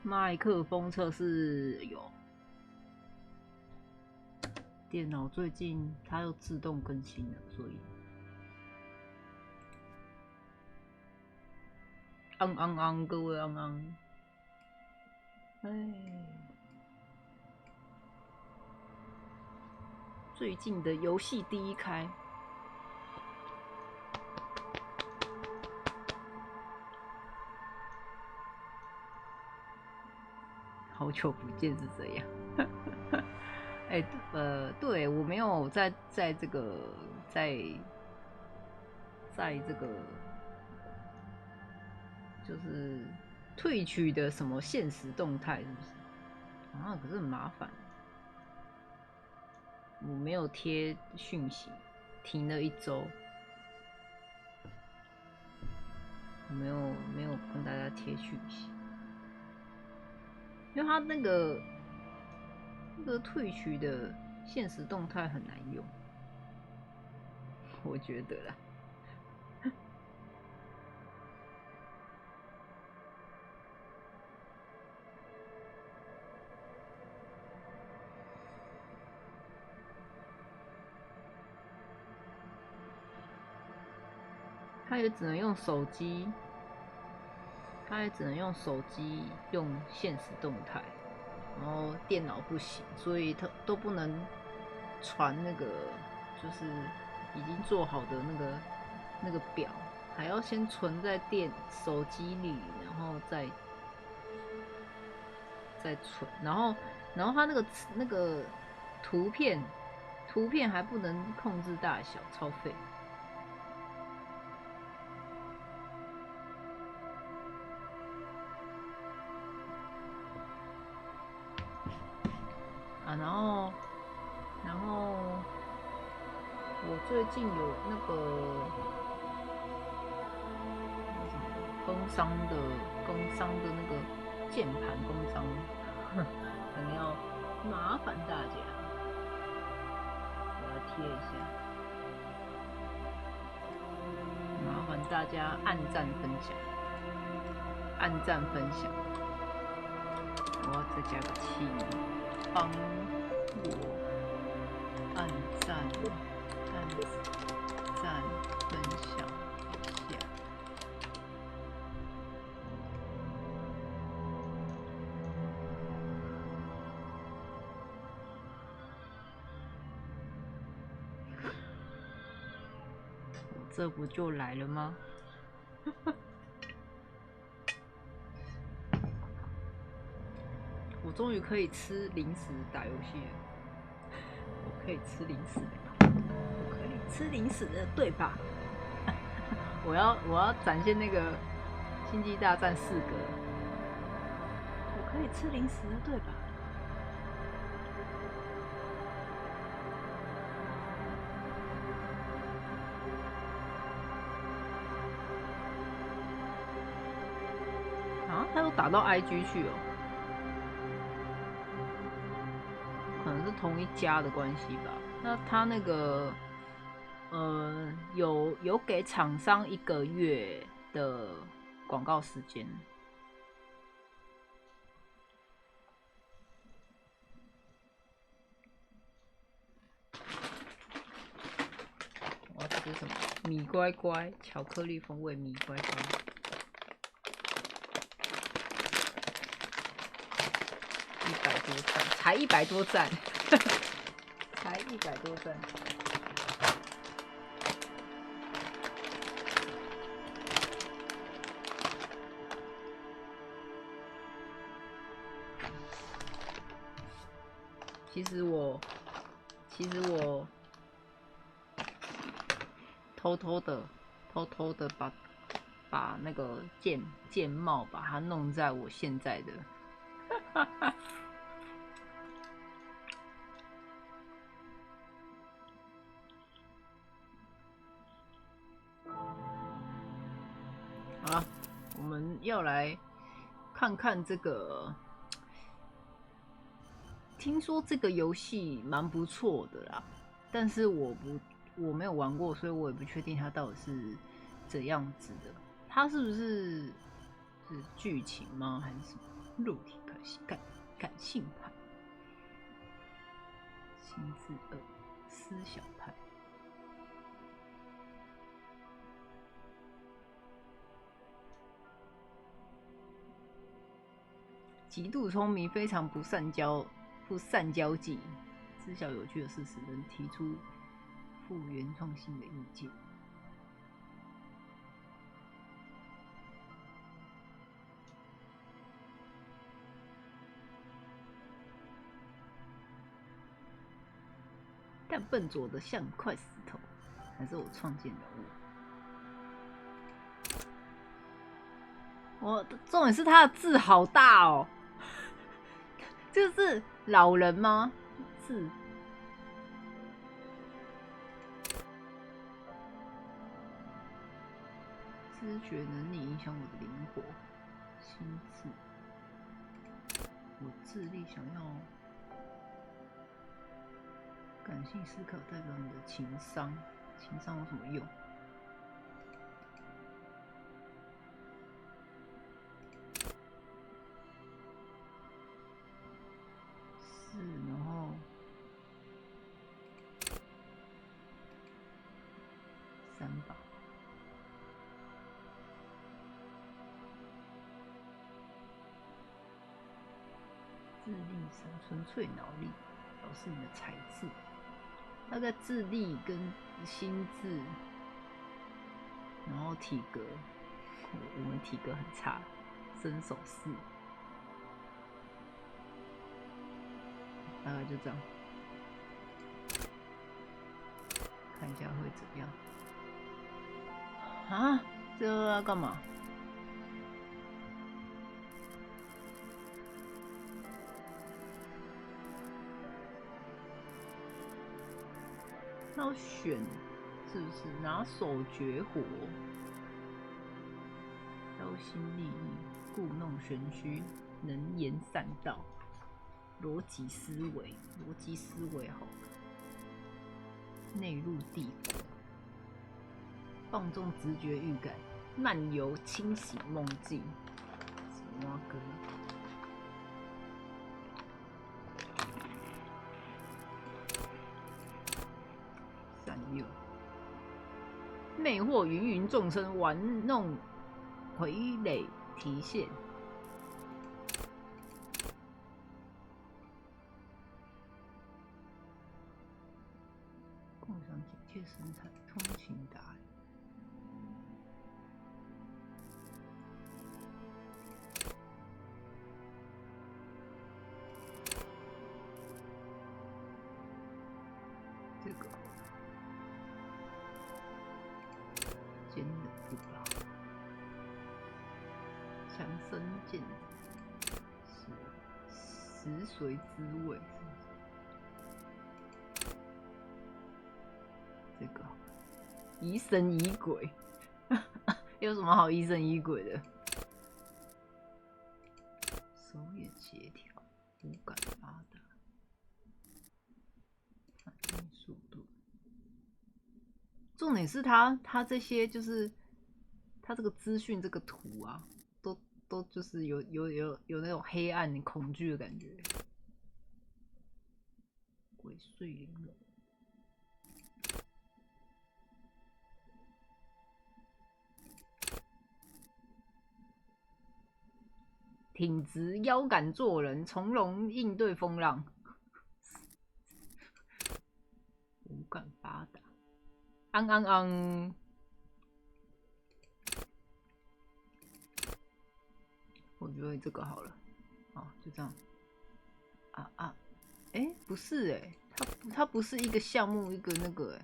麦克风测试有。电脑最近它又自动更新了，所以各位最近的游戏第一开。好久不见是这样。对，我没有在这个就是退取的什么现实动态，是不是？啊，可是很麻烦，我没有贴讯息，停了1周，我没有跟大家贴讯息，因为他那个退取的现实动态很难用，我觉得啦。他也只能用手机，用现实动态，然后电脑不行，所以他都不能传那个就是已经做好的那个表，还要先存在手机里，然后再存，然后他那个图片还不能控制大小，超废。然后我最近有那个工商的那个键盘工商，可能要麻烦大家，我来贴一下，麻烦大家按赞分享，我要再加个气，帮我按赞分享一下。这不就来了吗？我终于可以吃零食打游戏了。我可以吃零食的，对吧？我要展现那个《星际大战4》格，我可以吃零食的，对吧？啊，他又打到 IG 去哦，可能是同一家的关系吧。那他那个有给厂商1个月的广告时间。我要吃什么？米乖乖，巧克力风味米乖乖。100多赞，才100多赞，才100多赞。其实我偷偷的把那个键帽把它弄在我现在的好了，我们要来看看这个。听说这个游戏蛮不错的啦，但是我没有玩过，所以我也不确定它到底是怎样子的。它是不是剧情吗？还是什么？肉体感性派，心智2，思想派。极度聪明，非常不善交际，知晓有趣的事实，能提出富原创性的意见。但笨拙的像块石头，还是我创建的我重点是他的字好大哦，这是老人吗？字知觉能力影响我的灵活，心智，我智力想要。感性思考代表你的情商，情商有什么用？是，然后3吧。智力3，纯粹脑力，表示你的才智。大概智力跟心智，然后体格，我们体格很差，身手4，大概就这样。看一下会怎样啊？这要干嘛？要选是不是拿手绝活？标新立异，故弄玄虚，能言善道，逻辑思维好了。内入帝国，放纵直觉预感，漫游清醒梦境。什么歌？魅惑芸芸众生，玩弄傀儡提现。共享警戒生产，通情达理。这个坚忍不拔，强身健食髓知味。这个疑神疑鬼，有什么好疑神疑鬼的？手眼协调，五感发达，反应速度。重点是他这些就是他这个资讯这个图啊，都就是有那种黑暗恐惧的感觉。鬼祟玲珑。挺直腰杆做人，从容应对风浪，五感发达，昂昂昂。我觉得这个好了，好，就这样。不是它不是一个项目一个那个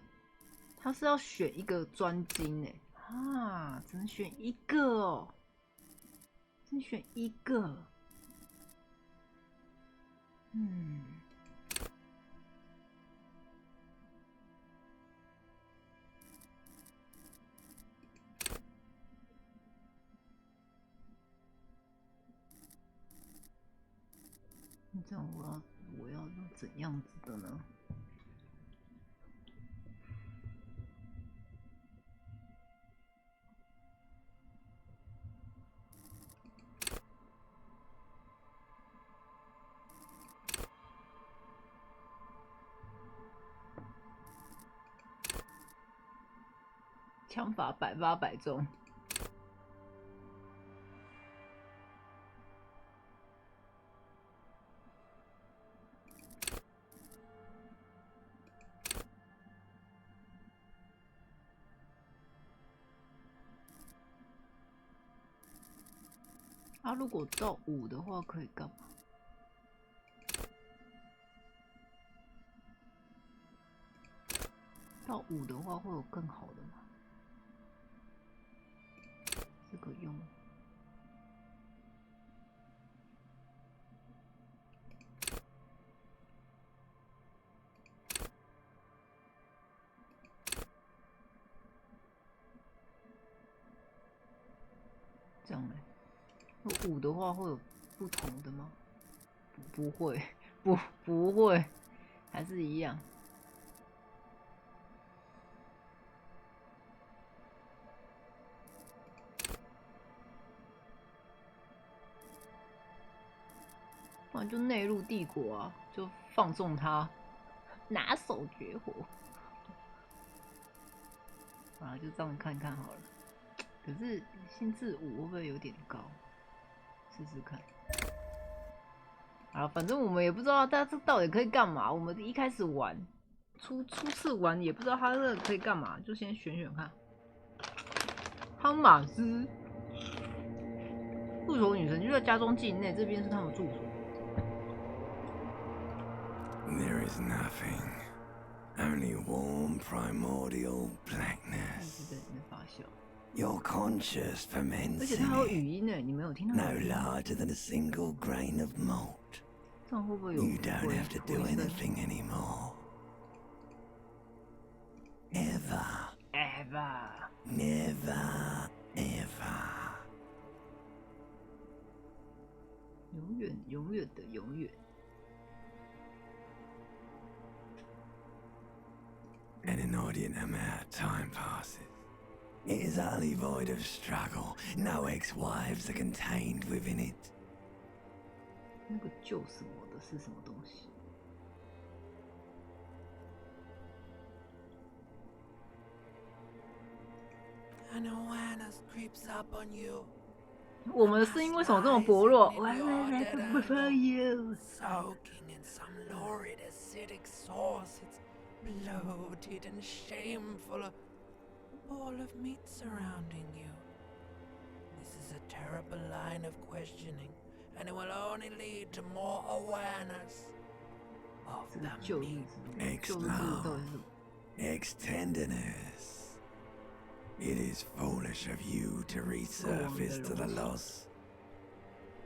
它是要选一个专精只能选一个哦。只选一个，这样我要用怎样子的呢？枪法百发百中。啊，如果到5的话，可以干嘛？到5的话，会有更好的吗？这个用。这样呢？5的话会有不同的吗？不会，不会，还是一样。不然就内陆帝国啊，就放纵他，拿手绝活。啊，就这样看看好了。可是心智5会不会有点高？试试看。啊，反正我们也不知道它这到底可以干嘛。我们一开始玩，初次玩也不知道它这个可以干嘛，就先选选看。汤马斯，入手女神就在家中境内，这边是他们住所。There is nothing, only warm primordial blackness. Your conscious ferments 而且它还有语音呢，你没有听到 no larger than a single grain of malt. 这样会不会有 You don't have to do anything anymore. Ever. Never, ever. 永远，永远的永远。An inordinate amount of time passes. It is utterly void of struggle. No ex-wives are contained within it. 那个救什么的是什么东西？ An awareness creeps up on you. 我们的声音为什么这么薄弱？我还来不发you。 Soaking in some lurid acidic sauce. It's bloated and shameful. A ball of meat surrounding you. This is a terrible line of questioning, and it will only lead to more awareness of the meat. Ex-love, ex-tenderness. It is foolish of you to resurface to the loss.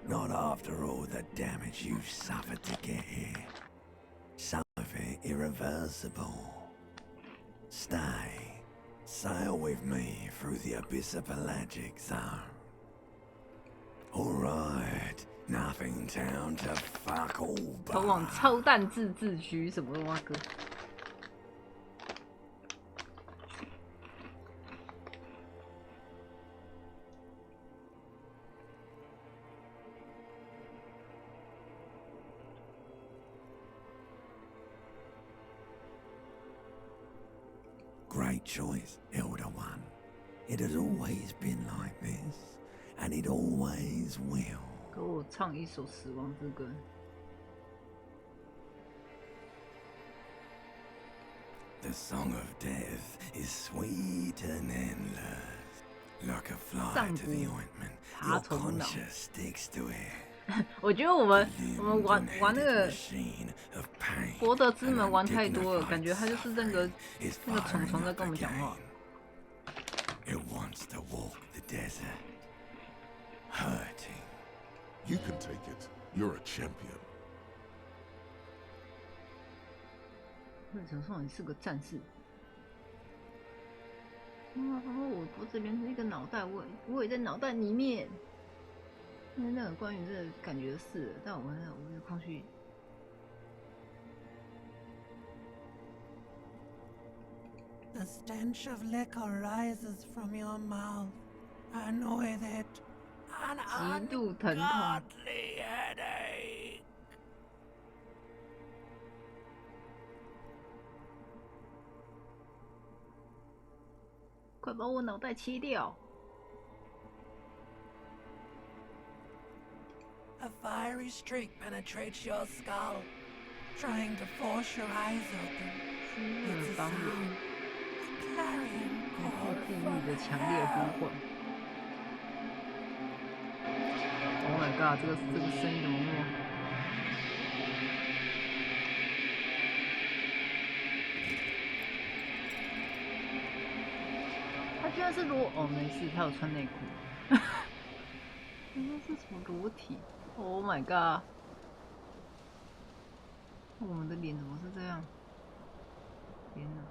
Not after all the damage you've suffered to get here. Some of it irreversible. Stay. Sail with me through the abyss of pelagic zone. Alright, nothing down to fuck all but. 通往超淡自治区什么哇哥？ Great choice, Elder One. It has always been like this, and it always will. 给我唱一首《死亡之歌》。 The song of death is sweet and endless. Like a fly to the ointment, your conscience sticks to it. 我觉得我们玩那个博德之门玩太多了，感觉他就是那个虫虫在跟我们讲话。It wants to walk the desert, hurting. You can take it. You're a champion. 为什么说你是个战士？我这边是一个脑袋，我也在脑袋里面。那个关于这个感觉是，但我有空去。The stench of liquor rises from your mouth, and with it, an 极度疼痛。 ungodly headache. 快把我脑袋切掉！ A fiery streak penetrates your skull, trying to force your eyes open. 是方圆， Clarion 恐 call 怖 from 的强烈呼 hell. 唤。Oh my god！ 这个声音怎么那么……他居然是裸……哦，没事，他有穿内裤。你说是什么裸体 ？Oh my god！ 我们的脸怎么是这样？天哪！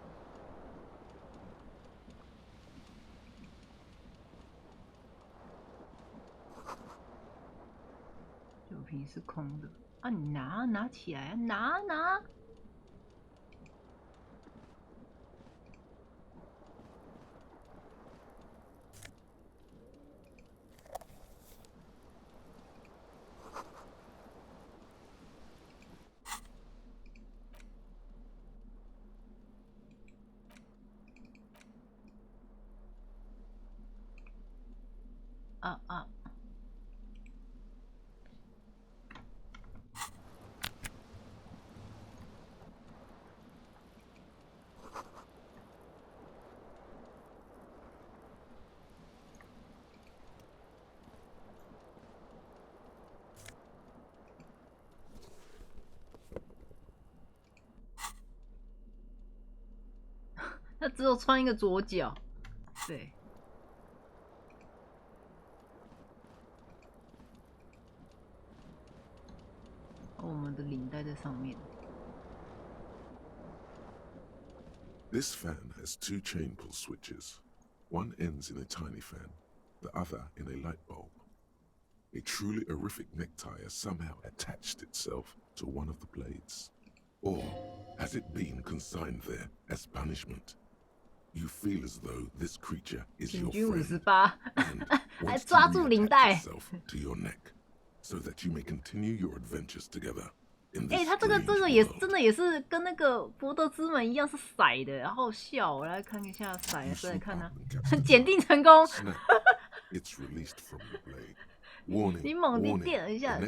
酒瓶是空的啊！你拿起来啊！拿！啊！他只有穿一个左脚，对。我们的领带在上面。 This fan has 2 chain pull switches. One ends in a tiny fan, the other in a light bulb. A truly horrific necktie has somehow attached itself to one of the blades. Or has it been consigned there as punishment? You feel as though this creature is your 平均 friend 58， and 还 wants to 抓住领带。 reattach itself to your neck, so that you may continue your adventures together. 他这个也真的也是跟那个博德之门一样是骰的，好好笑。我来看一下骰，再来看啊，检定成功。你猛地电了一下，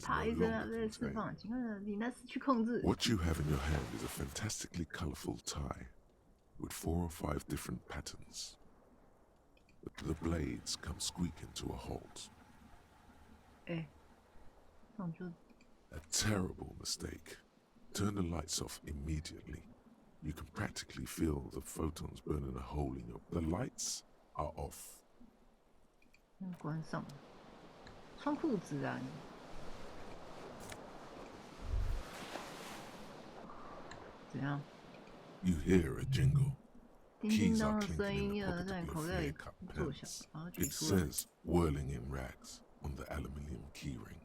啪一声，再释放，请问领带失去控制。 What you have in your hand is a fantastically colorful tie, with 4 or 5 different patterns. But the blades come squeaking to a halt. 那就。 A terrible mistake. Turn the lights off immediately. You can practically feel the photons burning a hole in your... The lights are off. 关上。穿裤子啊你！怎样？ You hear a jingle. 叮叮 Keys 当 are 的声 clinking 音 in the 要在 pocket 你 of 口 your 袋里 fleer cup 坐下， pants. 然后举 It 出来。 says whirling in rags on the aluminium keyring.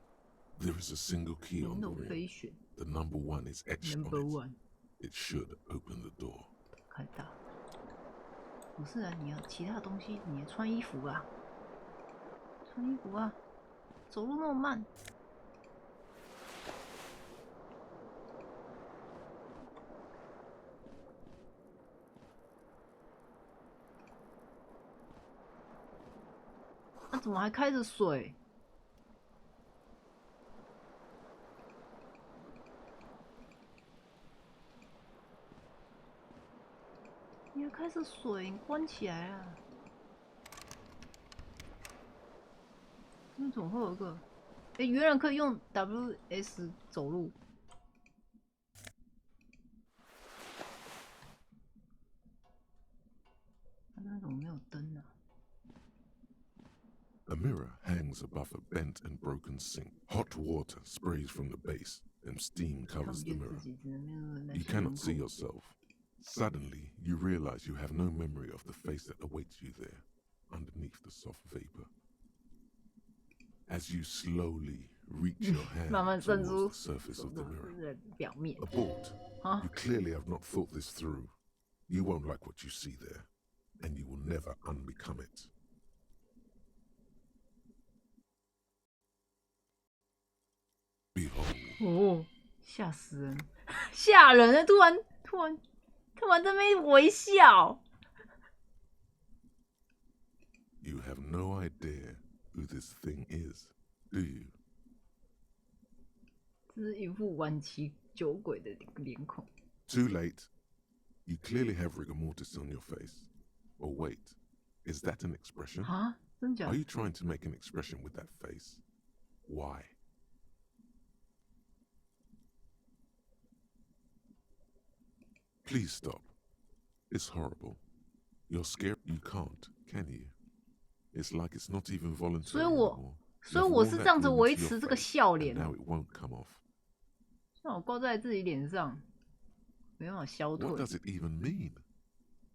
There is a single key on the 飞 ring. 旋 The number 1 is etched on ，Number it. One， It should open the door. 开大。不是啊，你要其他东西，你要穿衣服啊，穿衣服啊，走路那么慢。 那、怎么还开着水？你还开着水，你关起来啊！那怎么会有一个？原来可以用 WS 走路。那怎么没有灯啊？ A mirror hangs above a bent and broken sink. Hot water sprays from the base, and steam covers the mirror. You cannot see yourself. Suddenly, you realize you have no memory of the face that awaits you there, underneath the soft vapor. As you slowly reach your hand towards the surface of the mirror. Abort. You clearly have not thought this through. You won't like what you see there, and you will never unbecome it. Behold. 哦，吓死人！吓人！突然在那边微笑。have no idea who this thing is, do you? 这是一副晚期酒鬼的脸孔。Too late. You clearly have rigor mortis on your face. Or wait, is that an expression? 啊，真假 Are you trying to make an expression with that face? Why? Please stop. It's horrible. You're scared. You can't, can you? It's like it's not even voluntary anymore. 所以我是这样子维持这个笑脸 Now it won't come off. 那我挂在自己脸上，没办法消退。 What does it even mean?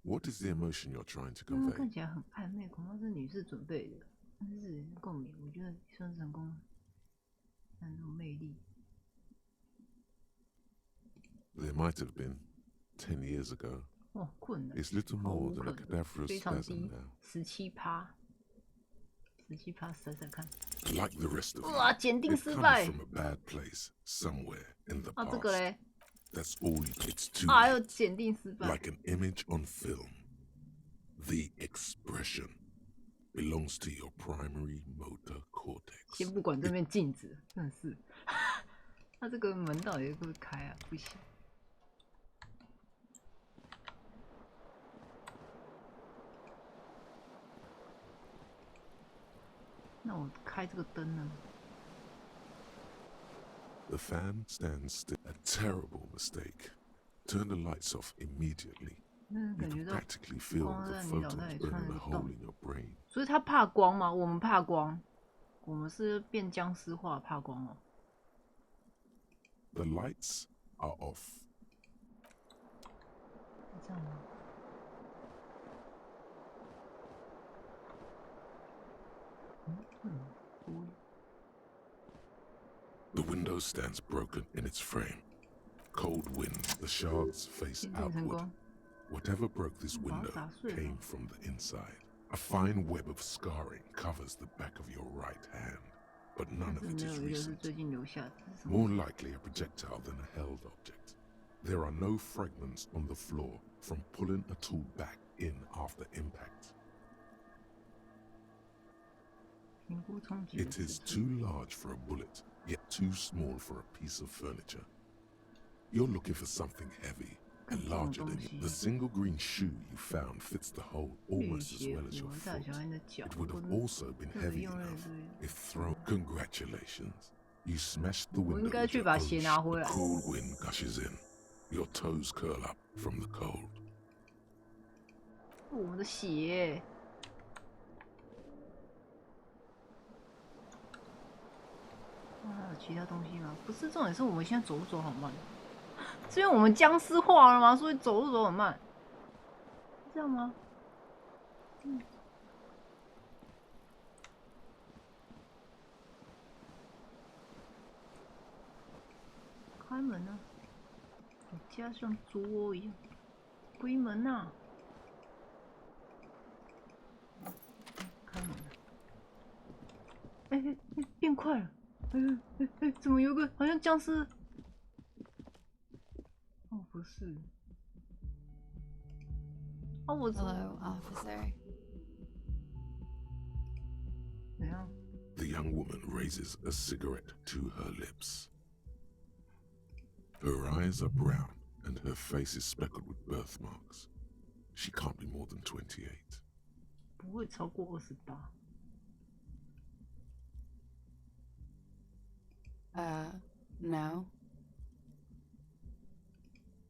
What is the emotion you're trying to 因为 convey? 看起来很暧昧，恐怕是女士准备的，但是共鸣，我觉得算是成功了，很有魅力。 There might have been 10 years ago. 哇，困难， It's little 毫 more 无 than 可 a 能， cadaverous 非常 spasm 低 now. ，17%，17%，猜猜看， Like the rest of 哇， you, 检定 it 失 comes 败 from a bad place somewhere in the 啊，这个 past. 嘞， That's all. It's too 啊，又 late. 检定失败， Like an image on film. The expression belongs to your primary motor cortex. 先不管这面镜子，真的是，那这个门到底会不会开啊？不行。 那我开这个灯呢？ The fan stands still. A terrible mistake. Turn the lights off immediately. 那 You 感觉 can 到 practically feel 光 the 在你脑袋 photons 里穿 burning 了 a 个 hole 洞， in your brain. 所以他怕光吗？我们怕光，我们是变僵尸化怕光哦。 The lights are off. 这样吗？The window stands broken in its frame. Cold wind, the shards face 鉴定成 outward. 功。 Whatever broke this 把它 window 打碎了。 came from the inside. A fine web of scarring covers the back of your right hand, but 但 none 是 of it 没 is 有一个是 recent. 最近留下的，这是什么？ More likely a projectile than a held object. There are no fragments on the floor from pulling a tool back in after impact. 评估冲击的 It 尺 is 寸。 too large for a bullet, yet too small for a piece of furniture. You're looking for something heavy and larger than you. The single green shoe you found fits the hole 绿 almost as 鞋 well as 符 your 合大 foot. 小和你的脚， It would 或 have 者 also been 或者 heavy 用那 enough 个 if thrown. Congratulations. You smashed the 我 window 应该 with 去 your 把 own 鞋拿回 shoe. 来。 Cool wind gushes in. Your toes curl up from the cold. 我们的鞋。哇，还有其他东西吗？不是，重点是我们现在走路走好慢，是因为我们僵尸化了吗？所以走路走很慢，是这样吗？开门啊！我家像猪窝一样，关门啊！开门了！变快了！怎么有个好像僵尸？哦，不是。哦，我知道。 Hello, officer. 怎样？ The young woman raises a cigarette to her lips. Her eyes are brown and her face is speckled with birthmarks. She can't be more than 28. 不会超过28。 No.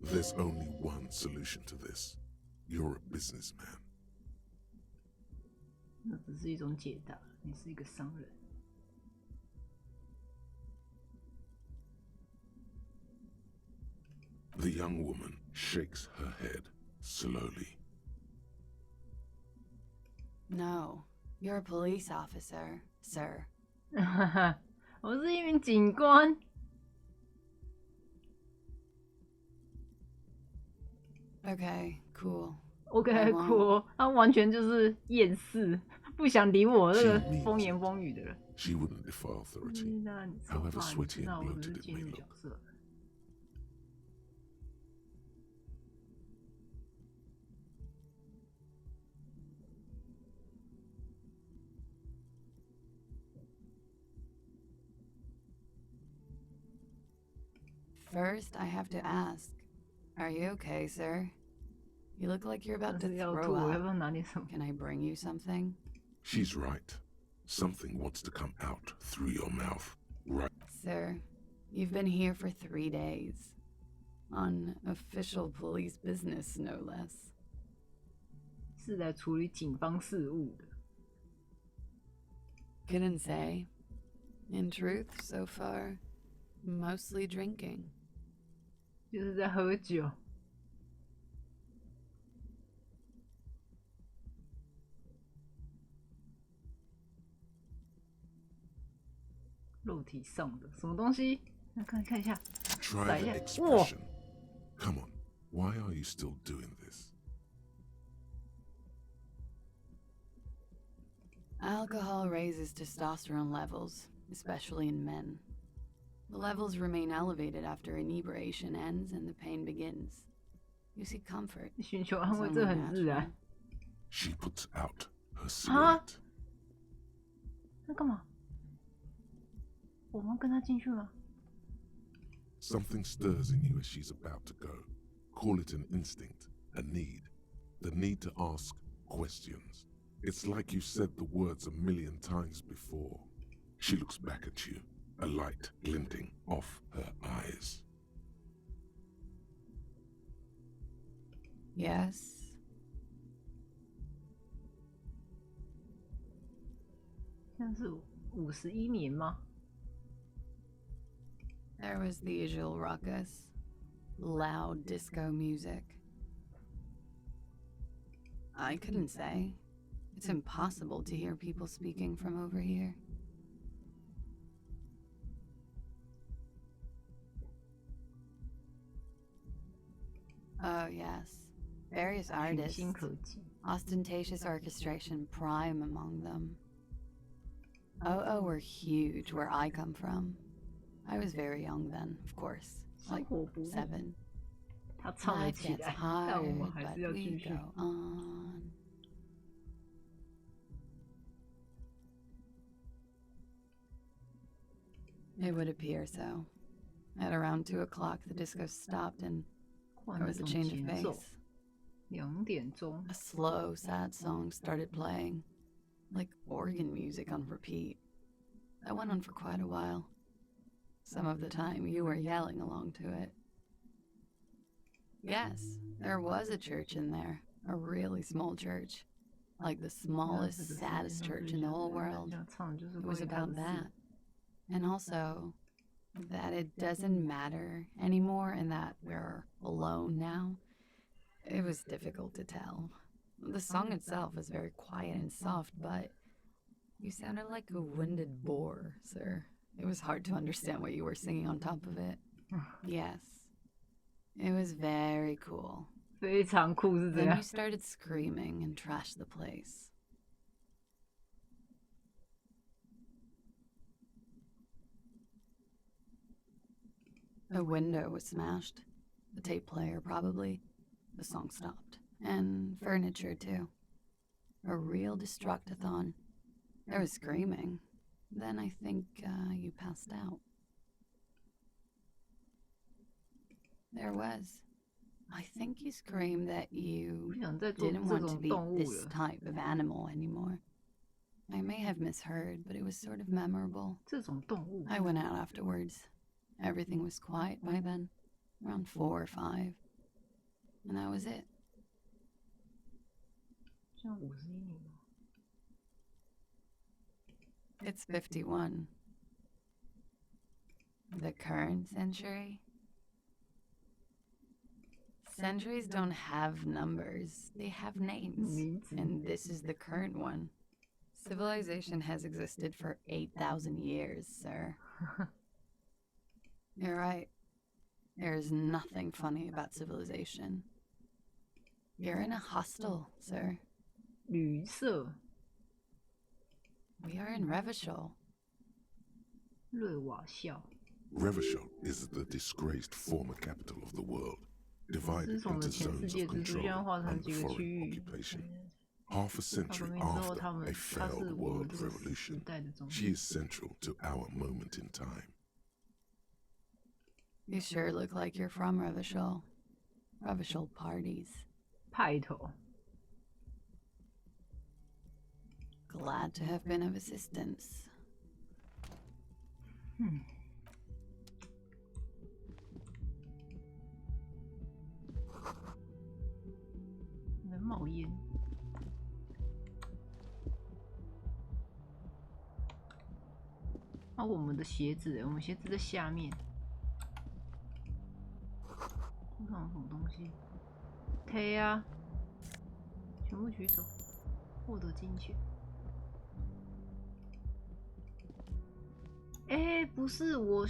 There's only one solution to this. You're a businessman. 那只是一种解答，你是一个商人。 The young woman shakes her head slowly. No. You're a police officer, sir. 我是一名警官。 Okay, cool. OK， I won't. 酷，他完全就是厌世，不想理我这个风言风语的人。 She wouldn't defy authority. 那你超 However 怕，你 sweaty 知道 and 我只是 bloated it 介 may 入 look. 角色。First, I have to ask, are you okay, sir? You look like you're about to 要 throw 吐，我要 up. 不要拿点什么？ Can I bring you something? She's right. Something wants to come out through your mouth. Right. Sir, you've been here for 3 days. On official police business, no less. 是来处理警方事务的。 Couldn't say. In truth, so far, mostly drinking. 就是在喝酒。肉体上的什么东西？那看一下， Try 甩一 the 下。哇！ expression. Come on. Why are you still doing this? Alcohol raises testosterone levels, especially in men. The levels remain elevated after inebriation ends and the pain begins. You seek comfort. 寻求安 It's 慰， only 这很自 natural. 然。 She puts out her 啊？ cigarette. 那干嘛？我们跟他进去吗？ Something stirs in you as she's about to go. Call it an instinct, a need. The need to ask questions. It's like you said the words a million times before. She looks back at you, a light glinting off her eyes. Yes. 像是51年吗？ There was the usual ruckus. Loud disco music. I couldn't say. It's impossible to hear people speaking from over here. Oh, yes. Various 群 artists. 星可及。 Ostentatious orchestration prime among them. Oh, were huge where I come from. I was very young then, of course. 生 Like 活不易， 7. 他唱得 Life 起 gets 来，但我 hard, 们还 but 是要 we 继续。 go on. It would appear so. At around 2 o'clock, the disco stopped and 换 there 了 was a 种 change of 节奏。 pace. 2点钟， A slow, sad song started playing, like organ music on repeat. That went on for quite a while. Some of the time, you were yelling along to it. Yes, there was a church in there, a really small church, like the 这 smallest, 个时 saddest 间 church 就 in the 是 whole 人 world. 家唱就是 It 关 was 于他的 about 事 that. And also, that it doesn't matter anymore and that we're alone now. It was difficult to tell. The song itself is very quiet and soft, but you sounded like a winded boar, sir. It was hard to understand what you were singing on top of it. Yes. It was very cool. 非常酷是这 Then 样 you。started screaming and trashed the place. A window was smashed. The tape player, probably. The song stopped. And furniture, too. A real destructathon. There was screaming. Then I think you passed out. There was. I think you screamed that 不 you 想再做 didn't 这 want to 种 be 动物 this 了。 type of animal anymore. I may have misheard, but it was sort of memorable. 这种动物， I went out afterwards. Everything was quiet by then, around 4 or 5. And that was it. 像51年吗？ It's 51. The current century? Centuries don't have numbers, they have names. 名字 And this is the current one. Civilization has existed for 8,000 years, sir. You're right. There's nothing funny about civilization. You're in a hostel, sir. 旅社 We are in Revachol. 瑞瓦校， Revachol is the disgraced former capital of the world, 失 divided 宠的 into 前世 zones 界 of 之主， control 现在划成 under 几个区 foreign 域。 occupation. Half a 大革 century 命之后， after 他们 a 他是 failed 我们 world 这个时 revolution, 代的中 she 心。 is central to our moment in time. You sure look like you're from Revachol. Revachol parties. 派头。Glad to have been of assistance. 能冒烟。啊，我们的鞋子，我们鞋子在下面。这上有什么东西？推啊！全部取走，获得金钱。不是我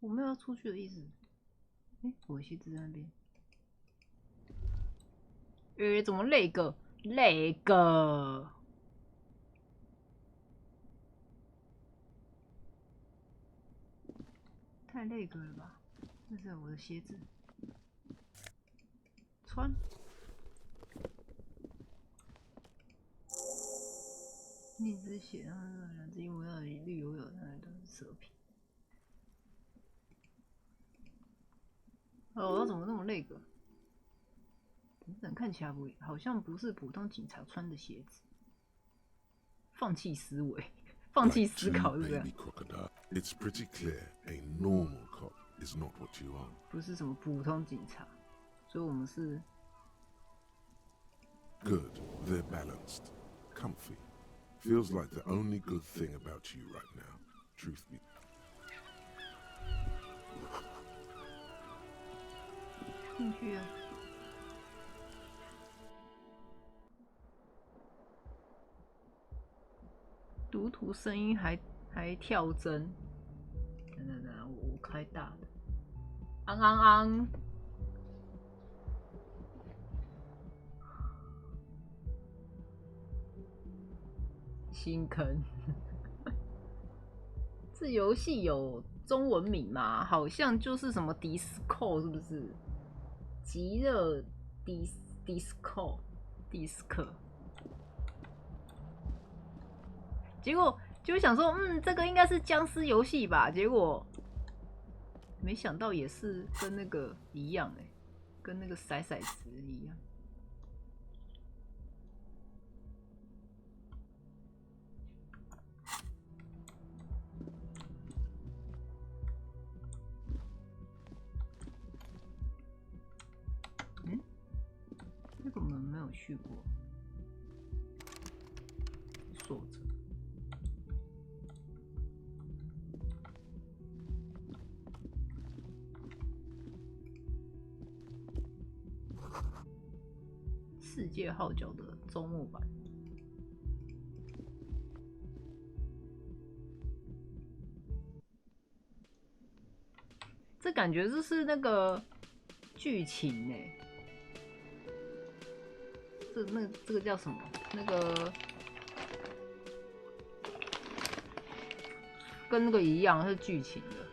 没有要出去的意思。我的鞋子在那边。怎么那个？太那个了吧？这是我的鞋子，穿。一只鞋，两只鹦鹉要绿油油的，那都是蛇皮。我怎么那么那个？等等，看起来好像不是普通警察穿的鞋子。放弃思维，放弃思考，是不是？ It's pretty clear a normal cop is not what you are. 不是什么普通警察，所以我们是 Good. They're balanced, comfy. Feels like the only good thing about you right now. Truth be. 进去啊！读图声音还跳帧。等，我开大的。昂昂昂！新坑。这游戏有中文名吗？好像就是什么 Disco 是不是？极乐Disco。结果就想说，这个应该是僵尸游戏吧？结果没想到也是跟那个一样跟那个骰子一样。这个我们没有去过，锁着。世界号角的周末版，这感觉就是那个剧情这个叫什么？那个跟那个一样是剧情的。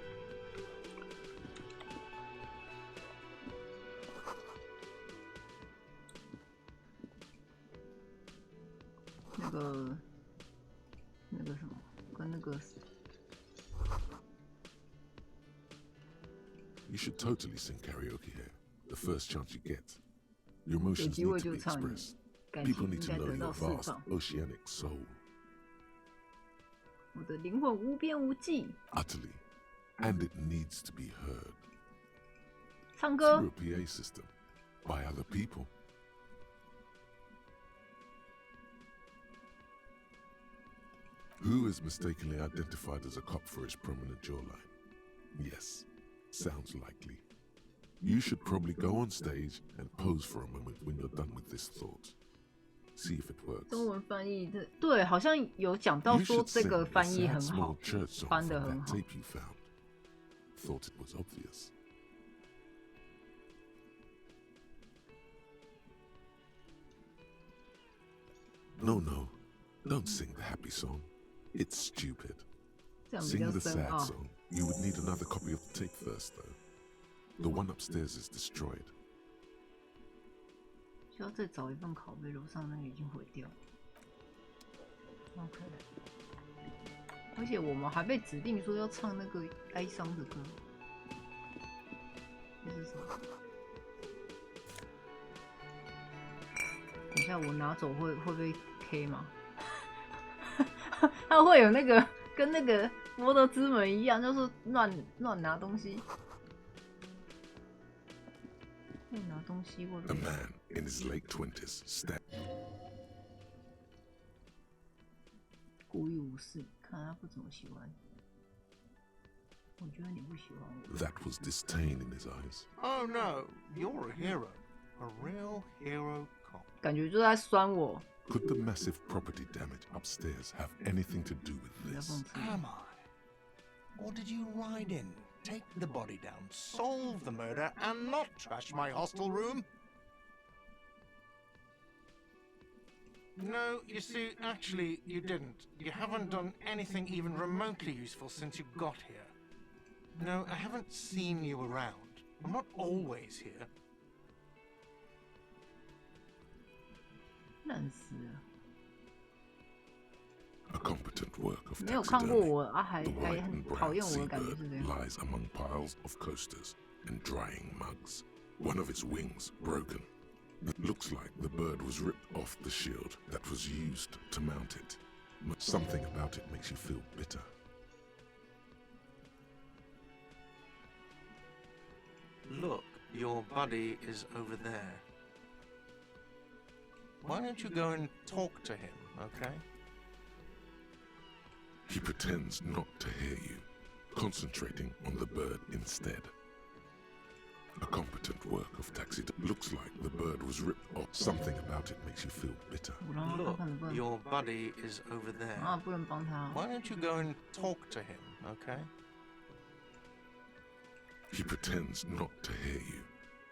那个什么，跟那个。You should totally sing karaoke here. The first chance you get. Your emotions need to be expressed. People need to know your vast oceanic soul. 我的灵魂无边无际。Utterly, and it needs to be heard. 唱歌。Through a PA system, by other people. Who is mistakenly identified as a cop for his prominent jawline? Yes, sounds likely. You should probably go on stage and pose for a moment when you're done with this thought. See if it works. 中文翻译的对，好像有讲到说这个翻译很好，翻得很好。Thought it was obvious. No, don't sing the happy song. It's stupid. Sing the sad song. You would need another copy of the tape first, though. The one upstairs is destroyed. 需要再找一份拷贝，楼上那个已经毁掉了。OK。而且我们还被指定说要唱那个哀伤的歌，这是什么？等一下我拿走会被 K 吗？它会有那个跟那个魔德之门一样，就是乱拿东西。拿东西会被。 A man in his late 20s stabbed. 故意无视，看他不怎么喜欢你。我觉得你不喜欢我。 That was disdain in his eyes. Oh no, you're a hero. A real hero cop. 感觉就在酸我。 Could the massive property damage upstairs have anything to do with 你在 this? 讽刺我。 Am I? Or did you ride in, take the body down, solve the murder, and not trash my hostel room? No, you see, actually, you didn't. You haven't done anything even remotely useful since you got here. No, I haven't seen you around. I'm not always here. 烂死了。 A competent work of 没有看过 taxidermy. 我啊，还 The white 很 and 讨 brown 厌我的感觉 seabird 是这样。 lies among piles of coasters and drying mugs. One of its wings broken. It looks like the bird was ripped off the shield that was used to mount it. But something about it makes you feel bitter. Look, your buddy is over there. Why don't you go and talk to him, okay? He pretends not to hear you, concentrating on the bird instead. A competent work of taxidermy. Looks like the bird was ripped off. Something about it makes you feel bitter. 我让他看 Look, 看能不能。 your buddy is over there. 啊，不能帮他。 Why don't you go and talk to him, okay? He pretends not to hear you,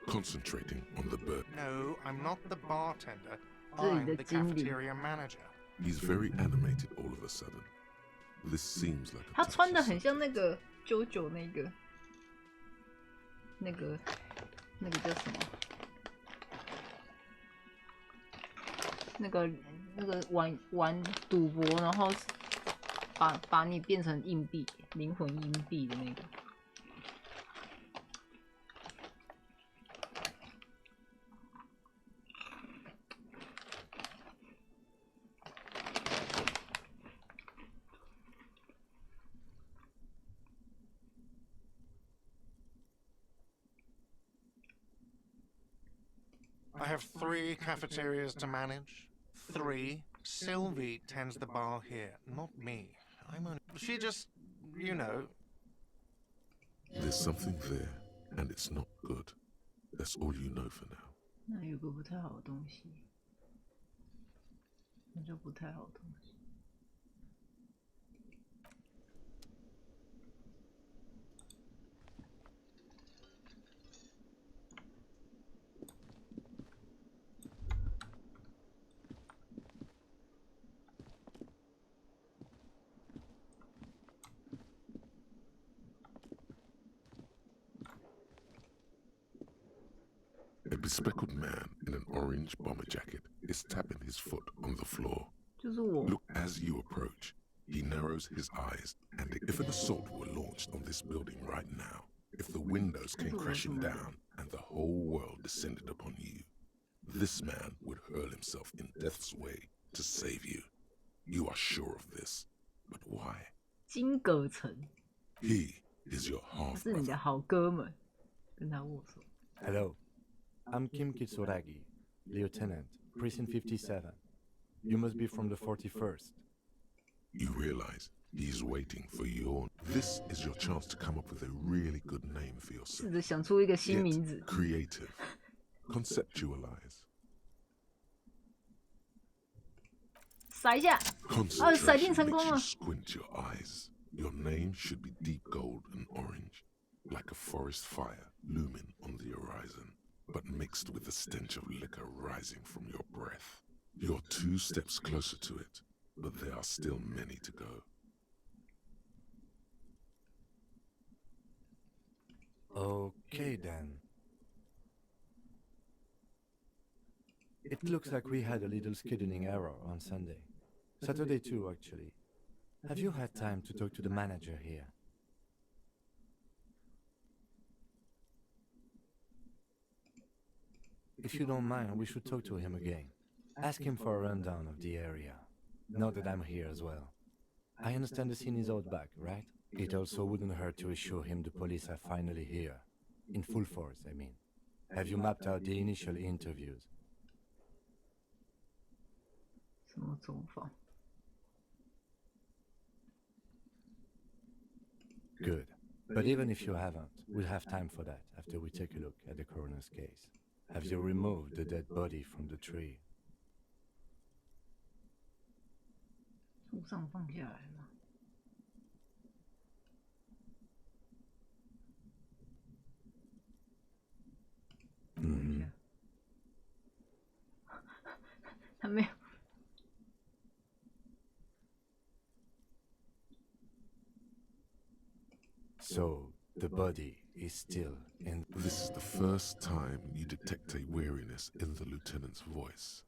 concentrating on the bird. No, I'm not the bartender. 这里 I'm 的 the 经理。 cafeteria manager. He's very animated all of a sudden. This seems like a 他穿的 touchy 很像那个JoJo 那个叫什么？那个玩赌博，然后把你变成硬币，灵魂硬币的那个。 I have 3 cafeterias to manage. 3. Sylvie tends the bar here, not me. I'm only... She just, you know... There's something there, and it's not good. That's all you know for now. 那有个不太好的东西，那就不太好的东西。 A bespectacled man in an orange bomber jacket is tapping his foot on the floor. 就是我。 Look, as you approach, he narrows his eyes, and if an assault were launched on this building right now, if the windows came crashing down and the whole world descended upon you, this man would hurl himself in death's way to save you. You are sure of this, but why? 金葛城 He is your 是你的 half-brother. 好哥们，跟他握手。 Hello, I'm Kim Kitsuragi, Lieutenant, Precinct 57. You must be from the 41st. You realize he's waiting for your... This is your chance to come up with a really good name for 试 yourself. 着想出一个新 Get 名字。 creative. Conceptualize. 撒一下， Concentration 甩定 makes 成功 you 了。 squint your eyes. Your name should be deep gold and orange, like a forest fire looming on the horizon, but mixed with the stench of liquor rising from your breath. You're 2 steps closer to it, but there are still many to go. Okay then. It looks like we had a little scheduling error on Sunday. Saturday too, actually. Have you had time to talk to the manager here? If you don't mind, we should talk to him again. Ask him for a rundown of the area. Now that I'm here as well. I understand the scene is out back, right? It also wouldn't hurt to assure him the police are finally here. In full force, I mean. Have you mapped out the initial interviews? 什么走法？ Good. But even if you haven't, we'll have time for that after we take a look at the coroner's case. Have you removed the dead body from the tree? 树上放下来吗？ Mm-hmm. 他没有。 So, the body is still in... This is the first time you detect a weariness in the lieutenant's voice.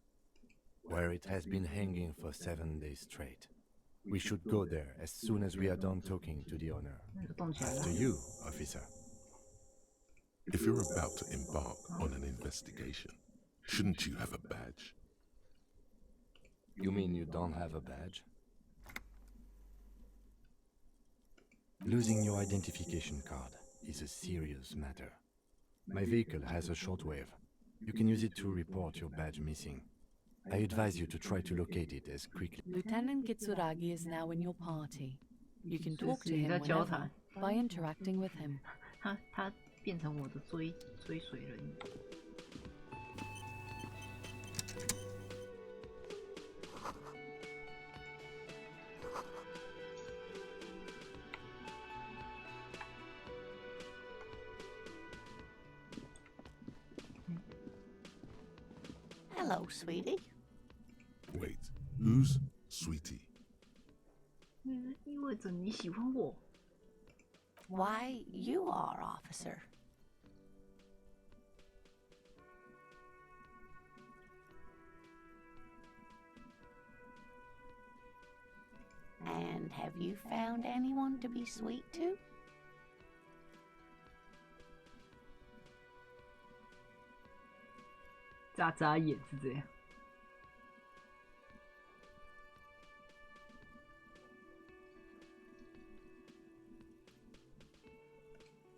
Where it has been hanging for 7 days straight. We should go there as soon as we are done talking to the owner. 那就动起来了。 After you, officer. If you're about to embark on an investigation, shouldn't you have a badge? You mean you don't have a badge? Losing your identification card is a serious matter. My vehicle has a shortwave. You can use it to report your badge missing. I advise you to try to locate it as quickly. Lieutenant Kitsuragi is now in your party. You can 随 talk 时 to 你 him 在交 whenever 谈， by interacting with him. 他变成我的追随人。 Hello, sweetie. Wait, who's Sweetie? 意味着你喜欢我。 Why, you are, officer. And have you found anyone to be sweet to? 眨眨眼是这样。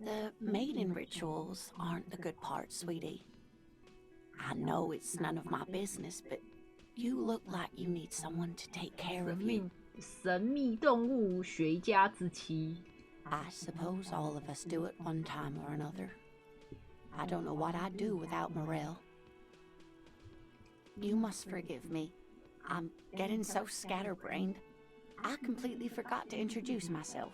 The mating rituals aren't the good part, sweetie. I know it's none of my business, but you look like you need someone to take care 神 of 秘 you. 神秘动物学家之妻。 I suppose all of us do it one time or another. I don't know what I'd do without Morel. You must forgive me. I'm getting so scatterbrained. I completely forgot to introduce myself.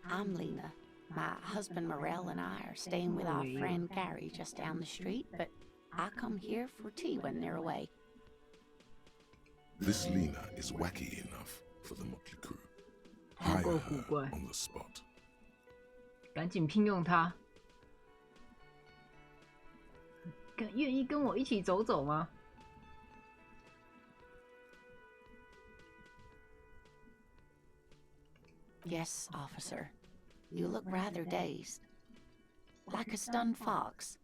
I'm Lena. My husband Morel and I are staying with our friend Gary just down the street, but I come here for tea when they're away. This Lena is wacky enough for the motley crew. 不 Hire 够古 her 怪， on the spot. 赶紧聘用他。愿意跟我一起走走吗？ Yes, officer. You look rather dazed. Like a stunned fox.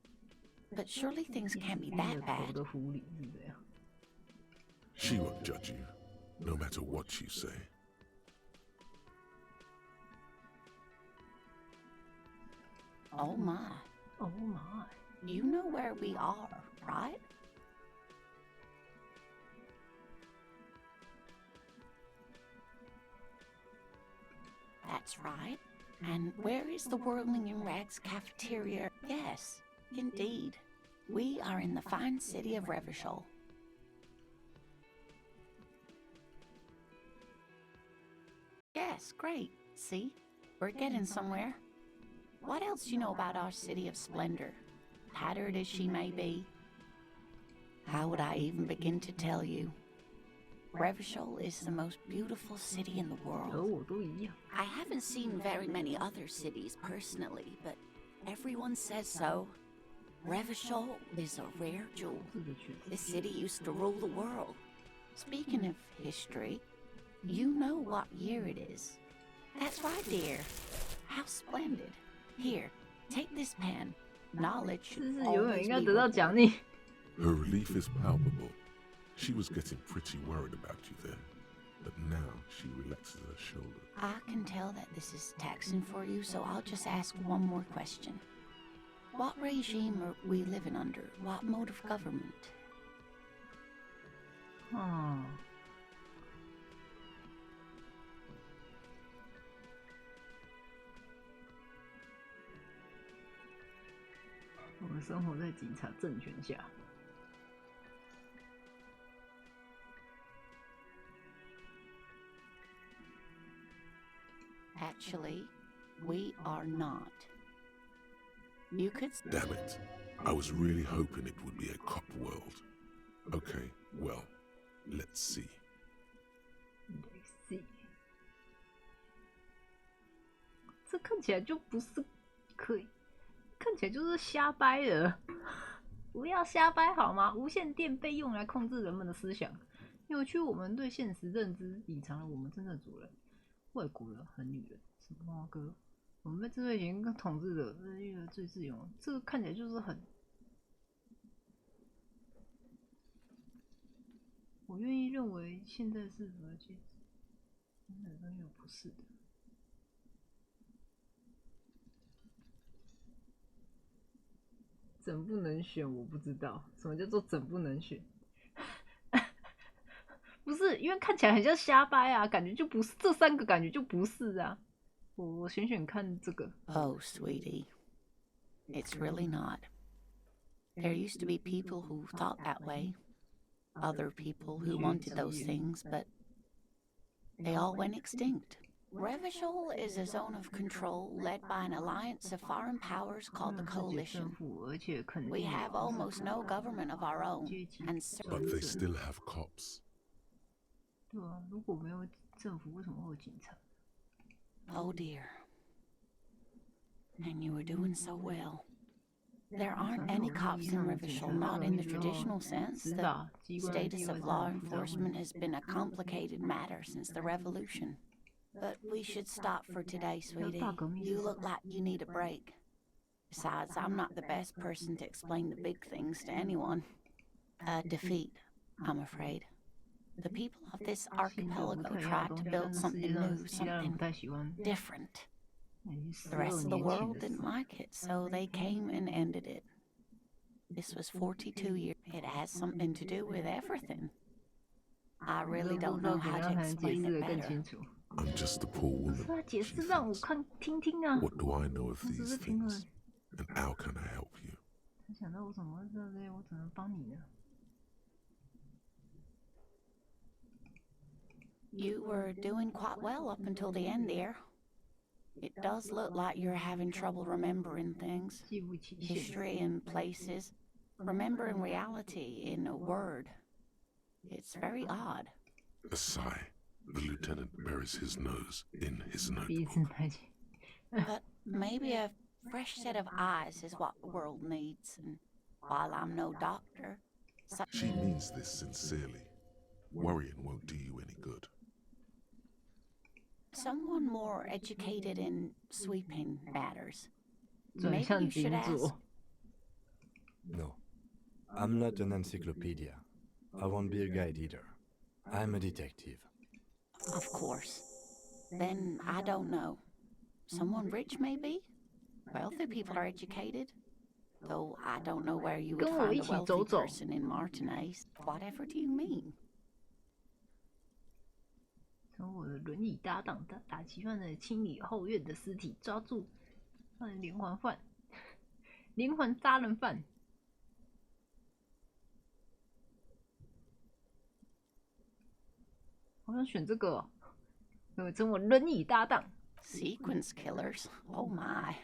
But surely things can't be 晕 that 了头 bad. 的狐狸是这样。 She won't judge you, no matter what you say. Oh my. Oh my！ You know where we are, right? That's right. And where is the Whirling in Rags cafeteria? Yes, indeed. We are in the fine city of Revachol. Yes, great. See? We're getting somewhere. What else do you know about our city of splendor? Tattered as she may be. How would I even begin to tell you? Revachol is the most beautiful city in the 和 world. 我都一样。 I haven't seen very many other cities personally, but everyone says so. Revachol is a rare jewel. 这个确实 This city used to rule the world. Speaking of history, You know what year it is. That's right, dear. How splendid. Here, take this pen. Knowledge 这 should 是永远 always 应该 be 得到奖 rewarded. 励。 Her relief is palpable. She was getting pretty worried about you then, but now she relaxes her shoulders. I can tell that this is taxing for you, so I'll just ask one more question. What regime are we living under? What mode of government? 嗯，我们生活在警察政权下。 Actually, we are not. You could. Damn it. I was really hoping it would be a cop world. Okay, well, let's see. Let's see. 这看起来就不是可以，看起来就是瞎掰的。不要瞎掰好吗？无线电被用来控制人们的思想，扭曲我们对现实认知，隐藏了我们真正的主人——外国人和女人。什么歌？我们被智慧型跟统治者最自由。这个看起来就是很……我愿意认为现在是符合戒指，真的又不是的。 整不能选，我不知道什么叫做整不能选。不是，因为看起来很像瞎掰啊，感觉就不是这三个，感觉就不是啊。我选选看这个。Oh, sweetie. It's really not. There used to be people who thought that way. Other people who wanted those things, but they all went extinct. Revachol is a zone of control led by an alliance of foreign powers called the Coalition. We have almost no government of our own, and But they still have cops. 对啊，如果没有政府，为什么会有警察？ oh dear. And you were doing so well. There aren't any cops in Revachol, not in the traditional sense. The status of law enforcement has been a complicated matter since the revolution. But we should stop for today, sweetie. You look like you need a break. Besides, I'm not the best person to explain the big things to anyone. A defeat, I'm afraid. The people of this archipelago tried to build something new, something different. The rest of the world didn't like it, so they came and ended it. This was 42 years. It has something to do with everything. I really don't know how to explain it better. I'm just a poor woman. she thinks. What do I know of these things? And how can I help you? 他想到我怎么会知道这些，我只能帮你呢。 You were doing quite well up until the end there. It does look like you're having trouble remembering things. 记不起现实。 History and places. Remembering reality in a word. It's very odd. A sigh. The lieutenant buries hhis nose in his 鼻 notebook. 子抬起。 But maybe a fresh set of eyes is what the world needs. And while I'm no doctor, She means this sincerely. Worrying won't do you any good. someone more educated in sweeping matters. 转 Maybe 向 you 警 should ask. 佐。 No, I'm not an encyclopedia. I won't be a guide either. I'm a detective. Of course. Then I don't know. Someone rich, maybe? Wealthy people are educated. Though I don't know where you would 跟我 find 一 a 起 wealthy 走走。 person in Martinez. Whatever do you mean? 从我的轮椅搭档打击犯的清理后院的尸体，抓住连环犯、连环杀人犯。好想选这个、哦，成我轮椅搭档。 Sequence killers? Oh my.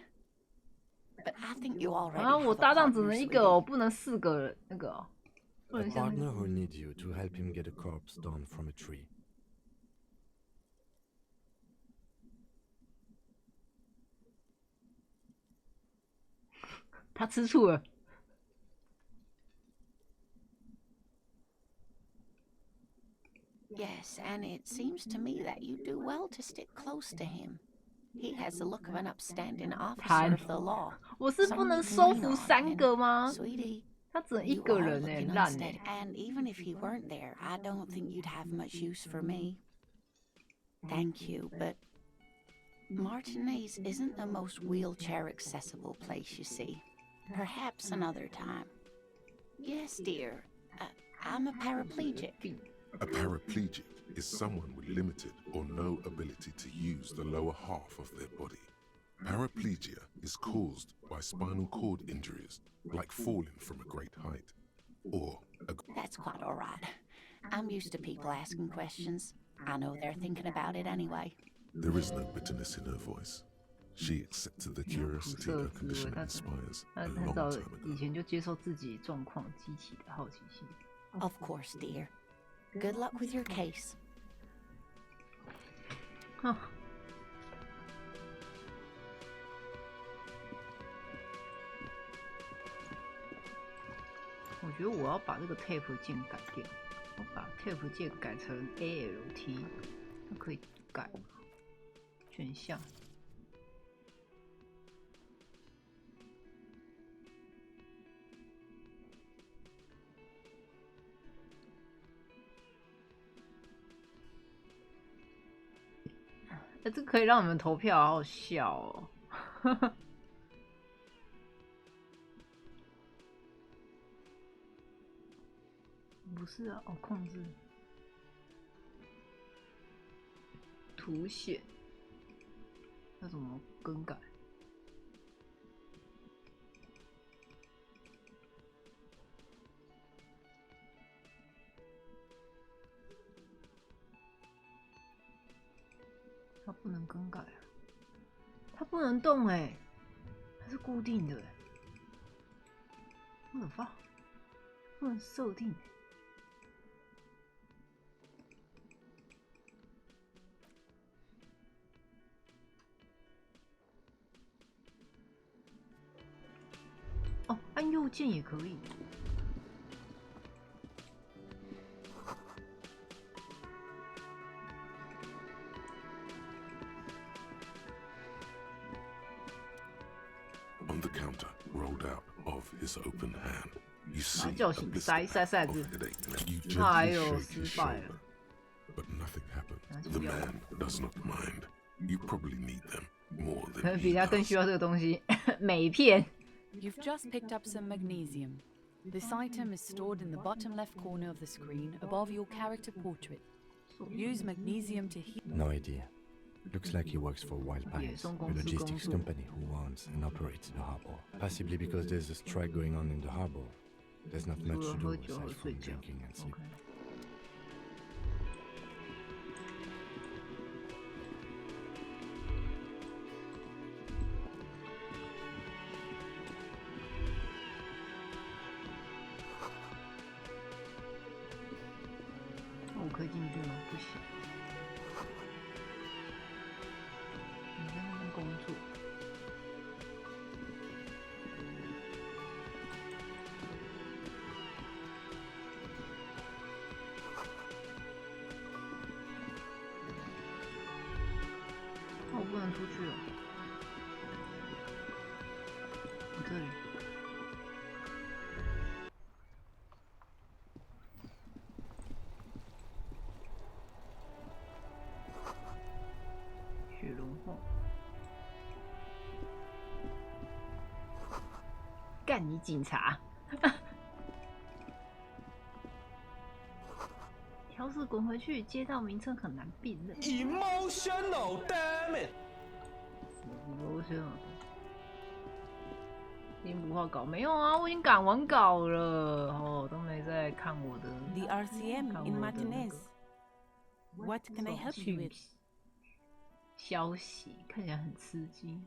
But I think you already 然后 have 我 a 搭档只 partner, 能一个哦， sweetie. 不能4个那个哦，不 A 能像那 partner 个 who needs you to help him get a corpse down from a tree. 他吃醋了。Yes, and it seems to me that you do well to stick close to him. He has the look of an upstanding officer of the law. 我是不能收服3个吗？ Sweetie, 他只能1 you 个 are 人哎， looking 烂 unsteady. 哎。 And even if he weren't there, I don't think you'd have much use for me. Thank you, but Martinez isn't the most wheelchair-accessible place, you see. Perhaps another time. Yes, dear. I'm a paraplegic. A paraplegic is someone with limited or no ability to use the lower half of their body. Paraplegia is caused by spinal cord injuries, like falling from a great height, or That's quite all right. I'm used to people asking questions. I know they're thinking about it anyway. There is no bitterness in her voice. She accepted the curiosity her condition inspires a 他 long 早 time 以 ago. 前就接受自己状况激起的好奇心。 Of course, dear. Good luck with your case. 哼。我觉得我要把这个 tape 键改掉，我把 tape 键改成 ALT， 它可以改选项。这可以让你们投票，好好笑哦！不是啊，控制图显要怎么更改？它不能更改啊，它不能动哎，它是固定的哎，我的发不能设定。 哦，按右键也可以。On the counter, rolled out of his open hand, you 把 see 叫 a 醒， blister 塞 of 子。 headache. You 哎 gently 呦， shake 失 his 败 shoulder, 了。 but nothing happens. 那就 The 不要了。 man does not mind. You probably need them more 可 than 能比 he 他更 does. 需要这个东西，镁片。 You've just picked up some magnesium. This item is stored in the bottom left corner of the screen above your character portrait. Use magnesium to heal. No idea. Looks like he works for Wild 野 Pines, 生 a 公司工 logistics 作。 company who owns and operates the harbor. Possibly because there's a strike going on in the harbor. There's not 除 much 了 to 喝 do 酒和 aside 睡 from 觉。 drinking and sleep. OK。我可以进去吗？不行。你在那边工作。我不能出去了。我这里。雪融化。干你警察！条式滚回去，街道名称很难辨认。 Emotional, damn it! emotional。已经不画稿没有啊？我已经赶完稿了哦，都没在看我的。 The RCM 看 in 我的那 Martinez. 个 What can I help you with? 消息看起来很刺激。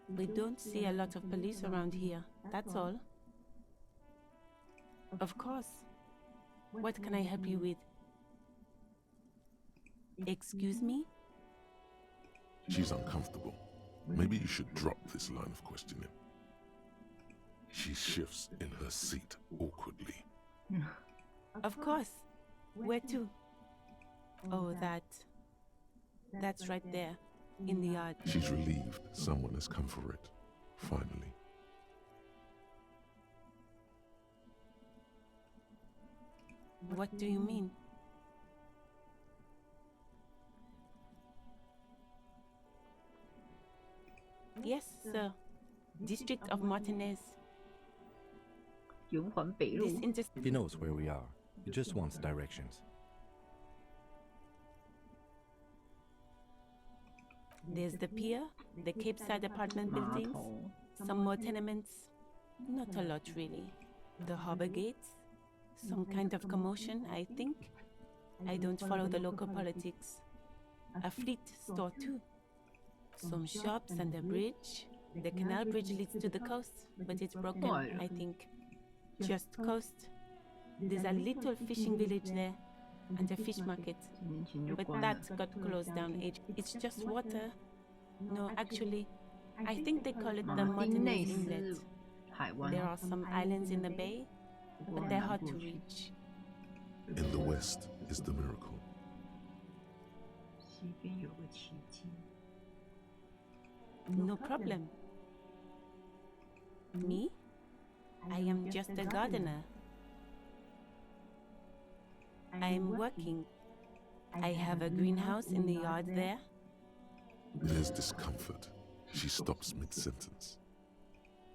We don't see a lot of police around here, that's all. Of course. What can I help you with? Excuse me? She's uncomfortable. Maybe you should drop this line of questioning. She shifts in her seat awkwardly. Of course. Where to? Oh, that's right there, in the yard. She's relieved someone has come for it, finally. What do you mean? Yes, sir. District of Martinez. 圆环北路 This He knows where we are. He just wants directions. There's the pier, the Cape Side apartment 码 buildings, 头 some more tenements. Not a lot, really. The harbor gates, some kind of commotion, I think. I don't follow the local politics. A fleet store, too. Some shops and a bridge. The canal bridge leads to the coast, but it's broken, I think. Just coast. There's a little fishing village there, and a fish market. 几年前就 But 关了 that got closed down. It's just water. No, actually, I think they call it the 马丁内 Martinez 斯 Inlet. 海湾 There are some islands in the bay, but they're hard to reach. In the west is the miracle. 西边有个奇迹 No problem. Me? I am just a gardener. I'm working. I have a greenhouse in the yard there. There's discomfort. She stops mid-sentence.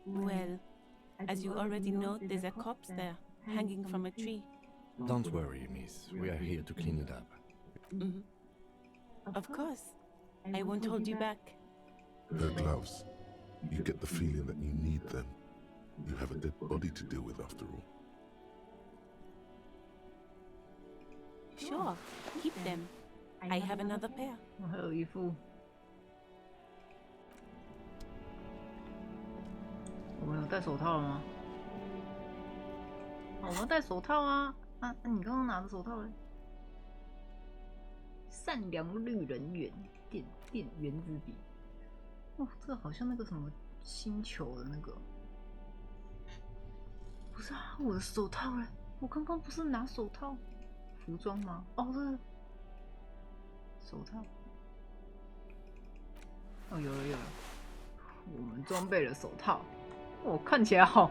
Well, as you already know, there's a corpse there, hanging from a tree. Don't worry, miss. We are here to clean it up. Mhm. Of course. I won't hold you back. Her gloves. You get the feeling that you need them. You have a dead body to deal with after all. Sure, keep them. I have another pair. 我还有一副。我们有戴手套了吗？我们戴手套啊！你刚刚拿的手套嘞？善良绿人猿电原子笔。哦，这个好像那个什么星球的那个。不是啊，我的手套嘞！我刚刚不是拿手套服装吗？哦，这个手套。哦，有了，我们装备了手套。我看起来好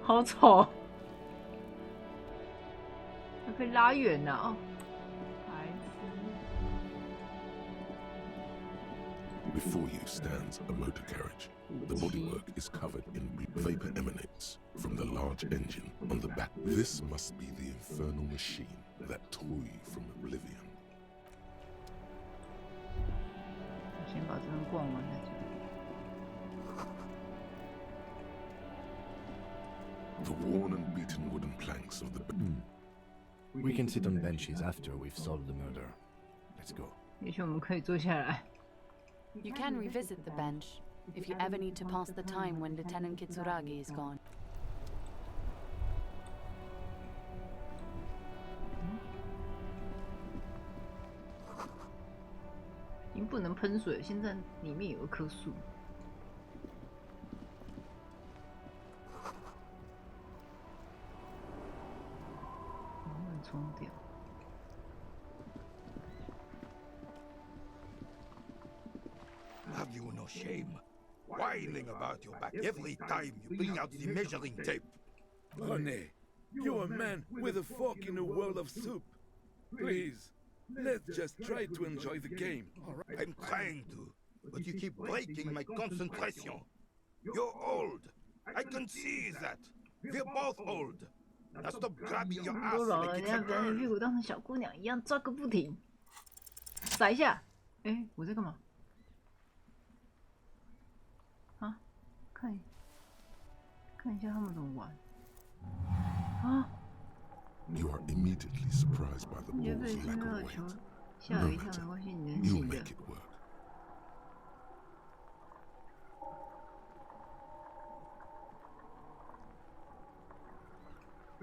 好丑，还可以拉远呢哦，白痴。 Before you stands a motor carriage. The bodywork is covered in vapor emanates from the large engine on the back. This must be the infernal machine that tore you from oblivion. 我先把这边逛完再讲。 The worn and beaten wooden planks of the We can sit on benches after we've solved the murder. Let's go. 也许我们可以坐下来。 You can revisit the bench if you ever need to pass the time when Lieutenant Kitsuragi is gone. 已经不能喷水了，现在里面有一棵树。能不能冲掉？ Have you no shame? Whining about your back every time you bring out the measuring tape. Honey, you're a man with a fork in a world of soup. Please, let's just try to enjoy the game, all right? I'm trying to, but you keep breaking my concentration. You're old. I can see that. We're both old. Now stop grabbing your 都 ass 老了， like 人 it's 家 a 不要你屁 girl. 股当成小姑娘一样抓个不停，甩一下。哎，我在干嘛？啊，看一下他们怎么玩。啊！ You are immediately surprised by the 你别 ball's 被新 lack 热 of 球 weight. 吓了一跳，没关系，你能 You'll 醒的 make。it work.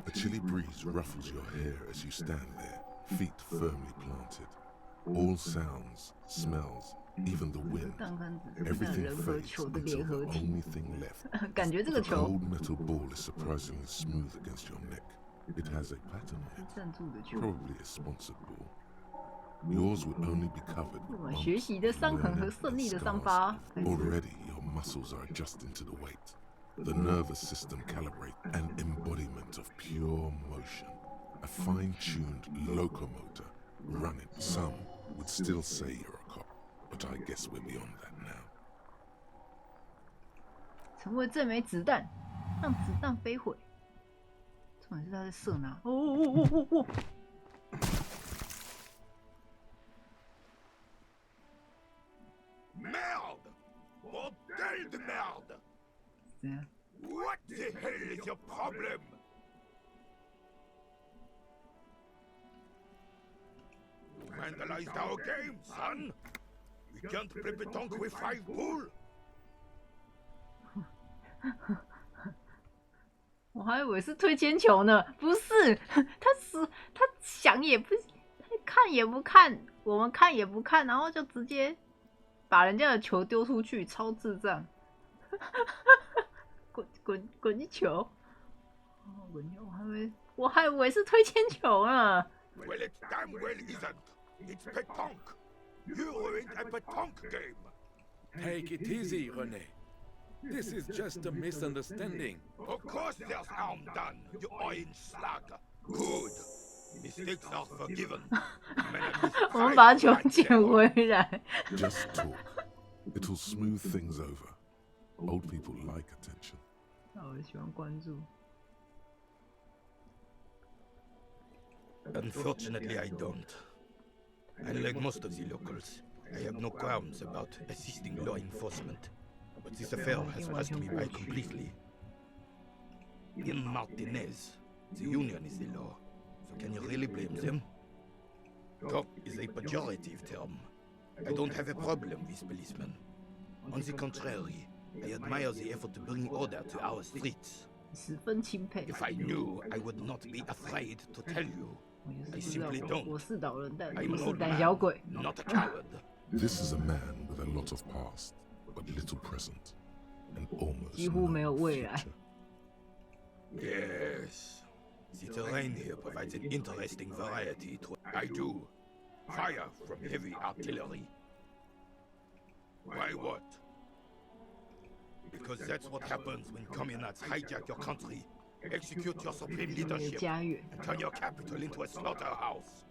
A chilly breeze ruffles your hair as you stand there, feet firmly planted. All sounds, smells, Even the wind, 弹杆子是那 everything 人和 fades 球的 until 联合 the 体， only thing left. 感觉这个 The 球 gold metal ball is surprisingly smooth against your neck. It has a pattern on 是 it, 赞助的球。 probably a sponsored ball. Yours would only be covered 我 with 们 bumps, 学习的伤痕和 learning, 胜 and 利的伤 scars. 疤， Already, your muscles are adjusting to the weight. The nervous system calibrate an embodiment of pure motion. A fine-tuned locomotor running. Some would still say you're a cop, but I guess we're beyond that now. 成为这枚子弹，让子弹飞毁。重点是他在射哪？哦！ Merde! Bordel de merde! 怎样？ What the hell is your problem? You vandalized our game, son! We can't play pétanque with 5 bull! 我还以为是推铅球呢，不是，他想也不，他看也不看，我们看也不看，然后就直接把人家的球丢出去，超智障！滚一球！滚球！我还以为是推铅球呢。 Well, it damn well isn't. It's pétanque. You ruined a pétanque game. Take it easy, René. This is just a misunderstanding. Of course there's harm done, you orange slug. Good. Mistakes are forgiven. 我们把球捡回来。 Just talk. It'll smooth things over. Old people like attention. 我喜欢关注。 Unfortunately, I don't. Unlike most of the locals, I have no qualms about assisting law enforcement. But this affair has passed me by completely. In Martinez, the union is the law. So can you really blame them? Cop is a pejorative term. I don't have a problem with policemen. On the contrary, I admire the effort to bring order to our streets. 十分钦佩。 If I knew, I would not be afraid to tell you. 我 I 就是不 simply 知道 don't. 我是导人，但 I'm 不 an 是 old 胆小 man, 鬼。 not a coward. This is a man with a lot of past, but little present, and almost 几乎没有 no 未来。 future. Yes. The terrain here provides an interesting variety to I do. Fire from heavy artillery. Why what? Because that's what happens when communists hijack your country, execute your supreme 你的 leadership, 家园。 and turn your capital into a slaughterhouse.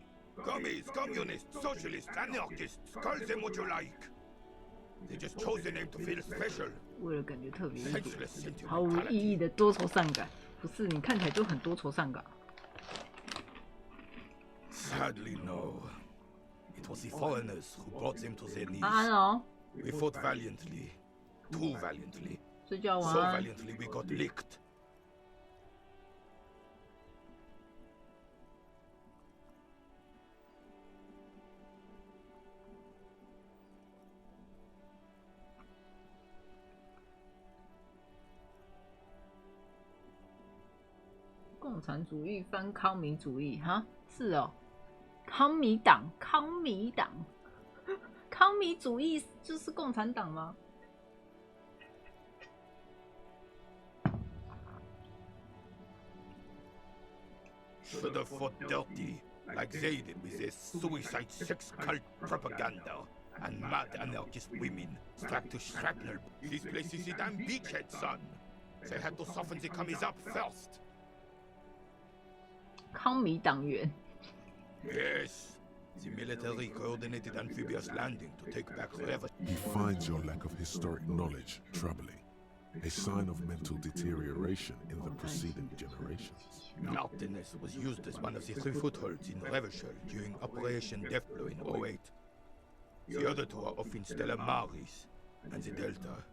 Commies, communists, socialists, anarchists, call them what you like. They just chose the name to feel special. 为了感觉特别一点， Senseless 毫无意义 sentimentality. 的多愁善感。不是，你看起来就很多愁善感。 Sadly, no. It was the foreigners who brought them to their knees. 安安哦， We fought valiantly. Too valiantly. 睡觉晚 So 安。 valiantly we got licked. 共产主义翻康民主义，哈，是哦，康民党，康民党，康民主义就是共产党吗？ Should have fought dirty, like they did with their suicide sex cult propaganda and mad anarchist women strapped to shrapnel. This place is a damn beachhead, son. They had to soften the commies up first. 康民党员， Yes. The military coordinated amphibious landing to take back whatever. He finds your lack of historic knowledge troubling, a sign of mental deterioration in the preceding generations. Martinez was used as one of the 3 footholds in Revachol during Operation Deathblow in 08. The other 2 are off in Stella Maris and the Delta.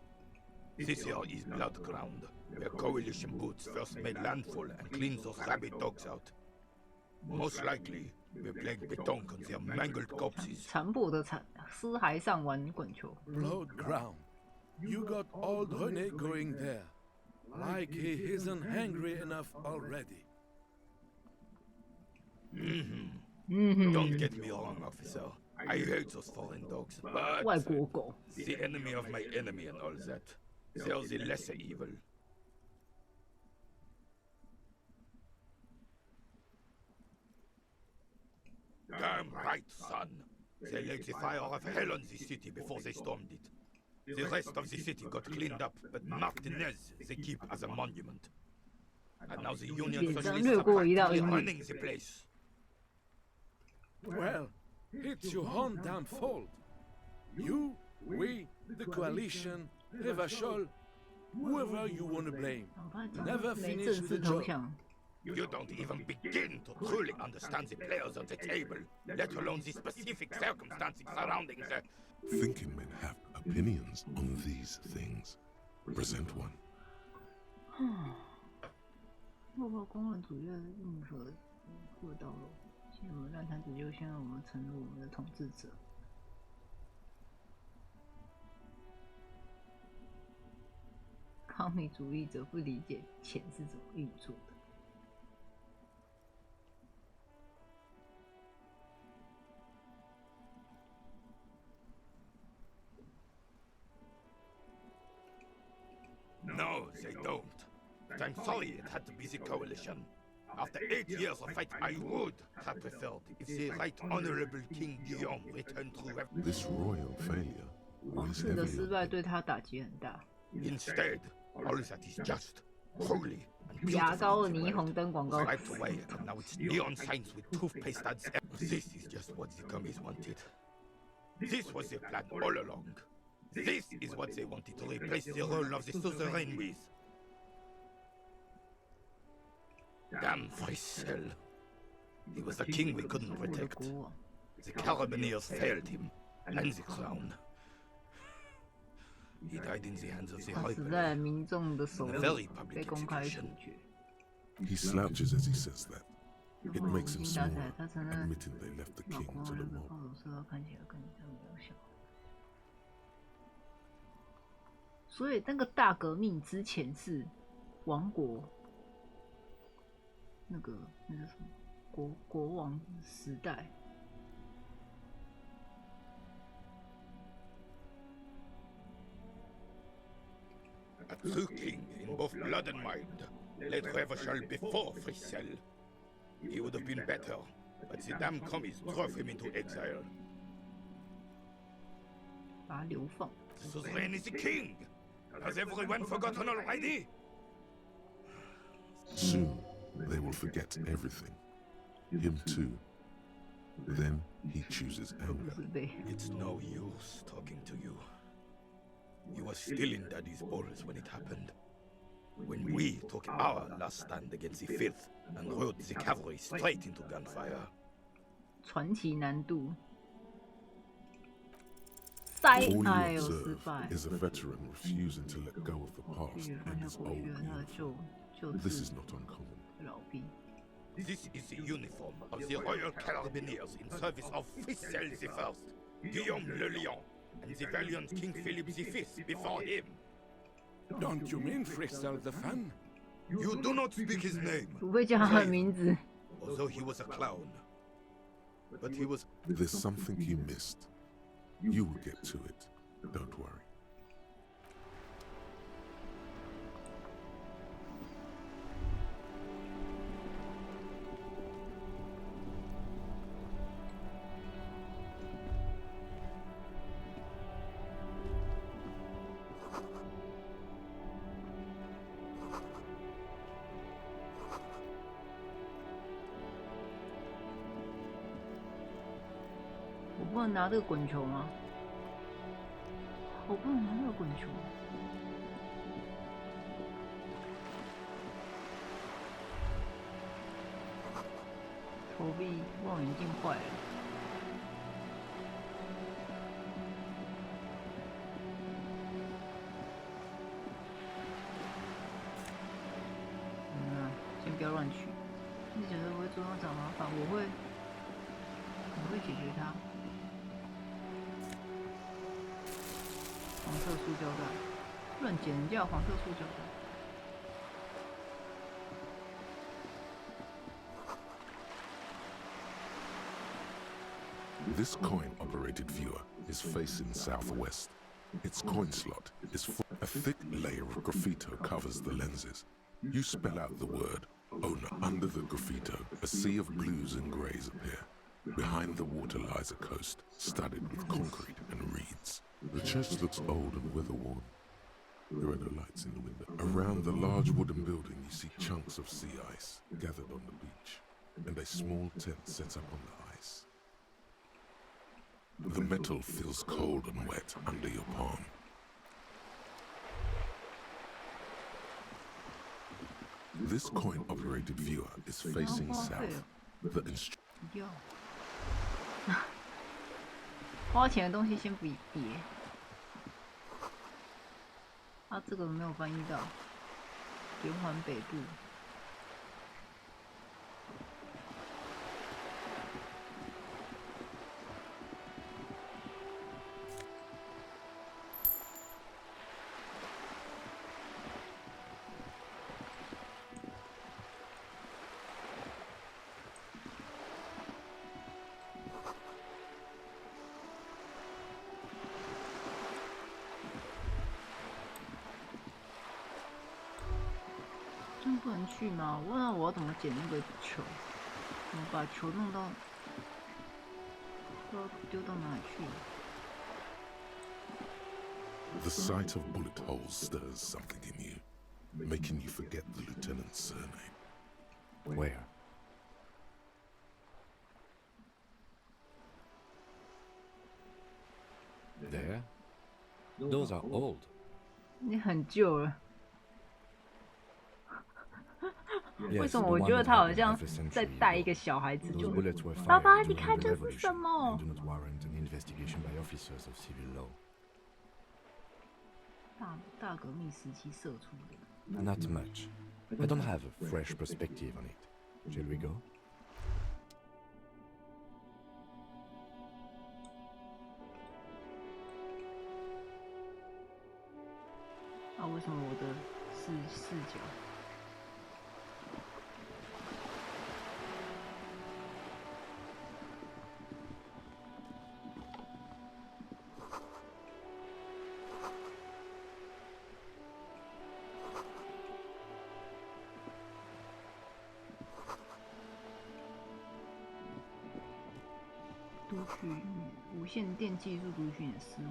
This here is Blood Ground, where coalition boots first made landfall and cleaned those rabid dogs out. Most likely, we're playing pétanque on their mangled corpses. 残破的尸骸上玩滚球。 Blood ground. You got old René going there. Like he isn't hungry enough already. Don't get me wrong, officer. I hate those foreign dogs, but 外国狗。 the enemy of my enemy and all that. They're the lesser evil. Damn right, son. They laid the fire of hell on the city before they stormed it. The rest of the city got cleaned up, but Martinez they keep as a monument. And now the Union Socialists are practically running the place. Well, it's your own damn fault. You, we, the coalition, Revachol, whoever you want to blame, never 没 finish 正 the 式投 job. 降。 You don't even begin to truly understand the players on the table, let alone the specific circumstances surrounding the... Thinking men have opinions on these things. Present one. 落后公论主义的任何过道路，现我们烂摊子就先让我们承认我们的统治者。康美主义者不理解钱是怎么运作的。 No, they don't. I'm sorry it had to be the coalition. After 8 years of fight, I would have preferred if the right honorable King Guillaume returned to This royal failure 皇 weighs 室的 heavily 失 on 败对他打击很大。 Instead, all that is just, holy, and 牙 beautiful 膏的 in the 霓 world. 虹灯广告。 Striped away, and now it's neon signs with toothpaste ads. This is just what the commies wanted. This was their plan all along. This is what they wanted to replace the role of the suzerain with. Damn Frissel. He was the king we couldn't 我的 protect. 国王， The Carabineers failed him, and the crown. He died in the hands of the 他死 Hyper. 在民众的手 In a 里， very public 被公开处 execution. 决。 He slouches as he says that. 然 It 后 makes 无 him 精打采， smaller, 他承认 admitting they left the 老 king 国 to 王 the 那个 mob. 暴走车看起来更加渺小。所以那个大革命之前是王国，那个什么国王时代。 A true king in both blood and mind, led Revachol before Frissel. He would have been better, but the damn commies drove him into exile. 把他流放。 The suzerain is the king! Has everyone forgotten already? Soon, they will forget everything. Him too. Then he chooses 都不 anger. 是被 It's no use talking to you. You were still in Daddy's balls when it happened. When we took our last stand against the filth and rode the cavalry straight into gunfire. 传奇难度。塞 All 哎 you 呦，失 observe 败。 is a veteran refusing to let go of the 必 past 须放 and 下 his 过 old 去的他的 uniform. 旧 This 事 is not uncommon. 老兵。 This is the uniform of the Royal Carabineers in service of Frissel I, Guillaume le Lion, and the valiant King Philip V before him. Don't you mean Frissel the Fan? You do not speak his name, 不会叫他的名字。 although he was a clown. But he was... There's something you missed. You will get to it. Don't worry. 我不能拿这个滚球吗？我不能拿那个滚球。投币望远镜坏了。先不要乱取。你觉得我会主动找麻烦？我会解决它。黄色塑胶袋，乱捡人家的黄色塑胶袋。This coin-operated viewer is facing southwest. Its coin slot is full. A thick layer of graffito covers the lenses. You spell out the word owner. Under the graffito, a sea of blues and greys appear. Behind the water lies a coast, studded with concrete and reeds. The church looks old and weather-worn. There are no lights in the window. Around the large wooden building, you see chunks of sea ice gathered on the beach, and a small tent set up on the ice. The metal feels cold and wet under your palm. This coin-operated viewer is facing south. The 花钱的东西先不别。啊，这个没有翻译到。延缓北部。不能去吗？我问我要怎么捡那个球，怎么把球弄到，不知道丢到哪里去了。The sight of bullet holes stirs something in you, making you forget the lieutenant's surname. Where? There? Those are old. 你很旧了。为 Yes, 什么 the 我 one 觉得 that 他好 happened 像 half a century 在带一 ago. 个小孩子， Those 就 bullets were 爸 fired 爸，你 during 看 the 这是 revolution 什么 and？do not warrant an investigation by officers of civil law. 大革命时期射出的。 Not much. I don't have a fresh perspective on it. Shall we go? 啊，为什么我的视角？ 读取无线电技术读取你的思维。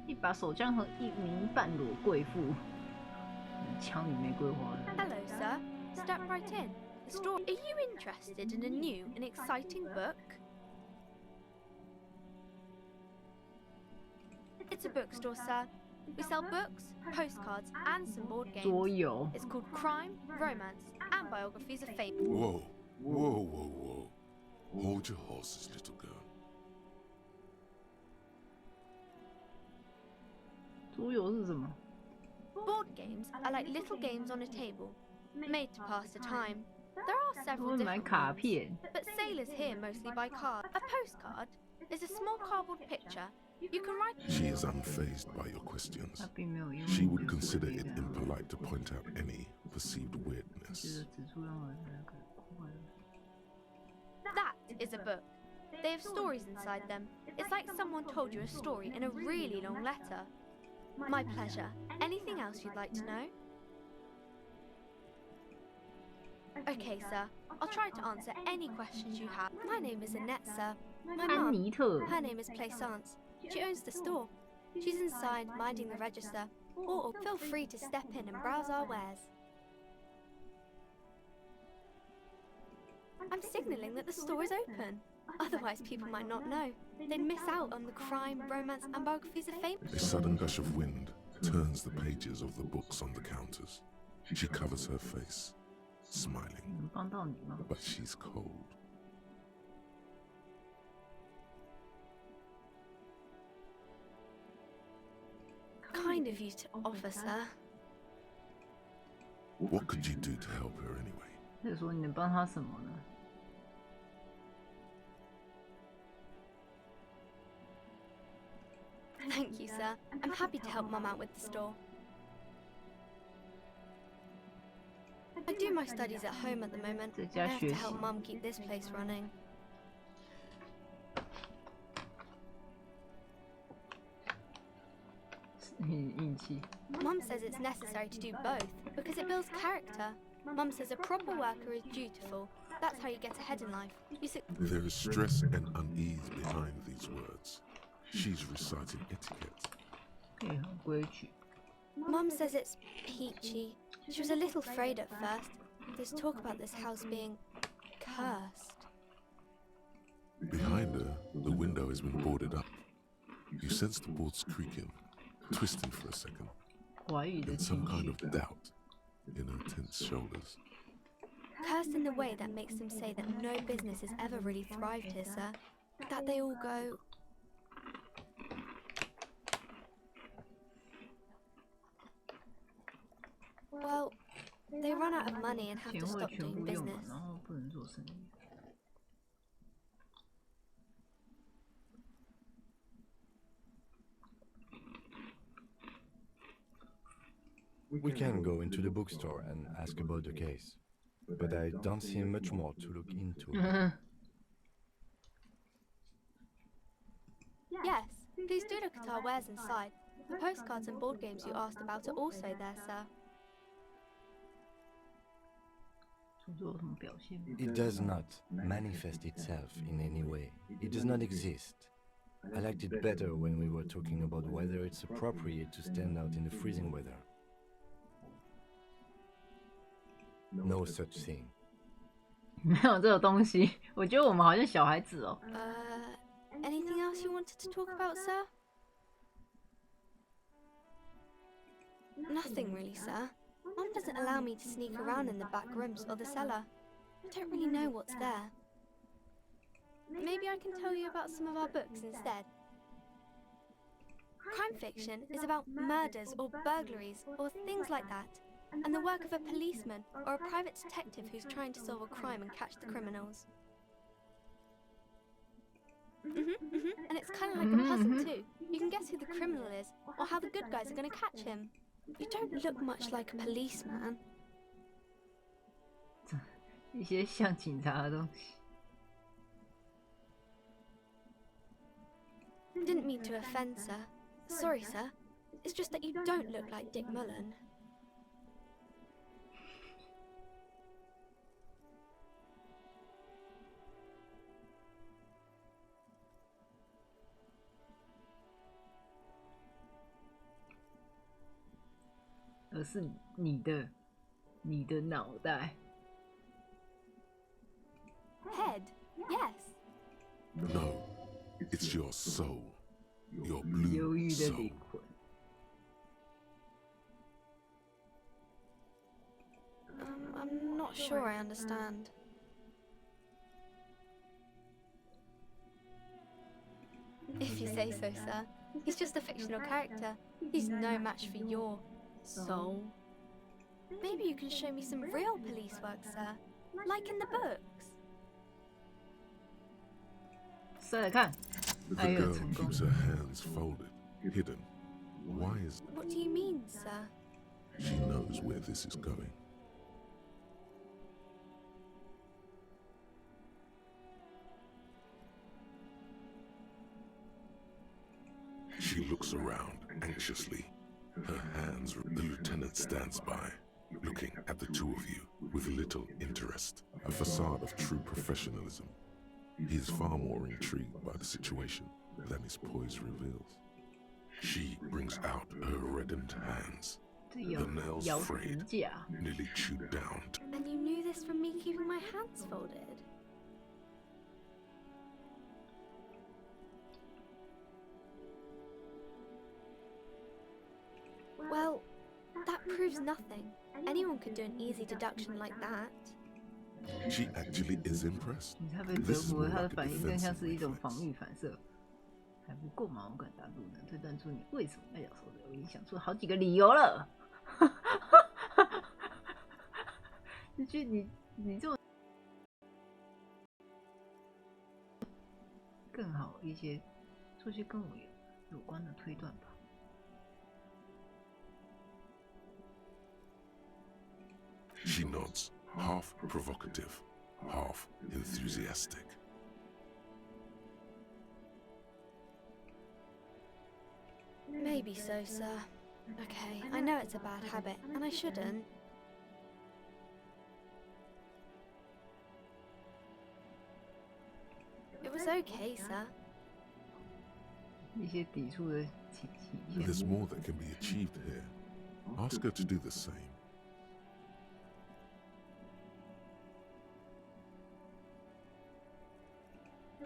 一把手枪和一名半裸贵妇，枪与玫瑰花。 Hello, sir. Step right in. The store. Are you interested in a new and exciting book? It's a bookstore, sir. We sell books, postcards, and some board games. 桌游。 It's called Crime, Romance, and Biographies of Fame. Whoa, whoa, whoa, whoa. Hold your horses, little girl. 桌游是什么？ Board games are like little games on a table, made to pass the time. There are 我 several 会买 different 卡 ones, 片。 but sailors here mostly buy cards. A postcard is a small cardboard picture. You can write. She is unfazed by your questions. 他并没有用。 She would consider it impolite to point out any perceived weirdness. 指出任何那个坏的。 That is a book. They have stories inside them. It's like someone told you a story in a really long letter. My pleasure. Anything else you'd like to know? Okay, sir. I'll try to answer any questions you have. My name is Annette, sir. My 安 mum, 妮特。 her name is Plaisance. She owns the store. She's inside minding the register. Or feel free to step in and browse our wares. I'm signalling that the store is open. Otherwise, people might not know. They'd miss out on the crime, romance, and biographies of fame. A sudden gush of wind turns the pages of the books on the counters. She covers her face, smiling, 能帮到你吗？ but she's cold. Kind of you to offer, sir. What could you do to help her anyway? 或者说你能帮他什么呢？ Thank you, sir. I'm happy to help Mum out with the store. I do my studies at home at the moment. 在 I 家 have 学 to 习。 help Mum keep this place running. 运气。 Mum says it's necessary to do both because it builds character. Mum says a proper worker is dutiful. That's how you get ahead in life. There is stress and unease behind these words. She's reciting etiquette. 也很规矩。 Mum says it's peachy. She was a little afraid at first. There's talk about this house being cursed. Behind her, the window has been boarded up. You sense the boards creaking, twisting for a second, 华语的 and 情 some kind 绪 of。doubt in her tense shoulders. Cursed in the way that makes them say that no business has ever really thrived here, sir. That they all go. Well, they run out of money and have 钱 to 会 stop 全 doing 部用完， business. 然后不能做生意。 We can go into the bookstore and ask about the case, but I don't see much more to look into. Yes, please do look at our wares inside. The postcards and board games you asked about are also there, sir. 著作有什么表现吗？ It does not manifest itself in any way. It does not exist. I liked it better when we were talking about whether it's appropriate to stand out in the freezing weather. No such thing. 没有这种东西。我觉得我们好像小孩子哦。 Anything else you wanted to talk about, sir? Nothing really, sir. Mum doesn't allow me to sneak around in the back rooms or the cellar. I don't really know what's there. Maybe I can tell you about some of our books instead. Crime fiction is about murders or burglaries or things like that, and the work of a policeman or a private detective who's trying to solve a crime and catch the criminals. And it's kind of like a puzzle too. You can guess who the criminal is or how the good guys are going to catch him. You don't look much like a policeman. 一些像警察的东西。 Didn't mean to offend, sir. Sorry, sir. It's just that you don't look like Dick Mullen. “而是你的脑袋。 Head, yes. No, it's your soul. Your 忧 blue 郁的 soul. 灵魂。 I'm not sure I understand. If you say so, sir. He's just a fictional character. He's no match for your soul. Maybe you can show me some real police work, sir. Like in the books. 塞来看， The 哎呦， girl 成功 keeps her hands folded, hidden. Why is What do you mean, sir? she knows where this is going? She looks around anxiously. Her hands, the lieutenant stands by, looking at the two of you with little interest, a facade of true professionalism. He is far more intrigued by the situation than his poise reveals. She brings out her reddened hands, 这咬 the nails 咬指 frayed, 甲。 nearly chewed down. And you knew this from me keeping my hands folded? Well, that proves nothing. Anyone could do an easy deduction like that. She actually is impressed. 你才被折服了，他的反应更像是一种防御反射。还不够吗？我敢打赌能推断出你为什么要咬手指，我已经想出好几个理由了。你就更好一些，做些跟我有关的推断吧。She nods, half provocative, half enthusiastic. Maybe so, sir. Okay, I know it's a bad habit, and I shouldn't. It was okay, sir. There's more that can be achieved here. Ask her to do the same.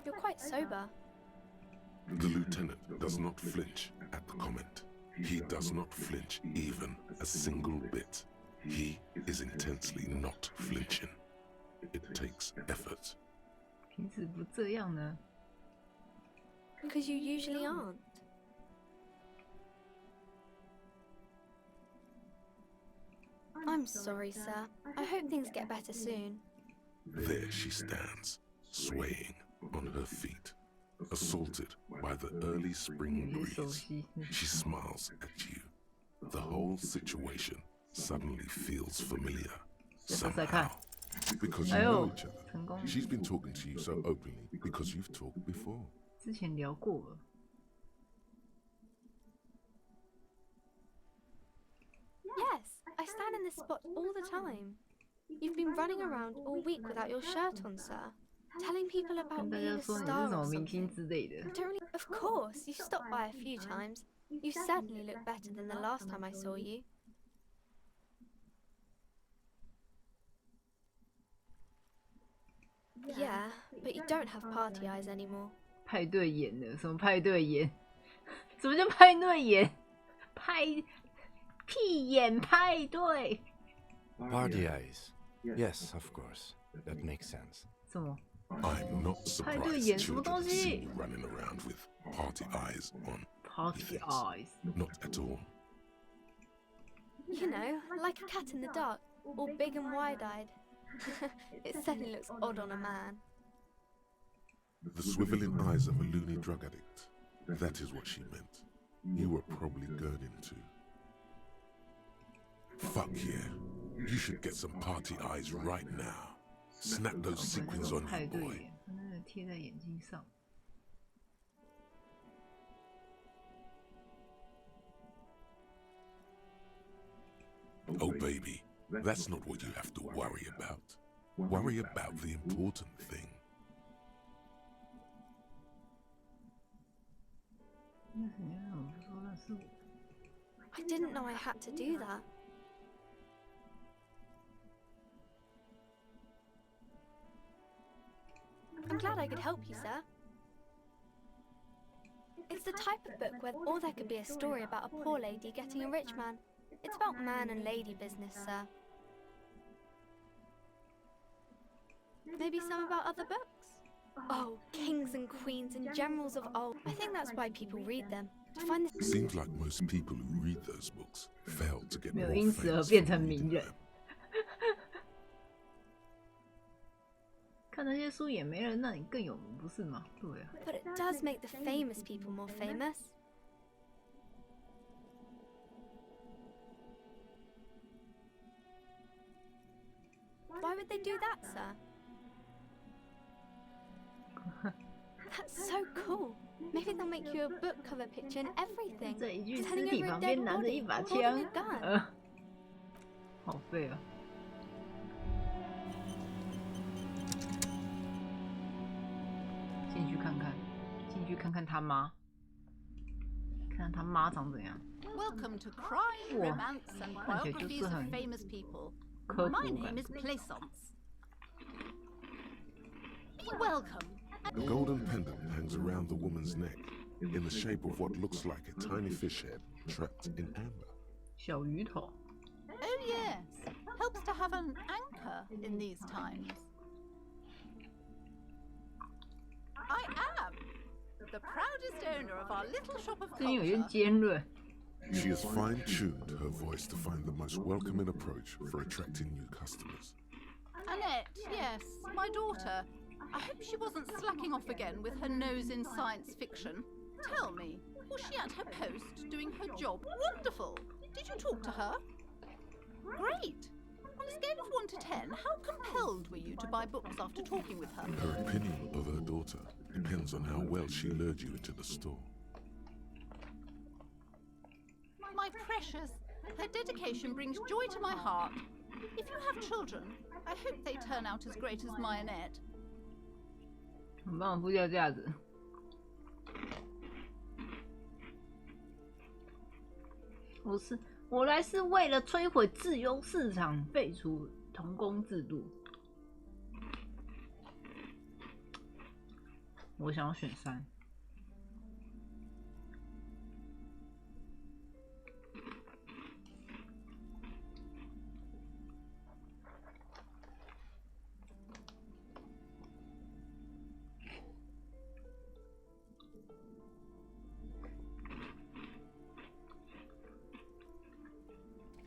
You're quite sober. The lieutenant does not flinch at the comment. He does not flinch even a single bit. He is intensely not flinching. It takes effort. 平时不这样呢？ Because you usually aren't. I'm sorry, sir. I hope things get better soon. There she stands, swaying on her feet, assaulted by the early spring breeze. She smiles at you. The whole situation suddenly feels familiar. Somehow. Because you know each other. She's been talking to you so openly because you've talked before. 之前聊过了。 Yes, I stand in this spot all the time. You've been running around all week without your shirt on, sir. Telling people about 跟大 being 家 a 说你是 star 什 or 么明 something. 星之类的。 I don't really... Of course, you stopped by a few times. You certainly look better than the last time I saw you. Yeah, but you don't have party eyes anymore. 派对演的，什么派对演？什么叫派对演？屁眼派对？ Party eyes. Yes, of course. That makes sense. 什么？ I'm not surprised children see you running around with party eyes on. Party eyes. Not at all. You know, like a cat in the dark, all big and wide-eyed. It certainly looks odd on a man. The swiveling eyes of a loony drug addict. That is what she meant. You were probably gurning too. Fuck yeah. You should get some party eyes right now. Snap those sequins on 派 you, 对 boy. 眼，它那个贴在眼睛上。 Oh, baby, that's not what you have to worry about. Worry about the important thing. 那你为什么不说那是我？ I didn't know I had to do that. I'm glad I could help you, sir. It's the type of book where or there could be a story about a poor lady getting a rich man. It's about man and lady business, sir. Maybe some about other books? Oh, kings and queens and generals of old. I think that's why people read them. To find the Seems like most people who read those books fail to get 没 more 有因此而 famous 变 from 成名 reading 人 them.。看那些书也没人让你更有名，不是吗？对啊。 But it does make the famous people more famous. Why would they do that, sir? That's so cool. Maybe they'll make you a book cover picture and everything. 在一具尸 Standing 体 over a 旁 dead 边拿着 body, 一把 holding 枪 a gun.，好废啊！进去看看，进去看看他妈，看看他妈长怎样。 Welcome to Crime, Whoa. Romance and Okay, Biographies just of a- Famous People. Kurt My Ruger. name is Plaisance. Be welcome. A golden pendant hangs around the woman's neck in the shape of what looks like a tiny fish head trapped in amber. 小鱼头， Oh yes, helps to have an anchor in these times. I am the proudest owner of our little shop of 最近有些 culture. 尖锐。 She has fine-tuned her voice to find the most welcoming approach for attracting new customers. Annette, yes, my daughter. I hope she wasn't slacking off again with her nose in science fiction. Tell me, was she at her post doing her job? Wonderful! Did you talk to her? Great! a scale of 1 to 10, how compelled were you to buy books after talking with her? Her opinion of her daughter depends on how well she lured you into the store. My precious, her dedication brings joy to my heart. If you have children, I hope they turn out as great as Mayonette. 很棒的附加价值。我来是为了摧毁自由市场，废除童工制度。我想要选3。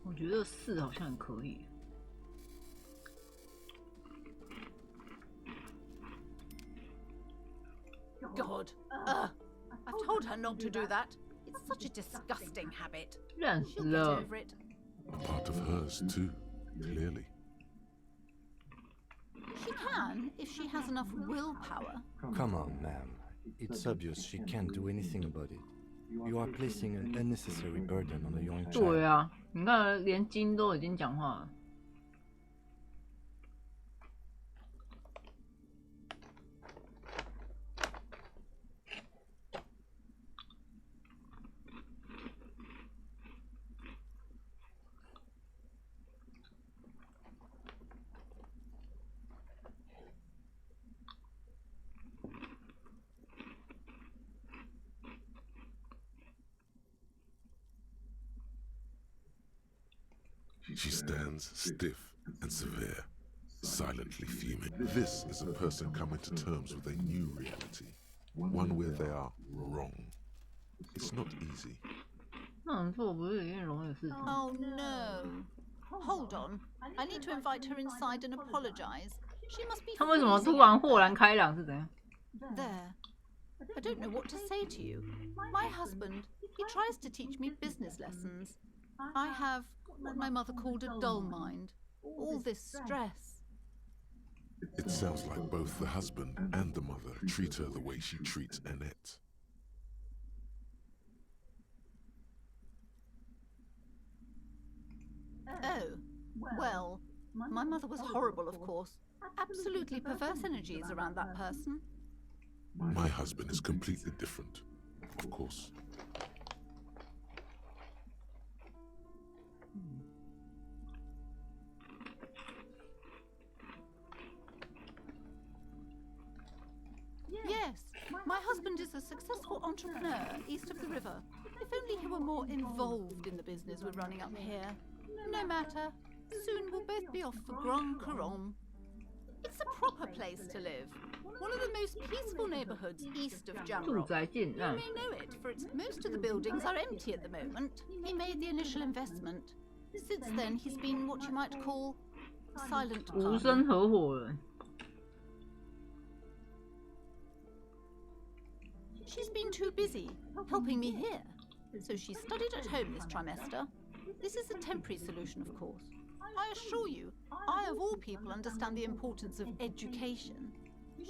我觉得4好像也可以。God, I told her not to do that. It's such a disgusting habit. 烂死 She'll get 了。 over it. Part of hers, too, clearly. She can, if she has enough willpower. Come on, ma'am. It's obvious she can't do anything about it. You are placing an unnecessary burden on a young 对 child. 啊，你看，连金都已经讲话了。She stands stiff and severe, silently fuming. This is a person coming to terms with a new reality, one where they are wrong. It's not easy. 那样做不是一件容易的事情。 Oh no. Hold on. I need to invite her inside and apologize. She must be 他为什么 freezing 突然 out 豁然 there. 开朗是怎样？ There. I don't know what to say to you. My husband, he tries to teach me business lessons. I have what my mother called a dull mind. All this stress. It sounds like both the husband and the mother treat her the way she treats Annette. Oh, well, my mother was horrible, of course. Absolutely perverse energies around that person. My husband is completely different, of course. Yes, my husband is a successful entrepreneur east of the river. If only he were more involved in the business we're running up here. No matter. Soon we'll both be off for Grand Couronne. It's a proper place to live. One of the most peaceful neighbourhoods east of 住 Jamrock. 宅建 You 案 may know it, for most of the buildings are empty at the moment. He made the initial investment. Since then, he's been what you might call a silent 无 partner. 声合伙人。 She's been too busy helping me here, so she studied at home this trimester. This is a temporary solution, of course. I assure you, I of all people understand the importance of education.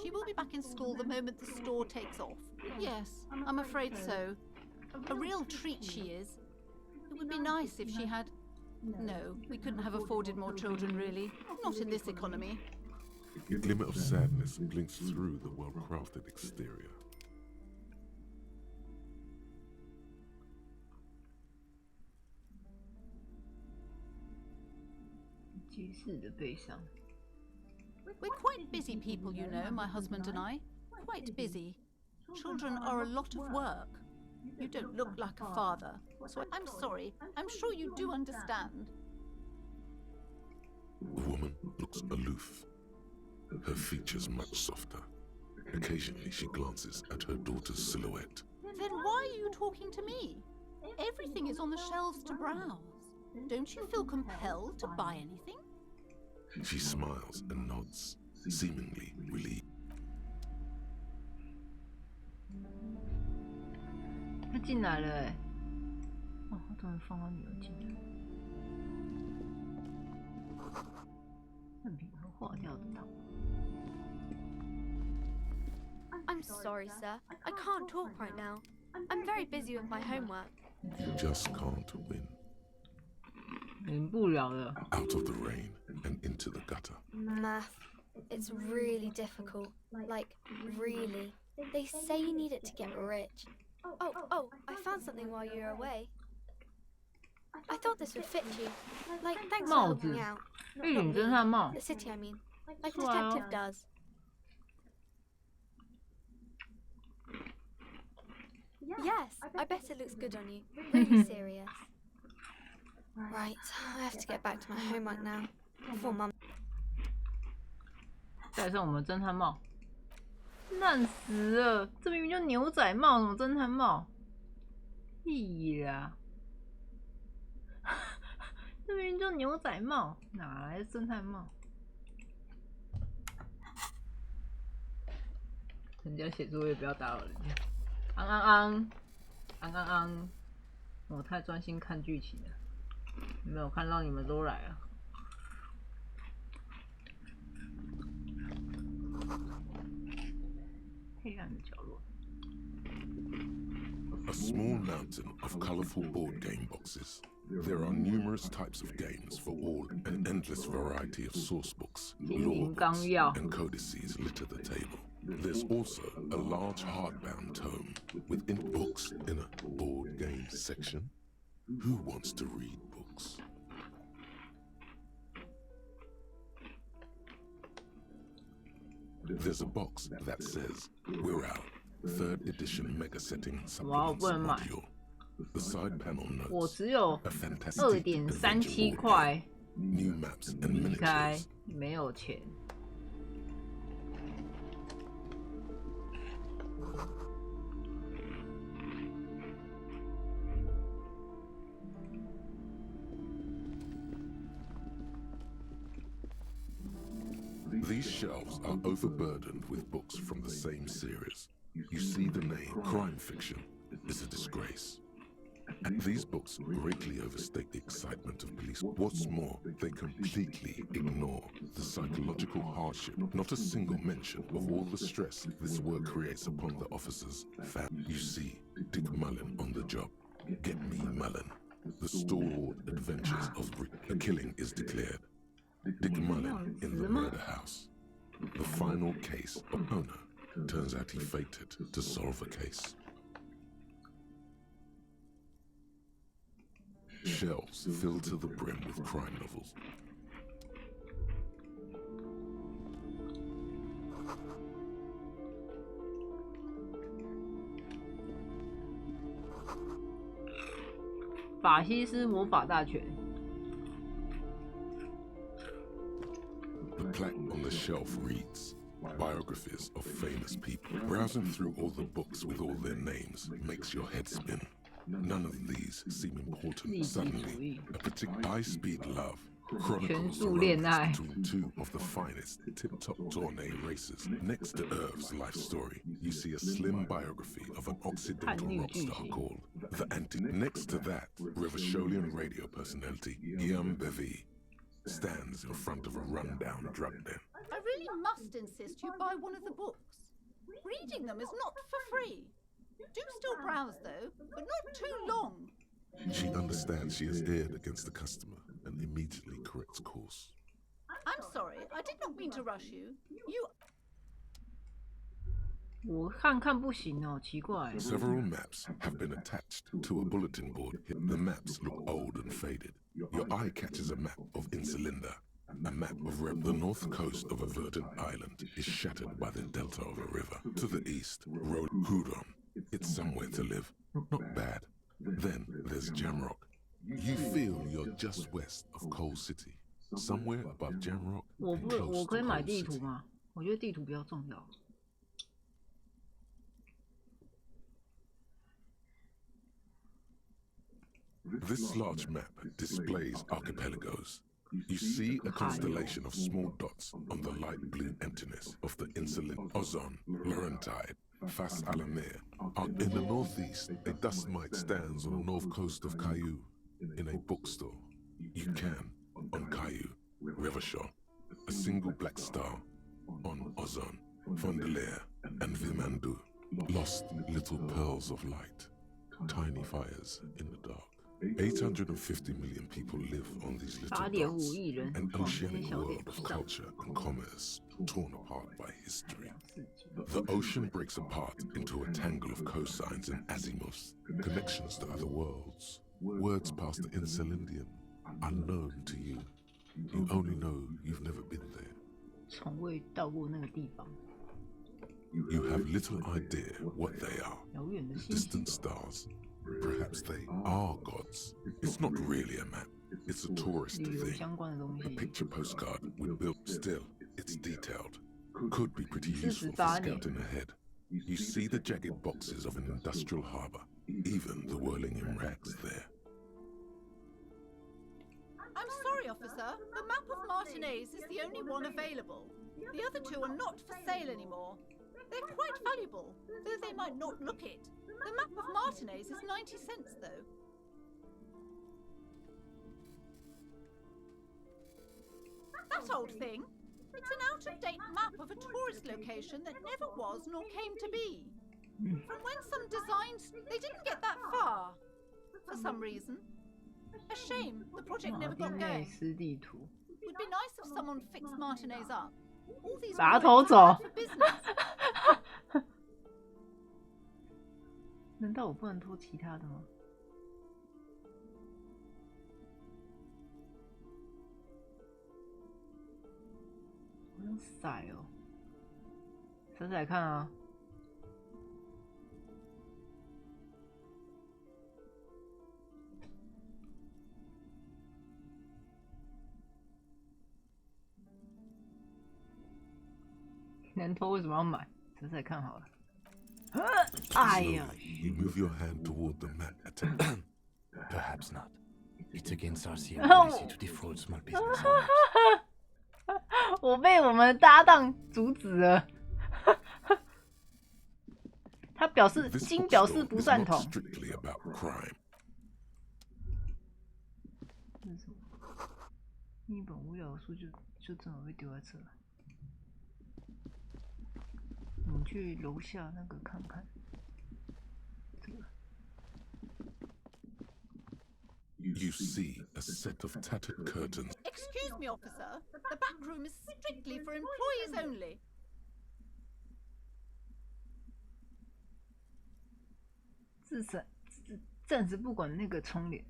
She will be back in school the moment the store takes off. Yes, I'm afraid so. A real treat she is. It would be nice if she had... No, we couldn't have afforded more children, really. Not in this economy. A glimmer of sadness blinks through the well-crafted exterior. 居士的悲伤。 We're quite busy people, you know, my husband and I. Quite busy. Children are a lot of work. You don't look like a father, so I'm sorry. I'm sure you do understand. The woman looks aloof, her features much softer. Occasionally she glances at her daughter's silhouette. Then why are you talking to me? Everything is on the shelves to browse. Don't you feel compelled to buy anything? She smiles and nods, seemingly relieved. 他进来了哎！哦，他突然放他女儿进来。赠品和化掉的糖。I'm sorry, sir. I can't talk right now. I'm very busy with my homework. You just can't win. 赢不了了。 Out of the rain and into the gutter. Math. It's really difficult. Like, really. They say you need it to get rich. Oh, I found something while you were away. I thought this would fit you. Like, thanks for helping me out. 玉领侦探帽 The。city, I mean. Like the detective does. Yes, I bet it looks good on you. Really serious. Right, I have to get back to my homework now. Before Mum. 戴上我们侦探帽，烂死了！这明明就牛仔帽，什么侦探帽？屁啦！这明明就牛仔帽，哪来的侦探帽？人家写作业不要打扰人家。昂，我太专心看剧情了，没有看到你们都来了。黑暗的角落。 A small mountain of colorful board game boxes. There are numerous types of games for all, an endless variety of source books, law books, and codices litter the table. There's also a large hardbound tome with books in a board game section. Who wants to read books? There's a box that says, "We're out." 3rd edition mega setting supplements module. The side panel 我 notes 只有 a fantastic 2.37 adventure 块， new maps and 离开 miniatures. 没有钱。 These shelves are overburdened with books from the same series. You see the name crime fiction is a disgrace. And these books greatly overstate the excitement of police. What's more, they completely ignore the psychological hardship. Not a single mention of all the stress this work creates upon the officers. You see Dick Mullen on the job. Get me Mullen. The stalwart adventures of Rick. A killing is declared. Dick Mullen in the murder house. The final case. Oh no, turns out he fated to solve a case. Shelves filled to the brim with crime novels.《法西斯魔法大全》。 The plaque on the shelf reads, "Biographies of famous people." Browsing through all the books with all their names makes your head spin. None of these seem important. Suddenly, a particular high-speed love chronicles the romance between two of the finest tip-top tourney racers. Next to Irv's life story, you see a slim biography of an Occidental rock star called The Anti. Next to that, Rivasholian radio personality Guillaume Bevy stands in front of a run-down drug den. I really must insist you buy one of the books. Reading them is not for free. Do still browse though, but not too long. She understands she has erred against the customer and immediately corrects course. I'm sorry, I did not mean to rush you. You... 我看不行哦，奇怪。 Several maps have been attached to a bulletin board. The maps look old and faded. Your eye catches a map of Insulinda, a map of the north coast of a verdant island is shattered by the delta of a river. To the east, road Huron. It's somewhere to live. Not bad. Then there's Jamrock. You feel you're just west of Coal City. Somewhere above Jamrock 我 and 不， close 我 to 可以买 Coal 地图 City. 吗？我觉得地图比较重要。 This large map displays archipelagos. You see a constellation of small dots on the light blue emptiness of the insulin Ozon, Laurentide, Fas Alamir. In the northeast, a dust mite stands on the north coast of Caillou. In a bookstore, you can, on Caillou, Revachol, a single black star on Ozone, Fondelier, and Vimandu, lost little pearls of light, tiny fires in the dark. 850 million people live on these little dots, an oceanic world of culture and commerce torn apart by history. The ocean breaks apart into a tangle of cosigns and azimuths, connections to other worlds, words past the Insulindian, unknown to you. You only know you've never been there. 从未到过那个地方。 You have little idea what they are. Distant stars. Perhaps they are gods. It's not really a map. It's a tourist thing. A picture postcard we built still. It's detailed. Could be pretty useful for scouting ahead. You see the jagged boxes of an industrial harbor. Even the whirling in rags there. I'm sorry, officer. The map of Martinez is the only one available. The other two are not for sale anymore. They're quite valuable, though they might not look it. The map of Martinez is 90 cents, though. That old thing? It's an out-of-date map of a tourist location that never was nor came to be. From when some designs, they didn't get that far. For some reason. A shame the project never got going. Would be nice if someone fixed Martinez up. All these projects are for business. 难道我不能拖其他的吗？好像塞哦，甩甩看啊。能拖为什么要买？甩甩看好了。 You move your hand toward the map. Perhaps not. It's against our CM policy to defraud small business owners. 我被我们搭档阻止了。他表示金表示不赞同。这是什么？一本无聊的书就这么被丢在这了。 我们去楼下那个看看。这个。You see a set of tattered curtains. Excuse me, officer. The back room is strictly for employees only. 暂时不管那个窗帘。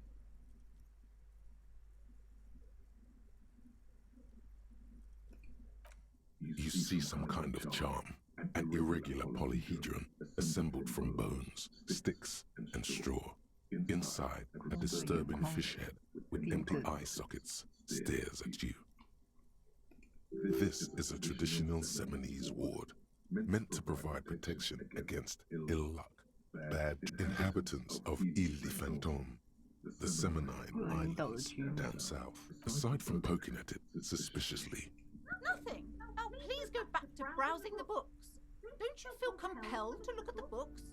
You see some kind of charm. An irregular polyhedron assembled from bones, sticks, and straw. Inside, a disturbing fish head with empty eye sockets stares at you. This is a traditional Seminese ward, meant to provide protection against ill luck. Bad inhabitants of Ile de Fantôme, the Seminine Islands down south. Aside from poking at it suspiciously. Nothing. Now please go back to browsing the books. Don't you feel compelled to look at the books?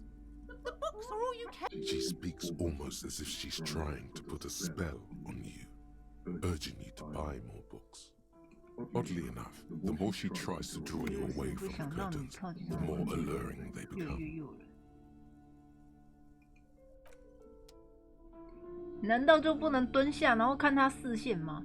The books are all you care. She speaks almost as if she's trying to put a spell on you, urging you to buy more books. Oddly enough, the more she tries to draw you away from the curtains, the more alluring they become. 难道就不能蹲下，然后看他视线吗？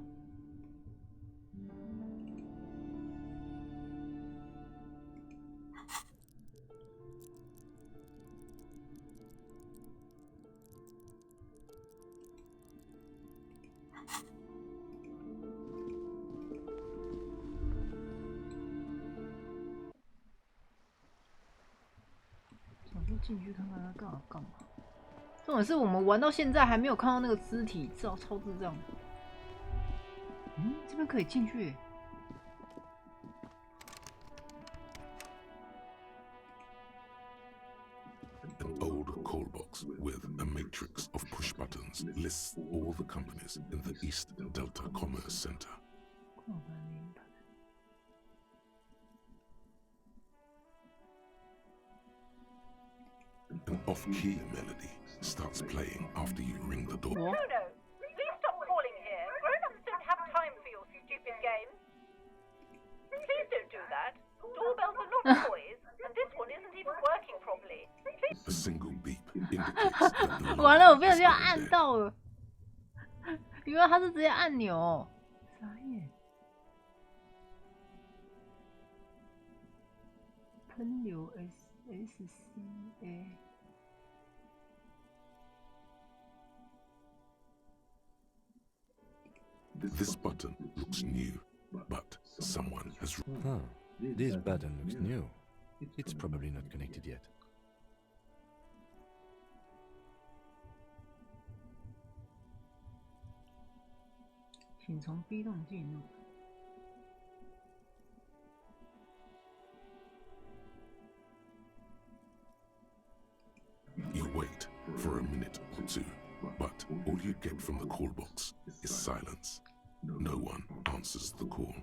进去看看他干嘛？重点是我们玩到现在还没有看到那个肢体，超智障。这边可以进去耶。An old call box with a matrix of push buttons lists all the companies in the East Delta Commerce Center. An off-key melody starts playing after you ring the door. No, please stop calling here. Grown-ups don't have time for your stupid games. 完了，我被人家按到了，原来他是直接按钮，傻眼。喷流 SCA。This button looks new, but someone has. Huh. This button looks new. It's probably not connected yet. 请从 B 栋进入。You wait for a minute or two, but all you get from the call box is silence. No one answers the call.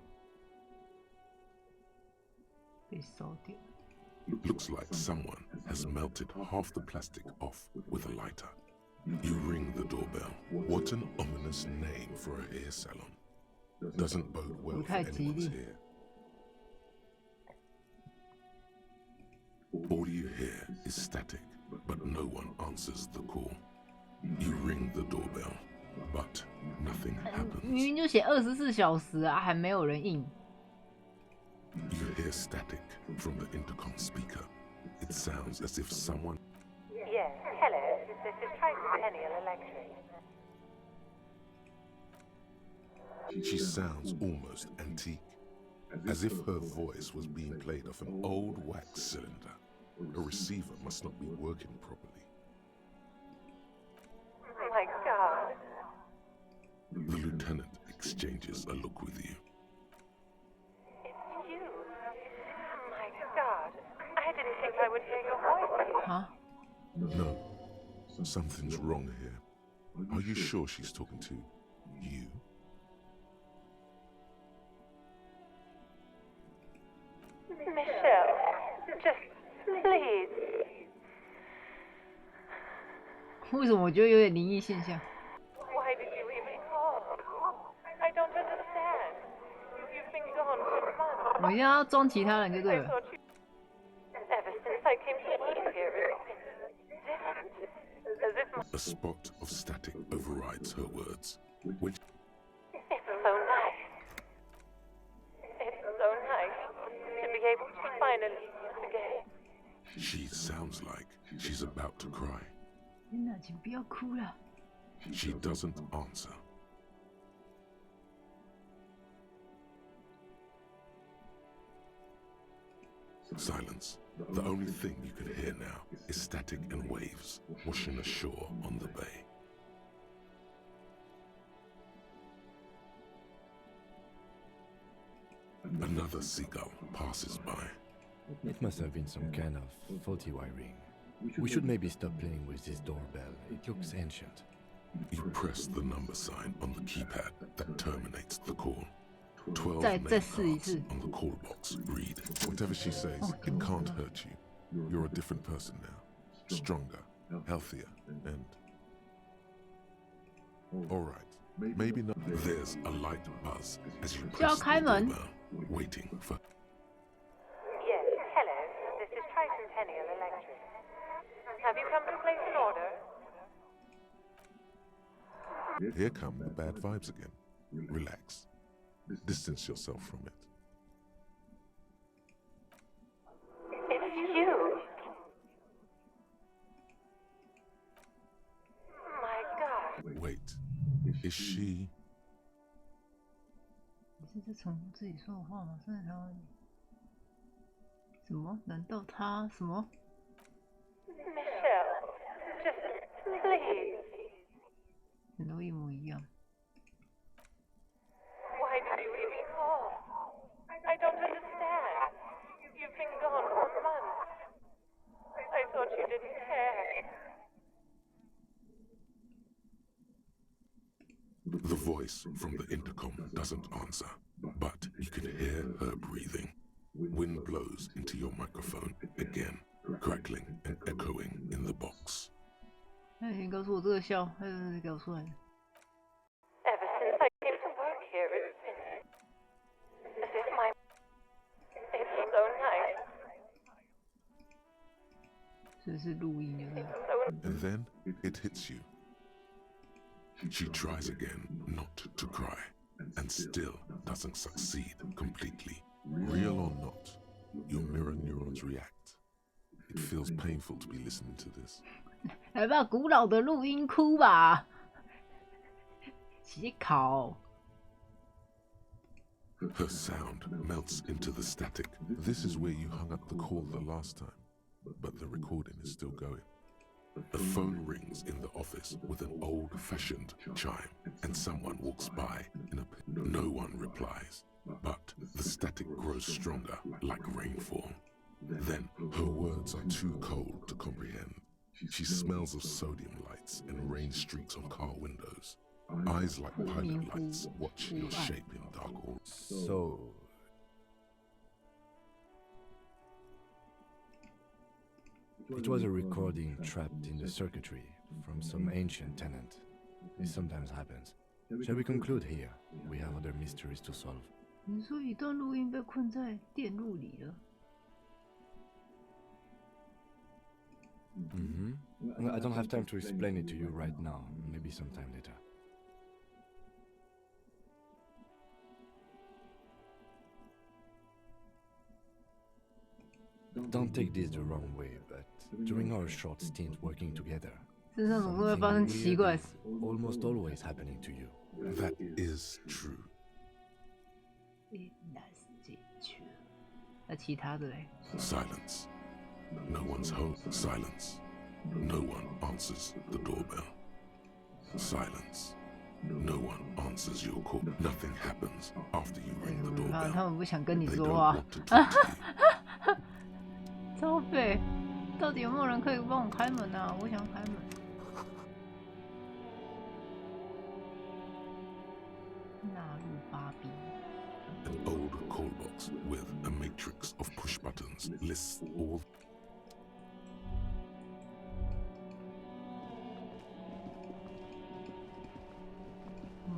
被烧掉。 Looks like someone has melted half the plastic off with a lighter. You ring the doorbell. What an ominous name for a hair salon. Doesn't bode well for anyone's hair. All you hear is static, but no one answers the call. You ring the doorbell, but nothing 明 happens. 明就写24小时啊，还没有人应。 You hear static from the intercom speaker. It sounds as if someone. Yes, hello. This is Tricentennial Electric. She sounds almost antique, as if her voice was being played off an old wax cylinder. A receiver must not be working properly. Oh my God. The lieutenant exchanges a look with you. It's you. Oh my God. I didn't think I would hear your voice. Huh? No, something's wrong here. Are you sure she's talking to you? Michelle, just please. 为什么我觉得有点灵异现象？ Why did you even call? I don't understand. You've been gone for months. 我现在要装其他人就对 I 了。 thought you. Ever since I came to live here, it's different. As if A spot of static overrides her words. When it's so nice. It's so nice to be able to finally again. she sounds like she's about to cry. 天哪，请不要哭了。 She doesn't answer. Silence. The only thing you can hear now is static and waves washing ashore on the bay. Another seagull passes by. It must have been some kind of faulty wiring. We should maybe stop playing with this doorbell. It looks ancient. You press the number sign on the keypad that terminates the call. 12 再 name 试一 cards 次。 on the call box read, whatever she says, it can't hurt you. You're a different person now. Stronger, healthier, and... Alright, maybe not. There's a light buzz as you 就要 press the 开门。 doorbell, waiting for... Yes, hello. This is Tricentennial Electric. Have you come to place an order? Here come the bad vibes again. Relax. Distance yourself from it. It's you. My God. Wait, is she... 你是在重复自己说的话吗？现在台湾什么？难道他什么？ Michelle, just please. 人都一模一样。 Why did you even call? I don't understand. You've been gone for months. I thought you didn't care. The voice from the intercom doesn't answer, but you can hear her breathing. Wind blows into your microphone again, crackling and echoing in the box. 那你告诉我这个笑，还是搞出来的？ Ever since I came to work here, it's been as if my... It's so nice. 这是录音的。And then it hits you. She tries again not to cry, and still doesn't succeed completely. Real or not, your mirror neurons react. It feels painful to be listening to this. 来吧，古老的录音哭吧，写考。Her sound melts into the static. This is where you hung up the call the last time, but the recording is still going. The phone rings in the office with an old-fashioned chime, and someone walks by in a pit. No one replies, but the static grows stronger, like rainfall. Then her words are too cold to comprehend. She smells of sodium lights and rain streaks on car windows. Eyes like pilot lights watch your shape in dark hall. So... It was a recording trapped in the circuitry from some ancient tenant. This sometimes happens. Shall we conclude here? We have other mysteries to solve. 你说一段录音被困在电路里了。I don't have time to explain it to you right now. Maybe sometime later. Don't take this the wrong way, but during our short stint working together, 身上总是会发生奇怪的事。 almost always happening to you. That is true. 那是解决。那其他的嘞？ Silence. No one's home. Silence. No one answers the doorbell. Silence. No one answers your call. Nothing happens after you ring the 他 doorbell. 们不想跟你 They 说 don't 话。 want to talk to you. 超废！到底有没有人可以帮我开门啊？我想开门。纳入芭比。 An old call box with a matrix of push buttons lists all.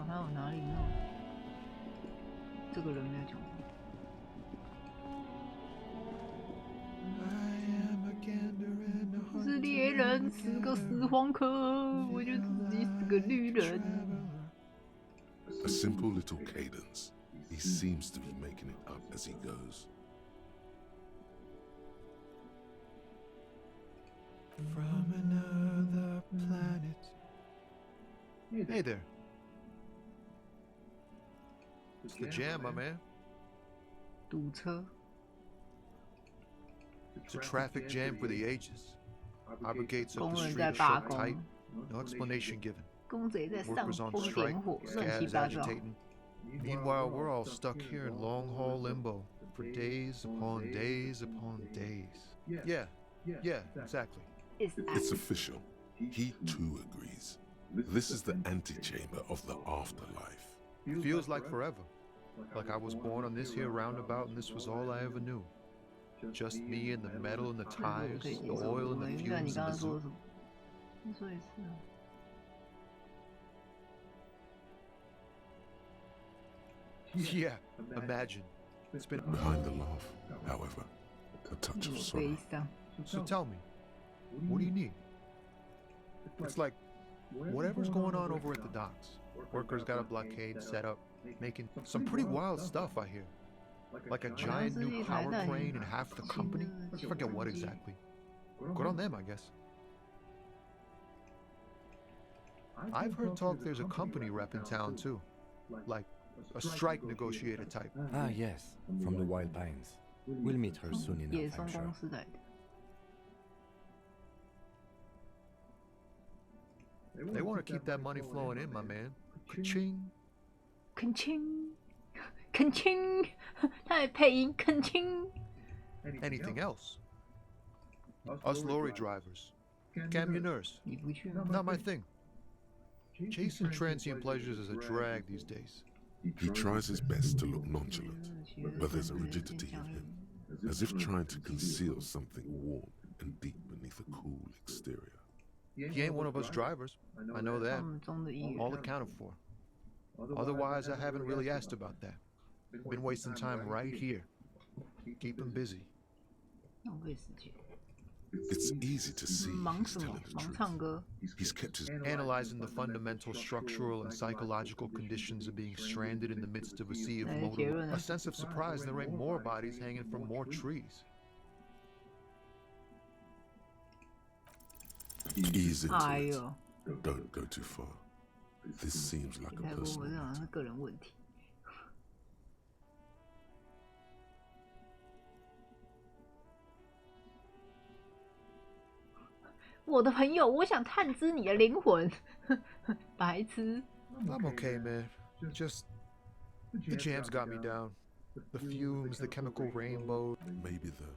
还有哪里没有？这个人没有讲过。我是猎人，是个死黄客，我觉得自己是个旅人。A simple little cadence. He seems to be making it up as he goes. From another planet. Hey there. It's the jam, my man. 堵车。 It's a traffic jam for the ages. Our brigades up the 工人 street 在 are 罢 shut 工， tight. No explanation given. 公贼在上 Workers on 风 strike, 点火，乱七 scabs 八糟。 agitating. Meanwhile, we're all stuck here in long haul limbo for days upon days upon days. Yeah, exactly. It's official. He too agrees. This is the antechamber of the afterlife. Feels like forever. Like I was born on this here roundabout and this was all I ever knew. Just me and the metal and the tires, the oil and the 明白你 fumes 刚 and 刚 the 说 zoo. 什么？你说一次啊。 Yeah, imagine. It's been Behind the laugh, however, a touch of 悲 sorrow. 伤。 So tell me, what do you need? It's like whatever's going on over at the docks. Workers got a blockade set up, making some pretty wild stuff, I hear. Like a giant new power crane and half the company. I forget what exactly. Good on them, I guess. I've heard talk there's a company rep in town too. Like a strike negotiator type. Ah, yes, from the Wild Pines. We'll meet her soon 野 enough, 松 I'm sure. 公司来的。 They want to keep that money flowing in, my man. Ka-ching. 恳亲，恳亲，他还配音恳亲。 Anything else? Us lorry drivers. Camioners. 你不去吗？ Not my thing. Chasing transient pleasures is a drag these days. He tries his best to look nonchalant, but there's a rigidity in him, as if trying to conceal something warm and deep beneath a cool exterior. He ain't one of us drivers. I know 他 that. 们中的一员。 All accounted for. Otherwise, I haven't really asked about that. Been wasting time right here. Keep him busy. 浪费时间。It's easy to see 忙 he's 什么？ telling the 忙 truth. 唱歌。 He's kept his Analyzing the fundamental structural and psychological conditions of being stranded in the midst of a sea of motor. A sense of surprise there ain't more bodies hanging from more trees. ease into 哎 it. 呦， Don't go too far. This seems like a 太过 personal 我这好像 matter. 是个人问题。我的朋友，我想探知你的灵魂。白痴。 I'm okay, man. Just the jams got me down. The fumes, the chemical rainbow. Maybe the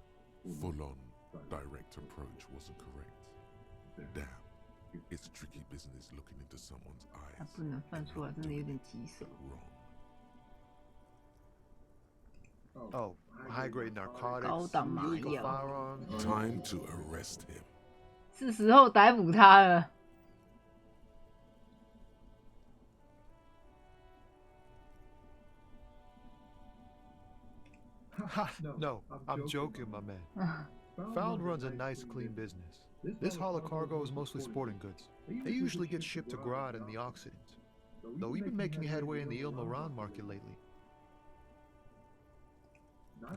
full-on direct approach wasn't correct. Damn, it's tricky business looking into someone's 他 eyes. 不能犯出来，真的有点棘手。 Wrong. Oh, high-grade narcotics, 高档麻 illegal 药。 firearms. Time to arrest him. 是时候逮捕他了。 No, I'm joking, my man. Found runs a nice, clean business. This haul of cargo is mostly sporting goods. They usually get shipped to Grad and the Occident. Though we've been making headway in the Il Moran market lately.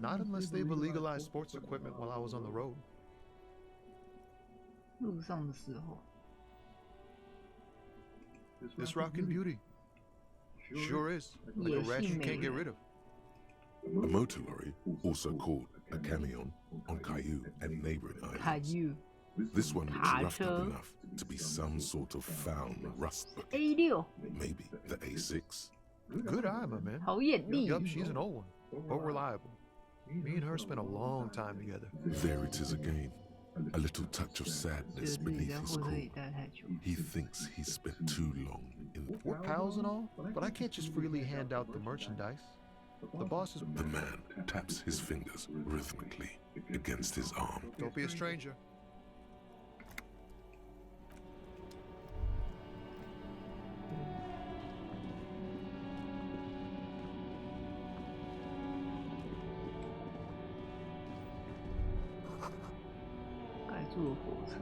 Not unless they've illegalized sports equipment while I was on the road. 路上的时候， This rockin' beauty. Sure is. Like a wretch you can't get rid of. A motor lorry, also called a camion, on Caillou and neighboring islands. 卡 U This one looks roughed up Carter. enough to be some sort of found rust bucket. A6， Maybe the A6. Good eye, my man. 好眼力。 Yup, she's an old one, but reliable. Me and her spent a long time together. There it is again. A little touch of 觉 sadness 得自己 beneath 在 his 货车 cool. 里待太久。 He thinks he spent too long in We're pals and all, but I can't just freely hand out the merchandise. The boss is... The man taps his fingers rhythmically against his arm. Don't be a stranger. "盖住了火车。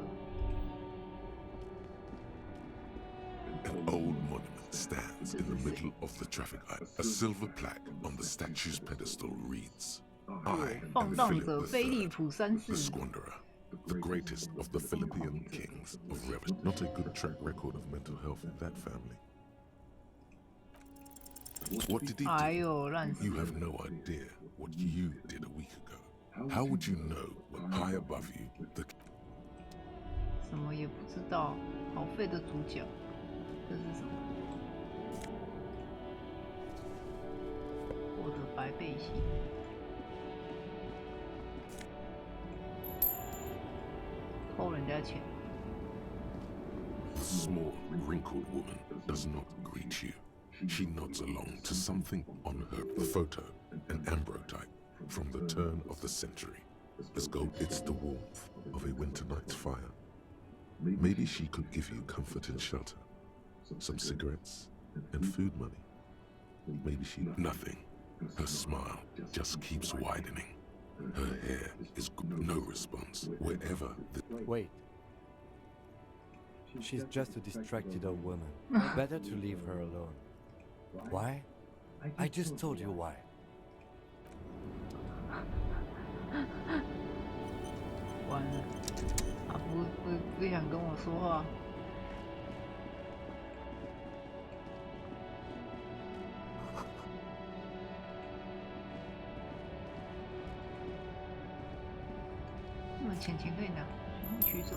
An old monument stands in the middle of the traffic eye. A silver plaque on the statue's pedestal reads, I 放 am 荡 Philip 者菲利 III, 普三 the 世， squanderer, the greatest of the Philippine kings of revenge. Not a good track record of mental health in that family. What did he 哎 do? 呦，烂死 You 了！ have no idea what you did a week ago. How would you know when high above you, the 什么也不知道，好废的主角，这是什么？我的白背心。 偷人家钱， The small, wrinkled woman does not greet you. She nods along to something on her photo, an ambrotype from the turn of the century. As gold, it's the warmth of a winter night's fire. Maybe she could give you comfort and shelter, some cigarettes and food money. Maybe she... Nothing. Her smile just keeps widening. Her hair is no response wherever the... Wait. She's just a distracted old woman. Better to leave her alone. Why? I just told you why. 完了，他不想跟我说话。那么钱可以拿，全部取走。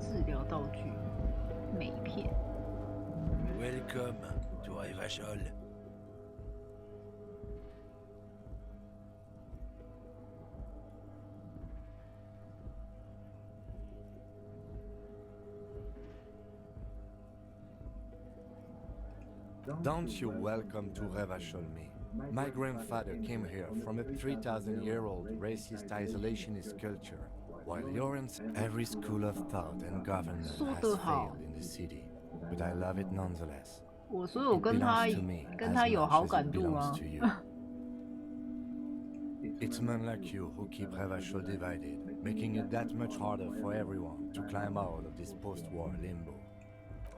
治疗道具，镁片。 Welcome to Ivashol. Don't you welcome to Revachol me. My grandfather came here from a 3,000-year-old racist isolationist culture. While you're in every school of thought and government has failed in the city, but I love it nonetheless. 所以我跟他有好感度啊。It's men like you who keep Revachol divided, making it that much harder for everyone to climb out of this post-war limbo.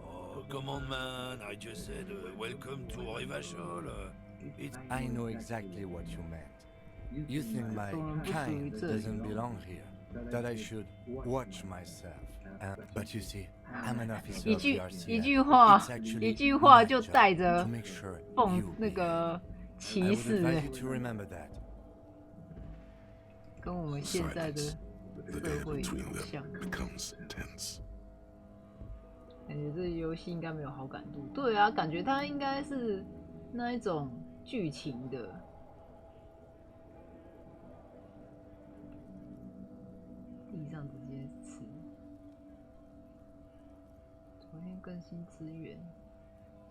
Oh, come on, man. I just said welcome to Revachol. I know exactly what you meant. You think my kind doesn't belong here, that I should watch myself. But you see, I'm an officer of the RCM. 一句话就带着那个歧视。I would advise you to remember that. 跟我们现在的社会有像。感觉这游戏应该没有好感度。对啊，感觉它应该是那一种剧情的。地上直接吃。昨天更新资源，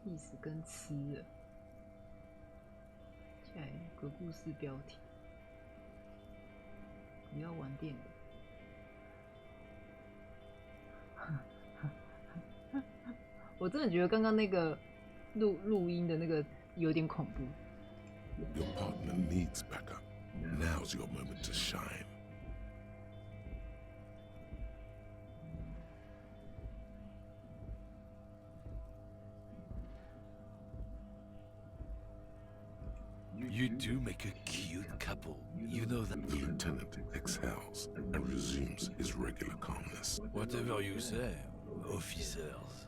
意思跟吃了。下来有个故事标题。不要玩电脑。我真的觉得刚刚那个录音的那个有点恐怖。Your partner needs backup. Now's your moment to shine. You do make a cute couple. You know that. The lieutenant exhales and resumes his regular calmness. Whatever you say, officers.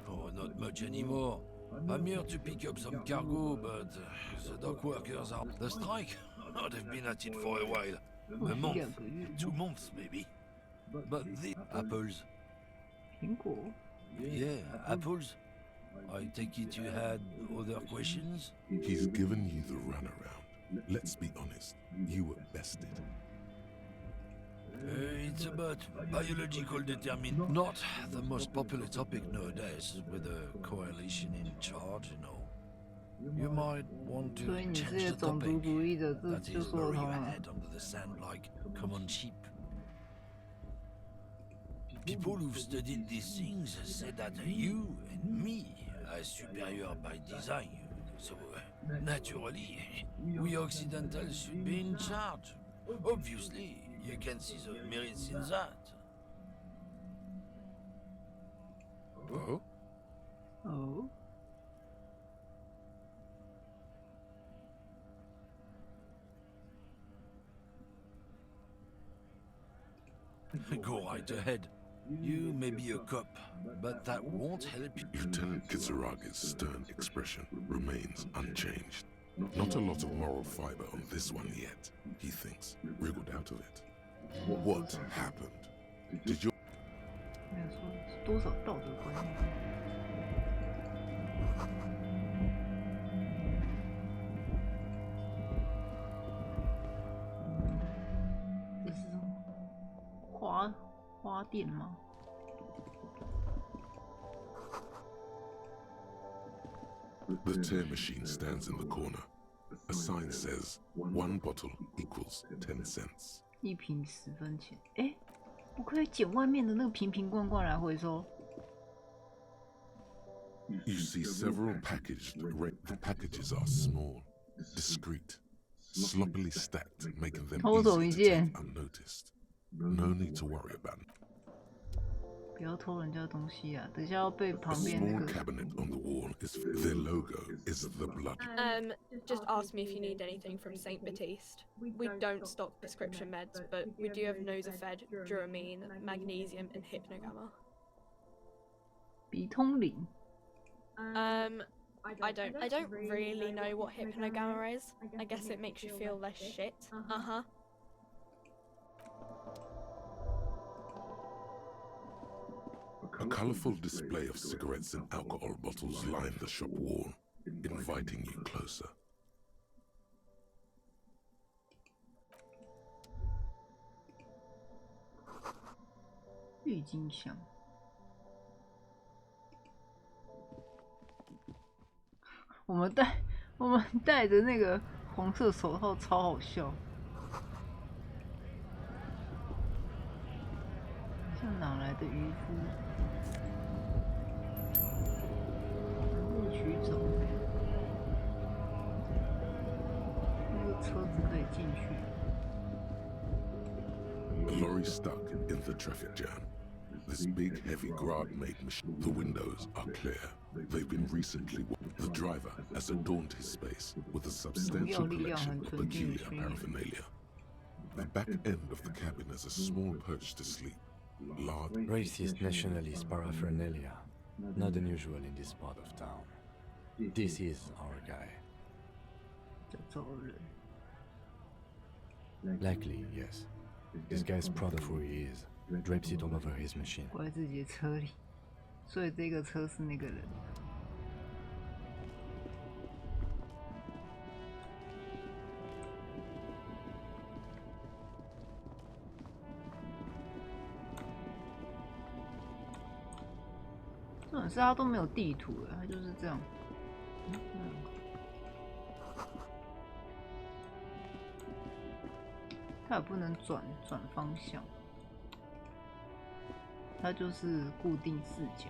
Oh, not much anymore. I'm here to pick up some cargo, but the dock workers are... The strike? Oh, they've been at it for a while. A month, 2 months maybe. But the apples. Yeah, apples. I take it you had other questions? He's given you the runaround. Let's be honest, you were bested. It's about biological determination. Not the most popular topic nowadays, with the coalition in charge, you know. You might want to change the topic. That is bury your head under the sand like common sheep. People who've studied these things say that you and me are superior by design. So, naturally, we Occidentals should be in charge. Obviously, you can see the merits in that. Oh? Oh? Go right ahead. You may be a cop, but that won't help you. Lieutenant Kisaraga's stern expression remains unchanged. Not a lot of moral fiber on this one yet, he thinks, wriggled out of it. What happened? Did your... 多少道德观念？这是什么？花店吗？ The tear machine stands in the corner. A sign says 1 bottle equals 10 cents. 1瓶10分钱。哎，我可以捡外面的那个瓶罐来回收。You see several packaged. The packages are small, discreet, sloppily stacked, making them easy to take unnoticed. No need to worry about it. 不要偷人家东西啊！等一下要被旁边 A small cabinet on the wall is their logo is the blood. Just ask me if you need anything from St. Baptiste. We don't stock prescription meds, but we do have Nosafed, Duramine, Magnesium, and Hypnogamma. 鼻通灵。I don't really know what Hypnogamma is. I guess it makes you feel less shit. A colorful display of cigarettes and alcohol bottles line the shop wall, inviting you closer. 郁金香。我们戴着那个黄色手套超好笑。的渔夫，路曲走，那个车子可以进去。A lorry stuck in the traffic jam. This big, heavy grab-made machine. The windows are clear. They've been recently. The driver has adorned his space with a substantial collection of peculiar paraphernalia. The back end of the cabin is a small perch to sleep. Large. Racist nationalist paraphernalia. Not unusual in this part of town. This is our guy. Likely, yes. This guy's proud of who he is. Drapes it all over his machine. 关在自己的车里，所以这个车是那个人。重点是他都没有地图了，他就是这样。他也不能转方向。它就是固定视角。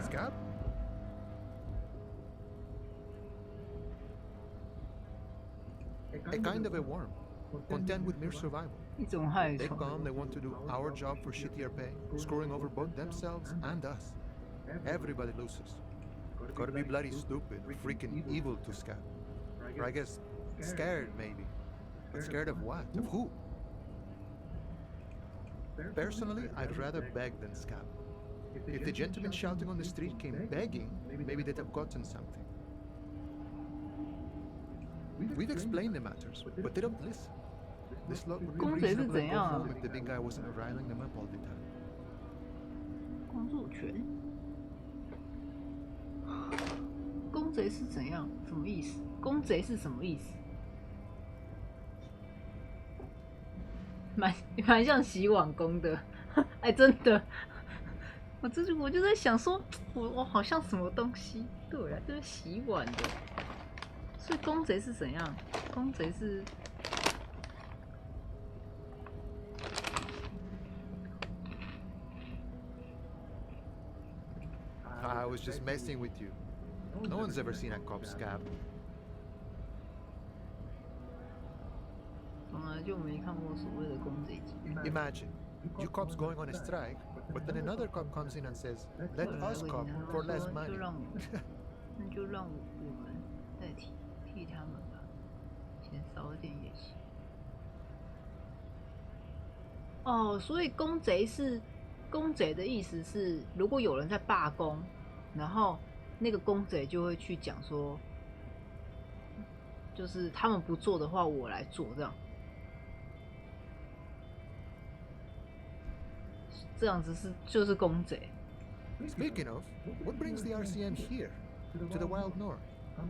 Scab? A kind of a worm, content with mere survival. They come, they want to do our job for shittier pay, screwing over both themselves and us. Everybody loses. Gotta be bloody stupid, freaking evil to Scab. Or I guess, scared maybe. But scared of what? Of who? Personally, I'd rather beg than Scab. If the gentleman shouting on the street came begging, maybe they'd have gotten something. We've explained the matters, but they don't listen. This lot would be reasonable and go home if the big guy wasn't riling them up all the time. 工作权？公贼是怎样？什么意思？公贼是什么意思？蛮像洗碗工的，哎，真的。我就在想说，我好像什么东西？对啊，就是洗碗的。所以公贼是怎样？公贼是I was just messing with you. No one's ever seen a cop Scab. 从来就没看过所谓的公贼集。Imagine, you cops going on a strike, but then another cop comes in and says, "Let us cop for less money." 那就让我们代替他们吧，钱少一点也行。哦，所以公贼的意思是，如果有人在罢工，然后那个公贼就会去讲说，就是他们不做的话，我来做，这样子就是公贼。Speaking of, what brings the RCM here, to the wild north?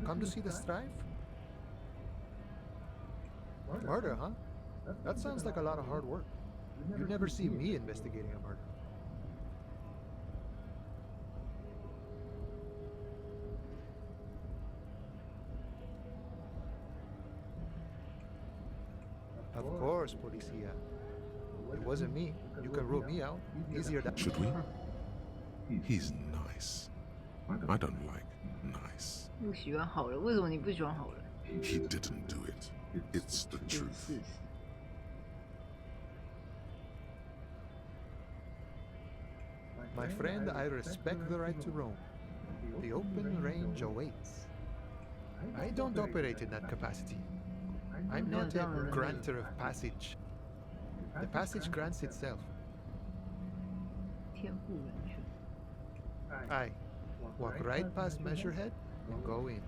Come to see the strife? Murder, huh? That sounds like a lot of hard work. You never see me investigating a murder. Of course, Policia. It wasn't me. You can rule me out. Easier than... Should we? He's nice. I don't like nice. 不喜欢好人，为什么你不喜欢好人？ He didn't do it. It's the truth. My friend, I respect the right to roam. The open range awaits. I don't operate in that capacity. I'm not a granter of passage. The passage grants itself. 天赋人权。 I walk right past Measurehead and go in.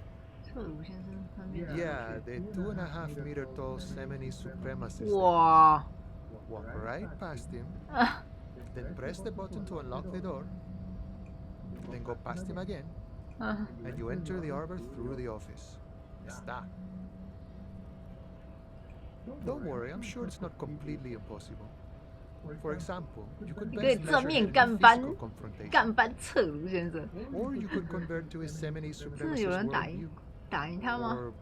特鲁先生分辨。 Yeah, the 2.5 meter tall Semini supremacist. 哇！ Walk right past him, then press the button to unlock the door. then go past him again, and you enter the arbor through the office. Está. Don't worry, I'm sure it's not completely impossible. For example, you could 你可以 best 正 measure 面 it 干 in 翻 physical confrontation. 干翻侧卢先生， Or you could convert to Yosemite's 真的有 supremacist 人打赢 worldview. 打赢他吗？ Or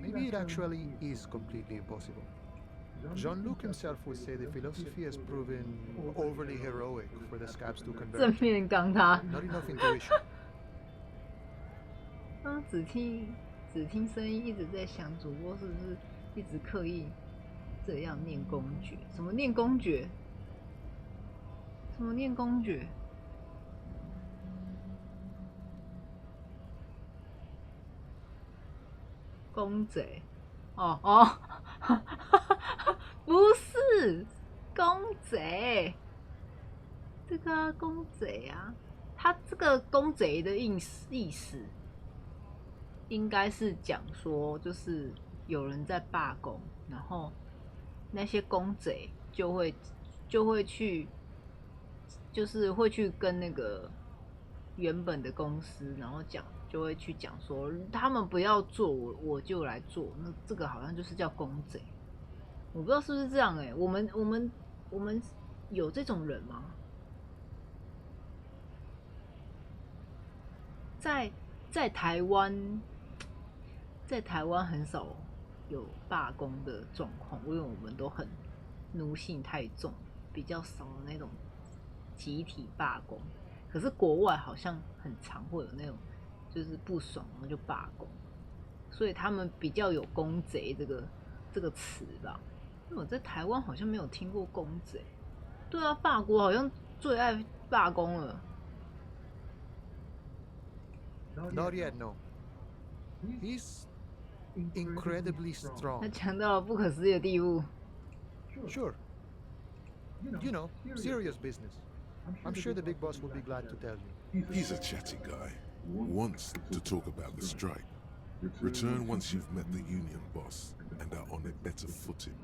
maybe it actually is completely impossible. Jean-Luc himself would say the philosophy has proven overly heroic for the scabs to 正 convert. 面刚他， Not enough intuition. 只听声音，一直在想主播是不是一直刻意这样念公爵？什么念公爵？什么念公爵？公贼？哦，不是公贼，这个啊公贼啊，他这个公贼的意思应该是讲说，就是有人在罢工，然后那些公贼就会去，就是会去跟那个原本的公司，然后就会去讲说，他们不要做，我就来做。那这个好像就是叫公贼，我不知道是不是这样欸。我们有这种人吗？在台湾很少有罢工的状况，因为我们都很奴性太重，比较少那种集体罢工。可是国外好像很常会有那种，就是不爽然后就罢工，所以他们比较有公贼这个词吧。因为我在台湾好像没有听过公贼。对啊，法国好像最爱罢工了。Not yet, no. He's incredibly strong. 他强到了不可思议的地步。Sure. You know, serious business. I'm sure the big boss will be glad to tell you. He's a chatty guy. Wants to talk about the strike. Return once you've met the union boss and are on a better footing.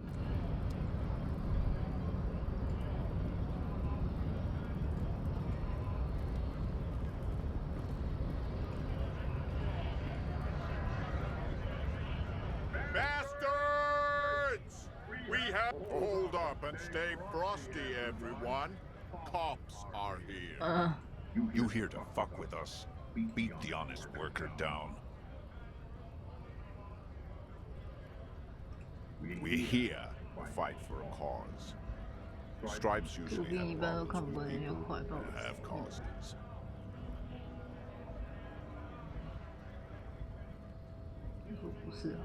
Bastards! We have... Hold up and stay frosty, everyone. Cops are here. You here to fuck with us? Beat the honest worker down. We're here to fight for a cause. Stripes usually have problems with people who have causes. 说不是啊，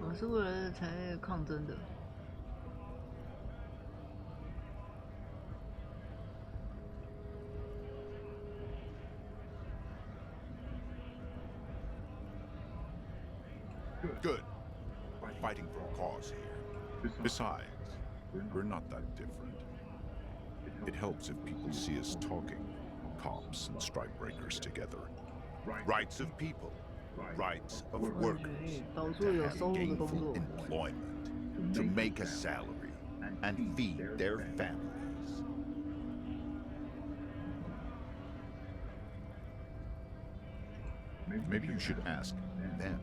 我是为了才抗争的。Good. Fighting for a cause here. Besides, we're not that different. It helps if people see us talking, cops and strikebreakers together. Rights of people, rights of workers, to have gainful employment, to make a salary, and feed their families. Maybe you should ask them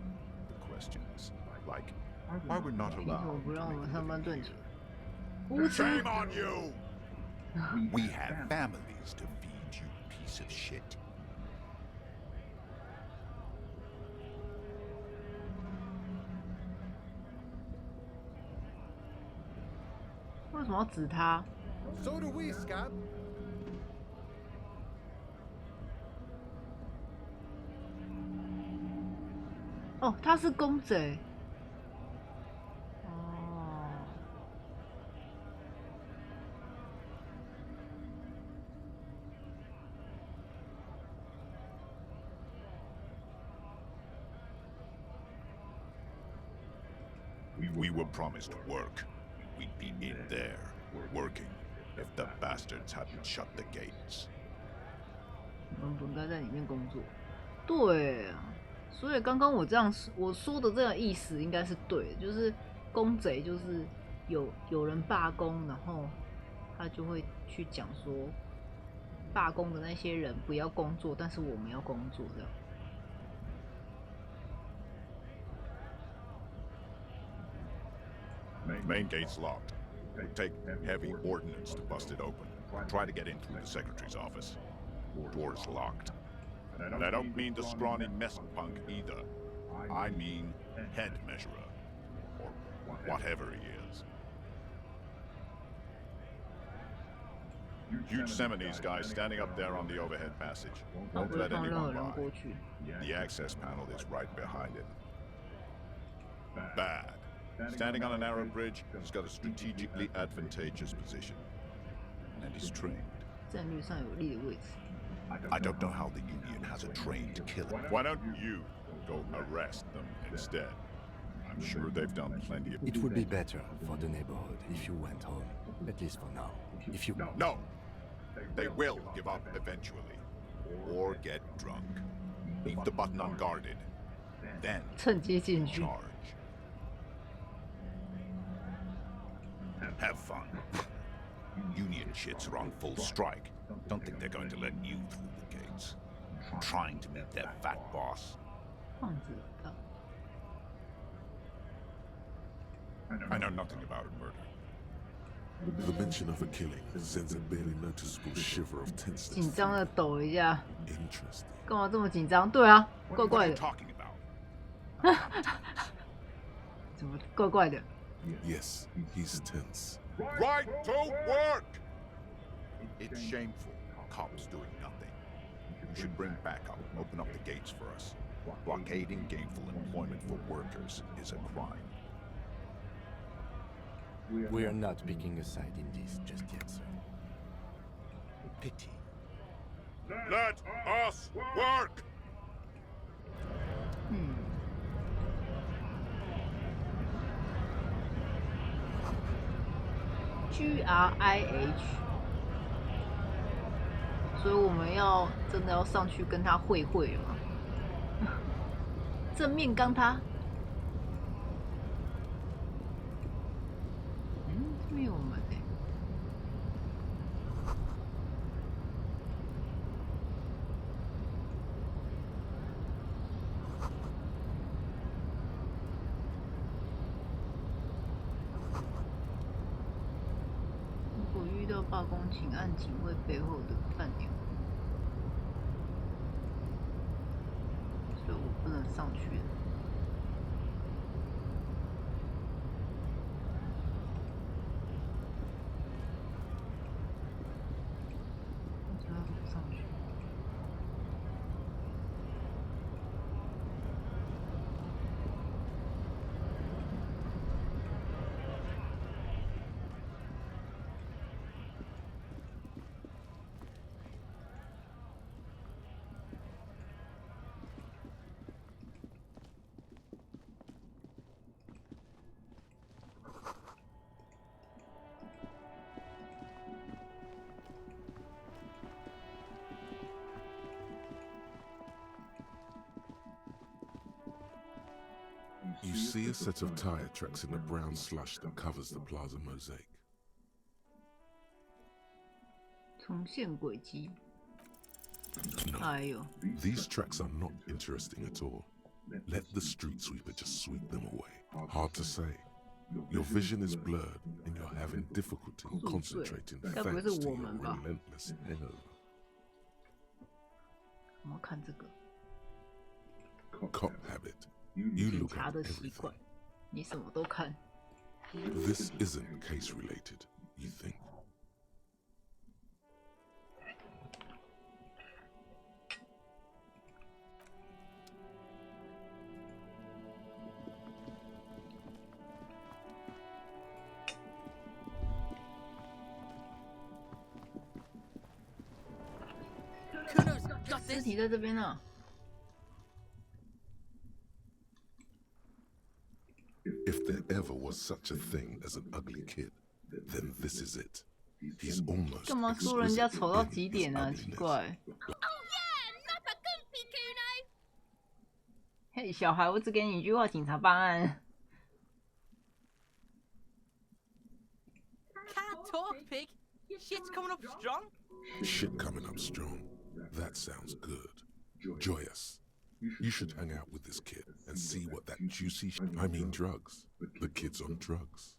the questions, like why we're not allowed to make a living. Shame on you! We have families to feed, you piece of shit. 为什么要指他？ So do we, Scab. 哦，他是公贼。哦。We were promised work. We'd be in there, working, if the bastards hadn't shut the gates. 我们本该在里面工作。对啊，所以刚刚我说的这个意思应该是对的，就是公贼就是有人罢工，然后他就会去讲说，罢工的那些人不要工作，但是我们要工作这样。Main gate's locked. Take heavy ordnance to bust it open. Try to get in through the secretary's office. Door's locked. And I don't mean the scrawny mess punk either. I mean head measurer. Or whatever he is. Huge Seminoles guy standing up there on the overhead passage. Won't let anyone by. The access panel is right behind it. Bad. Standing on a narrow bridge, he's got a strategically advantageous position. And he's trained. 战略上有利的位置。I don't know how the Union has a trained killer. Why don't you go arrest them instead? I'm sure they've done plenty of... It would be better for the neighborhood if you went home, at least for now. If you... No! They will give up eventually. Or get drunk. Leave the button unguarded. Then 趁机进去。 charge. Have fun. Union shits are on full strike. Don't think they're going to let you through the gates. Trying to meet their fat boss. 胖子的。 I know nothing about murder. The mention of a killing sends a barely noticeable shiver of tenseness. 紧张的抖一下。 Interesting. 干嘛这么紧张？对啊，怪 What 怪 are you 的。 talking about? 怎么怪怪的？ Yes, he's tense. Right to work! It's shameful. Cops doing nothing. You should bring backup. Open up the gates for us. Blockading gainful employment for workers is a crime. We are not picking a side in this just yet, sir. Pity. Let us work! GRIH， 所以我们要真的要上去跟他会了吗？正面刚他。这边有门欸。如果遇到罢工，请按警卫背后的按钮。所以我不能上去。上去。You see a set of tire tracks in the brown slush that covers the plaza mosaic. 重现轨迹。 No, 哎呦， these tracks are not interesting at all. Let the street sweeper just sweep them away. Hard to say. Your vision is blurred and you're having difficulty concentrating thanks to your relentless hangover. 我们看这个。 Cop habit. You 警 look 察 at 的习 everything. 惯，你什么都看。 This isn't case related, you think? Kuno's got 尸 this. 体在这边呢。 If there ever was such a thing as an ugly kid, then this is it. He's almost 干嘛说人家 exquisitely 丑到 in 极 his 点呢？奇 ugliness. 怪。 Oh yeah, not a goofy Kuno. 嘿，小孩，我只给你一句话，警察办案。 Can't talk, pig. Shit's coming up strong. Shit coming up strong. That sounds good. Joyous. You should hang out with this kid and see what that juicy I mean drugs. The kid's on drugs.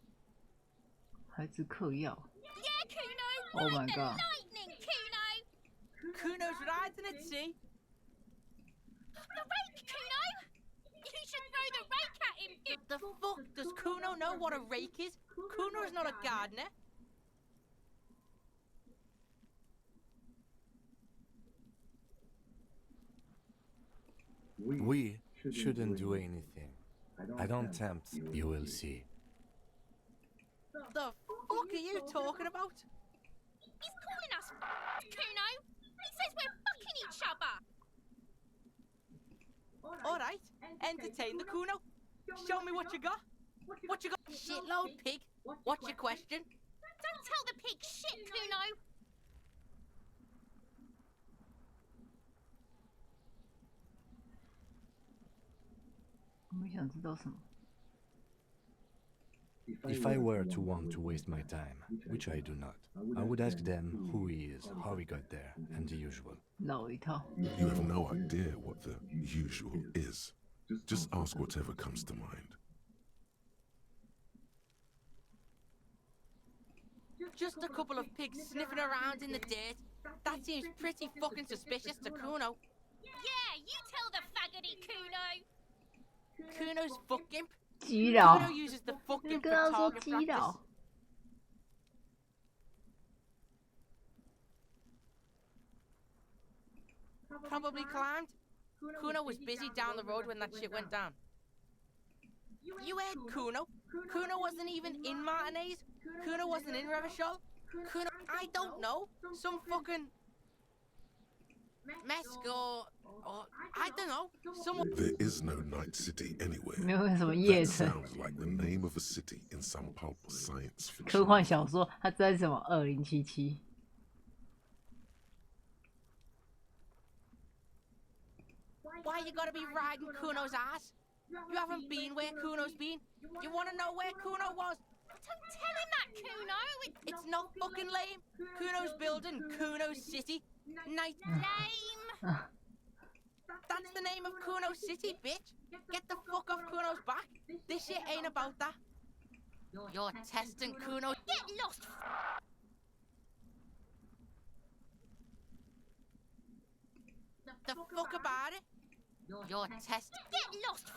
孩子嗑药。 Yeah, Kuno! Oh like my the god. lightning, Kuno! Kuno's riding at sea. The rake, Kuno! You should throw the rake at him! The fuck does Kuno know what a rake is? Kuno's not a gardener. We shouldn't do anything. I don't tempt, you will see. The fuck are you talking about? He's calling us Kuno! He says we're fucking each other! Alright, entertain the Kuno. Show me what you got. What you got? Shitload pig. What's your question? Don't tell the pig shit, Kuno!我想知道什么。 If I were to want to waste my time, which I do not, I would ask them who he is, how he got there, and the usual. 绕一套。 You have no idea what the usual is. Just ask whatever comes to mind. Just a couple of pigs sniffing around in the dirt. That seems pretty fucking suspicious to Kuno. Yeah, you tell the faggoty, Kuno! Kuno's fuck imp. 激扰。 Kuno uses the fuck 你 imp 跟 for 他说 target 激 practice. 扰。 Probably climbed. Kuno was busy down the road when that shit went down. You heard Kuno? Kuno wasn't even in Martinez. Kuno wasn't in Revachol. Kuno, I don't know. Some fucking Mesco or I don't know. Someone. There is no night city anywhere. 没有什么夜 That 城。 sounds like the name of a city in some pulp science 科 fiction. 幻小说，它在什么2077？ Why you gotta be riding Kuno's ass? You haven't been where Kuno's been. You wanna know where Kuno was? Don't tell him that, Kuno! It's not fucking lame. Kuno's building Kuno's city. Night. Lame! That's the name of Kuno City, bitch. Get the fuck off Kuno's back. This shit ain't about that. You're testing Kuno. Get lost! The fuck about it? You're testing. Get lost!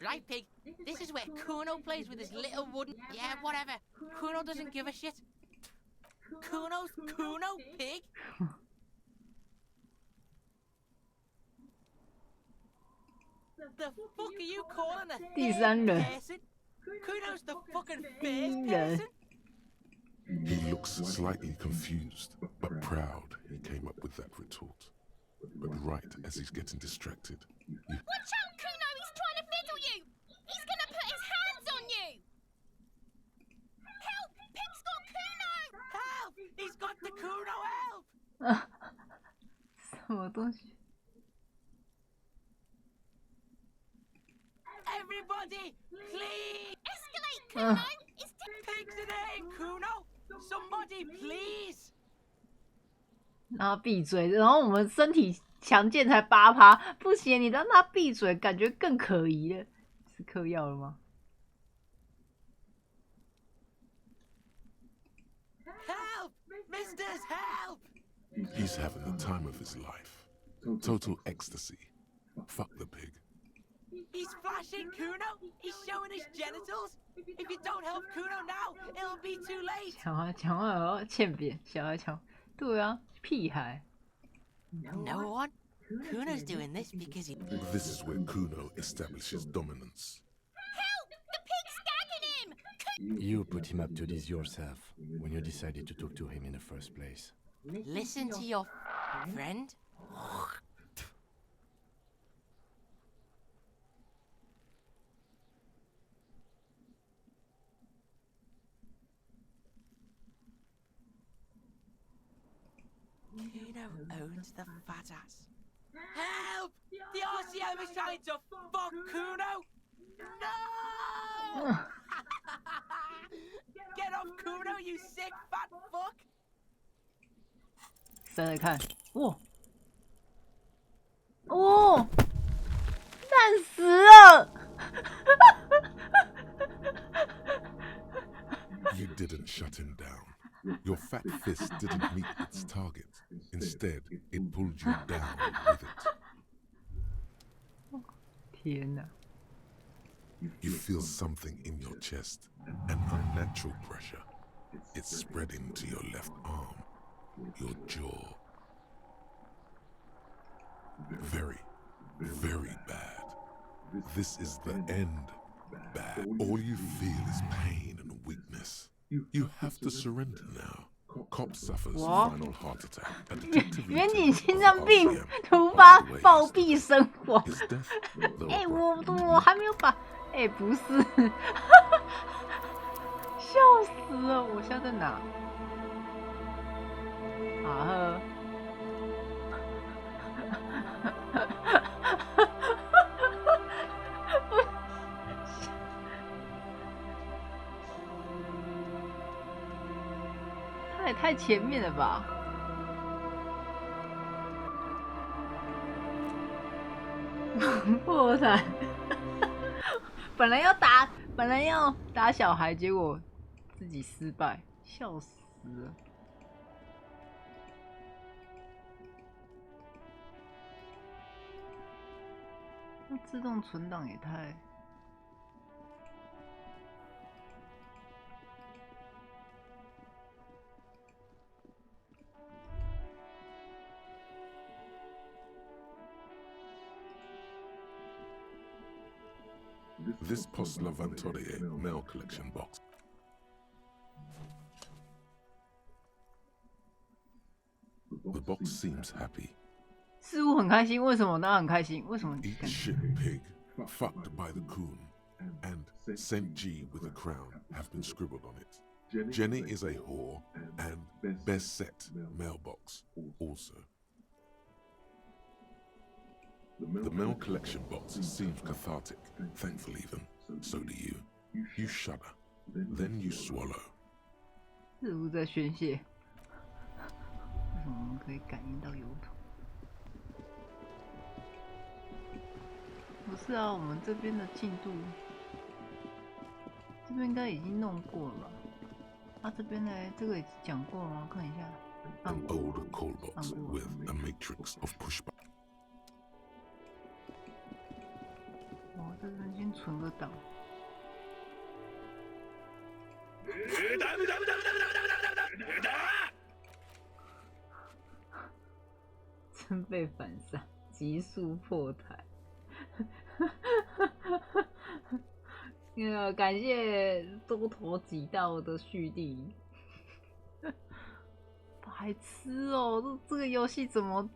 Right, pig. This is where Kuno plays with his little wooden. Yeah, whatever. Kuno doesn't give a shit. Kuno's Kuno, pig. The fuck are you calling a 第三人。 person? Kuno's the fucking first 人。 person. He looks slightly confused, but proud he came up with that retort. But right as he's getting distracted, you Watch out, Kuno! He's trying to fiddle you! He's gonna put his hands on you! Help! Pig's got Kuno! Help! He's got the Kuno help! 什么东西？ Everybody, please! Escalate, Kuno! It's Pigs in air, Kuno! Somebody, please! 让他闭嘴，然后我们身体强健才8%，不行，你让他闭嘴，感觉更可疑了。是嗑药了吗？ Help! Misters, help! he's having the time of his life. Total ecstasy. Fuck the pig. He's flashing Kuno! He's showing his genitals! If you don't help Kuno now, it'll be too late! 讲话讲话要欠扁，小孩讲，对啊，屁孩。 No one? Kuno's doing this because he... This is where Kuno establishes dominance. Help! The pig's gagging him! You put him up to this yourself when you decided to talk to him in the first place. Listen to your friend? Kuno owns the fat ass. Help! The RCM is trying to fuck Kuno! No! yourself, Kuno, you sick fat fuck! 再来看，哇，哦，烂死了！ You didn't shut him down. Your fat fist didn't meet its target. Instead, it pulled you down with it. 天哪！ You feel something in your chest, an unnatural pressure. It's spreading to your left arm, your jaw. Very, very bad. This is the end. Bad. All you feel is pain and weakness. You have to surrender now. Cop suffers final heart attack. A detective 远景心脏病突发暴毙身亡。哎，我还没有把，哎，不是，笑死了！我现在在哪？啊呵。他也太前面了吧！破产，本来要打小孩，结果自己失败，笑死了。那自动存档也太…… This Postler Vantorie mail collection box. The box seems happy. 似乎很开心，为什么他很开心？为什么？ Eat shit, pig, fucked by the coon, and Saint G with a crown have been scribbled on it. Jenny is a whore, and best set mailbox also. The mail collection box seems cathartic, thankful even. So do you. You shudder, then you swallow. 似乎在宣泄。为什么我们可以感应到油桶？不是啊，我们这边的进度，这边应该已经弄过了吧？啊，这边呢，这个已经讲过了吗？看一下。An old call box with a matrix of pushback. 哦，这边先存个档。真被反杀，急速破台。感谢多头几道的蓄力。白痴哦，这个游戏怎么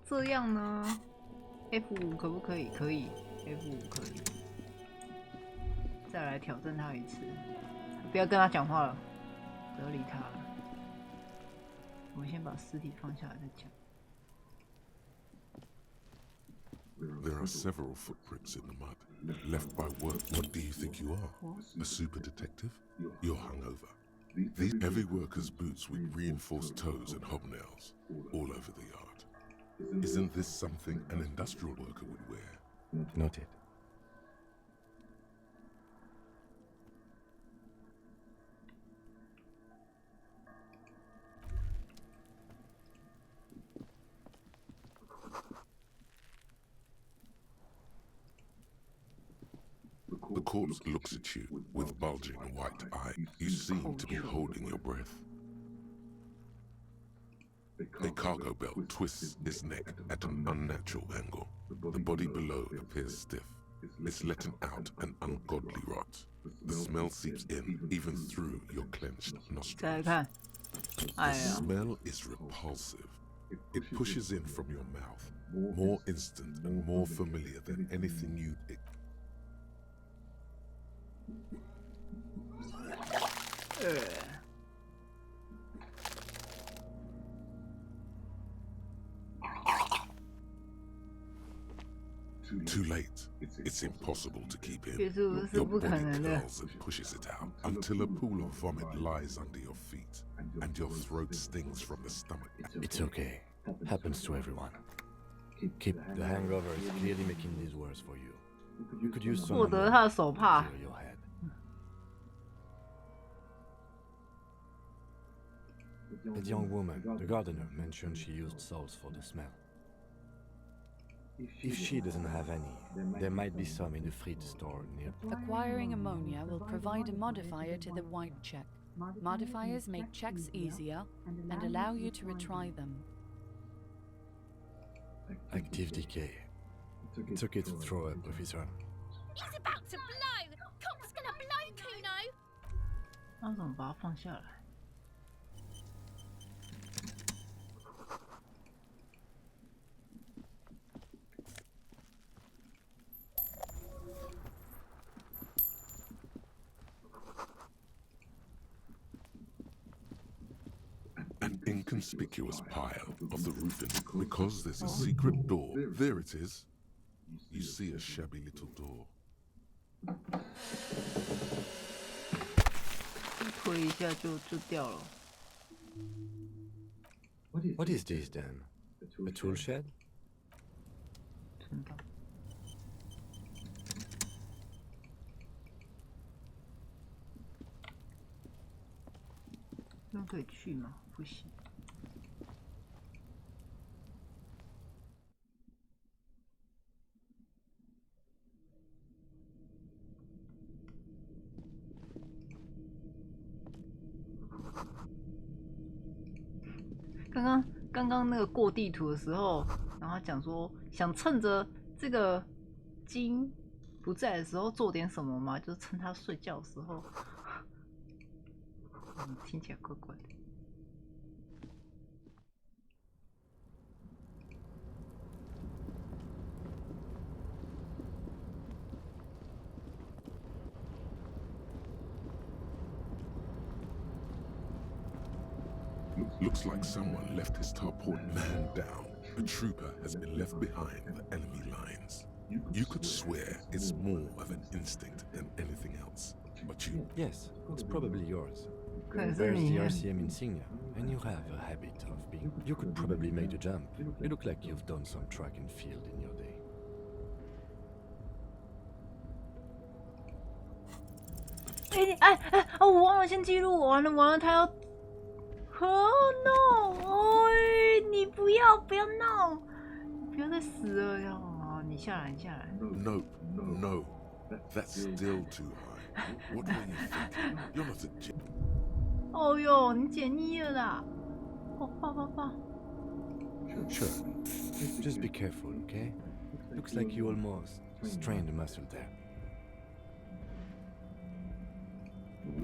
这样呢 ？F5 可不可以？可以 ，F5 可以。再来挑战他一次，不要跟他讲话了，不要理他了。我们先把尸体放下来再讲。There are several footprints in the mud, left by what do you think you are? A super detective? You're hungover. These heavy workers' boots with reinforced toes and hobnails, all over the yard. Isn't this something an industrial worker would wear? Noted. The corpse looks at you with bulging white eyes. You seem to be holding your breath. A cargo belt twists its neck at an unnatural angle. The body below appears stiff. It's letting out an ungodly rot. The smell seeps in, even through your clenched nostrils. The smell is repulsive. It pushes in from your mouth, more instant and more familiar than anything you'd Too late. It's impossible to keep in. 这是不是 Your 不可 body 能的？ curls and pushes it out until a pool of vomit lies under your feet and your throat stings from the stomach. It's okay. Happens to everyone. Keep the hangover is clearly making this worse for you. You could use 获 some 得他的手帕。 clear your head. That young woman, the gardener, mentioned she used salts for the smell. If she doesn't have any, there might be some in the fridge store near. Acquiring ammonia will provide a modifier to the white check. Modifiers make checks easier and allow you to retry them. Active decay. It's okay to throw up, officer. He's about to blow! Cop's gonna blow, Kuno! 那怎么把它放下来？ An inconspicuous pile of the roofing because there's a secret door. There it is. You see a shabby little door. 推一下就掉了。 What is this then? A tool shed? 真的。那可以去吗？不行。刚刚那个过地图的时候，然后他讲说想趁着这个金不在的时候做点什么嘛，就是趁他睡觉的时候。听起来怪怪的。Looks like someone left his tarpaulin man down. A trooper has been left behind the enemy lines. You could swear it's more of an instinct than anything else. But you... Yes, it's probably yours. 可能是 There's 你 the RCM insignia, and you have a habit of being... You could probably make the jump. You look like you've done some track and field in your day. 我忘了先记录，完了，他要。Oh no！ 哎，你不要闹，不要再死了呀！你下来。 No, that's still too high. What were you thinking? You're not a jet. 哦哟，你减1了啦！爸。 Sure. Just be careful, okay? Looks like you almost strained a muscle there.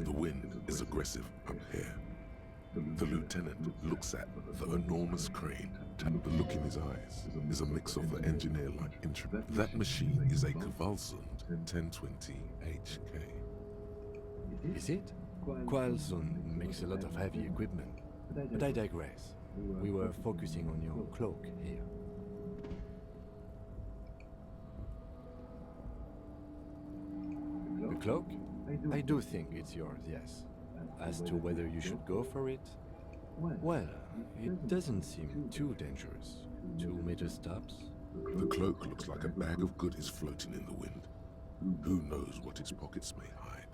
The wind is aggressive up here. The lieutenant looks at the enormous crane. The look in his eyes is a mix of the engineer-like interest. That machine is a Kvalsund 1020 HK. Is it? Kvalsund makes a lot of heavy equipment. But I digress. We were focusing on your cloak here. The cloak? I do think it's yours, yes. As to whether you should go for it? Well, it doesn't seem too dangerous. 2 major stops. The cloak looks like a bag of goodies floating in the wind. Who knows what its pockets may hide?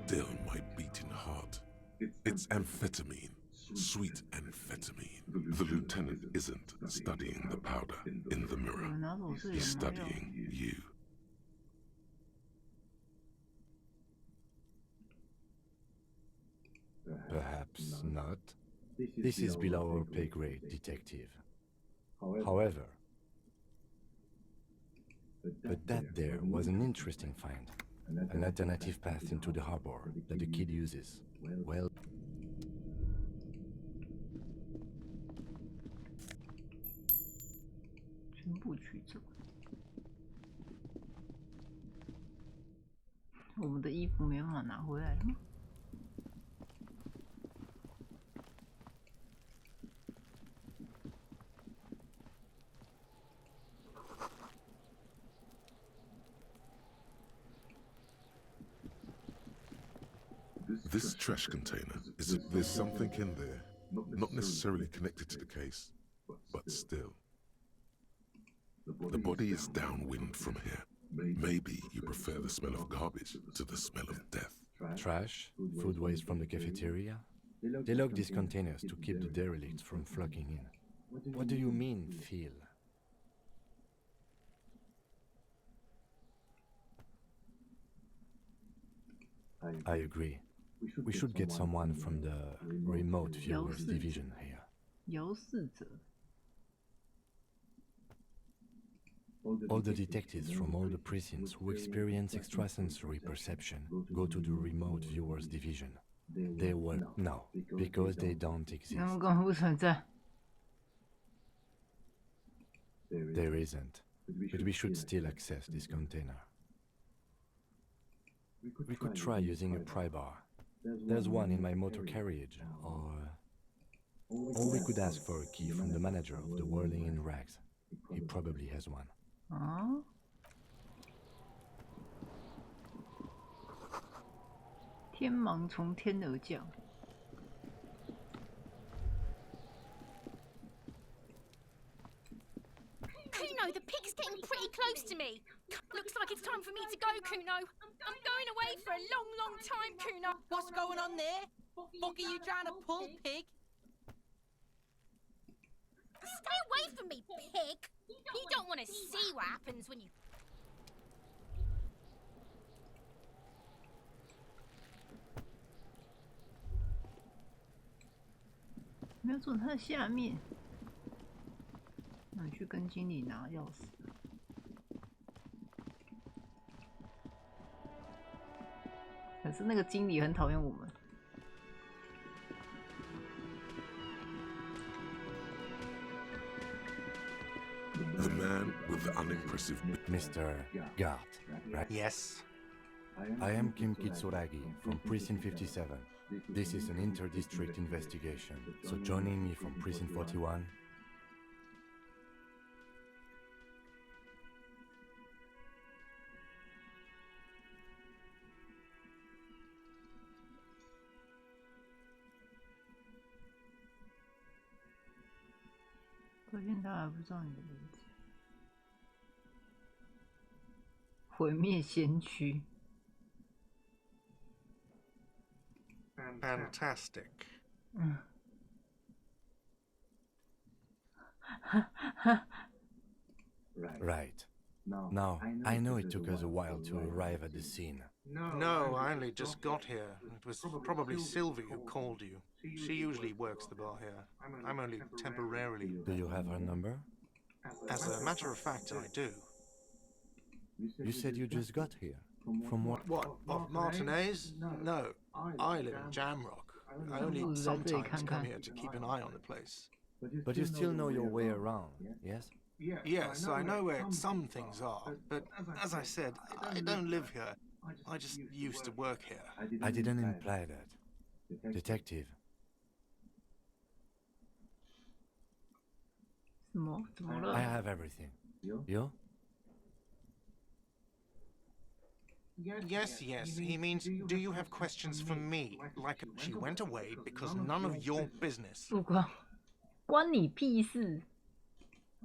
still my beating heart. It's amphetamine, sweet amphetamine. The lieutenant isn't studying the powder in the mirror. He's studying you. Perhaps not. This is below our pay grade, detective. However, but that there was an interesting find. An alternative path into the harbor that the kid uses. Well...全部取走。我们的衣服没办法拿回来了吗？ This trash container is there's something in there, not necessarily connected to the case, but still. The body is downwind from here. Maybe you prefer the smell of garbage to the smell of death. Trash? Food waste from the cafeteria? They lock these containers to keep the derelicts from flocking in. What do you mean, feel? I agree. We should get someone from the remote viewers division here. 遥视者 All the detectives from all the precincts who experience extrasensory perception go to the remote viewers division. They will no, because they don't exist. 他们根本不存在。 There isn't, but we should still access this container. We could try using a pry bar. There's one in my motor carriage, or we could ask for a key from the manager of the Whirling in Rags. He probably has one. 啊？天盲从天而降。 Kuno, the pig's getting pretty close to me. Looks like it's time for me to go, Kuno. I'm going away for a long, long time, Kuno. What's going on there? Fuck are you trying to pull, pig? Stay away from me, pig. You don't want to see what happens when you... 没有坐他的下面。那你去跟经理拿钥匙。可是那个经理很讨厌我们。 The man with the unimpressive... Mr. Gart, right? Yes. I am Kim Kitsuragi from Precinct 57. This is an inter-district investigation, so joining me from Precinct 41... Fantastic. Right. Now, I know it took us a while to arrive at the scene. No, I only just got here. It was probably Sylvie who called you. She usually works the bar here. I'm only temporarily... Do you have her number? As a matter of fact, I do. You said you just got here. From what? What, of Martinez? No, I live in Jamrock. I only sometimes come here to keep an eye on the place. But you still know your way around, yes? Yes, I know where some things are, but as I said, I don't live here. I just used to work here. I didn't imply that. Detective. I have everything. You? Yes, he means, do you have questions for me? Like, she went away because none of your business. 关你屁事!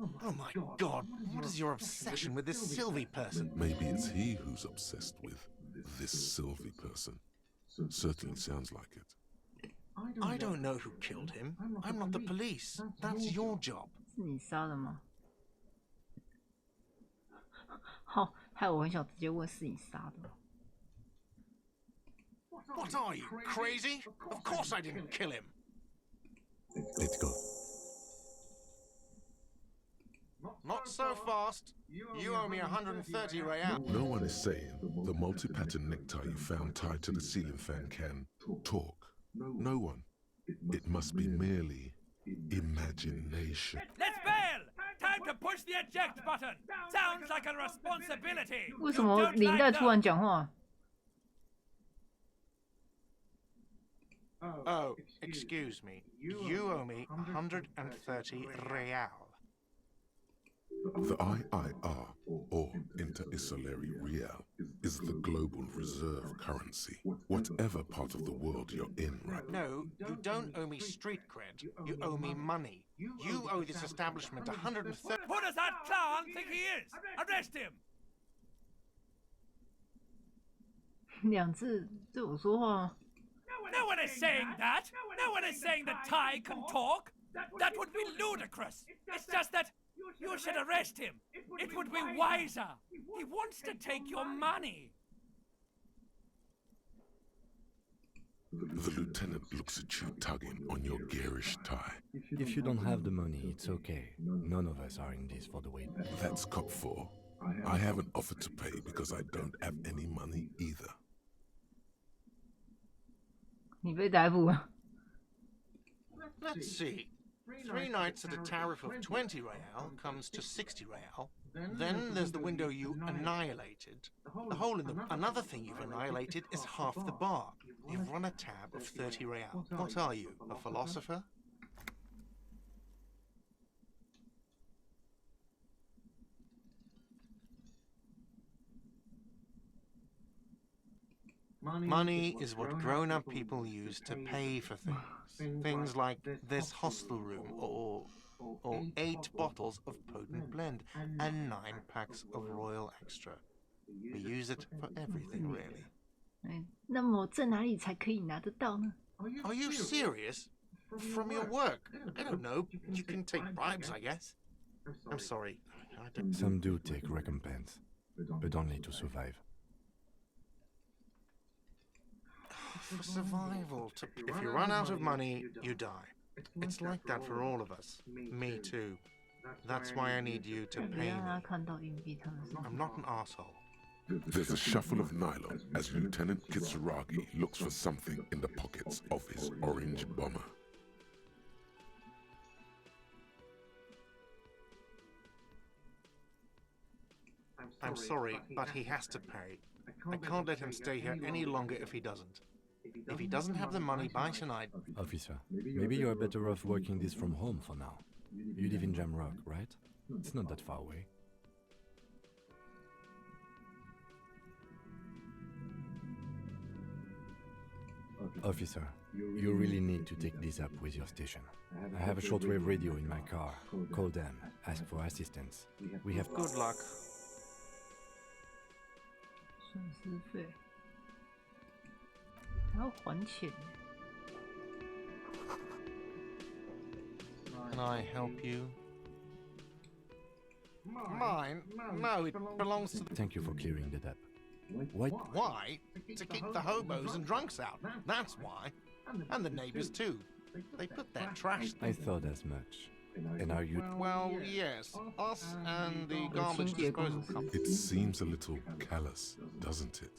Oh my god, what is your obsession with this Sylvie person? Maybe it's he who's obsessed with this Sylvie person. Certainly sounds like it. I don't know who killed him. I'm not the police. That's your job. 是你杀的吗？好，害我很想直接问是你杀的。What are you, crazy? Of course I didn't kill him. Let's go. Not so fast. You owe me 130 real. No one is saying the multi-pattern necktie you found tied to the ceiling fan can talk. No one. It must be merely imagination. Let's bail! Time to push the eject button! Sounds like a responsibility! 为什么领带突然讲话？ Oh, excuse me. You owe me 130 real. The IIR, or Inter-Isolary Real, is the global reserve currency, whatever part of the world you're in right now. No, you don't owe me street cred. You owe me money. You owe this establishment 130... Who does that clown think he is? Arrest him! 两次对我说话。 No one is saying that! No one is saying that Ty can talk! That would be ludicrous! It's just that you should arrest him! It would be wiser! He wants to take your money! The lieutenant looks at you tugging on your garish tie. If you don't have the money, it's okay. None of us are in this for the wait. That's cop 4. I haven't offered to pay because I don't have any money either. 你被逮捕了。 Let's see. 3 nights at a tariff of 20 real comes to 60 real. Then there's the window you annihilated. The hole in the... Another thing you've annihilated is half the bar. You've run a tab of 30 real. What are you, a philosopher? Money is what grown-up people use to pay for things. Things like this hostel room, or 8 bottles of potent blend, and 9 packs of Royal Extra. We use it for everything, really. 那么在哪里才可以拿得到呢？ Are you serious? From your work? I don't know. You can take bribes, I guess. I'm sorry. I don't... Some do take recompense, but only to survive. For survival. If you run out of money, you die. It's like that for all of us. Me too. That's why I need you to pay me. I'm not an asshole. There's a shuffle of nylon as Lieutenant Kitsuragi looks for something in the pockets of his orange bomber. I'm sorry, but he has to pay. I can't let him stay here any longer if he doesn't. If he doesn't have the money by tonight... Officer, maybe you're better off working this from home for now. You live in Jamrock, right? It's not that far away. Officer, you really need to take this up with your station. I have a shortwave radio in my car. Call them, ask for assistance. We have... Good luck. 损失费还要还钱。 Can I help you? Mine? No, it belongs to the... Thank you for clearing that up. Why? Why? To keep the hobos and drunks out. That's why. And the neighbors too. They put their trash... I thought as much. And are you... Well, yes. Us and the garbage disposal company. It seems a little callous, doesn't it?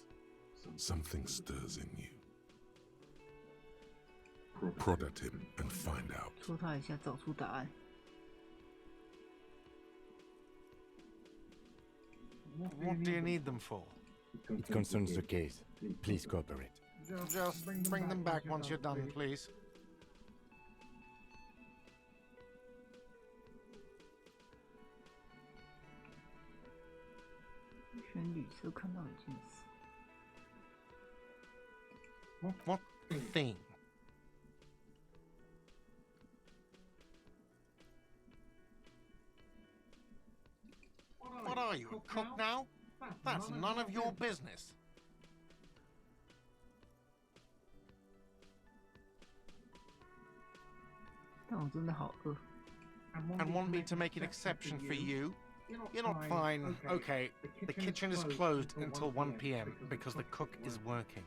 Something stirs in you. Prod at him and find out. 戳他一下，找出答案。 What do you need them for? It concerns the case. Please cooperate. Just bring them back once you're done, please. 选旅社看到一件事。 What thing? What are you, a cook now? That's none of your business. 但我真的好饿。 And want me to make an exception for you? You're not fine. Okay, the kitchen is closed until 1 p.m. because the cook is working.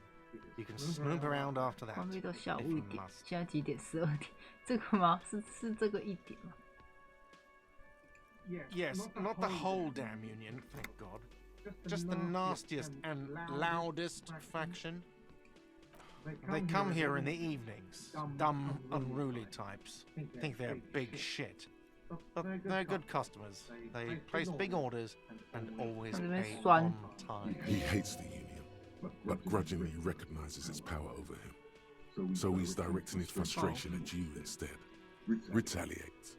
You can snoop around after that. 关闭到下 if 午 you 1点， must. 现在几点？12点。这个吗？是这个1点吗？ Yes, not the whole damn union, thank God. Just the nastiest and loudest faction. They come here in the evenings. Dumb, unruly types. Think they're big shit. But they're good customers. They place big orders and always pay on time. He hates the union, but grudgingly recognizes its power over him. So he's directing his frustration at you instead. Retaliate.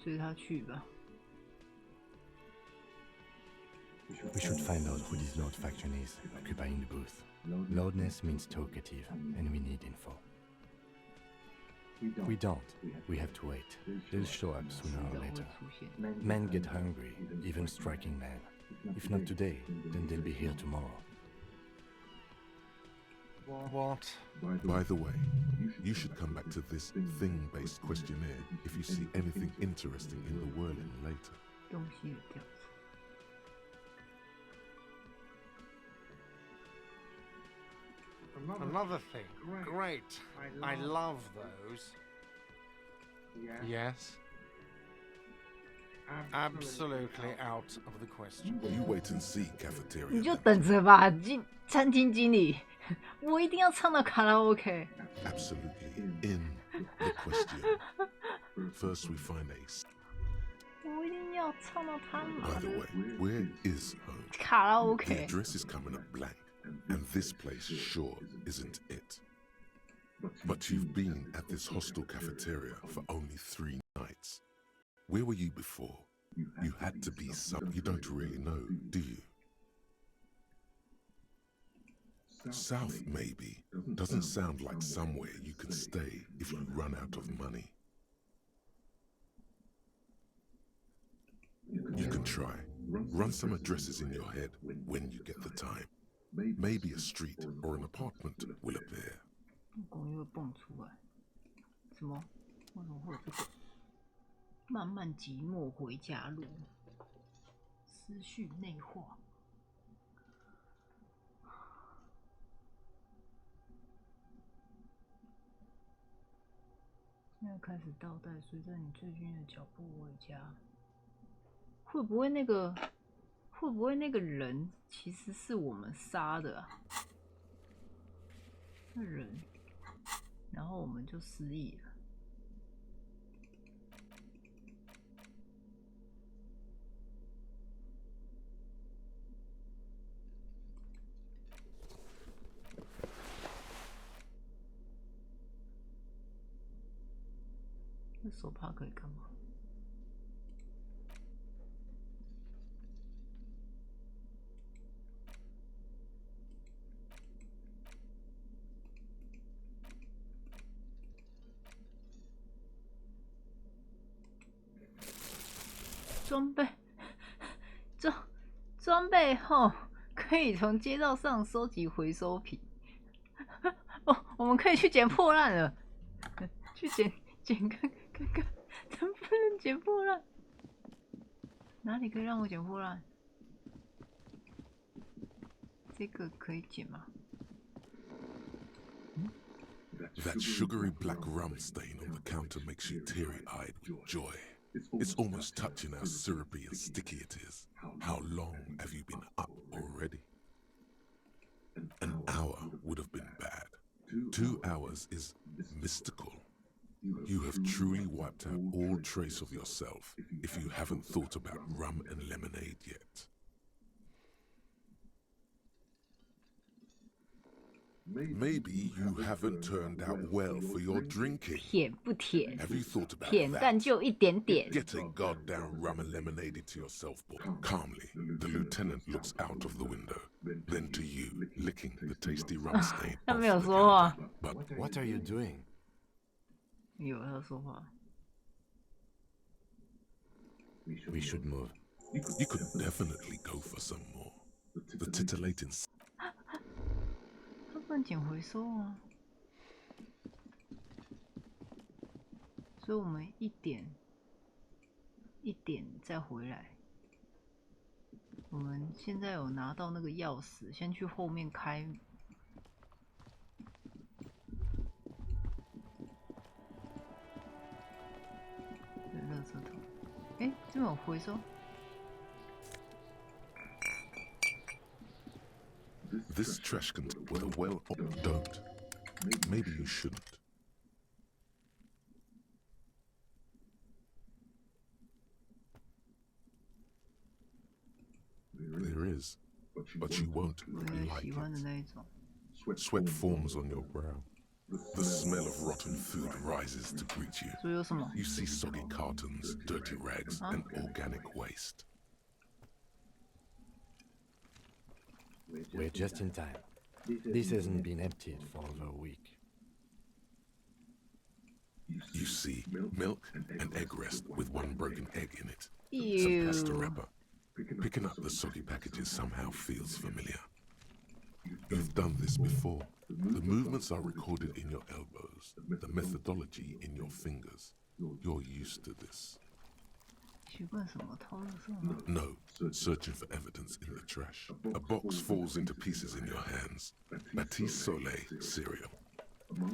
随他去吧。 We should find out who this Lord faction is, occupying the booth. Loudness means talkative, and we need info. We don't. We have to wait. They'll show up sooner or later. Men get hungry, even striking men. If not today, then they'll be here tomorrow. What? By the way, you should come back to this thing-based questionnaire if you see anything interesting in the whirling later. 东西有掉。 Another thing. Great. I love those. Yes. Absolutely out of the question. You wait and see, cafeteria. 你就等着吧，餐厅经理，我一定要唱到卡拉 OK。 Absolutely in the question. First, we find a. 我一定要唱到他 By the way, where is home? 卡拉 The OK。 address is coming up blank, and this place sure isn't it. But you've been at this hostel cafeteria for only 3 nights. Where were you before? You had to be some. You don't really know, do you? South, maybe. Doesn't sound like somewhere you can stay if you run out of money. You can try. Run some addresses in your head when you get the time. Maybe a street or an apartment will appear. 公寓会蹦出来，什么？为什么会有这个？漫漫寂寞回家路，思绪内化。现在开始倒带，随着你最近的脚步回家。会不会那个？会不会那个人其实是我们杀的啊？那人。 然后我们就失忆了。这手帕可以干嘛？装备后可以从街道上收集回收品。哦，我们可以去捡破烂了，去捡看，能不能捡破烂？哪里可以让我捡破烂？这个可以捡吗？ That sugary black rum stain on the counter makes you teary-eyed with joy. It's almost touching how syrupy and sticky it is. How long have you been up already? An hour would have been bad. 2 hours is mystical. You have truly wiped out all trace of yourself if you haven't thought about rum and lemonade yet. Maybe you haven't turned out well for your drinking. 甜不甜？ Have you thought about 甜， that? 但就一点点。 Get a goddamn rum and lemonade into yourself, boy. Calmly, the lieutenant looks out of the window, then to you, licking the tasty rum stain. 他没有说话。 But what are you doing? 有，他说话。 We should move. You could definitely go for some more. The titillating. 他不能捡回收啊。所以我们一点再回来。我们现在有拿到那个钥匙，先去后面开。垃圾桶，哎，这边有回收。This trash can with a well don't. Maybe you shouldn't. There is, but you won't like it. Sweat forms on your brow. The smell of rotten food rises to greet you. You see soggy cartons, dirty rags, and organic waste. We're just in time. This hasn't been emptied for over a week. You see milk and egg rest with one broken egg in it. Ew. Some pasta wrapper. Picking up the soggy packages somehow feels familiar. You've done this before. The movements are recorded in your elbows, the methodology in your fingers. You're used to this. No, searching for evidence in the trash. A box falls into pieces in your hands. Batiste Soleil cereal.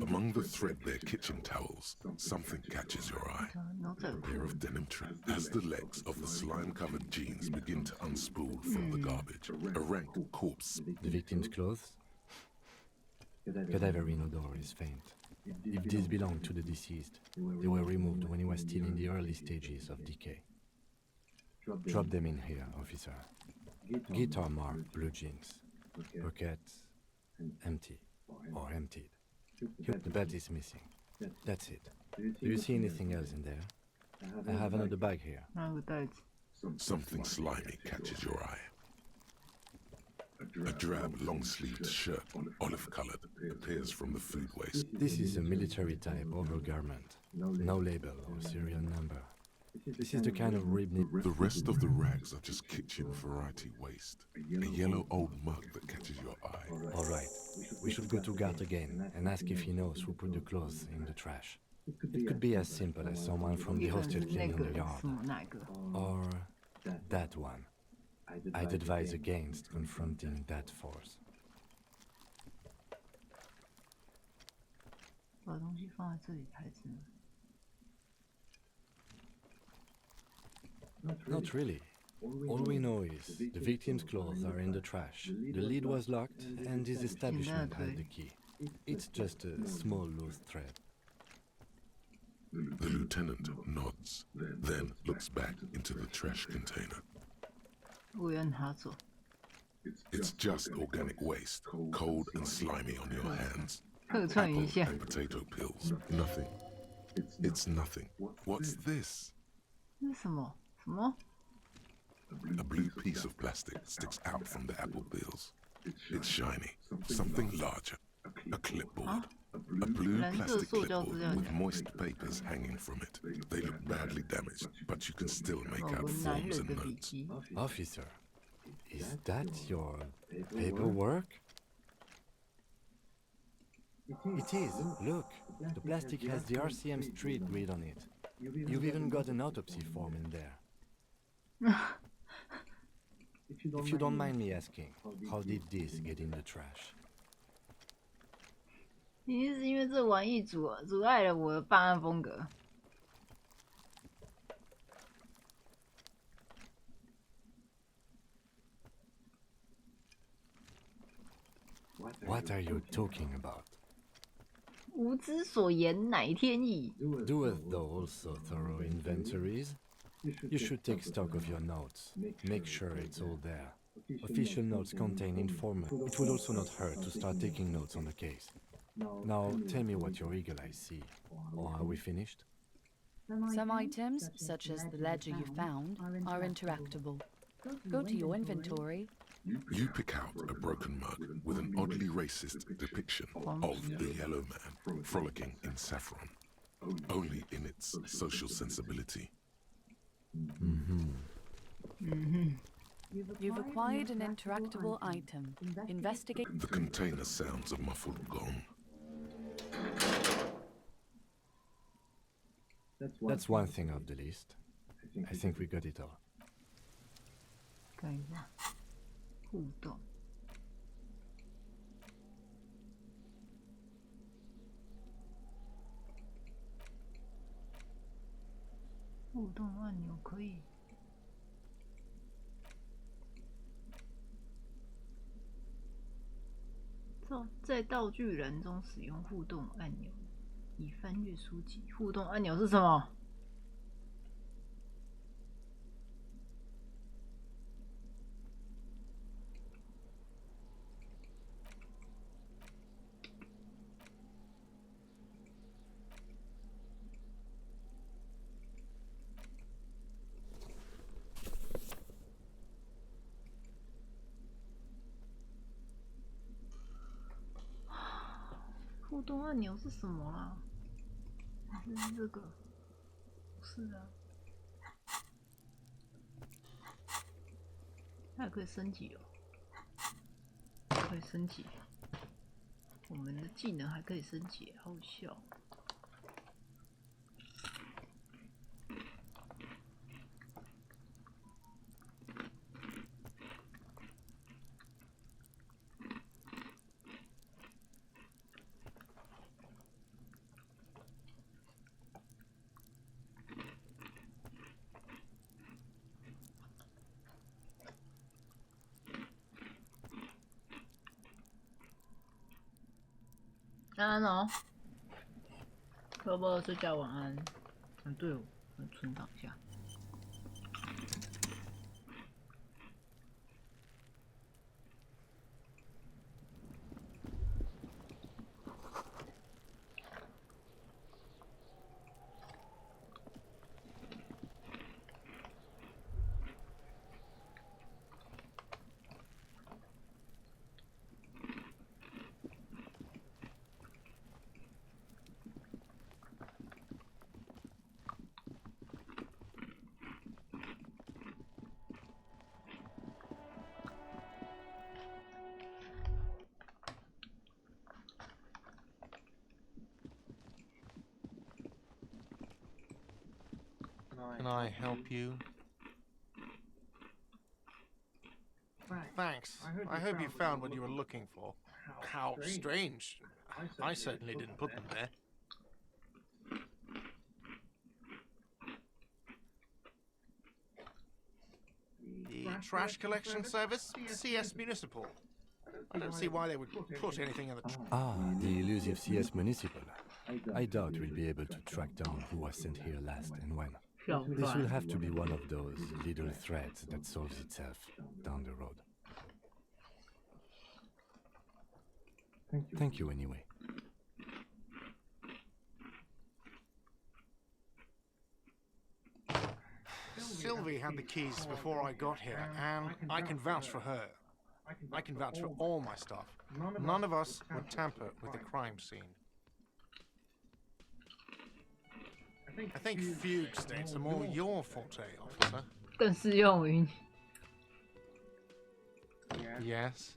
Among the threadbare kitchen towels, something catches your eye. A pair of denim tracks. As the legs of the slime-covered jeans begin to unspool from the garbage, a rank corpse. The victim's clothes? Cadaverine odor is faint. If these belong to the deceased, they were removed when he was still in the early stages of decay. Drop them in here, officer. Guitar marked blue jeans. Pockets empty or emptied. The belt is missing. That's it. Do you see anything else in there? I have another bag here. Something slimy catches your eye. A drab, long-sleeved shirt, olive-colored, appears from the food waste. This is a military-type overgarment. No label or serial number. This is the kind of rib. The rest of the rags are just kitchen variety waste. A yellow old mug that catches your eye. All right. We should go to Gart again and ask if he knows who put the clothes in the trash. It could be as simple as someone from the hostel cleaning the yard. Or that one. I'd advise against confronting that force. Not really. All we know is the victim's clothes are in the trash, the lid was locked, and his establishment had the key. It's just a small loose thread. The lieutenant nods, then looks back into the trash container. It's just organic waste, cold and slimy on your hands. Apple and potato pills. Nothing. It's nothing. What's this? A blue piece of plastic sticks out from the apple peels. It's shiny. Something larger. A clipboard. A blue plastic clipboard with moist papers hanging from it. They look badly damaged, but you can still make out forms and notes. Officer, is that your paperwork? It is. Look, the plastic has the RCM street grid on it. You've even got an autopsy form in there. If you don't mind me asking, how did this get in the trash? 一定是因为这玩意阻碍了我的办案风格。What are you talking about? 无知所言，乃天意。 Doeth thou also thorough inventories? You should take stock of your notes. Make sure it's all there. Official notes contain information. It would also not hurt to start taking notes on the case. Now, tell me what your eagle eyes see. Or are we finished? Some items, such as the ledger you found, are interactable. Go to your inventory. You pick out a broken mug with an oddly racist depiction of the yellow man frolicking in saffron, only in its social sensibility. You've acquired an interactable item. Investigate. The container sounds a muffled gong. That's one thing off the list. I think we got it all. 看一下互动。互动按钮可以。在道具栏中使用互动按钮，以翻阅书籍。互动按钮是什么？互动按钮是什么啊？还是这个？不是啊，它也可以升级哦，可以升级。我们的技能还可以升级，好笑。安安哦，要不要睡觉？晚安。嗯，对哦，我存档一下。Can I help you? Thanks. I hope you found what you were looking for. How strange. I certainly didn't put them there. The trash collection service? CS Municipal. I don't see why they would put anything in the... The elusive CS Municipal. I doubt we'll be able to track down who was sent here last and when. This will have to be one of those little threads that solves itself down the road. Thank you anyway. Sylvie had the keys before I got here, and I can vouch for her. I can vouch for all my stuff. None of us would tamper with the crime scene. I think fugue states are more your forte, officer. 更适用于。Yes.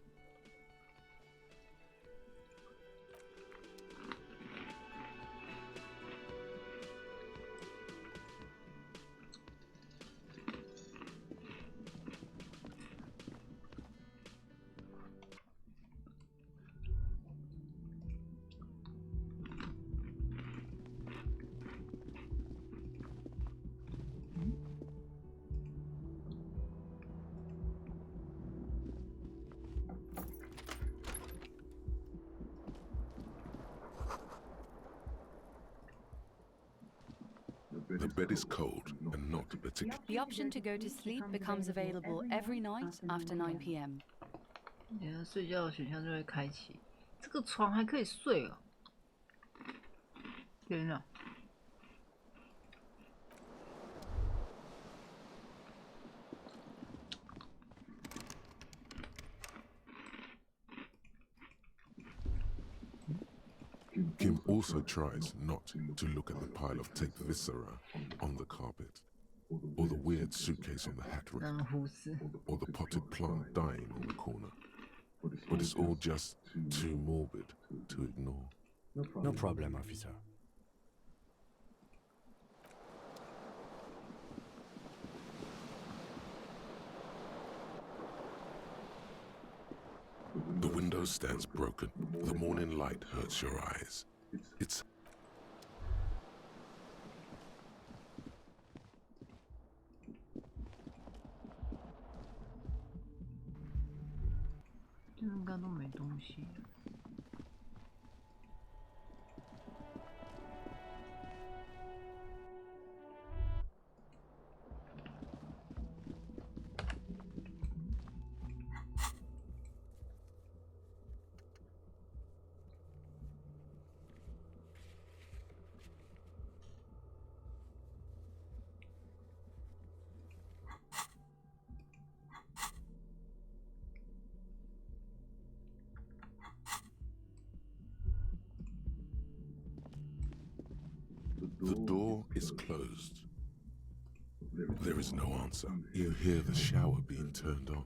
The bed is cold and not particularly. The option to go to sleep becomes available every night after 9 p.m. 等下睡觉的选项就会开启。这个床还可以睡哦！天哪！ Kim also tries not to look at the pile of taped viscera on the carpet, or the weird suitcase on the hat rack, or the potted plant dying in the corner. But it's all just too morbid to ignore. No problem, officer. window stands broken. The morning light hurts your eyes. It's应该都没东西。The door is closed. There is no answer. You hear the shower being turned on.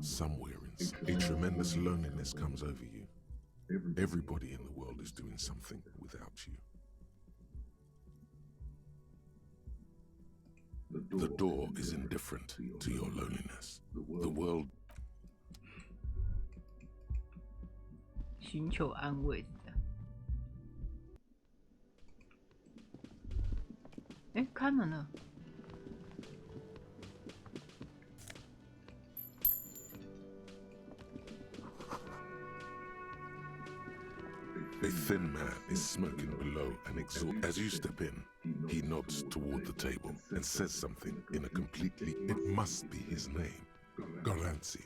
Somewhere inside, a tremendous loneliness comes over you. Everybody in the world is doing something without you. The door is indifferent to your loneliness. The world 寻求安慰。哎，开门了。A thin man is smoking below an exhaust. As you step in, he nods toward the table and says something in a completely... It must be his name. Garanzi.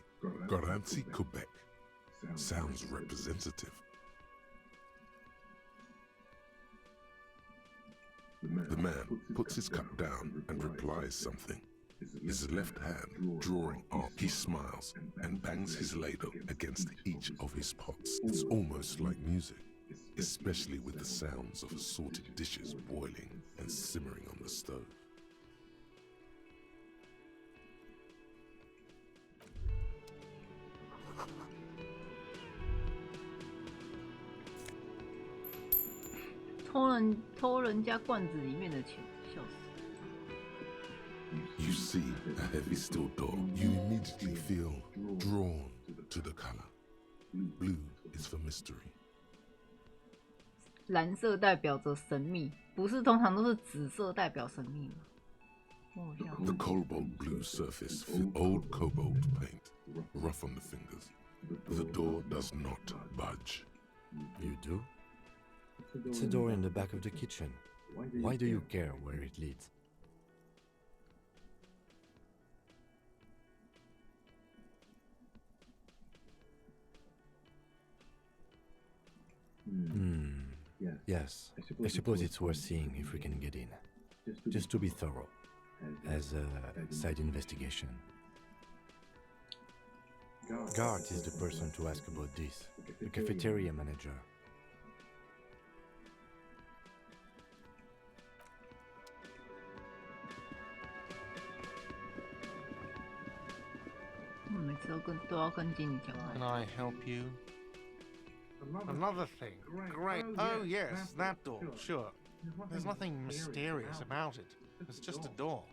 Garanzi, Quebec. Sounds representative. The man puts his cup down and replies something. His left hand drawing off, he smiles and bangs his ladle against each of his pots. It's almost like music, especially with the sounds of assorted dishes boiling and simmering on the stove.偷人家罐子里面的钱，笑死。You see a heavy steel door. You immediately feel drawn to the color. Blue is for mystery. 蓝色代表着神秘，不是通常都是紫色代表神秘吗？ The cobalt blue surface, old cobalt paint, rough on the fingers. The door does not budge. You do? It's a door in the back of the kitchen. Why do you care where it leads? Yes, I suppose it's worth seeing if we can get in. Just to be thorough, as a side investigation. Gart is the person to ask about this, the cafeteria manager. Can I help you? Another thing. Great. Oh, yes, that door. Sure. There's nothing mysterious about it. It's just a door.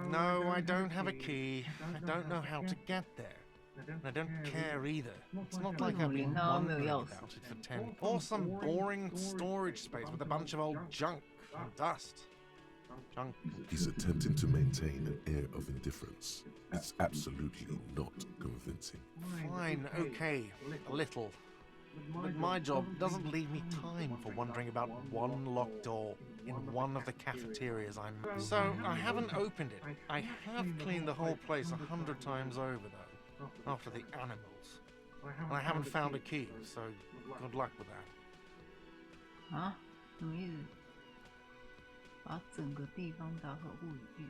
No, I don't have a key. I don't know how to get there. And I don't care either. It's not like I've been wondering about it for 10. Or some boring storage space with a bunch of old junk and dust. Junk. He's attempting to maintain an air of indifference. It's absolutely not convincing. Fine, okay, a little. But my job doesn't leave me time for wondering about one locked door in one of the cafeterias I'm... So, I haven't opened it. I have cleaned the whole place 100 times over, though, after the animals. And I haven't found a key, so good luck with that. 啊？什么意思？把整个地方打好物语地。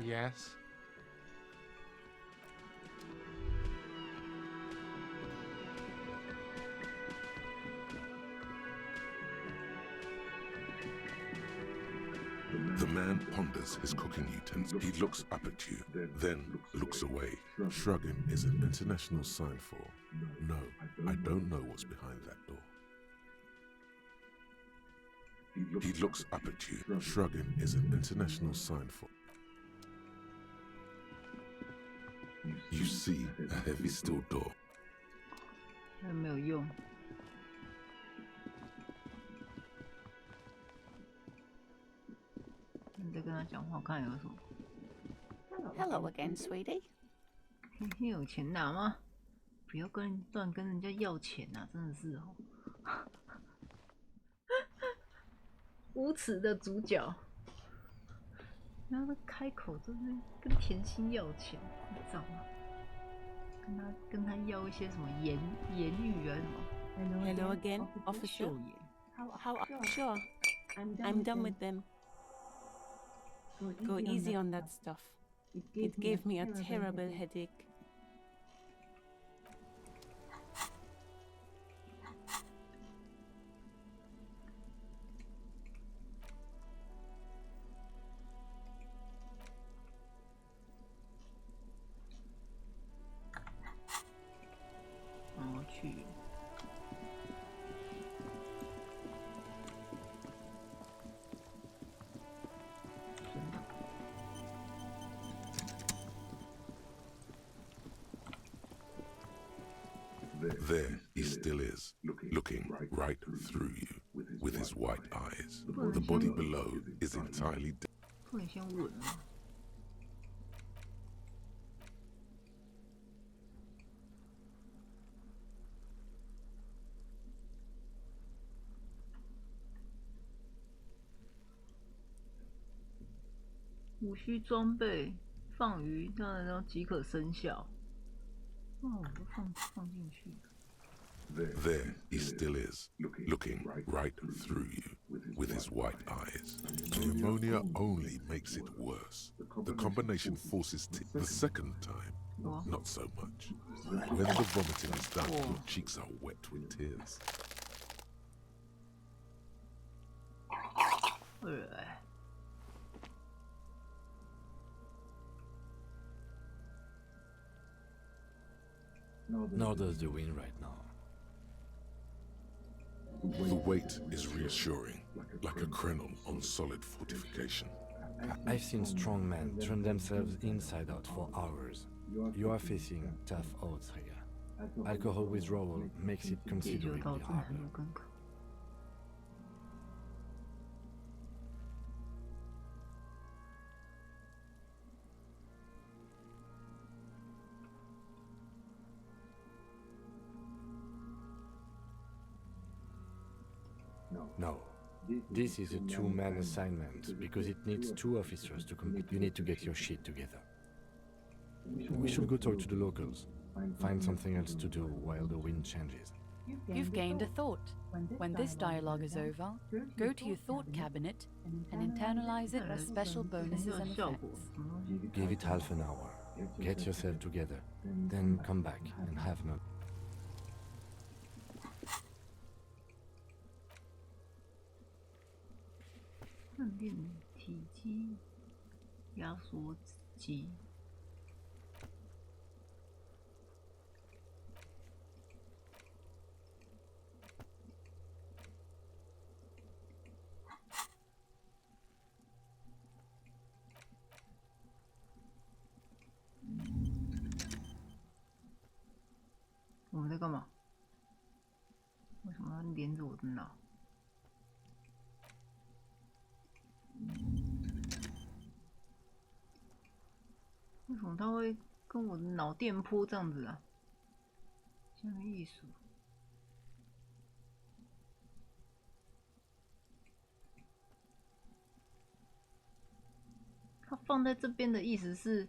Yes. The man ponders his cooking utensils. He looks up at you, then looks away. Shrugging is an international sign for, no, I don't know what's behind that door. He looks up at you. Shrugging is an international sign for. You see a heavy steel door. 还没有用。你在跟他讲话，看有什么？ Hello again, sweetie. 你有钱拿吗？不要乱跟人家要钱啊！真的是哦，无耻的主角。然后他开口就是跟甜心要钱，你知道吗？跟他要一些什么言语啊什么。Hello again, officer. How sure? I'm done with them. Go easy on that stuff. It gave me a terrible headache. There he still is, looking right through you with his white eyes. The body below is entirely dead. 不能先吻吗？无需装备，放鱼当然即可生效。哦，我都放进去。There he still is, looking right through you with his white eyes. The ammonia only makes it worse. The combination forces the second time, not so much. When the vomiting is done, your cheeks are wet with tears. Nor does the wind right now. The weight is reassuring, like a crenel on solid fortification. I've seen strong men turn themselves inside out for hours. You are facing tough odds here. Alcohol withdrawal makes it considerably harder. No. This is a two-man assignment because it needs 2 officers to complete. You need to get your shit together. We should go talk to the locals. Find something else to do while the wind changes. You've gained a thought. When this dialogue is over, go to your thought cabinet and internalize it as special bonuses and effects. Give it half an hour. Get yourself together. Then come back and have no... 饭店体积压缩机。我们在干嘛？为什么要连着我的脑？为什么他会跟我的脑电波这样子啊？这样的艺术。他放在这边的意思是，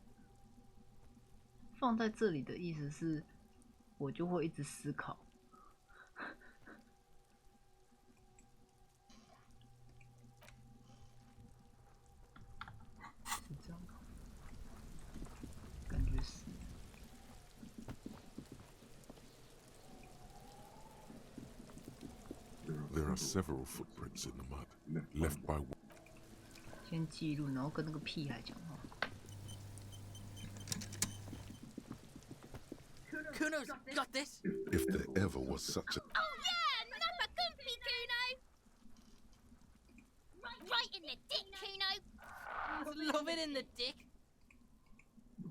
放在这里的意思是，我就会一直思考。是这样吗？感觉是。There are several footprints in the mud, left by. 先记录，然后跟那个屁孩讲话。Kuno's got this. If there ever was such a. Oh yeah, Nappa Gumpy, Kuno! it in the dick, Kuno. Love it in the dick.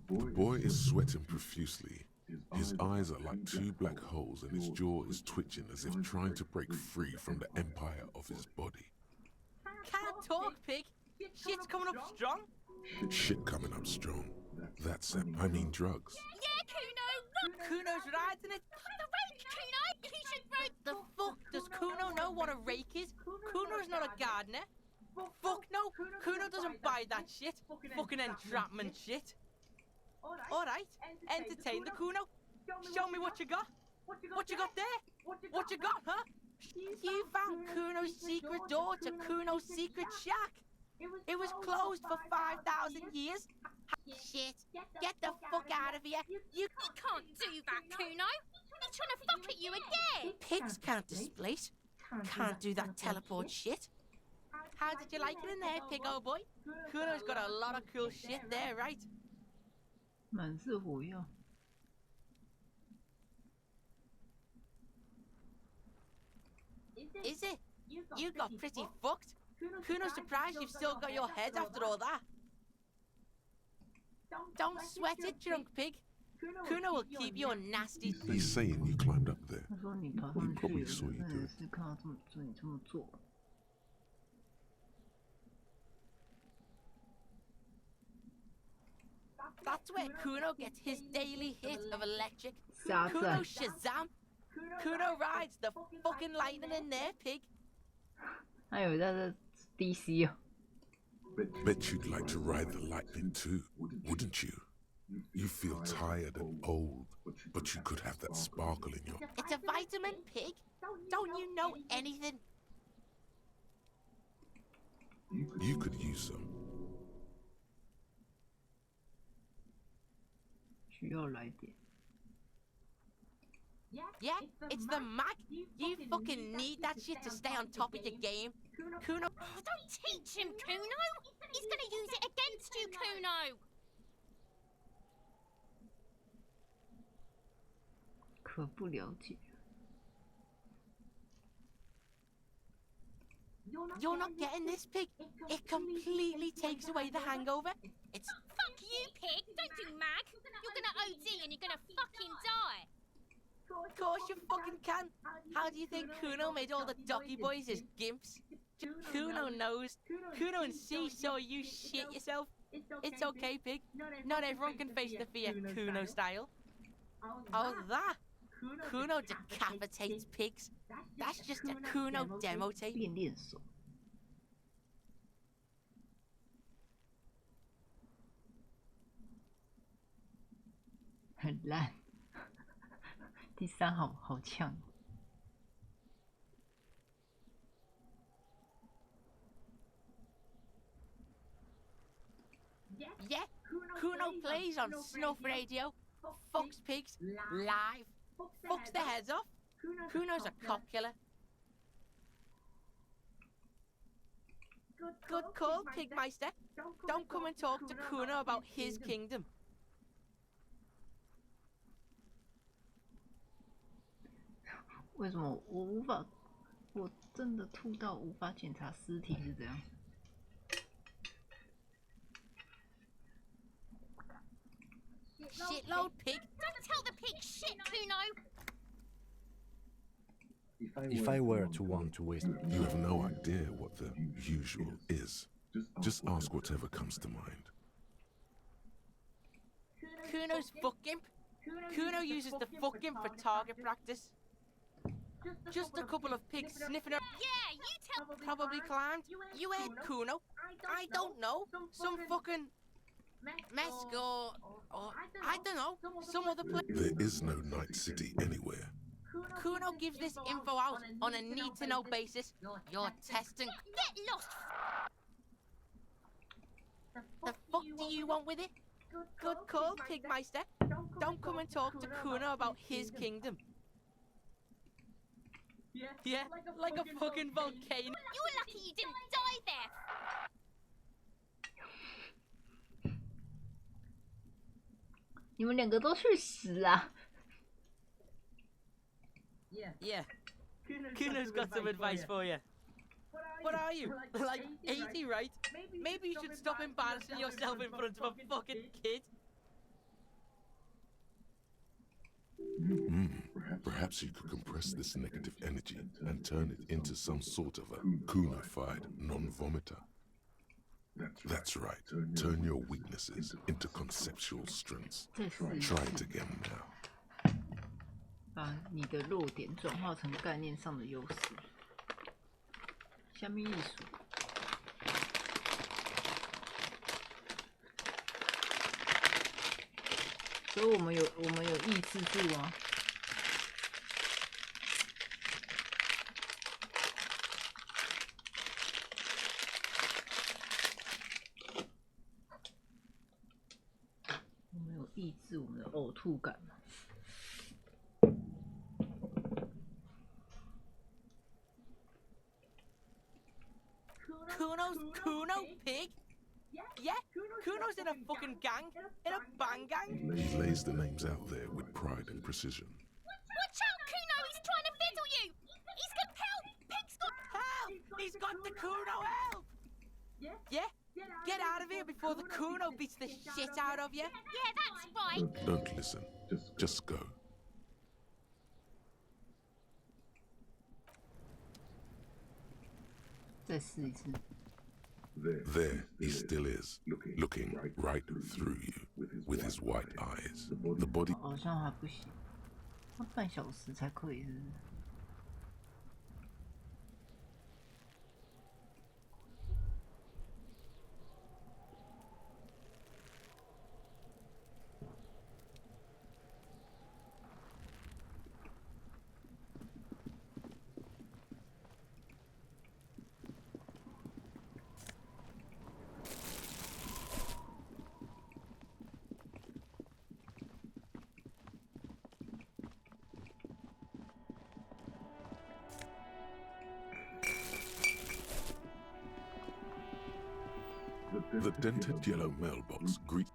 The boy is sweating profusely. His eyes are like two black holes and his jaw is twitching as if trying to break free from the empire of his body. Can't talk, pig. Shit's coming up strong. Shit coming up strong. That's it. I mean drugs. Yeah, Kuno. Kuno's riding it. The rake, Kuno. He should rake. The fuck does Kuno know what a rake is? Kuno's not a gardener. Fuck no. Kuno doesn't buy that shit. Fucking entrapment shit. Alright, entertain the Kuno. Show me what you got. What you got there? What you got, huh? You found Kuno's secret door to Kuno's secret shack. It was closed for 5,000 years. Shit, get the fuck out of here. You can't do that, Kuno. He's trying to fuck at you again. Pigs can't displace. Can't do that teleport shit. How did you like it in there, pig old boy? Kuno's got a lot of cool shit there, right? 满是火药。Is it? You got pretty fucked. Kuno's surprised you've still got your head after all that. Don't sweat it, drunk pig. Kuno will keep you a nasty... He's saying you climbed up there. 他说你爬 He 上去 probably 了， saw you 真 do 的 it. 是看到你这么做。That's where Kuno gets his daily hit of electric. Shazam. Kuno Shazam. Kuno rides the fucking lightning in there, pig. 他以为他是 DC 哦。 Bet you'd like to ride the lightning too, wouldn't you? You feel tired and old, but you could have that sparkle in your... It's a vitamin, pig. Don't you know anything? You could use some. 需要来点。 Yeah, it's the Mac. You fucking need that shit to stay on top of your game. Kuno... Oh, don't teach him, Kuno. He's gonna use it against you, Kuno. 可不了解。 You're not getting this, pig. It completely takes away the hangover. It's... Fuck you, pig. Don't do mag. You're gonna OD and you're gonna fucking die. Of course you fucking can. How do you think Kuno made all the docky boys his gimps? Kuno knows. Kuno and C saw you shit yourself. It's okay, pig. Not everyone can face the fear Kuno style. Oh, that? Kuno decapitates pigs. That's just a Kuno demo tape. 变练手。很烂。第三好呛。 Yeah, Kuno plays on Snuff Radio, fucks pigs, live, fucks their heads off. Kuno's a cop killer. Good call, Pigmeister. Don't come and talk to Kuno about his kingdom. 为什么我无法？我真的吐到无法检查尸体是怎样？ Shitload pig. Don't tell the pig shit, Kuno. If I were to want to waste... You have no idea what the usual is. Just ask whatever comes to mind. Kuno's fuck imp. Kuno uses the fuck imp for target practice. Just a couple of pigs sniffing around. Yeah, you tell. Probably climbed. You heard Kuno. I don't know. Some fucking... Mesk or I don't know, some other place. There is no Night City anywhere. Kuno gives this info out on a need-to-know basis. You're testing... Get lost! The fuck do you want with it? Good call, Pigmeister. Don't come and talk to Kuno about his kingdom. Yeah, like a fucking volcano. You're lucky you didn't die there. 你们两个都去死啊 Yeah. Kuno's got some advice for you. What are you? Like 80, right? Maybe you should stop embarrassing yourself in front of a fucking kid. Perhaps you could compress this negative energy and turn it into some sort of a Kuno-fied non-vomiter. That's right. Turn your weaknesses into conceptual strengths. Try it again now. 把你的弱点转化成概念上的优势。下面艺术。所以我们有抑制住啊。我们有抑制我们的呕吐感嘛。Kuno pig? Yeah, Kuno's in a fucking gang, in a bang gang. He lays the names out there with pride and precision. Watch out, Kuno! He's trying to fiddle you! He's got help! Pig's got help! He's got the Kuno help! Yeah? Get out of here before the Kuno beats the shit out of you. Yeah, that's right. Don't listen. Just go. There he still is, looking right through you with his white eyes. The body. 好像还不行，要半小时才可以，是不是？ The dented yellow mailbox greets.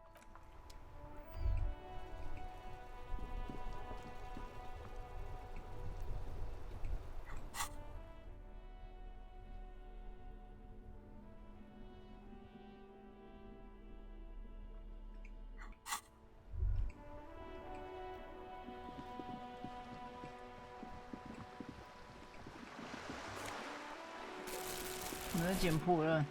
我们捡破烂。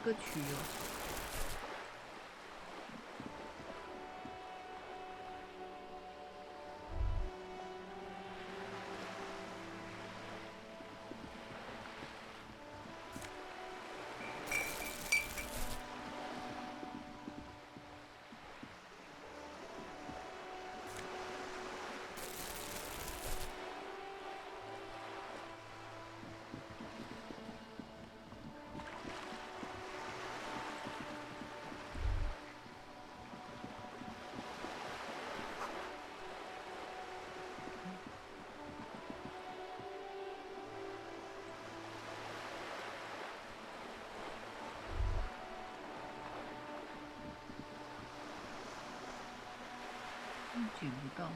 歌曲哦。捡不到。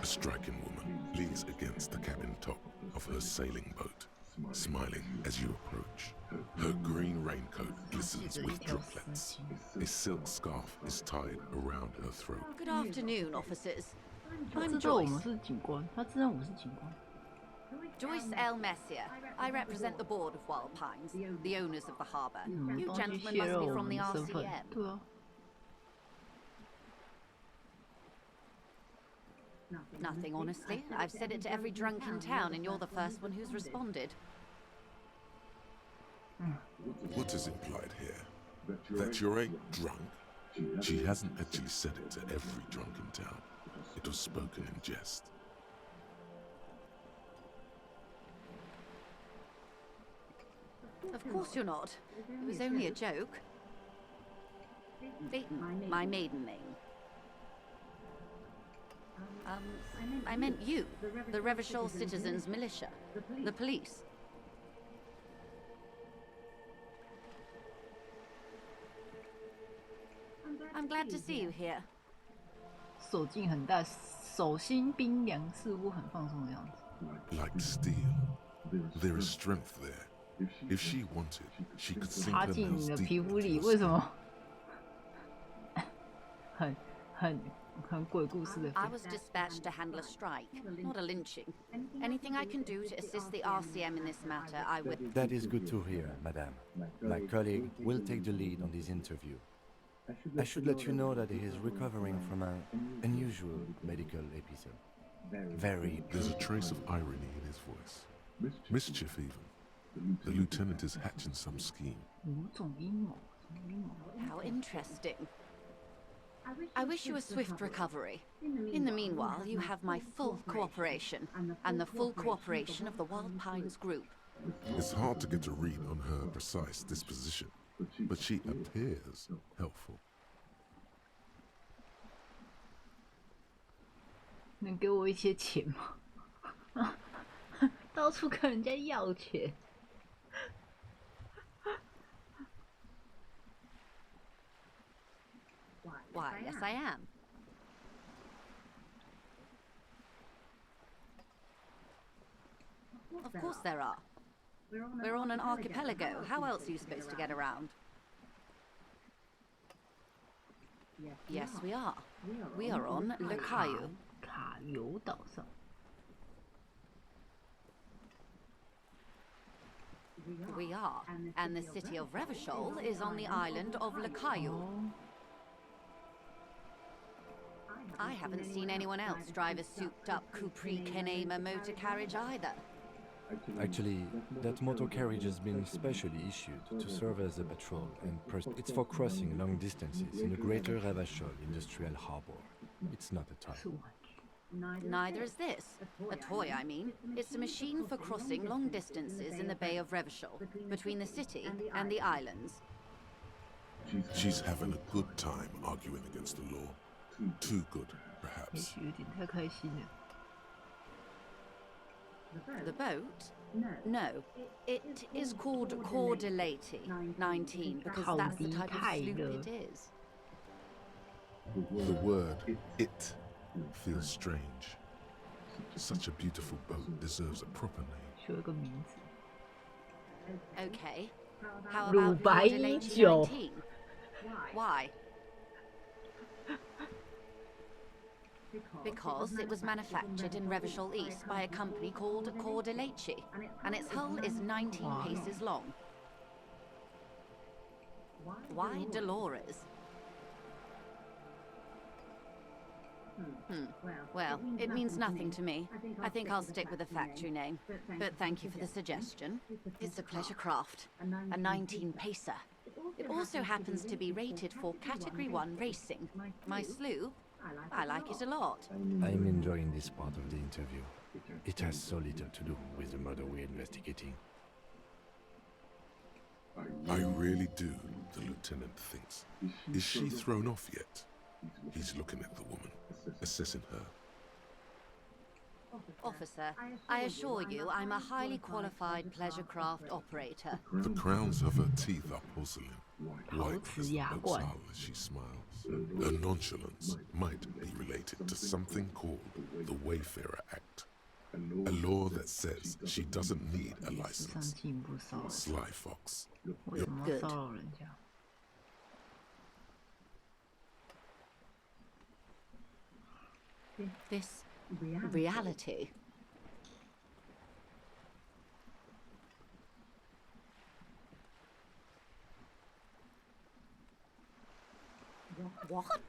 A striking woman leans against the cabin top of her sailing boat, smiling as you approach. Her green raincoat glistens with droplets. A silk scarf is tied around her throat. Good afternoon, officers. 他知道我们是警官，他知道我是警官。Joyce L. Messier. I represent the board of Wild Pines, the owners of the harbour. You gentlemen must be from the RCM. 对啊， Nothing, honestly. I've said it to every drunk in town, and you're the first one who's responded. What is implied here? That you're a drunk? She hasn't actually said it to every drunk in town. It was spoken in jest. Of course you're not. It was only a joke. Leighton, my maiden name. I meant you, the Revachol Citizens Militia, the police. I'm glad to see you here. 手劲很大，手心冰凉，似乎很放松的样子。 Like steel. There is strength there. If she wanted, she could sink 插 her 进 nails 你的 deep 皮肤 into 里， your 为什 skin. 么？很鬼故事的。 I was dispatched to handle a strike, not a lynching. Anything I can do to assist the RCM in this matter, I will. That is good to hear, madame. My colleague will take the lead on this interview. I should let you know that he is recovering from an unusual medical episode. Very. There's a trace of irony in his voice. Mischief, even. The lieutenant is hatching some scheme. 五种阴谋，什么阴谋？ How interesting. I wish you a swift recovery. In the meanwhile, you have my full cooperation, and the full cooperation of the Wild Pines group. It's hard to get a read on her precise disposition, but she appears helpful. 能给我一些钱吗？到处跟人家要钱。 Why, yes, I am. Of course there are. We're on an archipelago. How else are you supposed to get around? Yes, we are. We are on Le Caillou. 卡尤岛上。 We are. And the city of Revachol is on the island of Le Caillou. I haven't seen anyone else drive a souped-up Capri Kenema motor carriage either. Actually, that motor carriage has been specially issued to serve as a patrol, and it's for crossing long distances in the greater Revachol industrial harbor. It's not a toy. Neither is this. A toy, I mean. It's a machine for crossing long distances in the Bay of Revachol, between the city and the islands. She's having a good time arguing against the law. Too good, perhaps. 也许有点太开心了。 The boat? No. It is called Cordelati 19 because that's the type of sloop it is. The word "it" feels strange. Such a beautiful boat deserves a proper name. 说一个名字。 Okay. How 乳 about 白 Cordelati 酒。 19? Why? Because it was manufactured in Revachol East by a company called Cordelati, and its hull is 19 paces long. Why Dolores? Well, it means nothing to me. I think I'll stick with the factory name. But thank you for the suggestion. It's a pleasure craft, a 19 pacer. It also happens to be rated for Category 1 racing. My sloop, I like it a lot. I'm enjoying this part of the interview. It has so little to do with the murder we're investigating. I really do, the lieutenant thinks. Is she thrown off yet? He's looking at the woman, assessing her. Officer, I assure you I'm a highly qualified pleasure craft operator. The crowns of her teeth are porcelain, white as the boat's hull as she smiles. Her nonchalance might be related to something called the Wayfarer Act, a law that says she doesn't need a license. Sly fox. 为什么要骚扰人家？ This reality. What?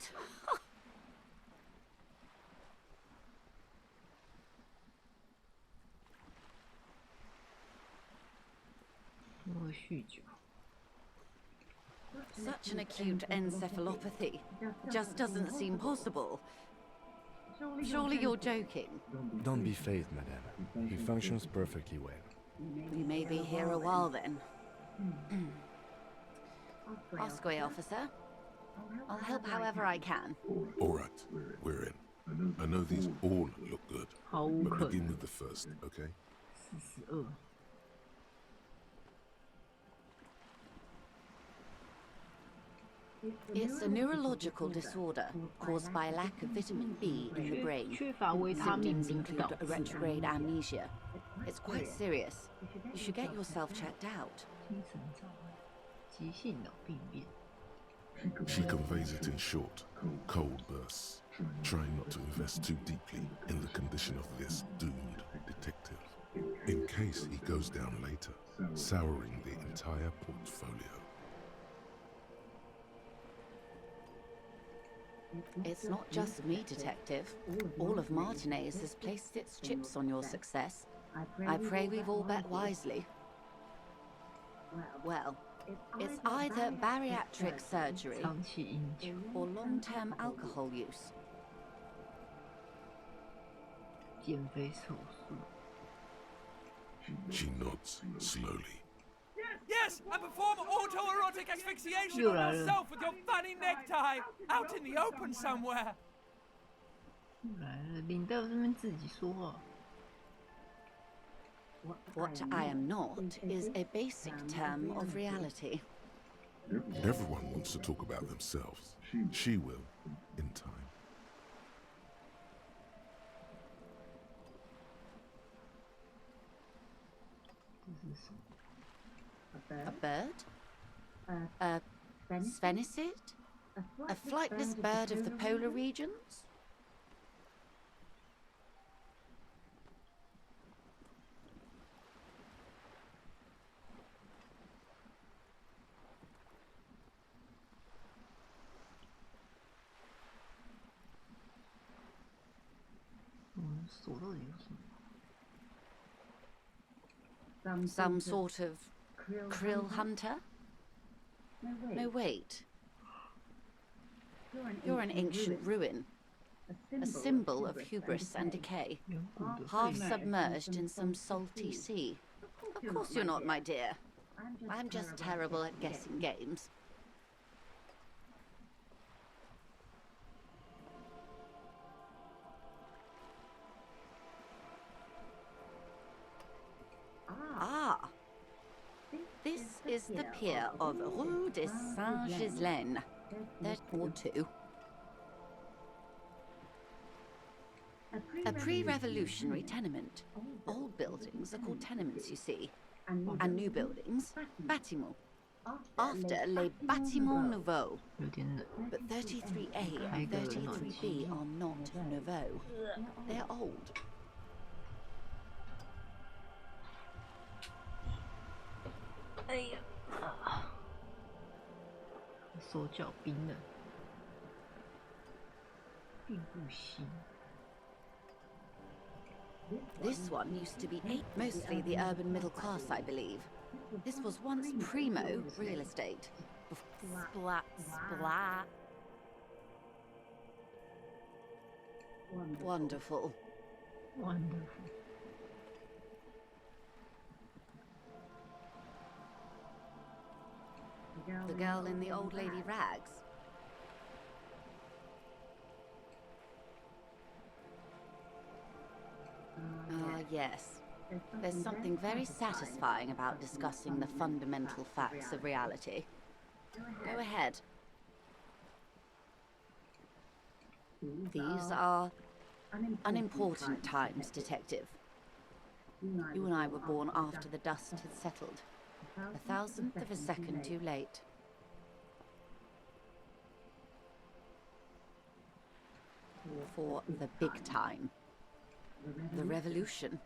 因为酗酒。 Such an acute encephalopathy just doesn't seem possible. Surely you're joking. Don't be phased, madame. He functions perfectly well. You may be here a while then. Osquay, officer. I'll help however I can. All right, we're in. I know these all look good, but begin with the first, okay? 42. It's a neurological disorder caused by a lack of vitamin B in the brain. Symptoms include retrograde amnesia. It's quite serious. You should get yourself checked out. 精神障碍，急性脑病变。 She conveys it in short, cold bursts, trying not to invest too deeply in the condition of this doomed detective, in case he goes down later, souring the entire portfolio. It's not just me, Detective. All of Martinez has placed its chips on your success. I pray we've all bet wisely. Well, it's either bariatric surgery or long-term alcohol use. 减肥手术。 She nods slowly. Yes, and perform autoerotic asphyxiation on yourself with your funny necktie out in the open somewhere. 来了，领队这边自己说话。 What I am not is a basic term of reality. Everyone wants to talk about themselves. She will, in time. A bird? A sphenicid? A flightless bird of the polar regions? Some sort of krill hunter? No, wait. You're an ancient ruin. A symbol of hubris and decay. Half submerged in some salty sea. Of course you're not, my dear. I'm just terrible at guessing games. Ah! This is the pier of Rue de Saint-Ghislain. There's more too. A pre-revolutionary tenement. Old buildings are called tenements, you see. And new buildings, bâtiments. After les bâtiments nouveaux. But 33A and 33B are not nouveaux. They're old. 哎呀，手脚冰冷，并不新。 This one used to be mostly the urban middle class, I believe. This was once primo real estate. Splat, splat. Wonderful. Wonderful. The girl in the old lady rags. Ah, yes. There's something very satisfying about discussing the fundamental facts of reality. Go ahead. These are unimportant times, Detective. You and I were born after the dust had settled. 1,000th of a second too late. For the big time. The revolution.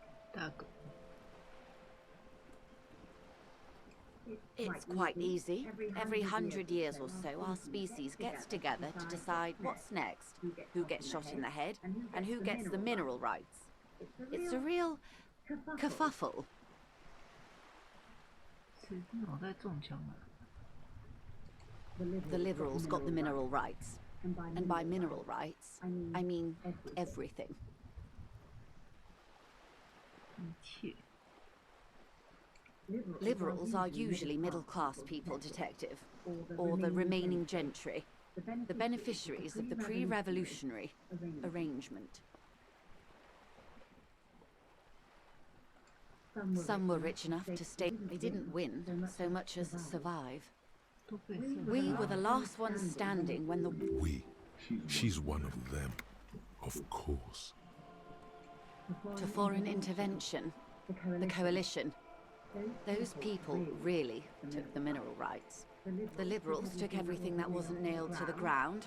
It's quite easy. Every 100 years or so, our species gets together to decide what's next, who gets shot in the head, and who gets the mineral rights. It's a real kerfuffle. The liberals got the mineral rights. And by mineral rights, I mean everything. Liberals are usually middle-class people, Detective, or the remaining gentry, the beneficiaries of the pre-revolutionary arrangement. Some were rich enough to stay. They didn't win so much as survive. We were the last ones standing when the... We. She's one of them. Of course. To foreign intervention, the coalition. Those people really took the mineral rights. The liberals took everything that wasn't nailed to the ground.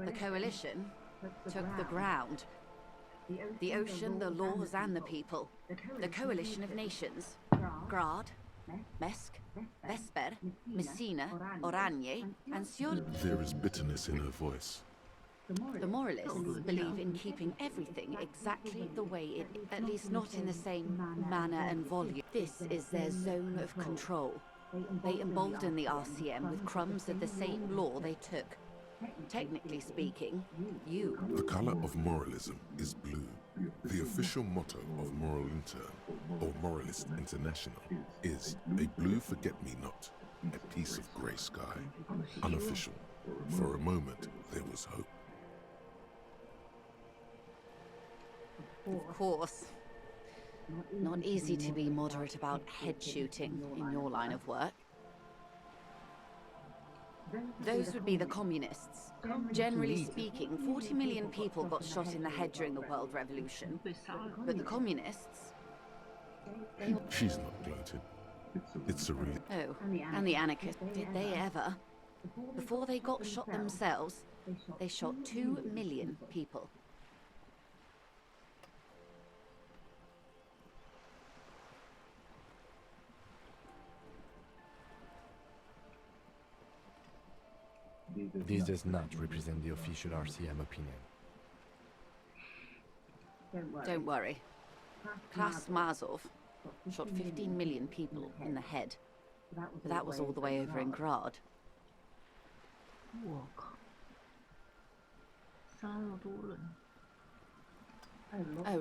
The coalition took the ground. The ocean, the laws, and the people. The coalition of nations. Grad, Mesk, Vesper, Messina, Oranje, and Sior. There is bitterness in her voice. The moralists believe in keeping everything exactly the way it is, at least not in the same manner and volume. This is their zone of control. They embolden the RCM with crumbs of the same law they took. Technically speaking, you... The color of moralism is blue. The official motto of Moral Intern, or Moralist International, is a blue forget-me-not, a piece of grey sky. Unofficial. For a moment, there was hope. Of course. Not easy to be moderate about head shooting in your line of work. Those would be the communists. Generally speaking, 40 million people got shot in the head during the World Revolution. But the communists... She's not gloated. It's a relief. Oh, and the anarchists, did they ever? Before they got shot themselves, they shot 2 million people. This does not represent the official RCM opinion. Don't worry. Klas Mazov shot 15 million people in the head. But that was all the way over in Grad. Oh,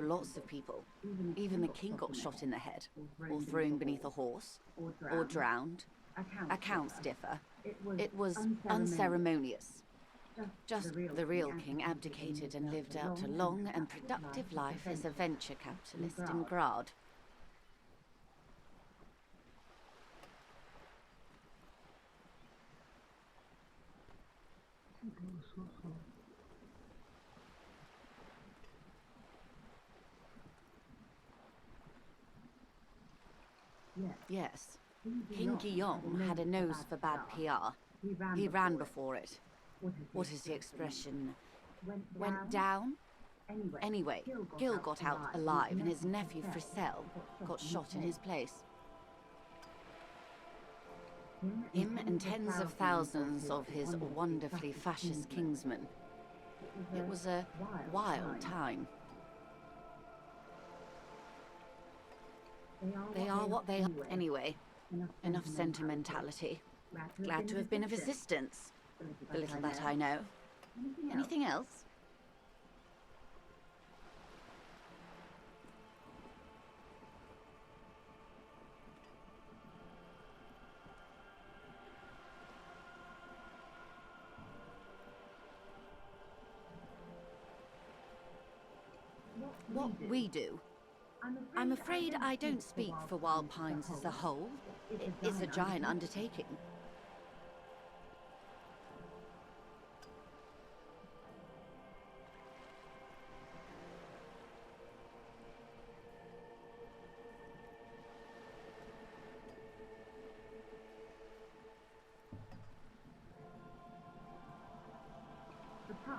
lots of people. Even the king got shot in the head, or thrown beneath a horse, or drowned. Accounts differ. It was unceremonious. Just the real king abdicated and lived out a long and productive life as a venture capitalist in Grad. Yes. King Guillaume had a nose for bad PR. He ran before it. What is the expression? Went down? Anyway, Gil got out alive and his nephew Frisell got shot in his place. Him and tens of thousands of his wonderfully fascist kingsmen. It was a wild time. They are what they are. Anyway, enough sentimentality. Glad to have been of assistance. The little that I know. Anything else? What we do? I'm afraid I don't speak for Wild Pines as a whole. It's a giant undertaking.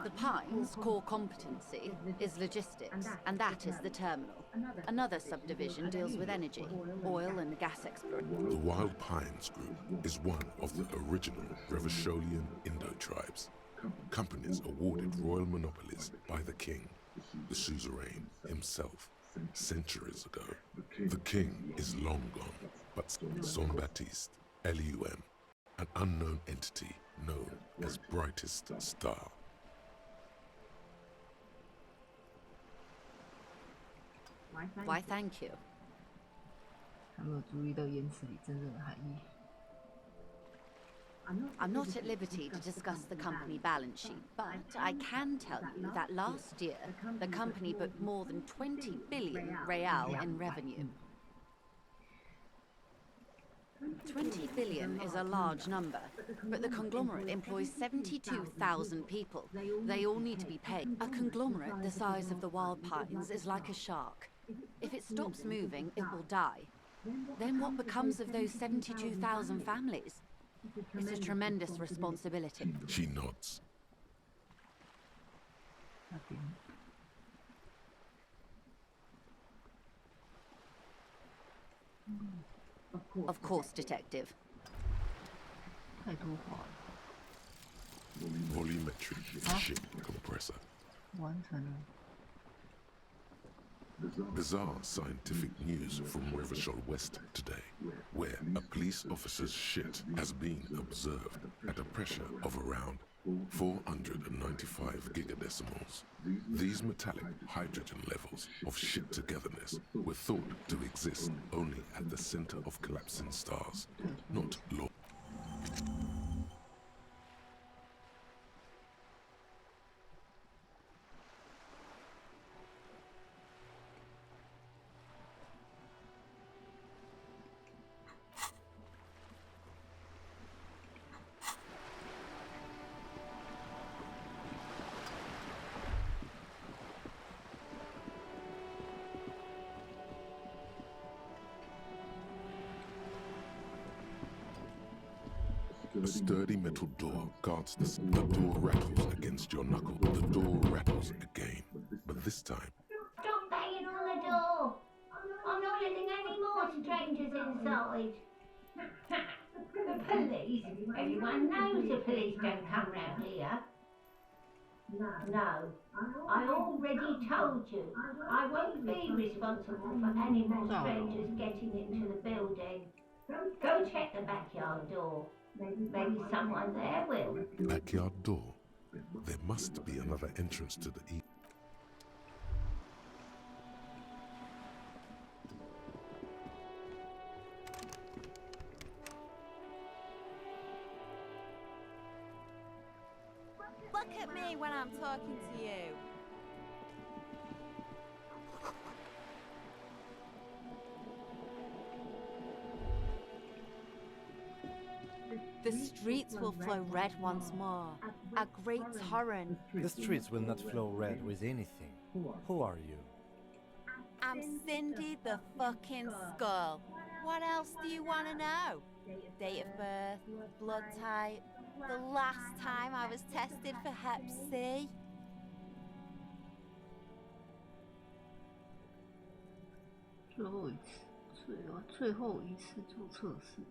The Pines' core competency is logistics, and that is the terminal. Another subdivision deals with energy, oil and gas exploration. The Wild Pines Group is one of the original Revacholian Indo-tribes. Companies awarded royal monopolies by the king, the suzerain himself, centuries ago. The king is long gone, but Jean-Baptiste, LUM, an unknown entity known as Brightest Star. Why, thank you. 他没有注意到言辞里真正的含义。 I'm not at liberty to discuss the company balance sheet, but I can tell you that last year the company booked more than 20 billion real in revenue. 20 billion is a large number, but the conglomerate employs 72,000 people. They all need to be paid. A conglomerate the size of the Wild Pines is like a shark. If it stops moving, it will die. Then what becomes of those 72,000 families? It's a tremendous responsibility. She nods. Of course, Detective. Volumetric ship compressor. Bizarre scientific news from Revachol West today, where a police officer's shit has been observed at a pressure of around 495 gigadecimals. These metallic hydrogen levels of shit togetherness were thought to exist only at the center of collapsing stars, not law. A sturdy metal door guards the door rattles against your knuckle. The door rattles again, but this time... Stop banging on the door! I'm not letting any more strangers inside. The police? Everyone knows the police don't come round here. No, I already told you. I won't be responsible for any more strangers getting into the building. Go check the backyard door. Maybe someone there will. Backyard door? There must be another entrance to the east. Look at me when I'm talking to you. The streets will flow red once more. A great torrent. The streets will not flow red with anything. Who are you? I'm Cindy the fucking Skull. What else do you want to know? Date of birth, blood type, the last time I was tested for Hep C. Last 最后一次做测试。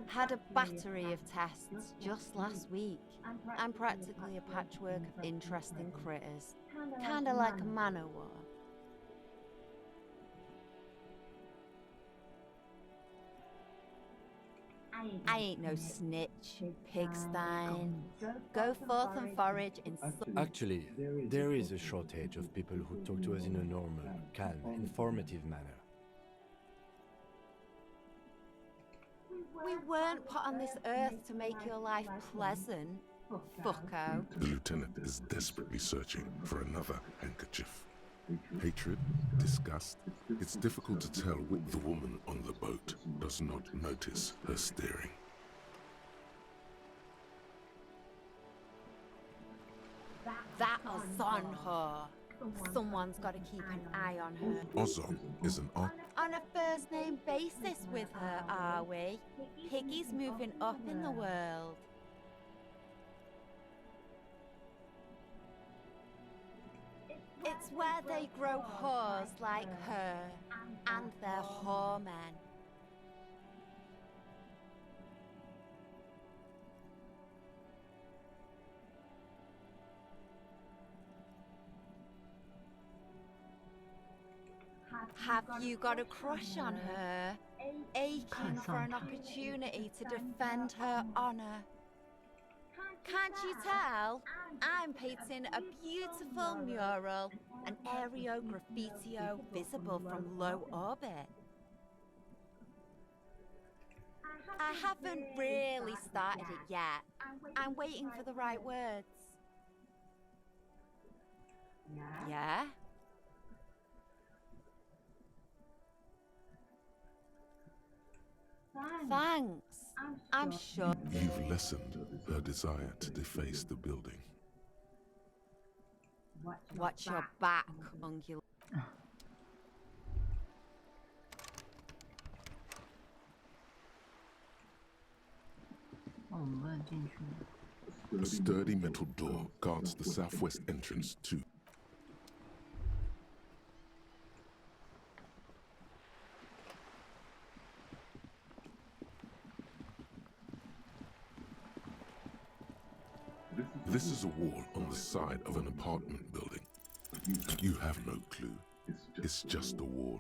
Had a battery of tests just last week. I'm practically a patchwork of interesting critters. Kinda like a manowar. I ain't no snitch, pigstein. Go forth and forage in... Actually, there is a shortage of people who talk to us in a normal, calm, informative manner. We weren't put on this earth to make your life pleasant, fucko. The lieutenant is desperately searching for another handkerchief. Hatred? Disgust? It's difficult to tell what the woman on the boat does not notice her staring. That Ozon whore. Someone's got to keep an eye on her. Ozon is an art. On a first-name basis with her, are we? Piggy's moving up in the world. It's where they grow whores like her, and their whoremen. Have you got a crush on her? Aching for an opportunity to defend her honor? Can't you tell? I'm painting a beautiful mural, an aereo graffitio visible from low orbit. I haven't really started it yet. I'm waiting for the right words. Yeah? Thanks. I'm sure. You've lessened her desire to deface the building. Watch your back, ungulate. A sturdy metal door guards the southwest entrance to. This is a wall on the side of an apartment building. You have no clue. It's just a wall.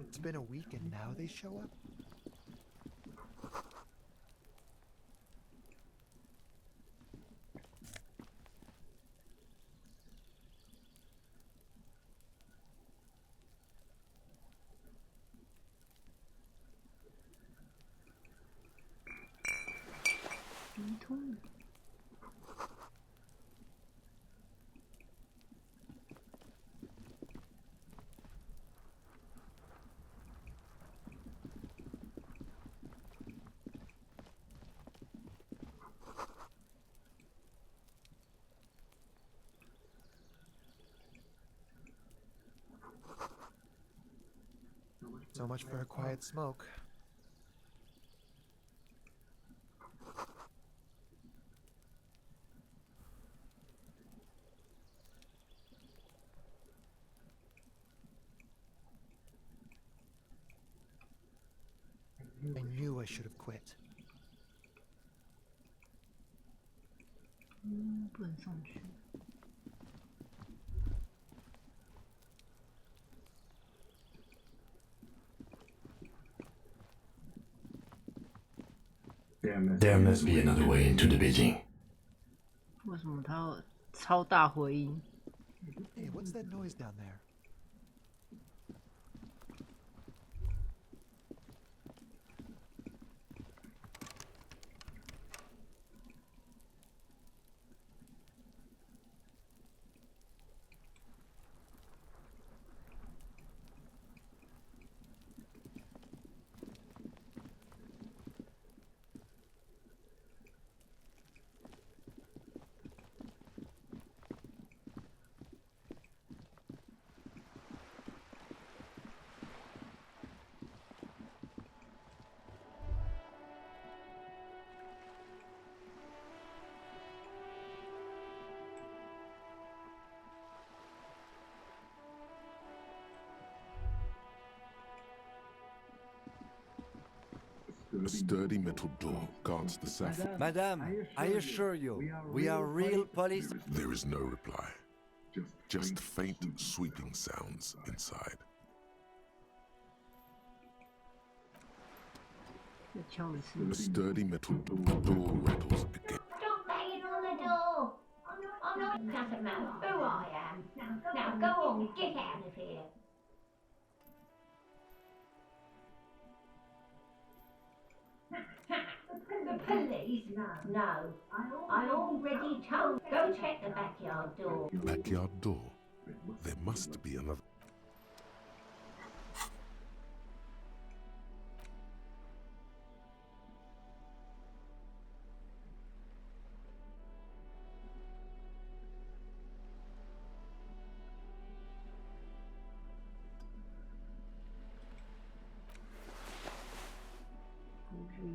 It's been a week and now they show up? So much for a quiet smoke. I knew I should have quit. 不能上去。There must be another way into the building. 为什么它有超大回音？ Hey, what's that noise down there? A sturdy metal door guards the south. Madame, I assure you, we are real police. There is no reply. Just faint, sweeping sounds inside. The sturdy metal door rattles again. Stop banging on the door! I'm not doesn't matter who I am. Now go on, get out of here. The police? No. I already told. Go check the backyard door. Backyard door? There must be another.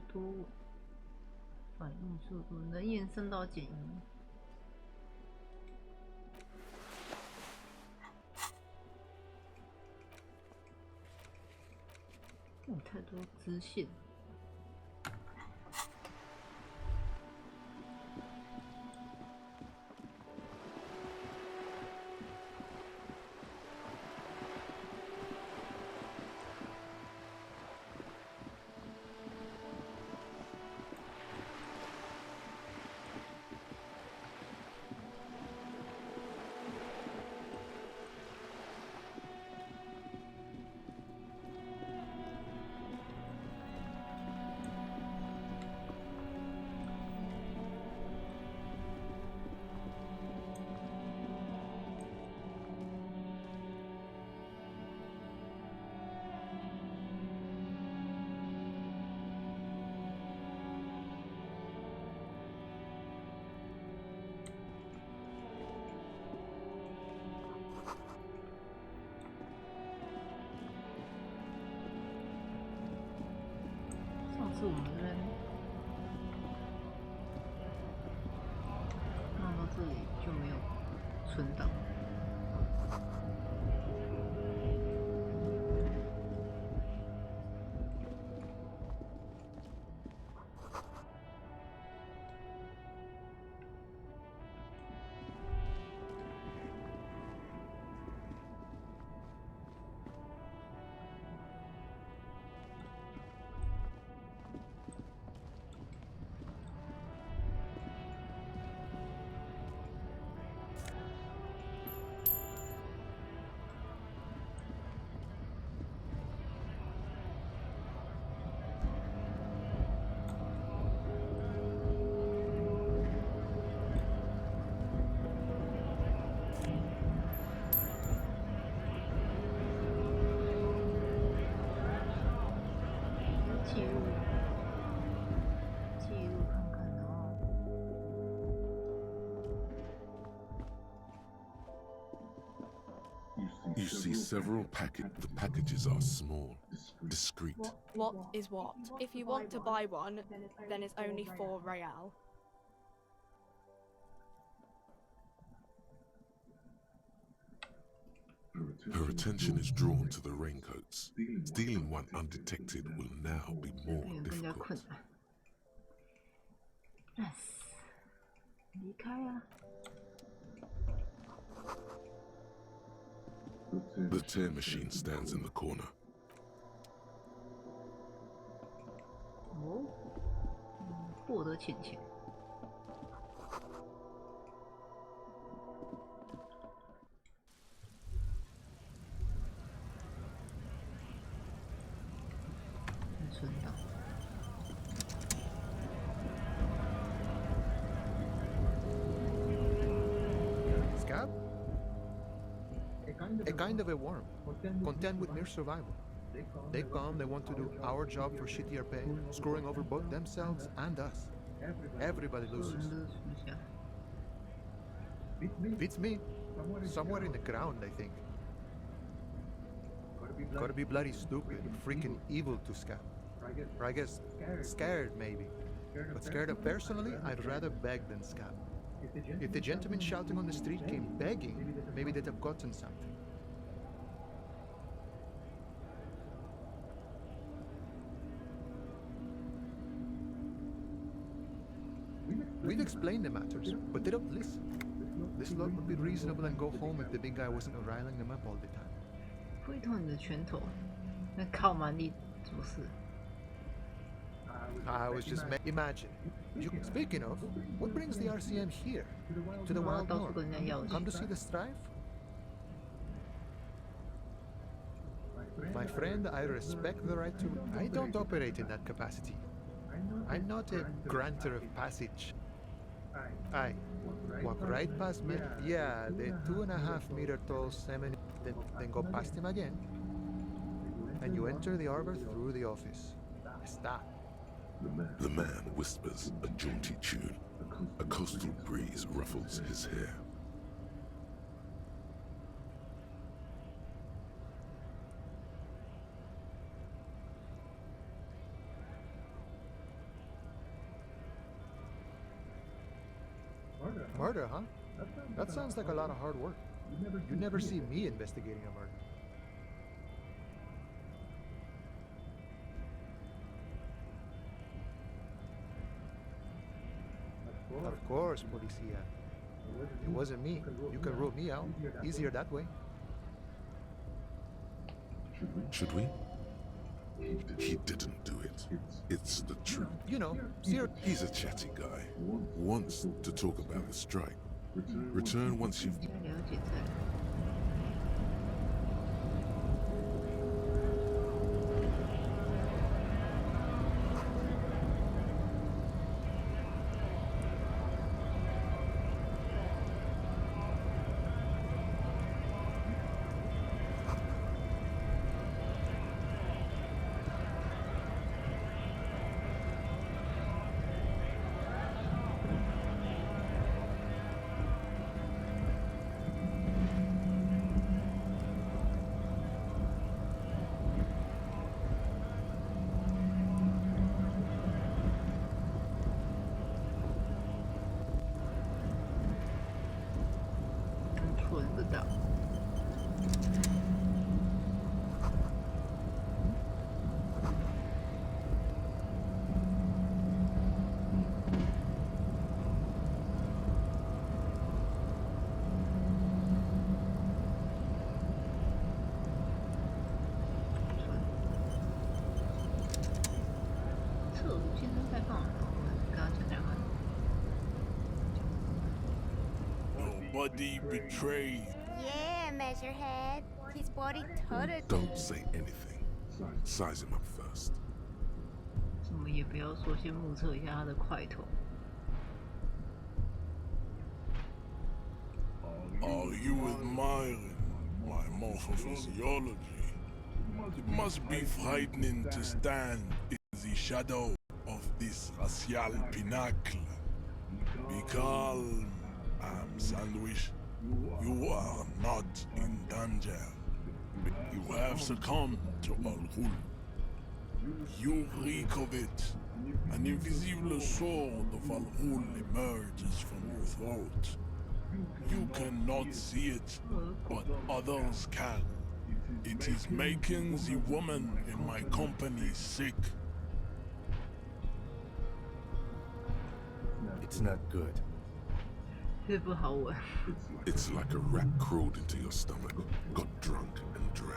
多反应速度能延伸到减音。太多支线。上次我们这边弄到这里就没有存档。记录看看，然后You see several the packages are small, discreet. What is what? If you want to buy one, then it's only 4 real. Her attention is drawn to the raincoats. Stealing one undetected will now be more difficult. 离开啊！ The tear machine stands in the corner. 哦，获得钱钱。 存档。Scab? A kind of a worm, content with mere survival. They come, they want to do our job for shittier pay, screwing over both themselves and us. Everybody loses. Beats me. Somewhere in the ground, I think. Gotta be bloody stupid, freaking evil to Scab. Or I guess scared, maybe. But scared of personally, I'd rather beg than scab. If the gentleman shouting on the street came begging, maybe they'd have gotten something. We've explained the matters, but they don't listen. This lot would be reasonable and go home if the big guy wasn't riling them up all the time. 挥动你的拳头，那靠蛮力做事。I was just imagine. Speaking of, what brings the RCM here? To the Wild North? Come to see the strife? My friend, I respect the right to... I don't operate in that capacity. I'm not a granter of passage. I walk right past me. Yeah, the 2.5-meter tall seminary, then go past him again. And you enter the arbor through the office. Stop. The man whispers a jaunty tune. A coastal breeze ruffles his hair. Murder, huh? That sounds like a lot of hard work. You never see me investigating a murder. Of course, Policia. It wasn't me. You can rule me out. Easier that way. Should we? He didn't do it. It's the truth. You know, he's a chatty guy. Wants to talk about the strike. Return once you've... Nobody betrayed. Yeah, Measurehead. His body totally... Don't say anything. Size him up first. 什么也不要说，先目测一下他的块头。Are you admiring my morphophysiology? It must be frightening to stand in the shadow of this racial pinnacle. Be calm, I'm Sandwich. You are not in danger. You have succumbed to Al-Ghul. You reek of it. An invisible sword of Al-Ghul emerges from your throat. You cannot see it, but others can. It is making the woman in my company sick. It's not good. It's like a rat crawled into your stomach, got drunk and drowned.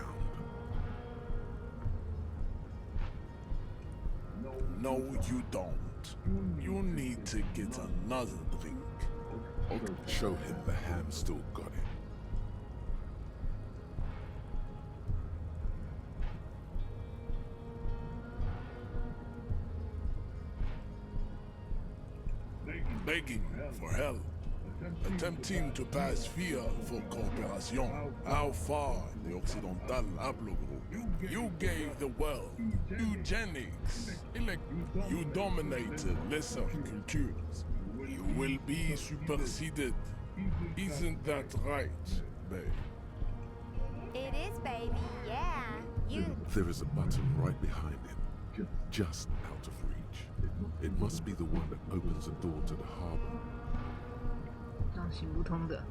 No, you don't. You need to get another drink. Show him the ham still got it. Begging for help. Attempting to pass via for cooperation. How far the Occidental Haplogroup? You gave the world eugenics. You dominated lesser cultures. You will be superseded. Isn't that right, babe? It is, baby, yeah. There is a button right behind him, just out of reach. It must be the one that opens the door to the harbor. 这样行不通的。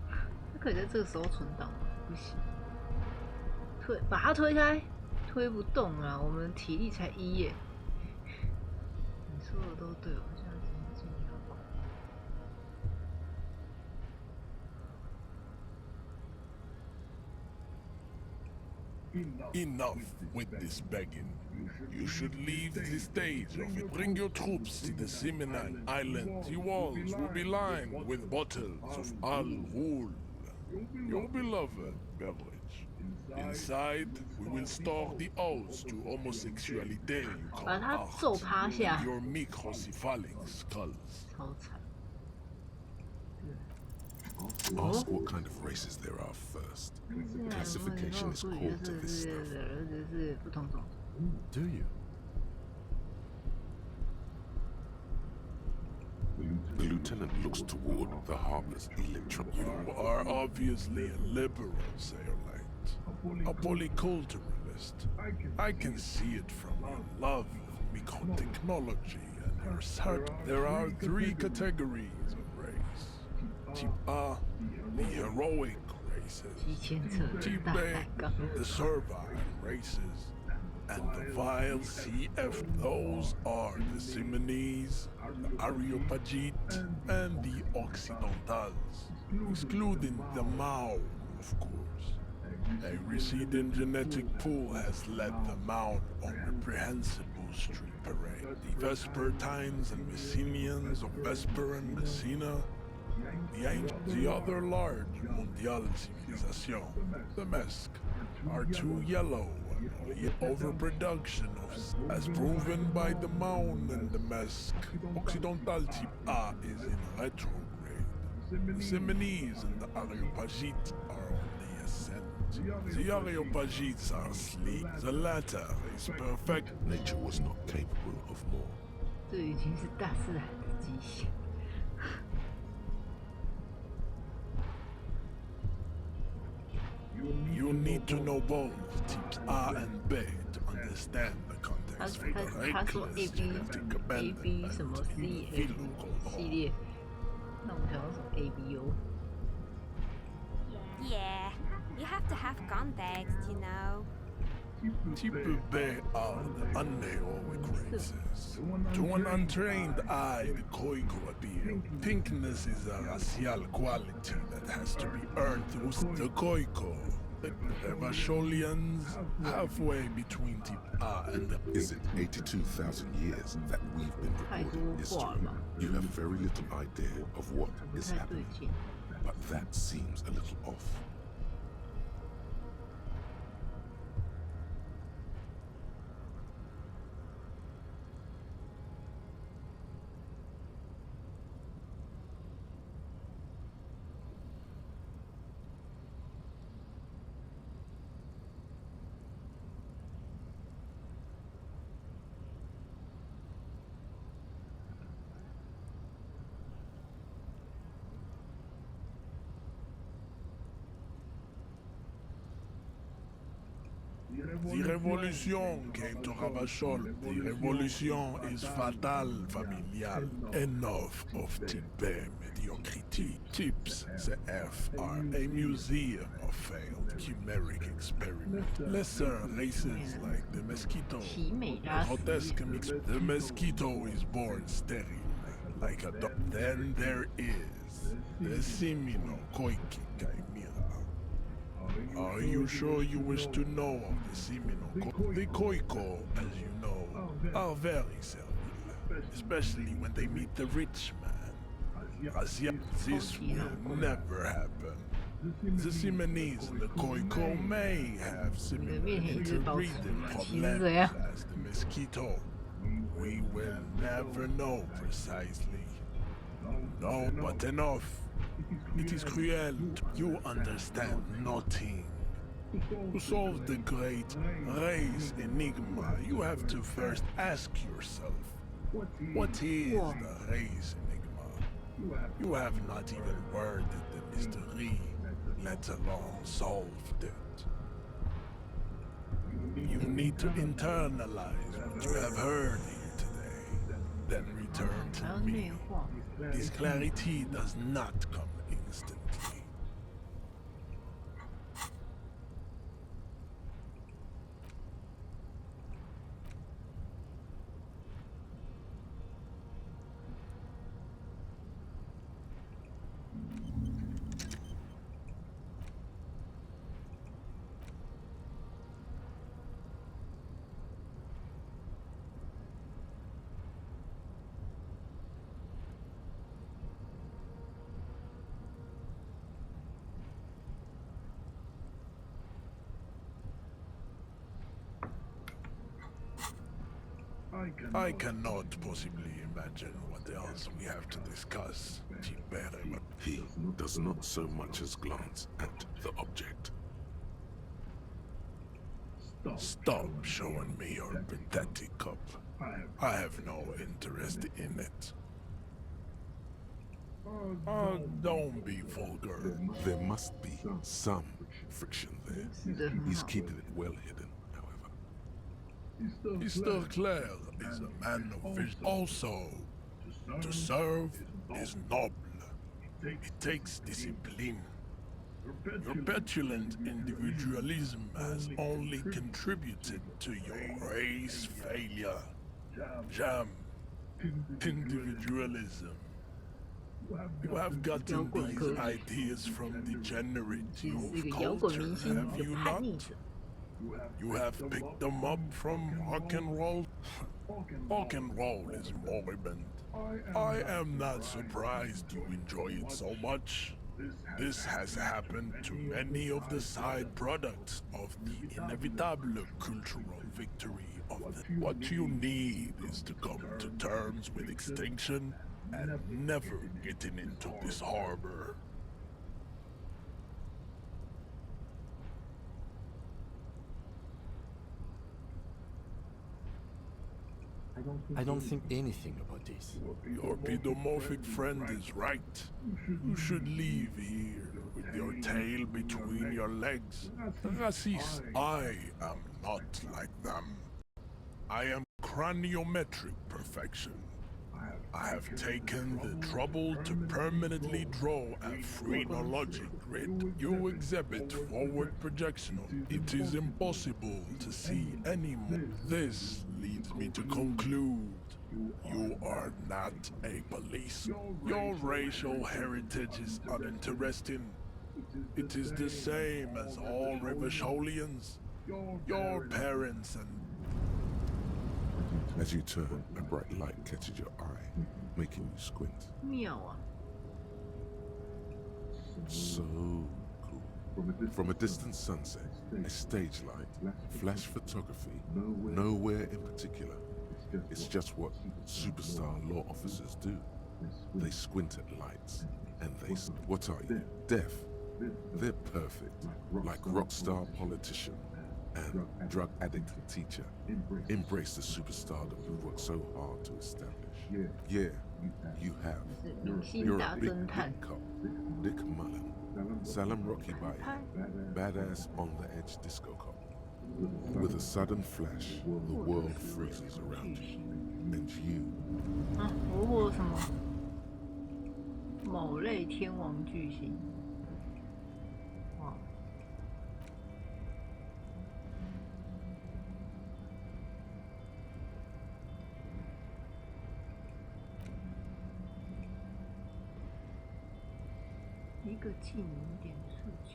他可以在这个时候存档吗？不行。把他推开，推不动啊！我们体力才1耶。你说的都对，我现在直接进比较快。Enough with this begging. You should leave the stage of it. Bring your troops to the Simonine Island. The walls will be lined with bottles of Al Ghul, your beloved beverage. Inside, we will store the oaths to homosexuality you call 把他 art, 揍趴下 and your microcephalic skulls. 超惨。 Ask what kind of races there are first. Classification is core to this stuff. 是不同种。 Do you? The lieutenant looks toward the harbor's electron. You are obviously a liberal, Sailite. A polyculturalist. I can see it from your love of microtechnology and your search. There are 3 categories of race. Type A, the heroic races. Type B, the servile races. And the vile CF, those are the Simonese, the Areopagite, and the Occidentals, excluding the Mao, of course. A receding genetic pool has led the Mao on reprehensible street parade. The Vespertines and Messenians of Vesper and Messina, the other large Mondial civilization, the Mesk, are too yellow. Overproduction of, as proven by the Maun and the Mesk. Occidental type A is in retrograde. The Simonese and the Areopagites are on the ascent. The Areopagites are sleek. The latter is perfect. Nature was not capable of more. 这已经是大自然的极限。 You need to know both types A and B to understand the context for the 他说 reckless genetic A abandonment B 什么 and C the F 系列，那我想要什么 A B O？ Yeah, you have to have context, you know. Type B are the unheroic races. To an untrained eye, the Koiko appeal. Pinkness is a racial quality that has to be earned through the Koiko. The Revacholians, halfway between type A and the... Is it 82,000 years that we've been recording history? You have very little idea of what is happening. But that seems a little off. The revolution came to Ravachol. The revolution is fatal, familial. Enough of type mediocrity. Types, the F, are a museum of failed chimeric experiment. Lesser races like the mosquito. Grotesque mix. The mosquito is born sterile, like a dog. Then there is the Simino Koiki Chimera. Are you sure you wish to know of the Simino? The Koiko, as you know, are very servile, especially when they meet the rich man. This will never happen. The Simonese and the Koiko may have similar interbreeding problems as the mosquito. We will never know precisely. No, but enough. It is cruel. You understand nothing. To solve the great race enigma, you have to first ask yourself, what is the race enigma? You have not even worded the mystery, let alone solved it. You need to internalize what you have heard here today, then return to me. This clarity does not come instantly. I cannot possibly imagine what else we have to discuss. He does not so much as glance at the object. Stop showing me your pathetic cup. I have no interest in it. Don't be vulgar. There must be some friction there. He's keeping it well hidden, however. Mr. Claire is a man of vision. Also, to serve is noble. It takes discipline. Your petulant individualism has only contributed to your race failure. Jam. Individualism. You have gotten these ideas from degenerate youth culture, have you not? You have picked them up from rock and roll? Rock and roll is moribund. I am not surprised you enjoy it so much. This has happened to many of the side products of the inevitable cultural victory of the... What you need is to come to terms with extinction and never getting into this harbor. I don't think anything about this. Your pedomorphic friend is right. You should leave here with your tail between your legs. Racist, I am not like them. I am craniometric perfection. I have taken the trouble to permanently draw a phrenologic grid. You exhibit forward projectional. It is impossible to see any more. This leads me to conclude you are not a police. Your racial heritage is uninteresting. It is the same as all Rivasholians. Your parents and... As you turn, a bright light catches your eye, making you squint. So cool. From a distant sunset, a stage light, flash photography, nowhere in particular. It's just what superstar law officers do. They squint at lights, and they... What are you? Deaf? They're perfect, like rock star politician and drug addict teacher. Embrace the superstardom you've worked so hard to establish. Yeah, you have. You're a big cop. Dick Mullen. Salem Rocky Baye. Badass on the edge disco cop. With a sudden flash, the world freezes around you. And you... 我什么？某类天王巨星。哇。一个技能点数据。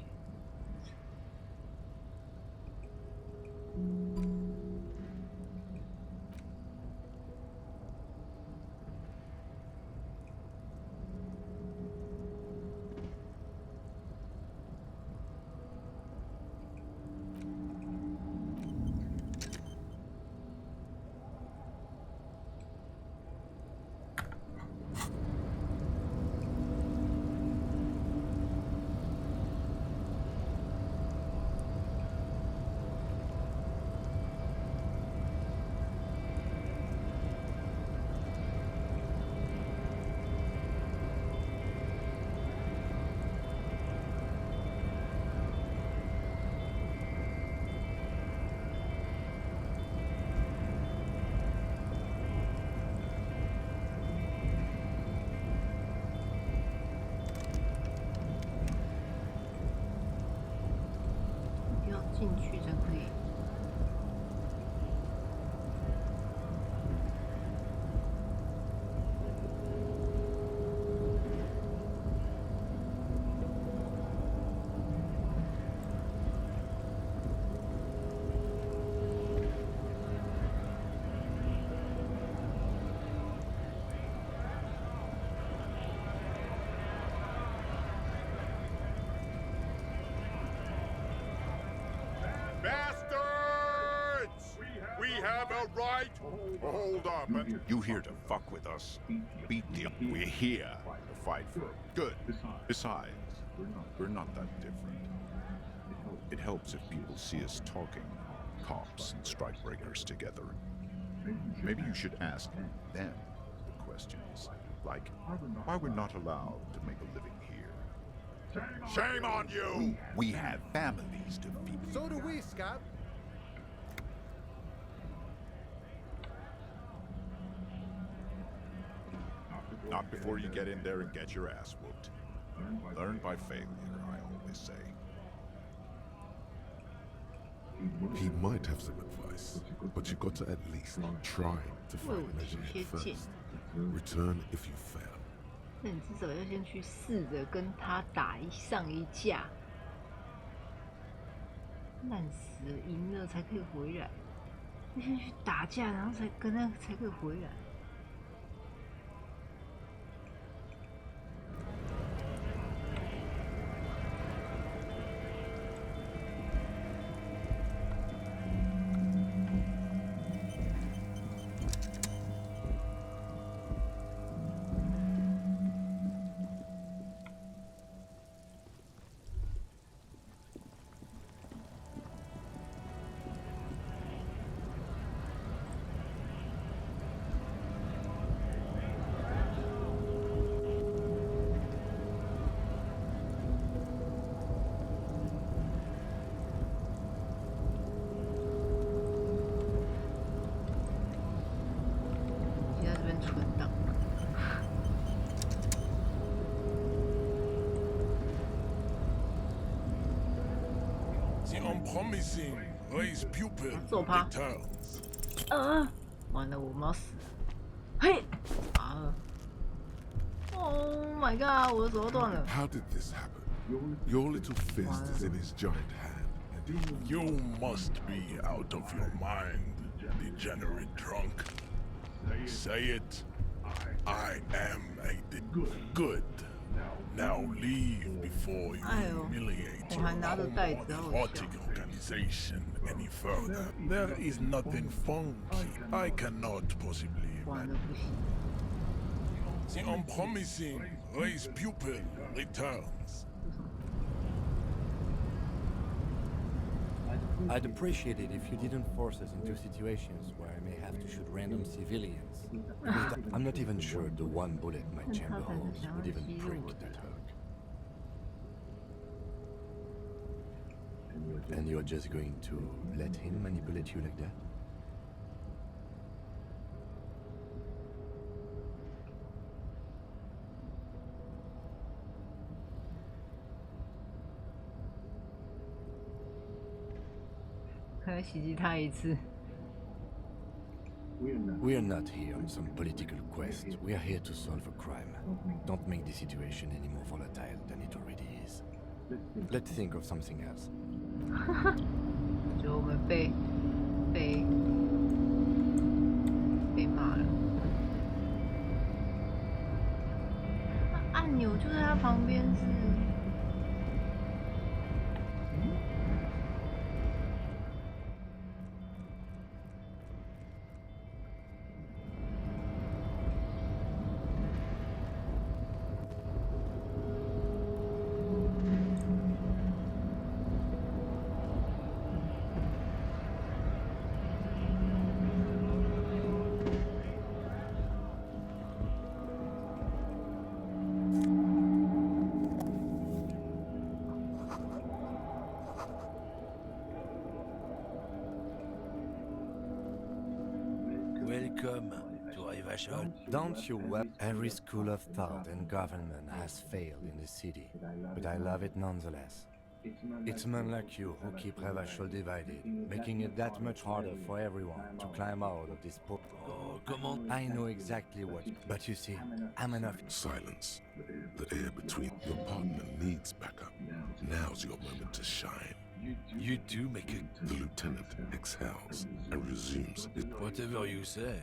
进去才可以。right? Hold up. And you here to fuck with us? Beat the... We're here to fight for... Good. Besides, we're not that different. It helps if people see us talking, cops and strikebreakers together. Maybe you should ask them the questions, like why we're not allowed to make a living here. Shame on you! We have families to feed. So do we, Scott. Not before you get in there and get your ass whooped. Learn by failure, I always say. He might have some advice, but you got to at least try to find measurement first. Return if you fail. 那你至少要先去试着跟他打上一架，烂死了，赢了才可以回来。要先去打架，然后才跟他才可以回来。Promising raise pupil returns. 完了，我们要死了！嘿，啊 ！Oh my god， 我的手要断了。 How did this happen? Your little fist is in his giant hand, and you must be out of your mind, degenerate drunk. Say it. I am a good. Now leave before you humiliate your robotic organization any further. There is nothing funky I cannot possibly imagine. The unpromising race pupil returns. I'd appreciate it if you didn't force us into situations where I may have to shoot random civilians. I'm not even sure the one bullet my chamber holds would even prick that hurt. And you're just going to let him manipulate you like that? We are not here on some political quest. We are here to solve a crime. Don't make the situation any more volatile than it already is. Let's think of something else. 就我们被骂了。那按钮就在它旁边是。Welcome to Rivachol. Don't you every school of thought and government has failed in the city, but I love it nonetheless. It's men like you who keep Rivachol divided, making it that much harder for everyone to climb out of this port. Oh, come on. I know exactly what, but you see, I'm enough. Silence. The air between your partner needs backup. Now's your moment to shine. You do make a... The lieutenant exhales and resumes his... Whatever you say,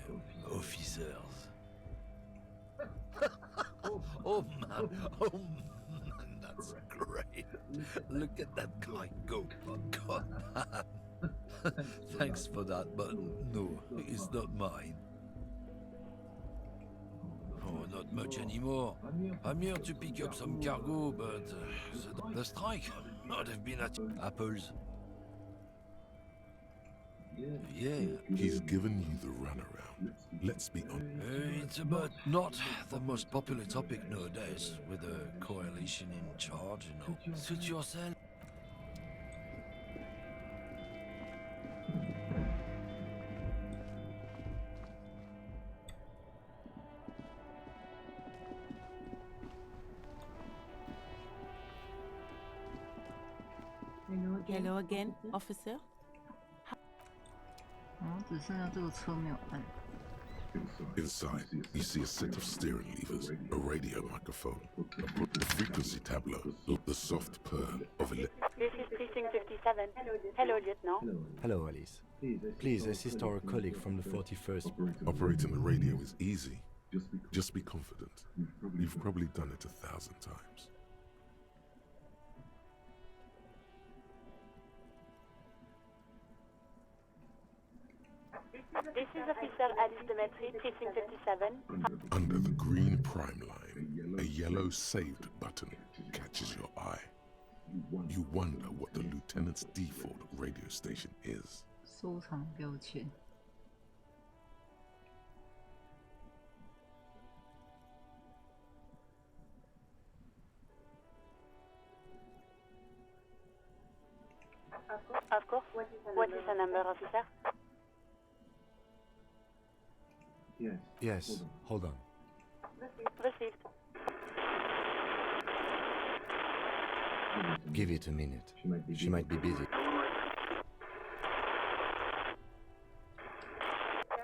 officers. Oh man, that's great. Look at that guy go. God, man. Thanks for that, but no, it's not mine. Oh, not much anymore. I'm here to pick up some cargo, but the strike would have been at apples. Yeah. He's given you the runaround. Let's be honest. It's about not the most popular topic nowadays, with the coalition in charge, you know. Suit yourself. Hello again, officer. 只剩下这个车没有按。 Inside, you see a set of steering levers, a radio microphone, a frequency tableau, the soft purr of This is Precinct 57. Hello, Lieutenant. Hello, Alice. Please assist our colleague from the 41st. Operating the radio is easy. Just be confident. You've probably done it 1,000 times. This is Officer Alice Demetri, Precinct 57. Under the green prime line, a yellow saved button catches your eye. You wonder what the lieutenant's default radio station is. 收藏标签。 Of course. What is the number, officer? Yes, hold on. Received. Give it a minute. She might be busy.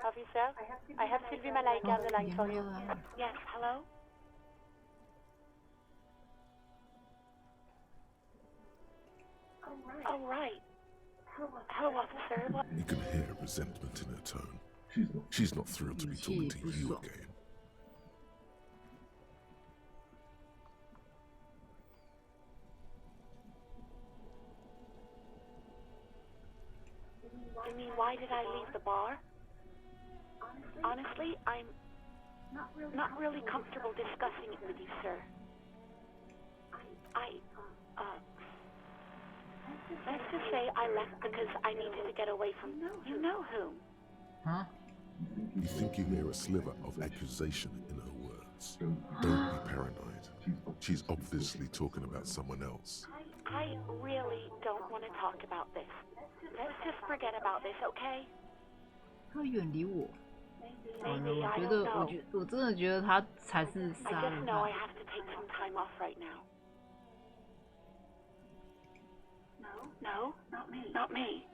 Officer, I have Sylvie Malaika on the line for you. Yes, hello? Oh, right. Hello, officer. What? You can hear resentment in her tone. She's not thrilled to be talking to you again. You mean, why did I leave the bar? Honestly, I'm not really comfortable discussing it with you, sir. Let's just say I left because I needed to get away from you know whom. Huh? You think you hear a sliver of accusation in her words. Don't be paranoid. She's obviously talking about someone else. I really don't want to talk about this. Let's just forget about this, okay? 他远离我。 Maybe I 我觉 don't 得， know. 我真的觉得他才是 I 杀 just 人 know I 犯。 have to take some time off right now. No, not me.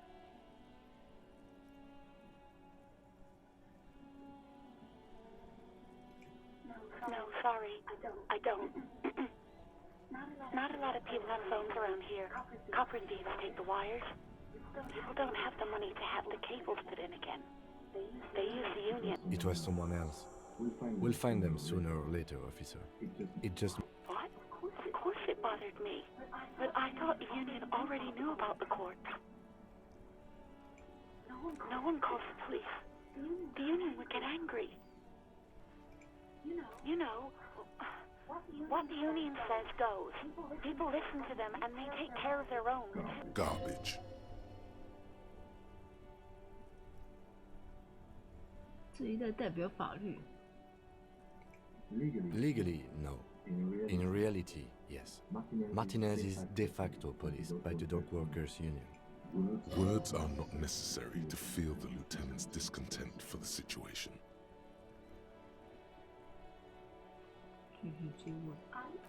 No, sorry, I don't. Not a lot of people have phones around here. Copper and thieves take the wires. People don't have the money to have the cables put in again. They use the union. It was someone else. We'll find them sooner or later, officer. It just... What? Of course it bothered me. But I thought the union already knew about the court. No one calls the police. The union would get angry. You know, what the union says goes. People listen to them and they take care of their own. Garbage. 这一代代表法律。 Legally, no. In reality, yes. Martinez is de facto police by the dock workers' union. Words are not necessary to feel the lieutenant's discontent for the situation.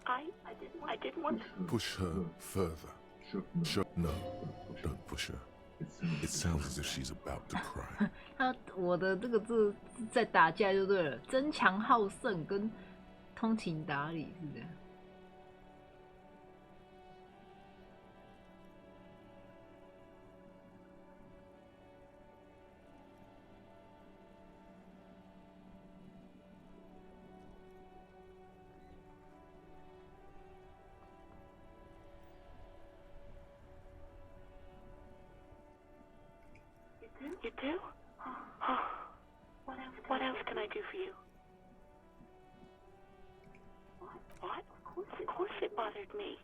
I didn't want to. Push her further. No, don't push her. It sounds as if she's about to cry. 我的这个字在打架就对了，争强好胜跟通情达理是这样。do? What else can I do for you? What? Of course it bothered me.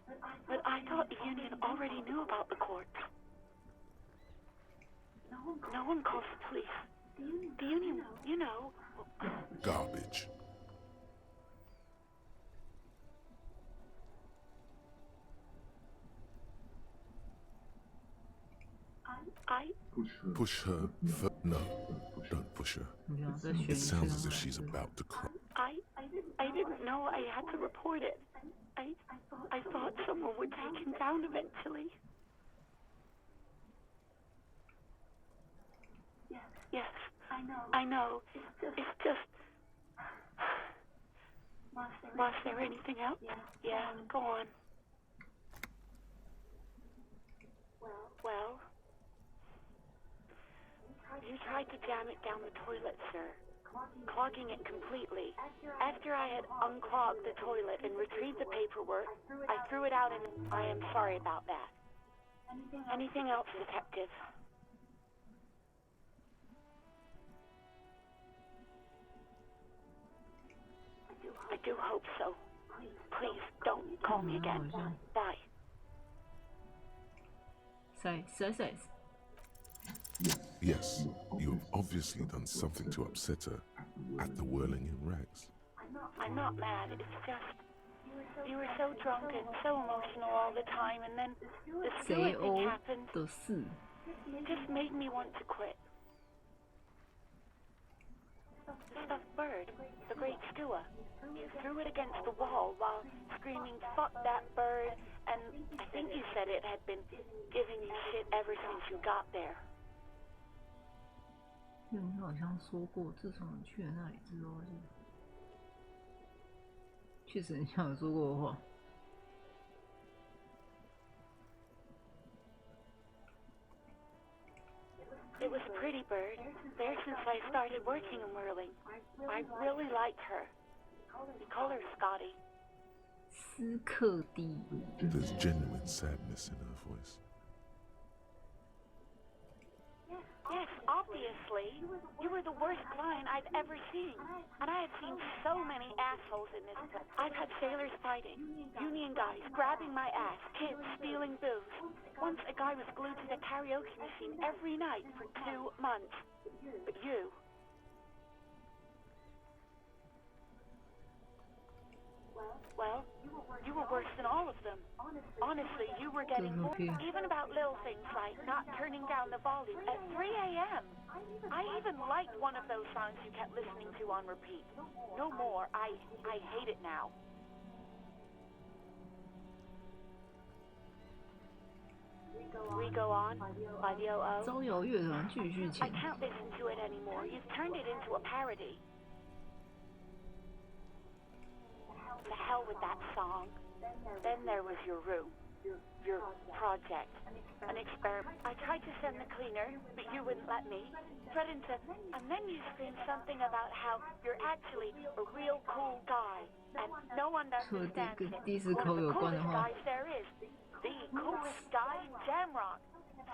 But I thought the Union already knew about the corpse. No one calls the police. The Union, you know... Garbage. Push her. No, don't push her. It sounds as if she's about to cry. I didn't know I had to report it. I thought someone would take him down eventually. Yes, I know. It's just... Was there anything else? Yeah, go on. Well... You tried to jam it down the toilet, sir. Clogging it completely. After I had unclogged the toilet and retrieved the paperwork, I threw it out and I am sorry about that. Anything else, Detective? I do hope so. Please, don't call me again. Bye. Say. Yes, you have obviously done something to upset her at the whirling in rags. I'm not mad, it's just... You were so drunk and so emotional all the time, and then the Stewart thing happened. It just made me want to quit. The stuffed bird, the great Stewart. You threw it against the wall while screaming, "Fuck that bird," and I think you said it had been giving you shit ever since you got there. 你好像说过，自从你去了那里之后，确实很像有说过的话。It was a pretty bird, there since I started working in whirling. I really liked her. We call her Scotty. 斯克蒂。There's genuine sadness in her voice. Yes, obviously. You were the worst client I've ever seen. And I have seen so many assholes in this place. I've had sailors fighting, union guys grabbing my ass, kids stealing booze. Once a guy was glued to the karaoke machine every night for 2 months. But you... Well, you were worse than all of them. Honestly, you were getting more, even about little things like not turning down the volume at 3 a.m. I even liked one of those songs you kept listening to on repeat. No more. I hate it now. We Go On by the OO. 周游乐团继续 I 前。 can't listen to it anymore. You've turned it into a parody. The hell with that song. Then there was your room, your project, an experiment. I tried to send the cleaner, but you wouldn't let me. Threatened to, and then you screamed something about how you're actually a real cool guy, and no one understands it. One of the coolest guys there is, the coolest guy in Jamrock.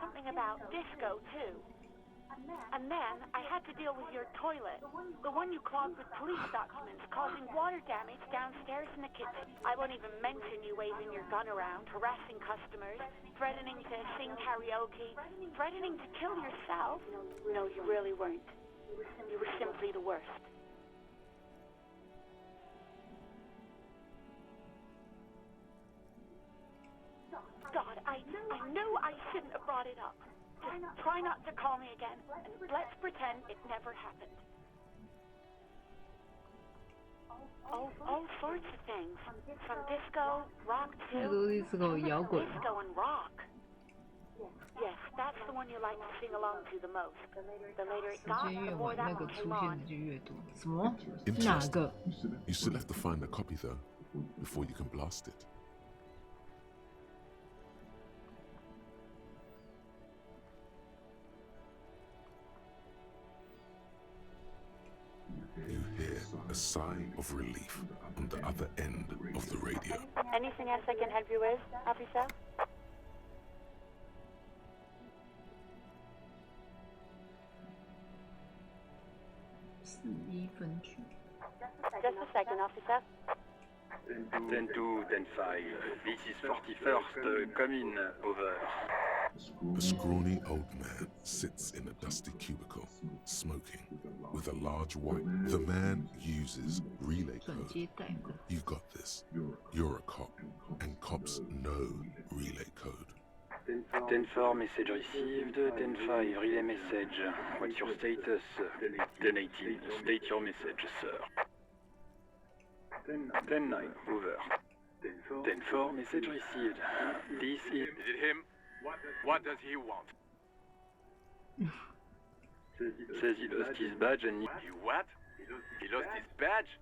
Something about disco too. And then I had to deal with your toilet, the one you clogged with police documents, causing water damage downstairs in the kitchen. I won't even mention you waving your gun around, harassing customers, threatening to sing karaoke, threatening to kill yourself. No, you really weren't. You were simply the worst. God, I knew I shouldn't have brought it up. Just try not to call me again, and let's pretend it never happened. All sorts of things. From disco, rock to... Disco and rock. Yes, that's the one you like to sing along to the most. The later it got, the more that one came on. 什么？哪 Interesting. 个？ You still have to find a copy though, before you can blast it. You hear a sigh of relief on the other end of the radio. Anything else I can help you with, officer? 41分局。Just a second, officer. 10-2, 10-5. This is 41st. Come in, over. A scrawny old man sits in a dusty cubicle, smoking, with a large white. The man uses relay code. You've got this. You're a cop, and cops know relay code. 10-4, message received. 10-5, relay message. What's your status? 10-18, state your message, sir. 10-9, over. 10-4, message received. This is... Is it him? What does he want? Says he lost his badge and... He what? He lost his badge?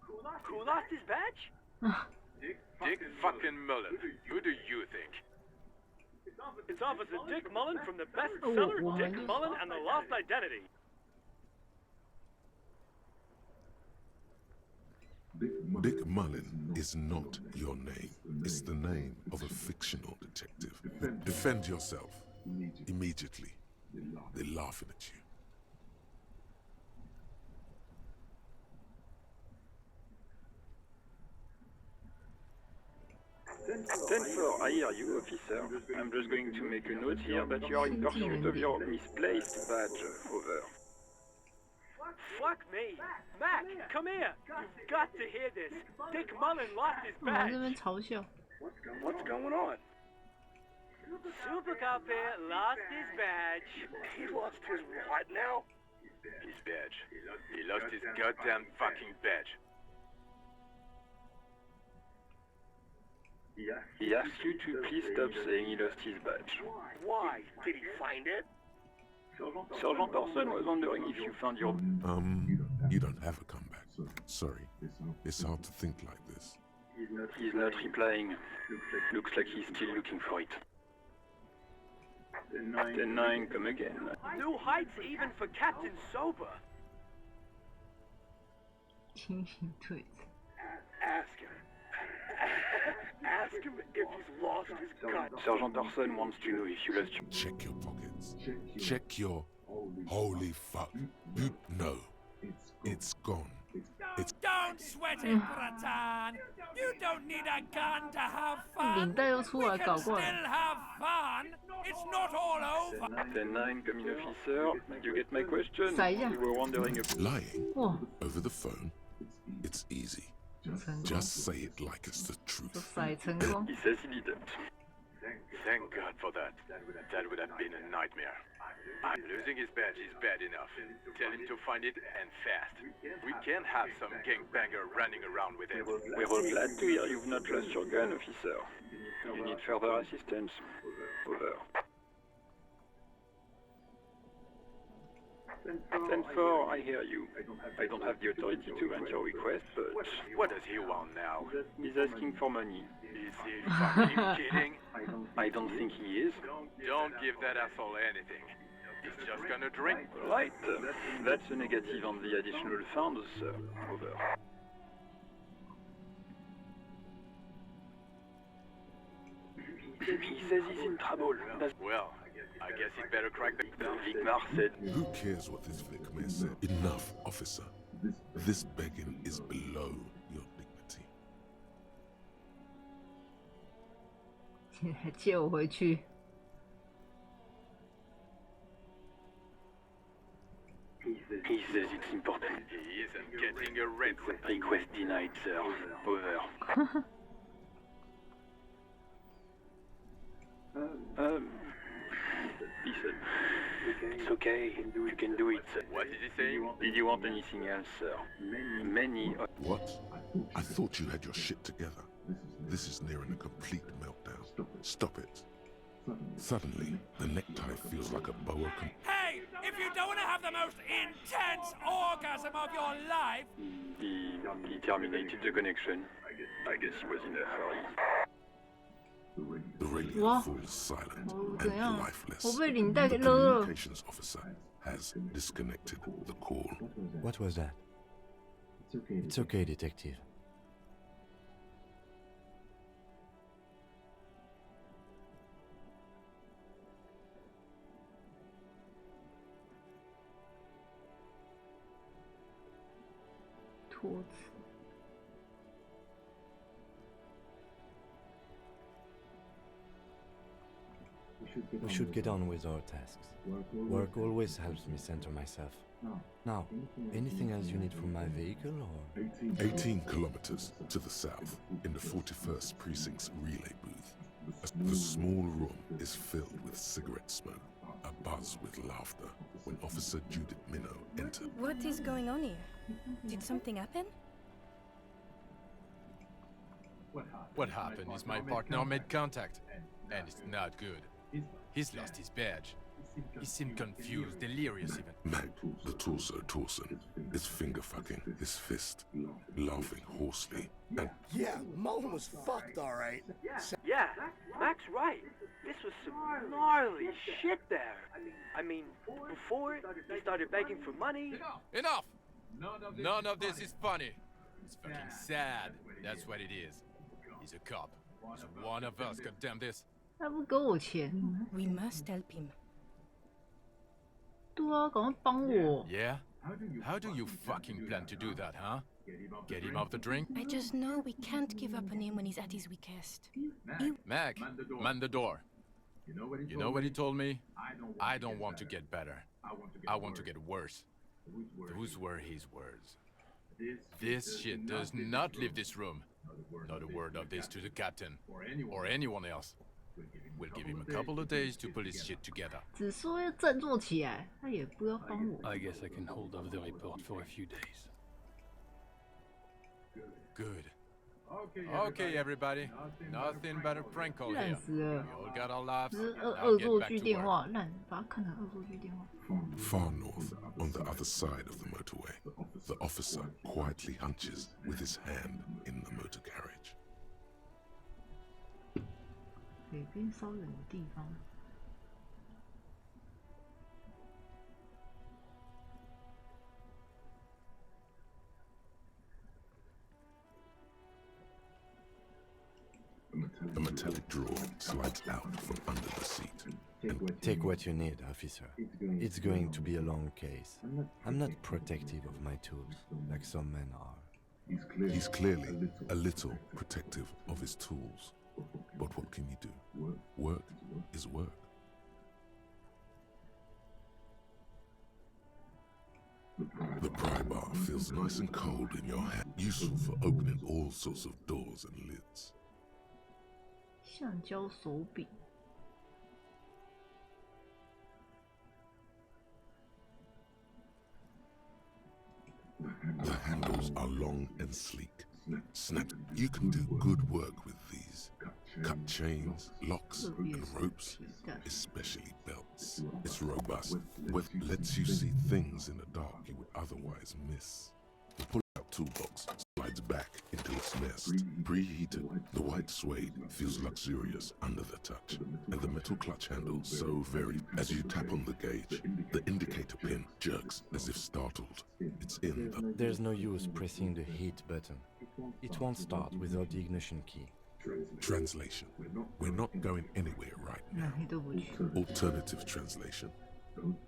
Who lost his badge? Dick fucking Mullen. Who do you think? It's Officer Dick Mullen from the bestseller Dick Mullen and the Lost Identity. Dick Mullen is not your name. It's the name of a fictional detective. Defend yourself. Immediately. They're laughing at you. Ten-4, I hear you, officer. I'm just going to make a note here that you are in pursuit of your misplaced badge. Over. Fuck me! Mac, come here! You've got to hear this! Dick Mullen lost his 往 badge! 这边嘲笑。 What's going on? Super Cop here lost his badge. He lost his what now? His badge. He lost his goddamn fucking badge. He asked you to please stop saying he lost his badge. Why? Did he find it? Sergeant Orson was wondering if you found your... You don't have a comeback. Sorry. It's hard to think like this. He's not replying. Looks like he's still looking for it. 10-9, come again. New heights even for Captain Sober. 清醒对子。 Ask him. Ask him if he's lost his gun. Sergeant Orson wants to know if you lost your... Check your pockets. Check your... Holy fuck. No. It's gone. It's... Don't sweat it, Bratan. You don't need a gun to have fun. 领带又出 We 来 can 搞怪。 still have fun. It's not all over. 10-9, come in, officer. You get my question? 撒一下。 You were wondering if... Lying? 哇。 Over the phone? It's easy. Just say it like it's the truth. 撒成功。 He says he didn't. Thank God for that. That would have been a nightmare. Losing his badge is bad enough. Tell him to find it and fast. We can't have some gangbanger running around with it. We're all glad to hear you've not lost your gun, officer. You need further assistance? Over. 10-4, I hear you. I don't have the authority to grant your request, but... What does he want now? He's asking for money. Is he fucking kidding? I don't think he is. Don't give that asshole anything. He's just gonna drink. Right. That's a negative on the additional funds, sir. Over. He says he's in trouble. Well, I guess he'd better crack the... Vigmar said... Who cares what this Vic said? Enough, officer. This begging is below your dignity. 还借我回去。 He says it's important. He isn't getting a ransom. Request denied, sir. Over. Listen. It's okay. You can do it, sir. What did he say? Did you want anything else, sir? Many... What? I thought you had your shit together. This is nearing a complete meltdown. Stop it. Suddenly, the necktie feels like a boa con... Hey, if you don't want to have the most intense orgasm of your life... He terminated the connection. I guess he was in a hurry. The radio falls silent and lifeless. The communications officer has disconnected the call. What was that? It's okay, detective. 托词。We should get on with our tasks. Work always helps me center myself. Now, anything else you need from my vehicle, or? 18 kilometers to the south, in the 41st Precinct's relay booth. The small room is filled with cigarette smoke, abuzz with laughter, when Officer Judith Minnow enters. What is going on here? Did something happen? What happened is my partner made contact, and it's not good. He's lost his badge. He seemed confused, delirious even. Mac, the torso Torson, is finger-fucking his fist, laughing hoarsely, and... Yeah, Mullen was fucked, alright. Yeah, Mac's right. This was some gnarly shit there. I mean, before he started begging for money... Enough! None of this is funny. It's fucking sad. That's what it is. He's a cop. He's one of us, goddamn this. 他不给我钱。 We must help him. 对啊，赶快帮我。 Yeah? How do you fucking plan to do that, huh? Get him off the drink? I just know we can't give up on him when he's at his weakest. Mac, man the door. You know what he told me? I don't want to get better. I want to get worse. Those were his words. This shit does not leave this room. Not a word of this to the captain, or anyone else. We'll give him a couple of days to pull his shit together. 只说要振作起来，他也不要帮我。 I guess I can hold off the report for a few days. Good. Okay, everybody. Nothing but a prank call here. We all got our laughs. 只是 Now 恶 get 作 back 剧 to 电 work. 话，烂，把它看成恶作剧电话。 Far north, on the other side of the motorway, the officer quietly hunches with his hand in the motor carriage. 北边稍远的地方。 A metallic drawer slides out from under the seat. Take what you need, officer. It's going to be a long case. I'm not protective of my tools, like some men are. He's clearly a little protective of his tools. But what can you do? Work is work. The pry bar feels nice and cold in your hand, useful for opening all sorts of doors and lids. 橡胶手柄。 The handles are long and sleek. Snap. You can do good work with these. Cut chains, locks, and ropes, especially belts. It's robust, which lets you see things in the dark you would otherwise miss. The pull-out toolbox slides back into its nest. Preheated, the white suede feels luxurious under the touch, and the metal clutch handle so very. As you tap on the gauge, the indicator pin jerks as if startled. It's in the... There's no use pressing the heat button. It won't start without the ignition key. Translation. We're not going anywhere right now. Alternative translation.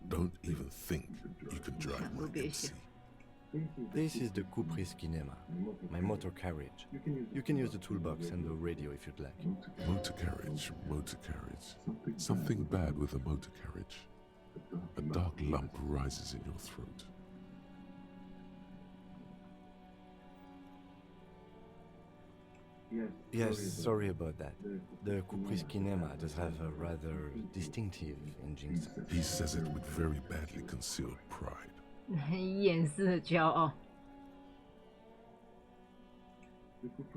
Don't even think you can drive my MC. This is the Caprice Kinema, my motor carriage. You can use the toolbox and the radio if you'd like. Motor carriage, motor carriage. Something bad with a motor carriage. A dark lump rises in your throat. Yes, sorry about that. The Caprice Kinema does have a rather distinctive engine. He says it with very badly concealed pride. 掩饰的骄傲。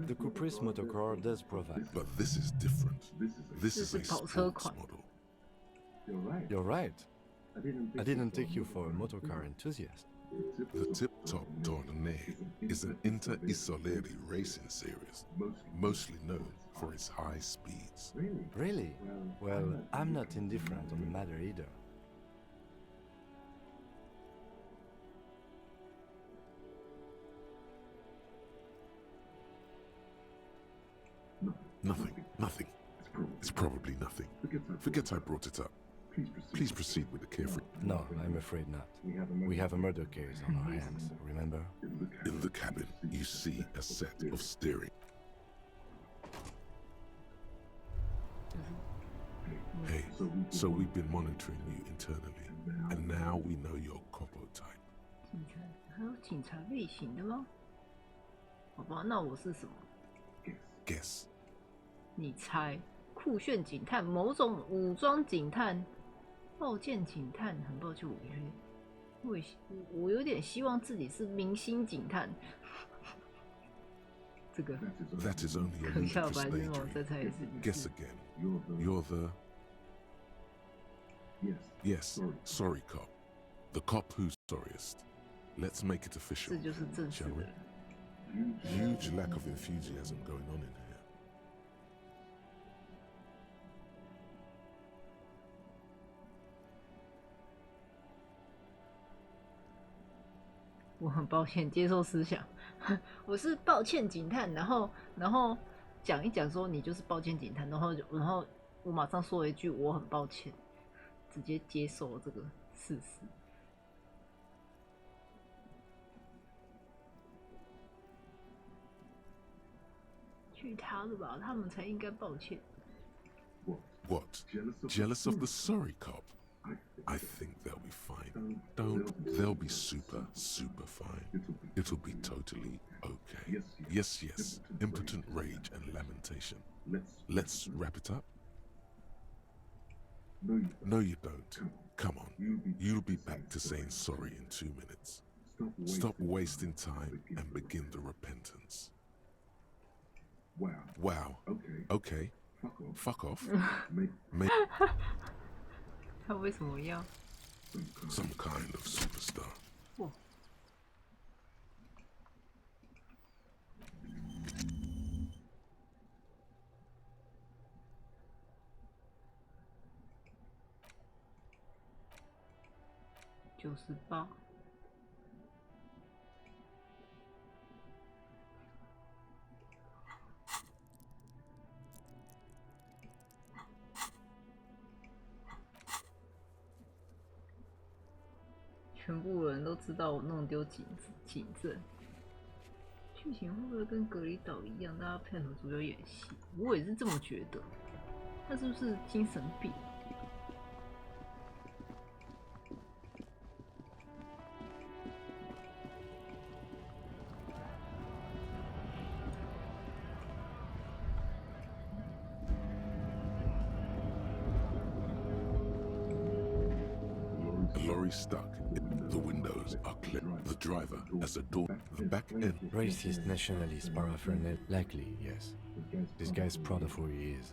The Caprice motorcar does provide. But this is different. This is a sports model. You're right. I didn't take you for a motorcar enthusiast. The tip-top Tournée is an Inter-Isoleri racing series, mostly known for its high speeds. Really? Well, I'm not indifferent on the matter either. Nothing. It's probably nothing. Forget I brought it up. Please proceed with the carefree. No, I'm afraid not. We have a murder case on our hands, remember? In the cabin, you see a set of steering. Hey, so we've been monitoring you internally, and now we know your Copo type. 还有警察类型的吗？好吧，那我是什么？ Guess. 你猜？酷炫警探，某种武装警探，爆剑警探。很抱歉，我有点希望自己是明星警探。这个。That is only a ludicrous daydream. Guess again. You're the. Yes, sorry cop. The cop who's sorriest. Let's make it official, shall we? Huge lack of enthusiasm going on in here. 我很抱歉，接受思想。我是抱歉警探，然后讲一讲说你就是抱歉警探，然后我马上说了一句我很抱歉，直接接受这个事实。去他的吧，他们才应该抱歉。What? Jealous of the sorry cop? I think they'll be fine. Don't. They'll be super fine. It'll be totally okay. Yes. Impotent rage and lamentation. Let's wrap it up? No, you don't. Come on. You'll be back to saying sorry in 2 minutes. Stop wasting time and begin the repentance. Wow. Okay. Fuck off.他为什么要 Some kind of superstar. 98。全部人都知道我弄丢警证，剧情会不会跟隔离岛一样，大家配合主角演戏？我也是这么觉得。他是不是精神病？ Lorry stuck. The windows are clear. The driver has a door. The back end. Racist, nationalist, paraphernalia. Likely, yes. This guy's proud of who he is.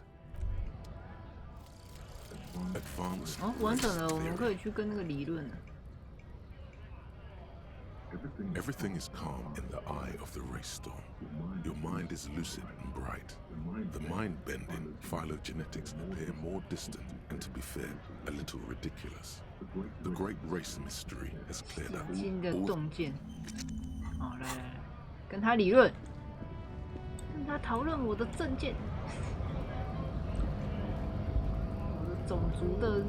Advanced. 哦，完整了，我们可以去跟那个理论了。 Everything is calm in the eye of the race storm. Your mind is lucid and bright. The mind-bending phylogenetics appear more distant and, to be fair, a little ridiculous. The great race mystery has cleared up. 新的洞见。好，来，跟他理论，跟他讨论我的政见，我的种族的。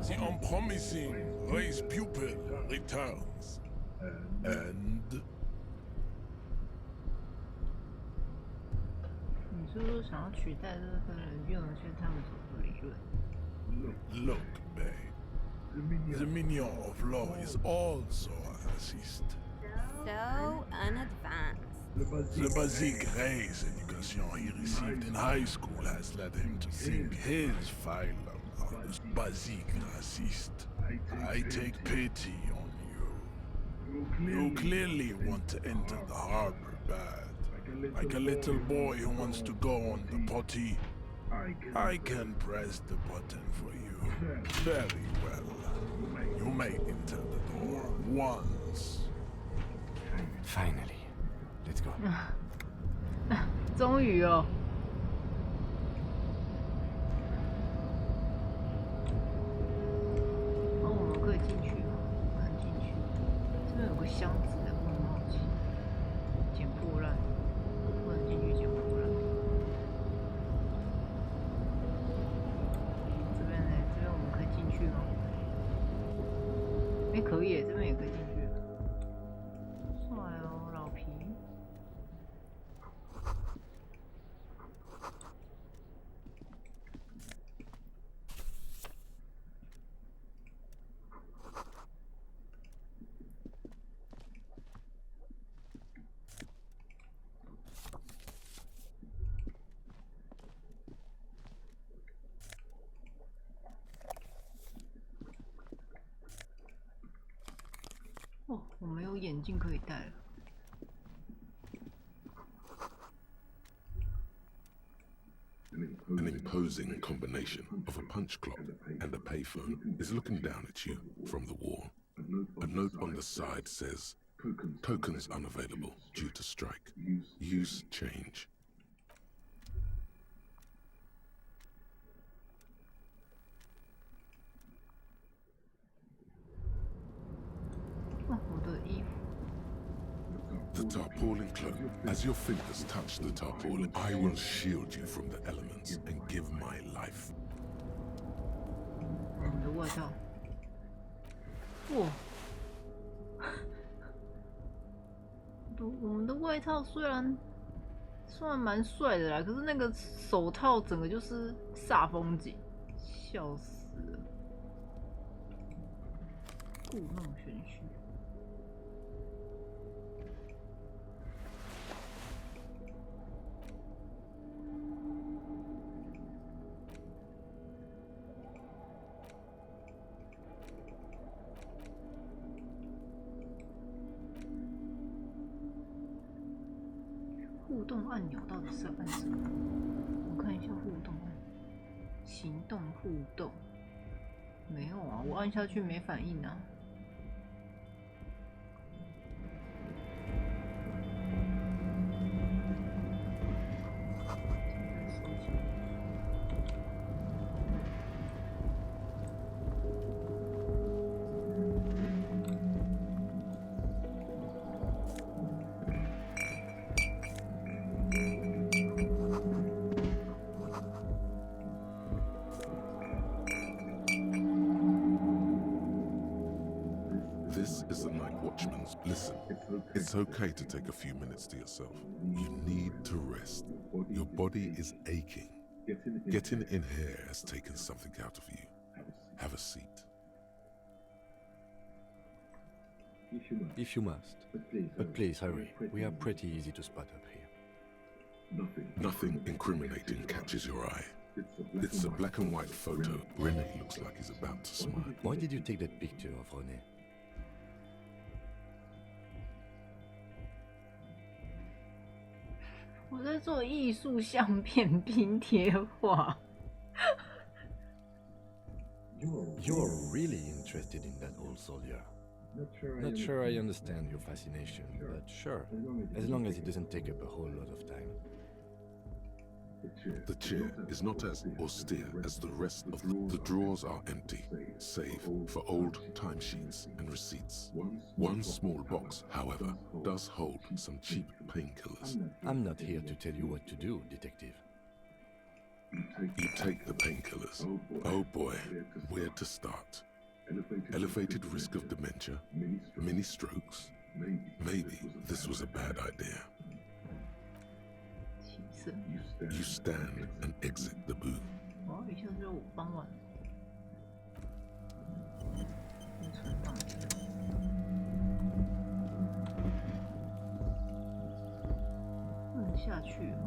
The unpromising race pupil returns. And 你是说想要取代这个人用一些他们所说的理论？ look, babe. The minion of law is also a racist. So unadvanced. The basic race education he received in high school has led him to think his phylum is basic racist. I take pity on you. You clearly want to enter the harbor bad. Like a little boy who wants to go on the potty. I can press the button for you. Very well. You may enter the door once. Finally. Let's go. 终于哦。眼镜可以戴了。An imposing combination of a punch clock and a payphone is looking down at you from the wall. A note on the side says, "Tokens unavailable due to strike. Use change." 我的衣服。 The tarpaulin cloak. As your fingers touch the tarpaulin, I will shield you from the elements and give my life. 我们的外套。哇！我们的外套虽然蛮帅的啦，可是那个手套整个就是煞风景，笑死了。故弄玄虚。 互动按钮到底是要按什么？我看一下互动按钮，行动互动，没有啊，我按下去没反应啊。This is the night watchman's. Listen, it's okay to take a few minutes to yourself. You need to rest. Your body is aching. Getting in here has taken something out of you. Have a seat. If you must. But please hurry. We are pretty easy to spot up here. Nothing incriminating catches your eye. It's a black and white photo. Rene looks like he's about to smile. Why did you take that picture of Rene? 我在做艺术相片拼贴画。You're really interested in that old soldier. Not sure I understand your fascination, but sure, as long as it doesn't take up a whole lot of time. The chair is not as austere as the rest of the drawers are empty, save for old timesheets and receipts. One small box, however, does hold some cheap painkillers. I'm not here to tell you what to do, detective. You take the painkillers. Oh boy, where to start? Elevated risk of dementia? Mini strokes? Maybe this was a bad idea. You stand and exit the booth. 哦，一下就傍晚。不能下去了。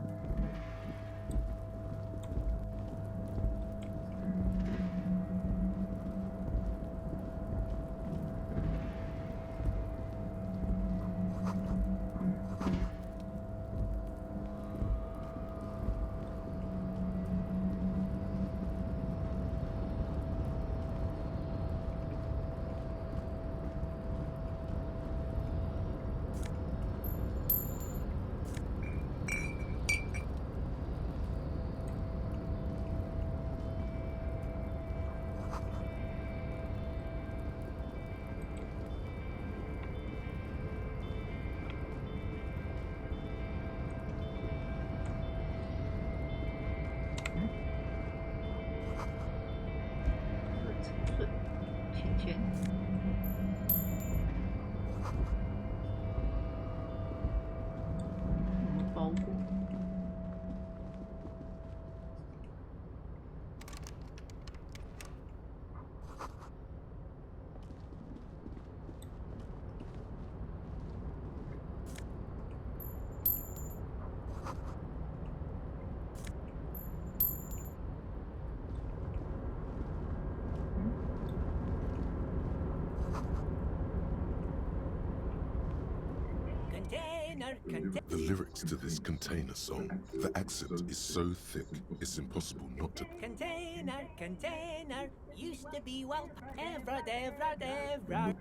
The lyrics to this container song, the accent is so thick, it's impossible not to. Container, used to be well, Evra.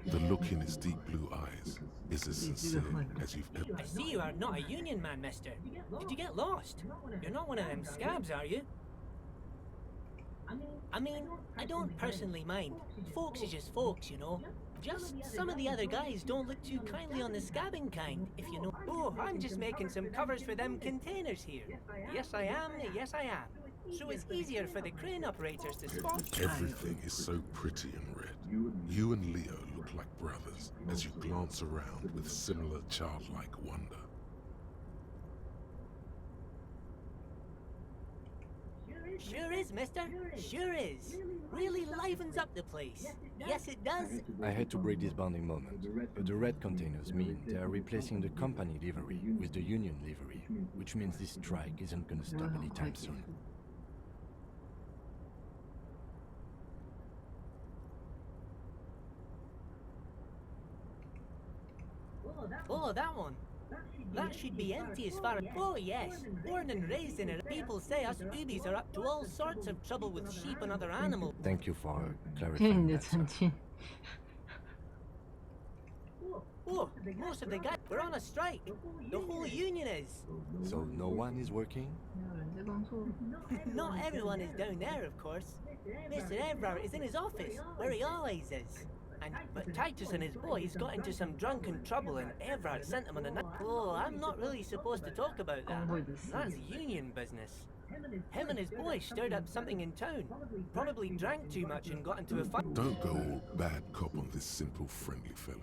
The look in his deep blue eyes is as sincere as you've ever. I see you are not a union man, mister. Did you get lost? You're not one of them scabs, are you? I mean, I don't personally mind. Folks is just folks, you know. Just some of the other guys don't look too kindly on the scabbing kind, if you know. Oh, I'm just making some covers for them containers here. Yes, I am. Yes, I am. So it's easier for the crane operators to spot. Everything is so pretty and red. You and Leo look like brothers as you glance around with similar childlike wonder. Sure is, mister. Sure is. Really livens up the place. Yes, it does. I hate to break this bonding moment, but the red containers mean they are replacing the company livery with the union livery, which means this strike isn't going to stop anytime soon. Oh, that one. That should be empty as far as... Oh, yes. Born and raised in it. People say us boobies are up to all sorts of trouble with sheep and other animals. Thank you for clarifying that, sir. Oh, most of the guys were on a strike. The whole union is. So no one is working? Not everyone is down there, of course. Mr. Everard is in his office, where he always is. But Titus and his boys got into some drunken trouble and Everard sent them on a night. Oh, I'm not really supposed to talk about that. That's union business. Him and his boys stirred up something in town. Probably drank too much and got into a fight. Don't go all bad cop on this simple, friendly fellow.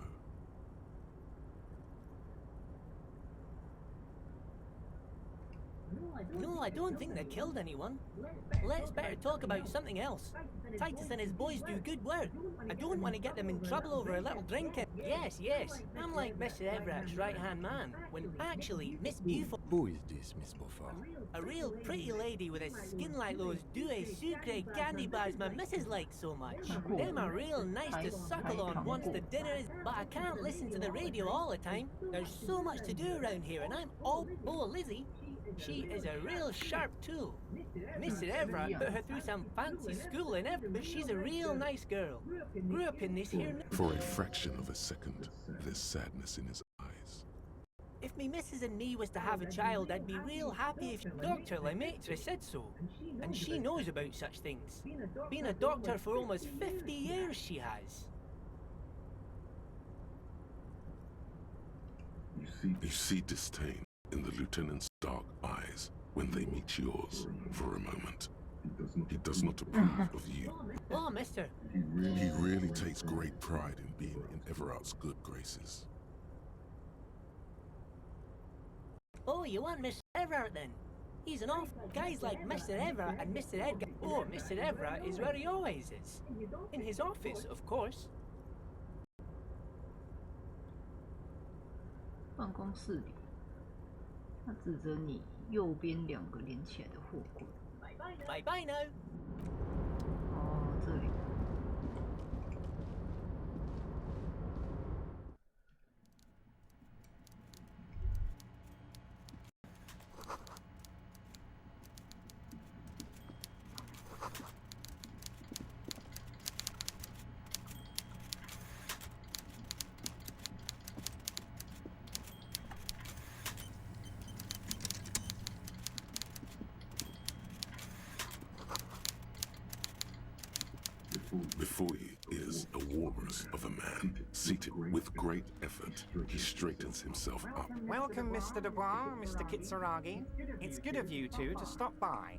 No, I don't think they killed anyone. Let's better talk about something else. Titus and his boys do good work. I don't want to get them in trouble over a little drinking. Yes, I'm like Mr. Everett's right-hand man, when actually Miss Beaufort... Who is this, Miss Beaufort? A real pretty lady with a skin like those douce sucre candy bars my missus likes so much. Them are real nice to suckle on once the dinner is... But I can't listen to the radio all the time. There's so much to do around here, and I'm all... Oh, Lizzie. She is a real sharp tool. Mr. Everett put her through some fancy schooling, but she's a real nice girl. Grew up in this here... For a fraction of a second, there's sadness in his eyes. If me missus and me was to have a child, I'd be real happy if Dr. Lemaitre said so. And she knows about such things. Been a doctor for almost 50 years, she has. You see disdain in the lieutenant's dark eyes when they meet yours for a moment. He does not approve of you. Oh, mister. He really takes great pride in being in Everard's good graces. Oh, you want Mr. Everett then? He's an awful... Guys like Mr. Everett and Mr. Edgar... Oh, Mr. Everett is where he always is. In his office, of course. 办公室里，他指着你右边2个连起来的货柜。Bye bye now. 哦，这里。Before you is a walrus of a man, seated with great effort. He straightens himself up. Welcome, Mr. Dubois, Mr. Kitsuragi. It's good of you two to stop by.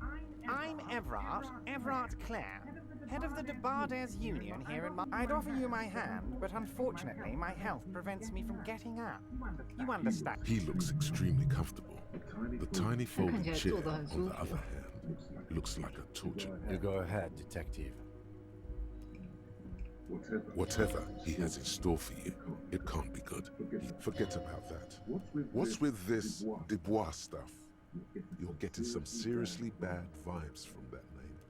I'm Everard Clare, head of the Debarders Union here in I'd offer you my hand, but unfortunately my health prevents me from getting up. You understand? He looks extremely comfortable. The tiny folding chair, on the other hand, looks like a torture. You go ahead, detective. Whatever he has in store for you, it can't be good. Forget about that. What's with this Dubois stuff? You're getting some seriously bad vibes from that name.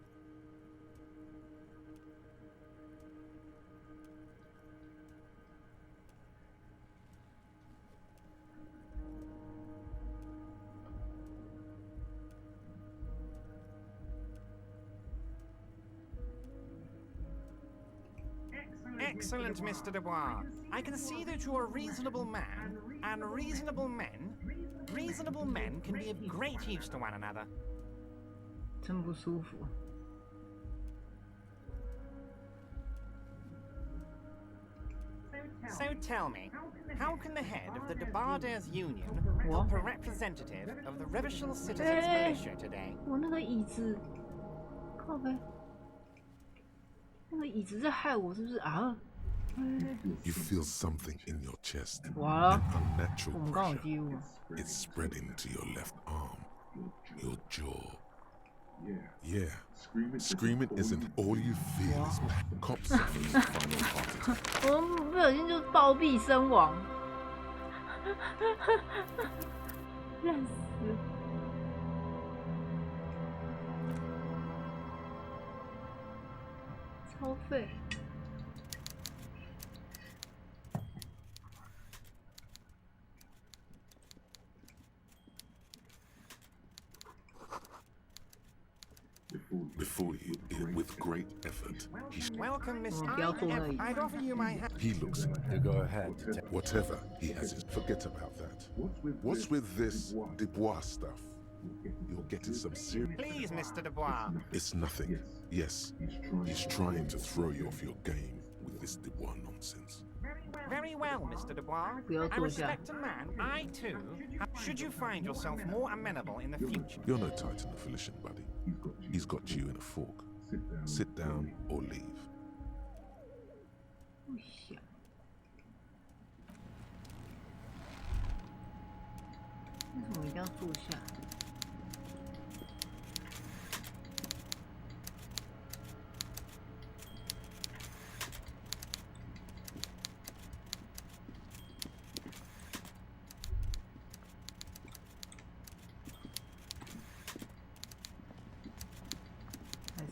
Excellent, Mr. Dubois. I can see that you're a reasonable man, and reasonable men can be of great use to one another. 真不舒服。So tell me, how can the head of the Debarders Union help a representative of the Revachol Citizens Militia today? 我那个椅子，靠背，那个椅子在害我是不是啊？ You feel something in your chest. Wow. An unnatural pressure. You. It's spreading to your left arm, your jaw. Yeah. Screaming isn't all you feel is pain. Cops suffering final heart attack. 我不小心就暴毙身亡，烂死！超废。 Before you, with great effort, Welcome, Mr. I'd offer you my hand. He looks You go ahead. Whatever he has, forget about that. What's with this Dubois stuff? You're getting some serious. Please, Mr. Dubois. It's nothing. Yes, he's trying to throw you off your game with this Dubois nonsense. Very well, Mr. Dubois. I respect a man. I, too. Should you find yourself more amenable in the future? You're no Titan affiliation, buddy. He's got you in a fork. Sit down or leave. 不想。为什么一定要坐下？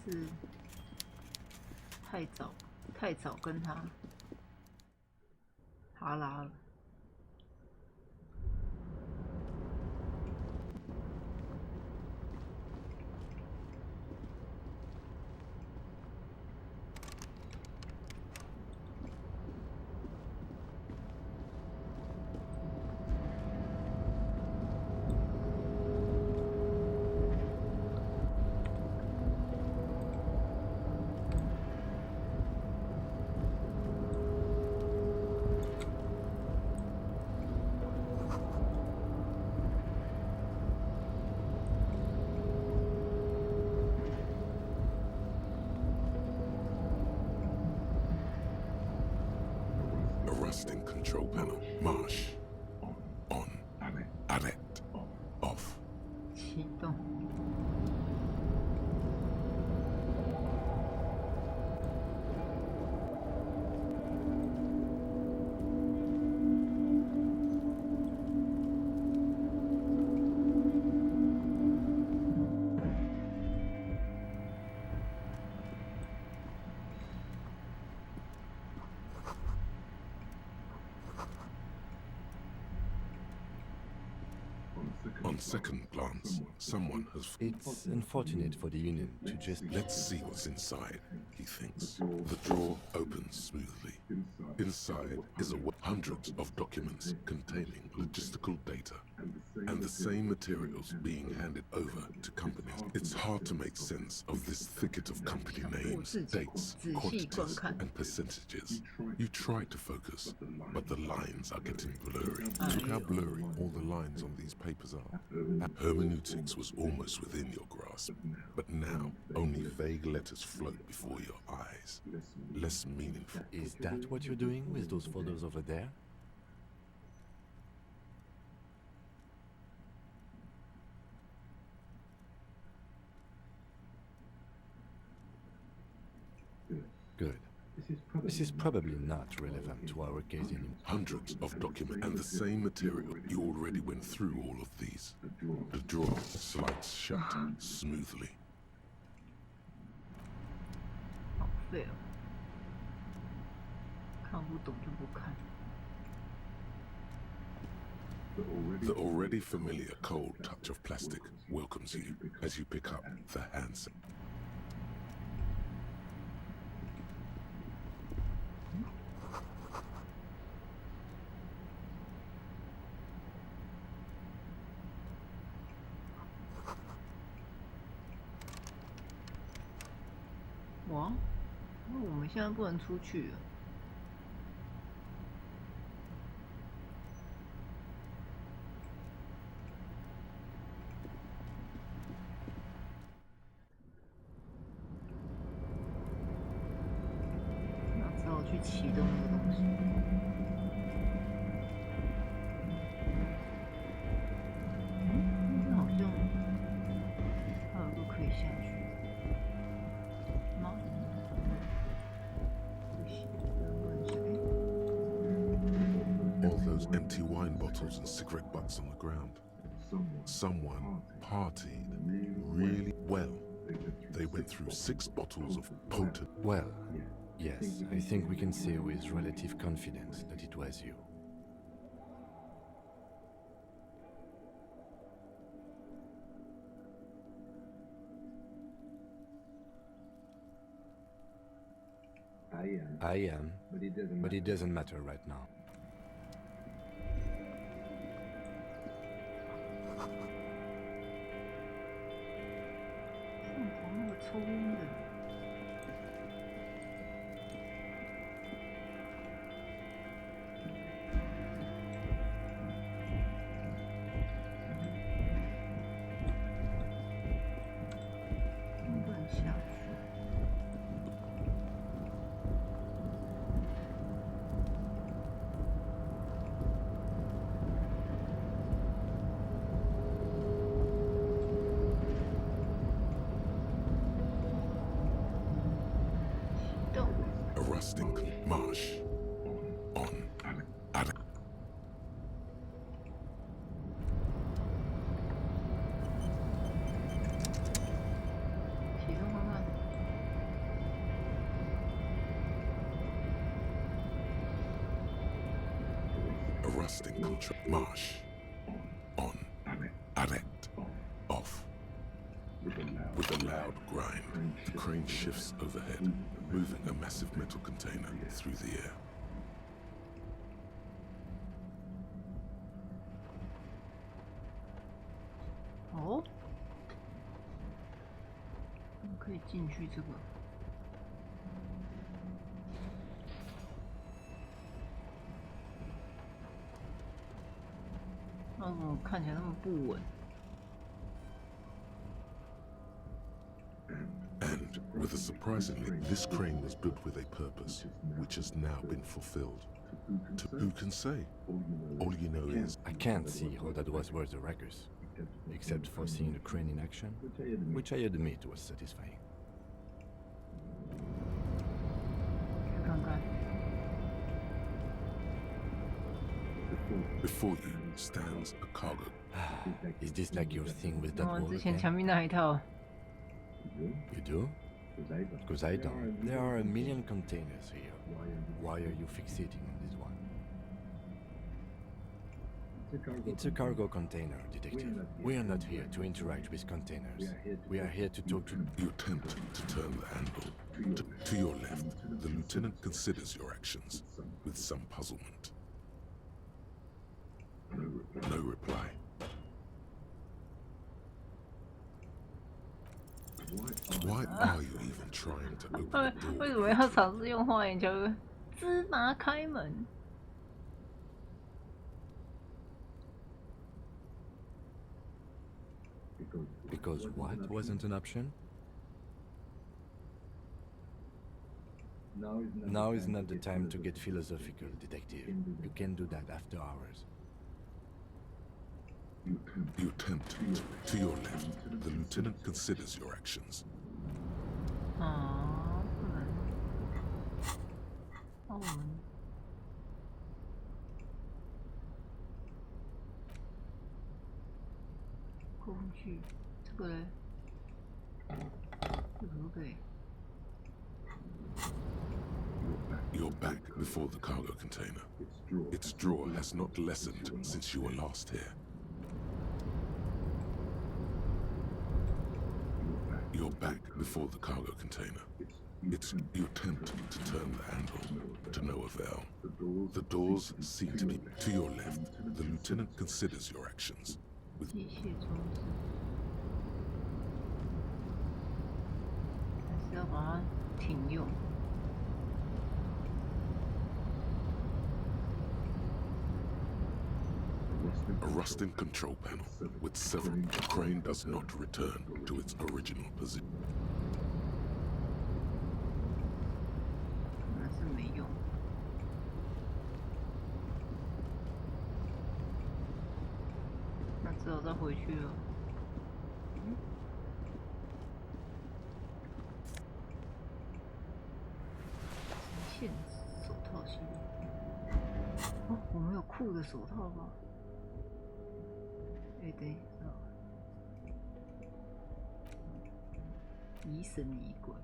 是太早跟他哈拉了。Rusting control panel. Marsh. On. Arrête. Off. 启动。 On second glance, someone has... It's unfortunate for the Union to just... Let's see what's inside, he thinks. The drawer opens smoothly. Inside is hundreds of documents containing logistical data and the same materials being handed over to companies. It's hard to make sense of this thicket of company names, dates, quantities, and percentages. You try to focus, but the lines are getting blurry. Look how blurry all the lines on these papers are. Hermeneutics was almost within your grasp, but now only vague letters float before your eyes. Less meaningful. Is that what you're doing with those photos over there? Good. This is probably not relevant to our case anymore. Hundreds of documents and the same material. You already went through all of these. The drawer slides shut smoothly. 好废哦，看不懂就不看。 The already familiar cold touch of plastic welcomes you as you pick up the handset. 哇，那我们现在不能出去了。那只好去启动那个东西。那好像还有个可以下去。 All those empty wine bottles and cigarette butts on the ground. Someone partied really well. They went through 6 bottles of potent. Well, yes, I think we can say with relative confidence that it was you. I am, but it doesn't matter right now. 上头那个抽烟的。不能下去。 A rusting marsh. On. At. 启动看看。A rusting marsh. On. Addict. Off. With a loud grind, the crane shifts overhead, moving a massive metal container through the air. Oh, 可以进去这个。那怎么看起来那么不稳？ And, with a surprisingly, this crane was built with a purpose, which has now been fulfilled. Who can say? All you know is... I can't see how that was worth the ruckus, except for seeing the crane in action, which I admit was satisfying. Before you stands a cargo. Is this like your thing with that wall 之前 again? 墙壁那一套。 You do? Because I don't. There are a million containers here. Why are you fixating on this one? It's a cargo container, detective. We are not here to interact with containers. We are here to talk to... You attempt to turn the handle. To your left, the lieutenant considers your actions with some puzzlement. No reply. Why are you even trying to open the door? 为什么要尝试用花言巧语？芝麻开门。 Because what wasn't an option? Now is not the time to get philosophical, detective. You can do that after hours. You attempt to your left. The lieutenant considers your actions. 啊，不能。那我们过不去，这个嘞，这可不可以？ You're back before the cargo container. Its drawer has not lessened since you were last here. You're back before the cargo container. You attempt to turn the handle, to no avail. The doors seem to be to your left. The lieutenant considers your actions. With 机械装置，还是要把它停用。A rusting control panel with 7. The crane does not return to its original position. 那是没用。那只好再回去了。极限手套系列。哦，我们有酷的手套吗？哎，等一下，疑神疑鬼。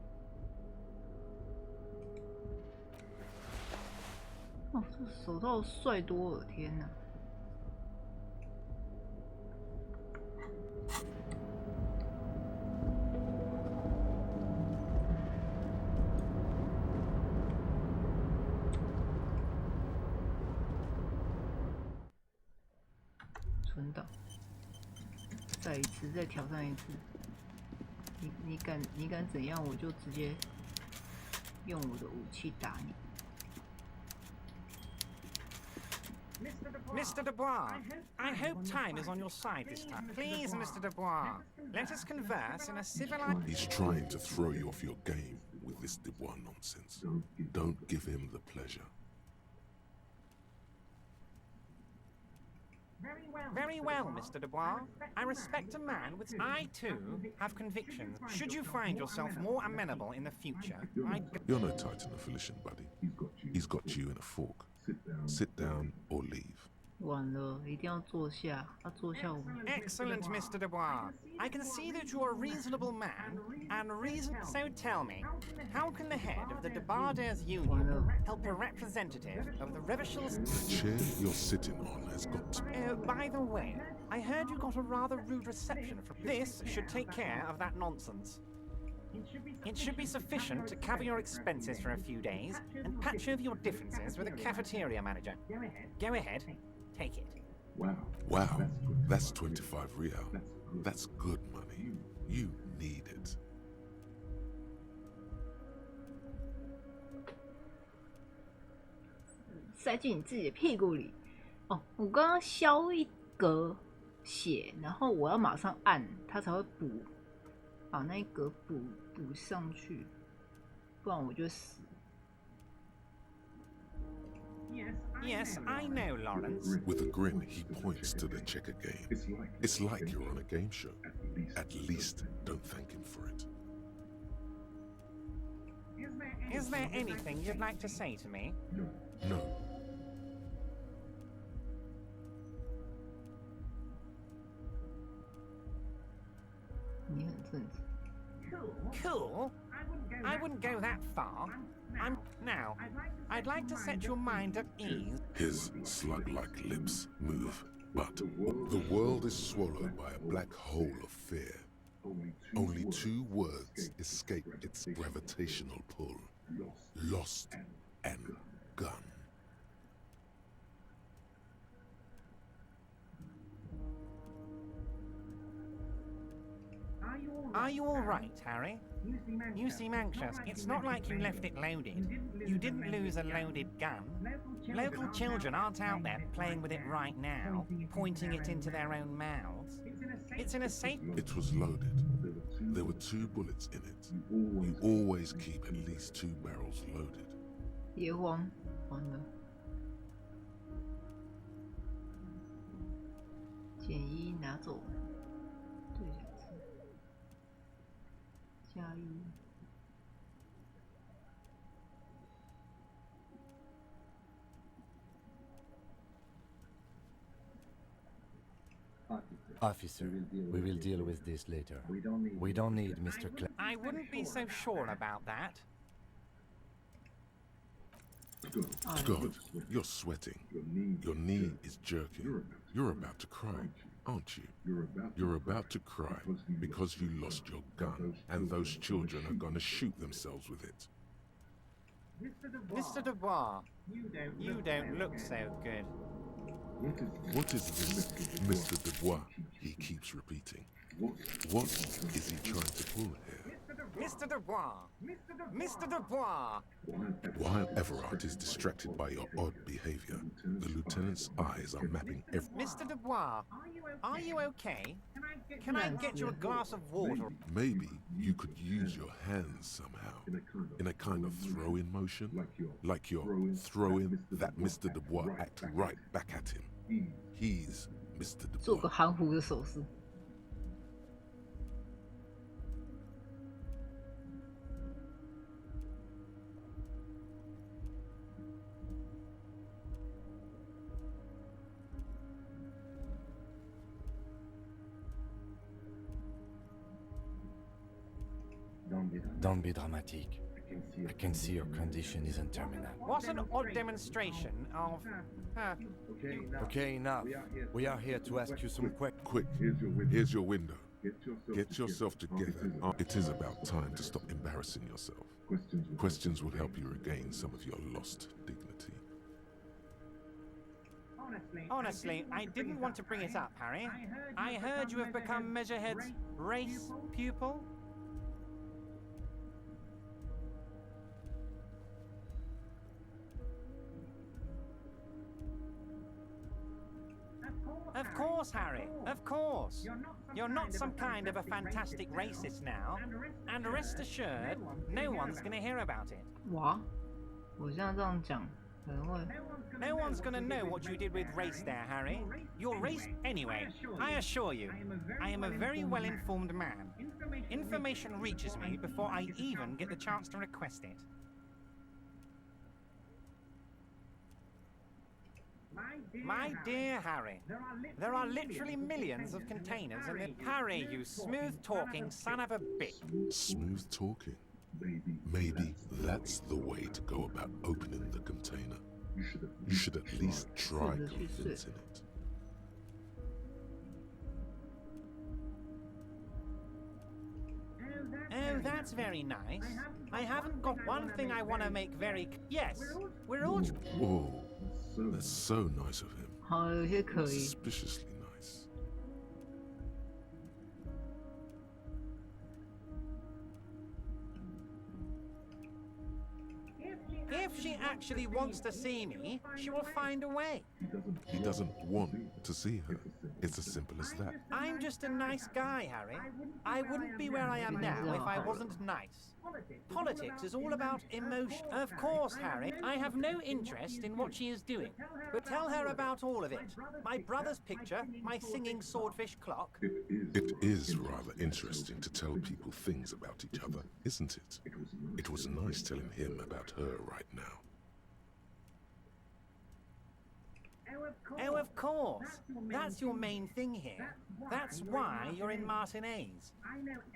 哦，这手套帅多了，天哪！存档，再一次，再挑战一次。你敢怎样，我就直接用我的武器打你。Mr. Dubois, I hope time is on your side this time. Please, Mr. Dubois, let us converse in a civilized... He's trying to throw you off your game with this Dubois nonsense. Don't give him the pleasure. Very well, Mr. Dubois. I respect a man with... I, too, have convictions. Should you find yourself more amenable in the future, You're no Titan affiliation, buddy. He's got you in a fork. Sit down or leave. 完了，一定要坐下。他坐下，我们。Excellent, Mr. Dubois. I can see that you're a reasonable man, and So tell me, how can the head of the Debarders Union help a representative of the Revachals... The chair you're sitting on has got to... Oh, by the way, I heard you got a rather rude reception from... This should take care of that nonsense. It should be sufficient to cover your expenses for a few days and patch over your differences with the cafeteria manager. Go ahead, take it. Wow, that's 25 real. That's good money. You need it. 塞进你自己的屁股里。哦，我刚刚消一格血，然后我要马上按，它才会补。把那一格补上去，不然我就死。Yes, I know, Lawrence. With a grin, he points to the checker game. It's like you're on a game show. At least, don't thank him for it. Is there anything you'd like to say to me? No. Cool? I wouldn't go that far. Now, I'd like to set your mind at ease. His slug-like lips move, but the world is swallowed by a black hole of fear. Only 2 words escape its gravitational pull. Lost and gone. Are you all right, Harry? You seem anxious. It's not like you left it loaded. You didn't lose a loaded gun. Local children aren't out there playing with it right now, pointing it into their own mouths. It's in a safe... It was loaded. There were 2 bullets in it. You always keep at least 2 barrels loaded. 别慌，完了。减1拿走，对2次，加1。Officer, we will deal with this later. We don't need Mr. I wouldn't be so sure about that. God, you're sweating. Your knee is jerking. You're about to cry, aren't you? You're about to cry because you lost your gun and those children are going to shoot themselves with it. Mr. Dubois, you don't look so good. What is this, Mr. Dubois? He keeps repeating. What is he trying to pull here? Mr. Dubois! Mr. Dubois! While Everard is distracted by your odd behavior, the lieutenant's eyes are mapping every... Mr. Dubois, are you okay? Can I get you a glass of water? Maybe you could use your hands somehow, in a kind of throw-in motion, like you're throwing that Mr. Dubois act right back at him. He's Mr. Dubois. 做个含糊的手势。Don't be dramatic. I can see your condition isn't terminal. What an odd demonstration of... Okay, enough. We are here to ask you some questions. Quick, here's your window. Get yourself together. It is about time to stop embarrassing yourself. Questions will help you regain some of your lost dignity. Honestly, I didn't want to bring it up, Harry. I heard you have become Measurehead's race pupil. Of course, Harry, of course. You're not some kind of a fantastic racist now, and rest assured, no one's gonna hear about it. 哇，我现在这样讲可能会。No one's gonna know what you did with race there, Harry. You're race anyway. I assure you, I am a very well-informed man. Information reaches me before I even get the chance to request it. My dear Harry, there are literally millions of containers in the... Harry, you smooth-talking son of a bitch. Smooth talking? Maybe that's the way to go about opening the container. You should at least try convincing it. Oh, that's very nice. I haven't got one thing I want to make very... Yes, we're all... Whoa, that's so nice of him. 好，有些可以。 Suspiciously nice. If she actually wants to see me, she will find a way. He doesn't want to see her. It's as simple as that. I'm just a nice guy, Harry. I wouldn't be where I am now if I wasn't nice. Politics is all about emotion. Of course, Harry, I have no interest in what she is doing. But tell her about all of it. My brother's picture, my singing swordfish clock. It is rather interesting to tell people things about each other, isn't it? It was nice telling him about her right now. Oh, of course. That's your main thing here. That's why you're in Martinez.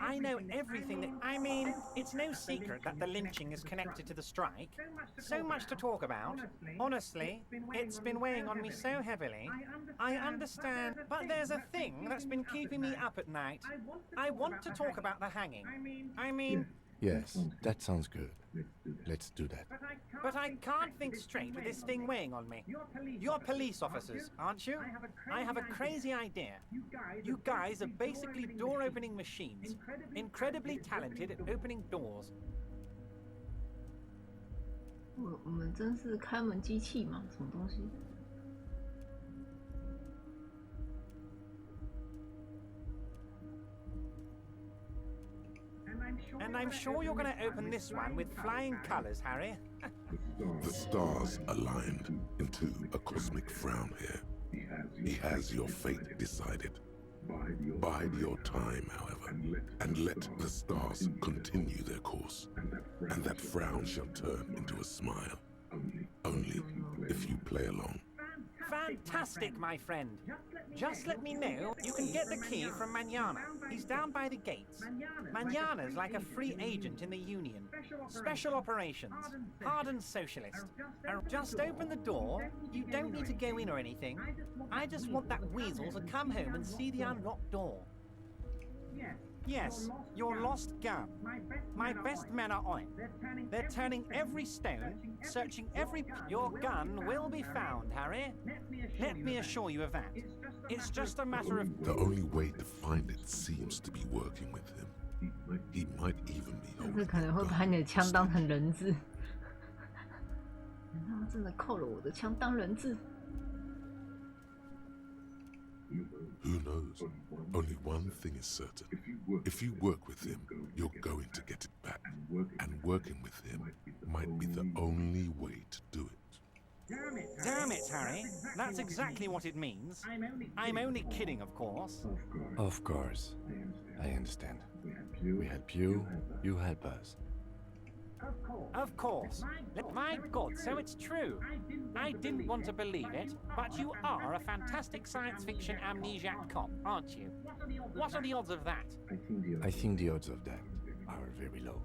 I know everything that... I mean, it's no secret that the lynching is connected to the strike. So much to talk about. Honestly, it's been weighing on me so heavily. I understand, but there's a thing that's been keeping me up at night. I want to talk about the hanging. I mean... Yes, that sounds good. Let's do that. But I can't think straight with this thing weighing on me. You're police officers, aren't you? I have a crazy idea. You guys are basically door-opening machines, incredibly talented at opening doors. 我们真是开门机器吗？什么东西？ And I'm sure you're going to open this one with flying colors, Harry. The stars aligned into a cosmic frown here. He has your fate decided. Bide your time, however, and let the stars continue their course, and that frown shall turn into a smile. Only if you play along. Fantastic, my friend. Just let me know. You can get the key from Manana. He's down by the gates. Manana's like a free agent in the Union. Special operations. Hardened socialist. Just open the door. You don't need to go in or anything. I just want that weasel to come home and see the unlocked door. Yes, your lost gun. My best men are on it. They're turning every stone, searching every... Your gun will be found, Harry. Let me assure you of that. It's just a matter of... The only way to find it seems to be working with him. He might even be 这 holding 可能 a 会 gun. 把你的枪当成人质。难道他真的扣了我的枪当人质？ Who knows? Only one thing is certain. If you work with him, you're going to get it back. And working with him might be the only way to do it. Damn it, Harry. That's exactly what it means. I'm only kidding, of course. Of course. I understand. We help you, you help us. Of course. My God, so it's true. I didn't want to believe it, but you are a fantastic science fiction amnesiac cop, aren't you? What are the odds of that? I think the odds of that are very low.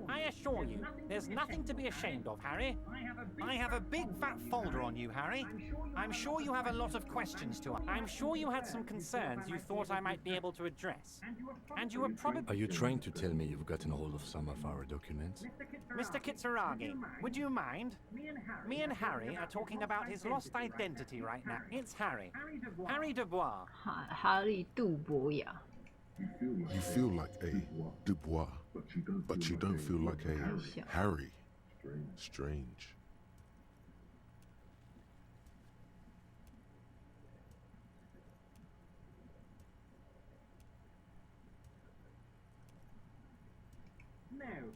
I assure you, there's nothing to be ashamed of, Harry. I have a big fat folder on you, Harry. I'm sure you have a lot of questions to ask. I'm sure you had some concerns you thought I might be able to address. And you were probably... Are you trying to tell me you've gotten hold of some of our documents? Mr. Kitsuragi, would you mind? Me and Harry are talking about his lost identity right now. It's Harry. Harry Dubois. 哈利杜博雅。 You feel like a Dubois, but you don't feel like a Harry. Strange.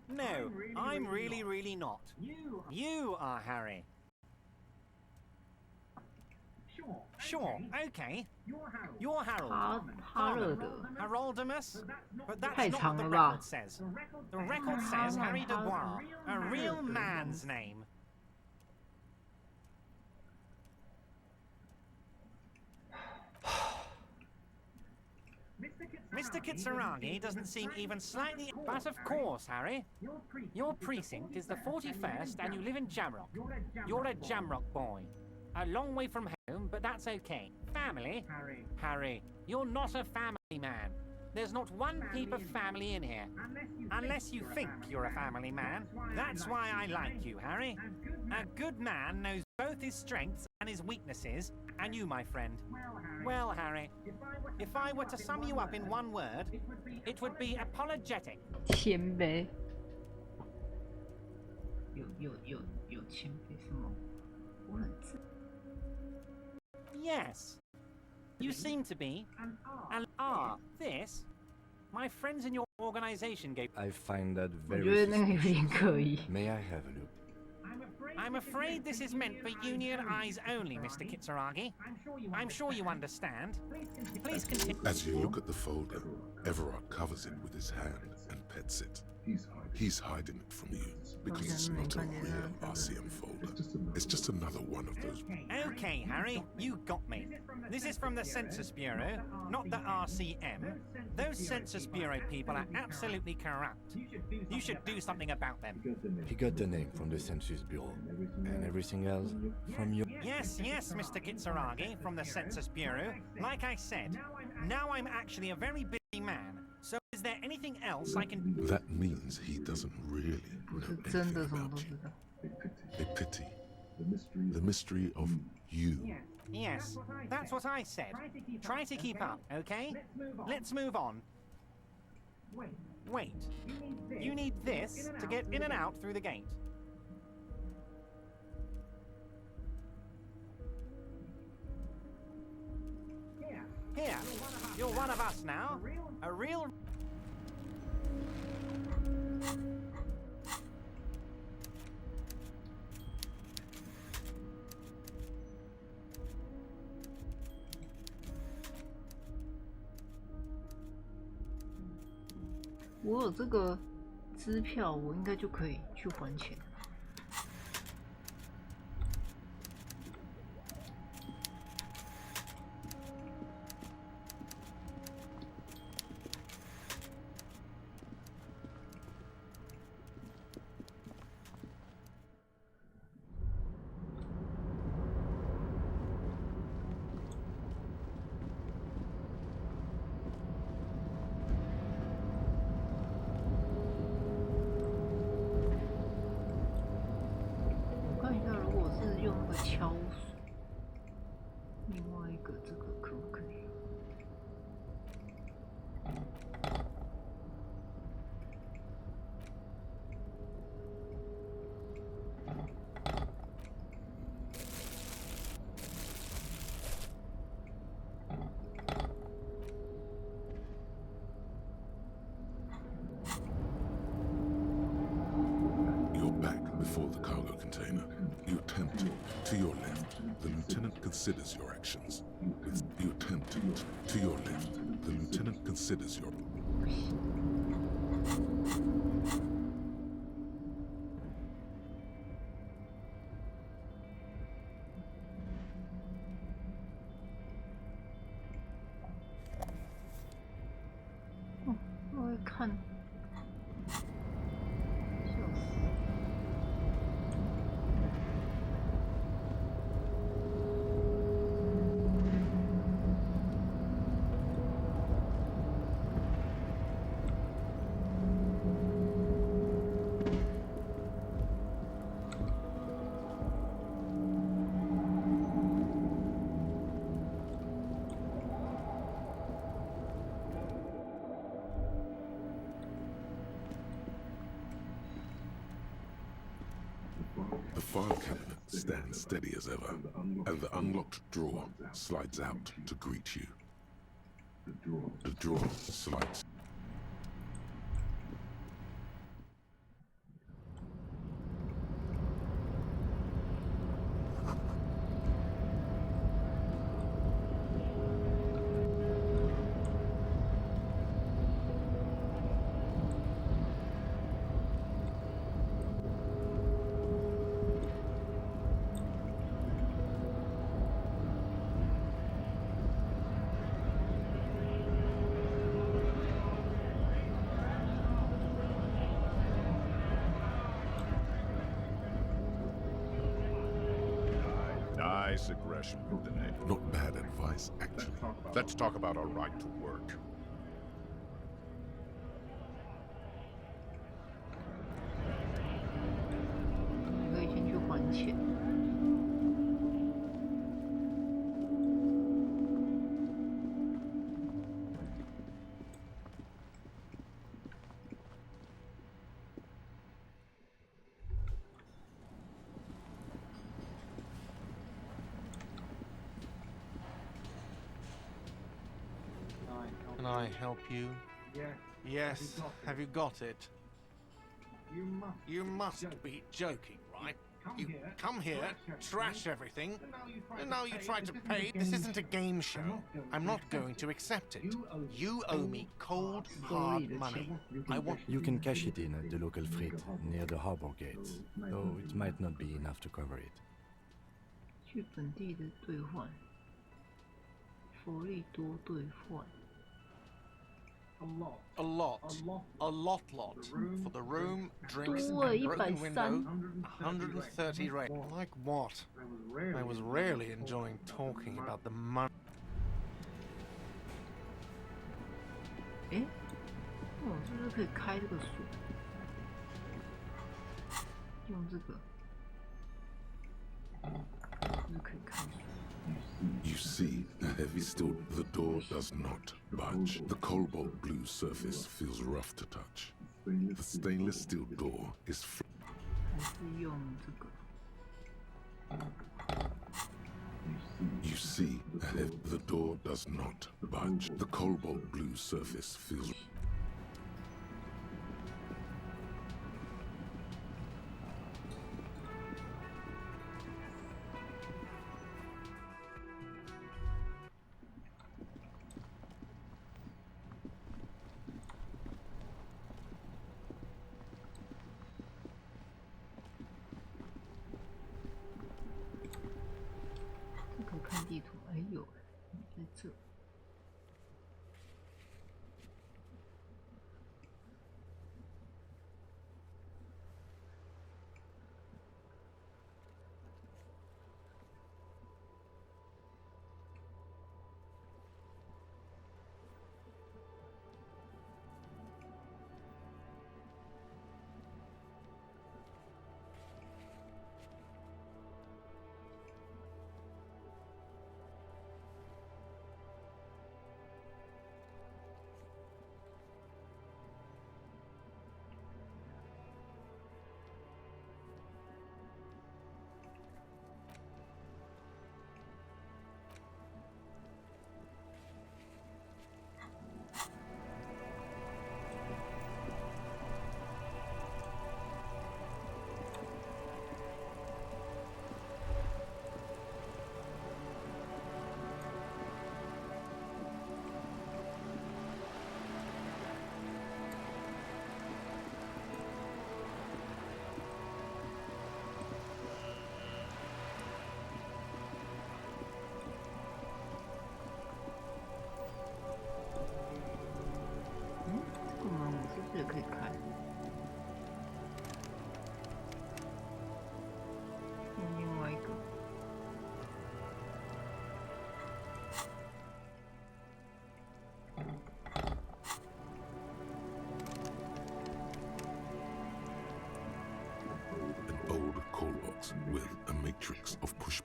No, I'm really not. You are Harry. Sure, okay. You're Harold. Haroldamus? But that's not what the record says. The record says Harry Dubois, a real man's name. Mr. Kitsuragi doesn't seem even slightly... But of course, Harry. Your precinct is the 41st and you live in Jamrock. You're a Jamrock boy. A long way from home, but that's okay. Family? Harry, you're not a family man. There's not one peep of family in here. Unless you think you're a family man. That's why I like you, Harry. A good man knows both his strengths and his weaknesses, and you, my friend. Well, Harry, if I were to sum you up in one word, it would be apologetic. 谦卑。有谦卑什么？我很自。 Yes. You seem to be. And this. My friends in your organization gave. I find that 我 very 觉得那个有点可疑。 May I have a look? I'm afraid this is meant for union eyes only, Mr. Kitsuragi. I'm sure you understand. Please continue. As you look at the folder, Everard covers it with his hand and pets it. He's hiding it from you because it's not a real RCM folder. It's just another one of those. Okay, Harry, you got me. This is from the Census Bureau, not the RCM. Those Census Bureau people are absolutely corrupt. You should do something about them. He got the name from the Census Bureau, and everything else from your... Yes, Mr. Kitsuragi, from the Census Bureau. Like I said, now I'm actually a very busy man. So is there anything else I can... That means he doesn't really know anything about you. A pity. The mystery of you. Yes, that's what I said. Try to keep up, okay? Let's move on. Wait. You need this to get in and out through the gate. Here, you're one of us now. A real...我有这个支票，我应该就可以去还钱。敲锁，另外一个这个可不可以？ considers your actions. You attempt it. To your left, the lieutenant considers your...我会看，笑死。The file cabinet stands steady as ever, and the unlocked drawer slides out to greet you. The drawer slides. Nice aggression, Lieutenant. Not bad advice, actually. Let's talk about our right to work.你可以先去还钱。Can I help you? Yes. Have you got it? You must be joking, right? You come here, trash everything, and now you try to pay. This isn't a game show. I'm not going to accept it. You owe me cold, hard money. I want... You can cash it in at the local fleet near the harbor gates, though it might not be enough to cover it. 去本地的兑换，佛利多兑换。A lot. For the room, drinks,多and broken window, 130 130 rate. Like what? I was really enjoying talking about the money. 哎，我是不是可以开这个锁？用这个，是不是可以开锁？ You see a heavy steel. The door does not budge. The cobalt blue surface feels rough to touch. The stainless steel door is flat. 还是用这个？ You see the door does not budge. The cobalt blue surface feels...看地图，哎有，在这。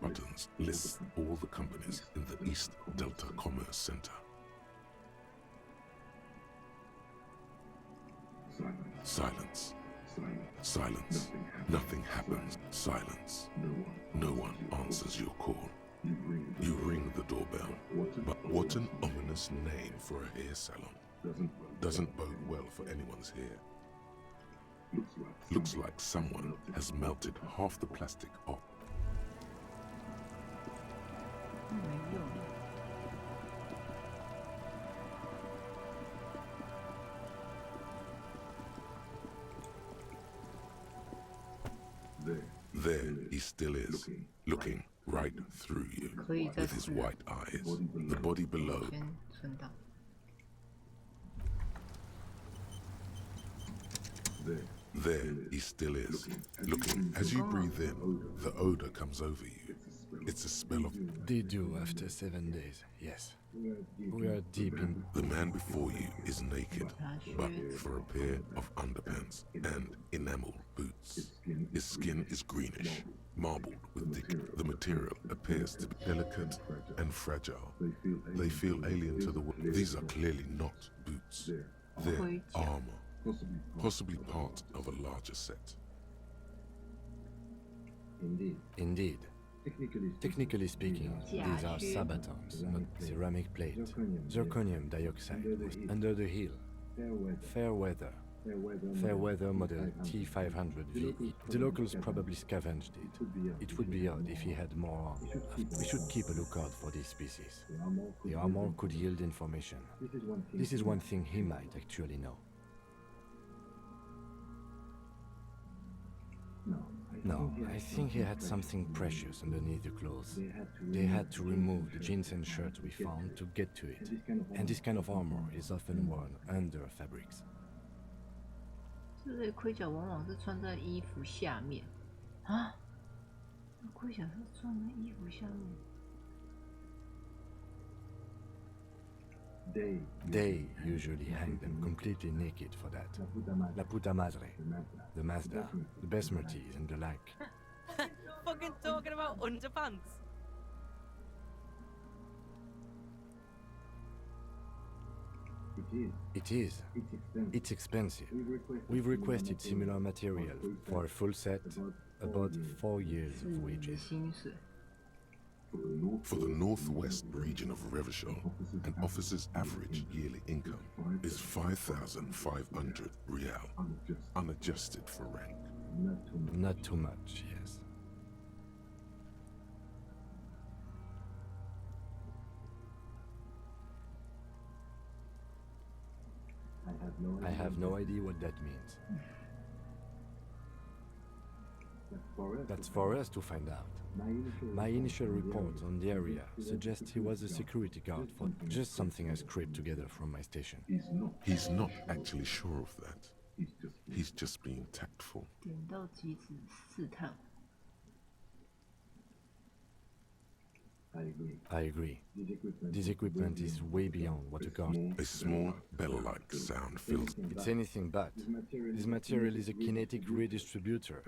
buttons lists all the companies in the East Delta Commerce Center. Silence. Silence. Nothing happens. Silence. No one answers your call. You ring the doorbell. But what an ominous name for a hair salon. Doesn't bode well for anyone's hair. Looks like someone has melted half the plastic off. There he still is, looking right through you with his white eyes. The body below. There he still is, looking. As you breathe in, the odor comes over you. It's a smell of... They do after 7 days, yes. We are deep in... The man before you is naked, but for a pair of underpants and enamel boots. His skin is greenish, marbled with thick. The material appears to be delicate and fragile. They feel alien to the world. These are clearly not boots. They're armor, possibly part of a larger set. Indeed. Technically speaking, these are sabatons, not ceramic plate. Zirconium dioxide, under the heel. Fair weather model T500 VE. The locals probably scavenged it. It would be odd if he had more armor. We should keep a lookout for this species. The armor could yield information. This is one thing he might actually know. No, I think he had something precious underneath the clothes. They had to remove the jeans and shirts we found to get to it. And this kind of armor is often worn under fabrics. 这类盔甲往往是穿在衣服下面啊？盔甲是穿在衣服下面。They usually hang them completely naked for that. La puta madre, the Mazda, the Besmerties and the like. Fucking talking about underpants. It is. It's expensive. We've requested similar material for a full set, about 4 years of wages. For the northwest region of Revachol, an officer's average yearly income is 5,500 real, unadjusted for rank. Not too much, yes. I have no idea what that means. That's for us to find out. My initial report on the area suggests he was a security guard for just something I scraped together from my station. He's not actually sure of that. He's just being tactful. 点到即止，试探。 I agree. This equipment is way beyond what a guard... A small bell-like sound fills... It's anything but. This material is a kinetic redistributor.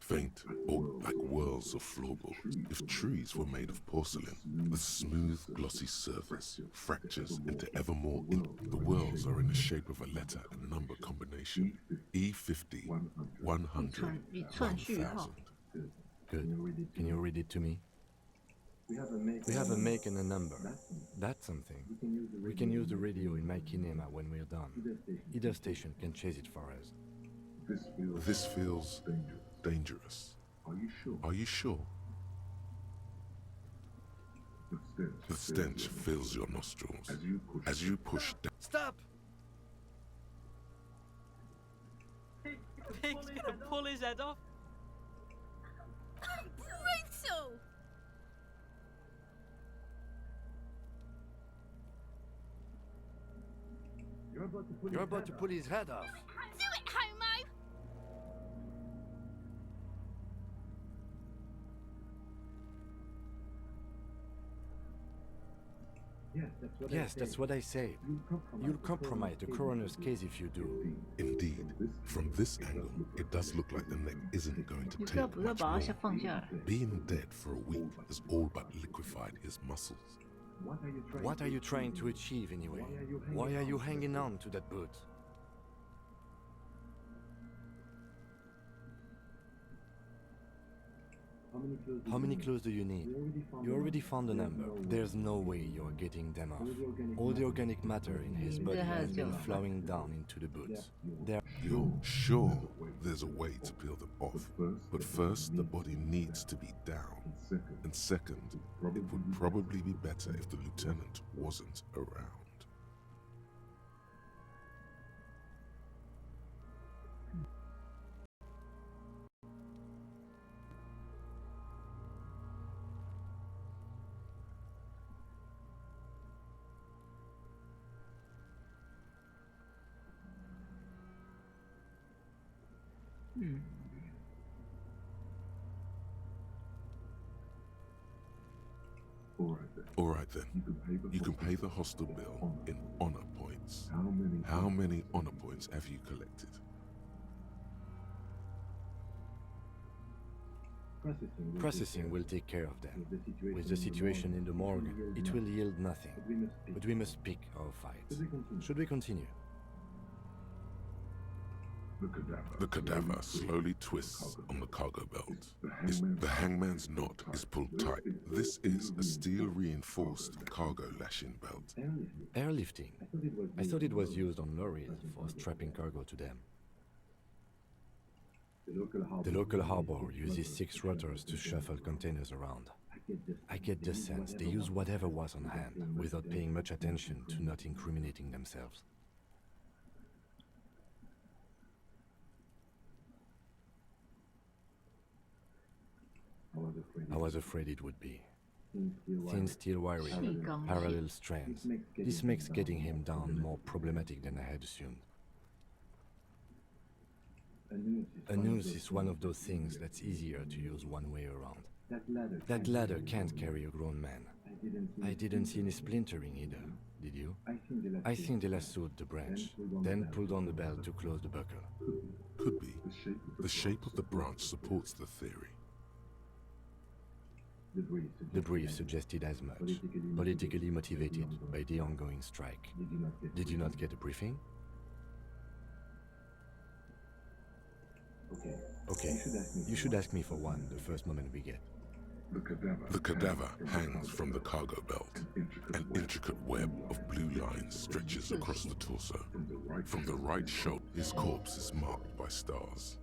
Faint, or like whirls of floorboards. If trees were made of porcelain, the smooth, glossy surface fractures into ever more... The whirls are in the shape of a letter and number combination. E50, 100, 1000. Good. Can you read it to me? We have a make and a number. That's something. We can use the radio in my kinema when we're done. Either station can chase it for us. This feels dangerous. Are you sure? The stench fills your nostrils as you push down. Stop! Pig's gonna pull his head off. Brutal! You're about to pull his head off. Do it, homo! Yes, that's what I say. You'll compromise the coroner's case if you do. Indeed, from this angle, it does look like the neck isn't going to take much more. Being dead for a week has all but liquefied his muscles. What are you trying to achieve anyway? Why are you hanging on to that boot? How many clues do you need? You already found a number. There's no way you're getting them off. All the organic matter in his body has been flowing down into the boots. You're sure there's a way to peel them off, but first the body needs to be down. And second, it would probably be better if the lieutenant wasn't around. All right then. You can pay the hostel bill in honor points. How many honor points have you collected? Processing will take care of them. With the situation in the morgue, it will yield nothing. But we must pick our fights. Should we continue? The cadaver slowly twists on the cargo belt. The hangman's knot is pulled tight. This is a steel-reinforced cargo lashing belt. Airlifting? I thought it was used on lorries for strapping cargo to them. The local harbor uses 6 rotors to shuffle containers around. I get the sense they use whatever was on hand, without paying much attention to not incriminating themselves. I was afraid it would be. Thin steel wiring, parallel strands. This makes getting him down more problematic than I had assumed. A noose is one of those things that's easier to use one way around. That ladder can't carry a grown man. I didn't see any splintering either, did you? I think they lassoed the branch, then pulled on the belt to close the buckle. Could be. The shape of the branch supports the theory. The brief suggested as much, politically motivated by the ongoing strike. Did you not get a briefing? Okay, you should ask me for one the first moment we get. The cadaver hangs from the cargo belt. An intricate web of blue lines stretches across the torso. From the right shoulder, his corpse is marked by stars.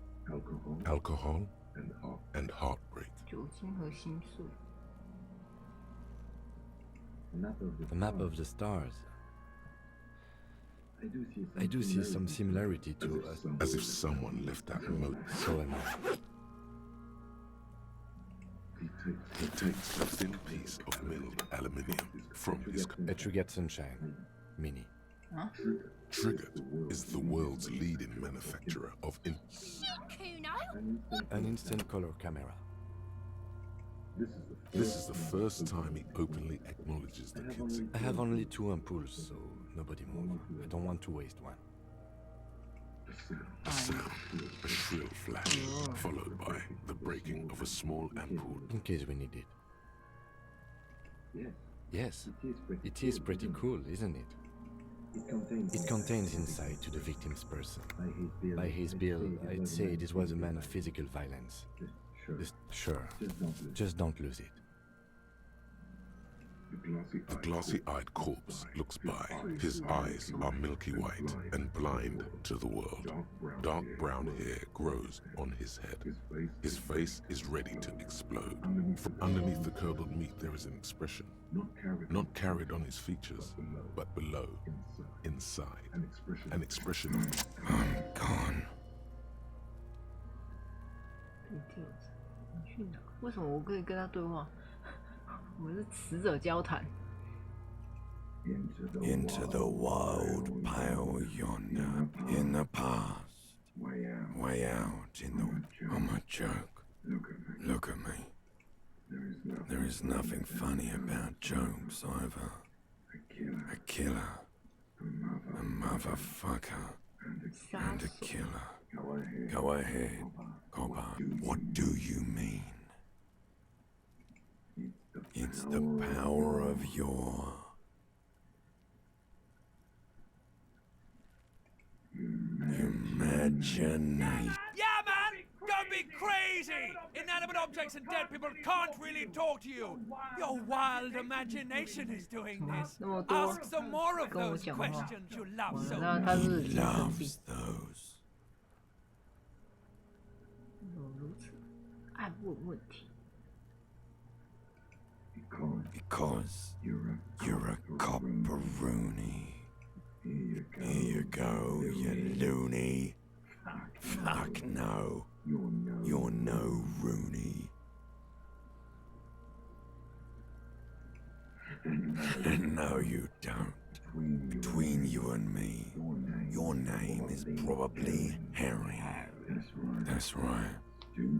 Alcohol and heartbreak. A map of the stars. I do see some similarity to us. As if someone left that note. So am I. He takes a thin piece of milled aluminium from his... A Trigger Sunshine Mini. Huh? Trigger is the world's leading manufacturer of... An instant color camera. This is the first time he openly acknowledges the kids. I have only 2 ampoules, so nobody move. I don't want to waste one. A sound, a shrill flash, followed by the breaking of a small ampoule. In case we need it. Yes, it is pretty cool, isn't it? It contains insight to the victim's person. By his bill, I'd say this was a man of physical violence. Sure, just don't lose it. The glossy-eyed corpse looks by. His eyes are milky white and blind to the world. Dark brown hair grows on his head. His face is ready to explode. From underneath the curdled meat there is an expression, not carried on his features, but below, inside. An expression of, I'm gone. 为什么我可以跟他对话？我们是死者交谈。Into the wild pale yonder, in the past, way out in the... I'm a joke. Look at me. There is nothing funny about jokes either. A killer. A motherfucker. And a killer. Go ahead, copper. What do you mean? It's the power of your imagination. Yeah, man! Don't be crazy! Inanimate objects and dead people can't really talk to you. Your wild imagination is doing this. Ask some more of those questions you love so much. He loves those. 如此爱问问题。 Because you're a copperoonie. Here you go, you loony. Fuck no. You're no Rooney. No, you don't. Between you and me, your name is probably Harry. That's right.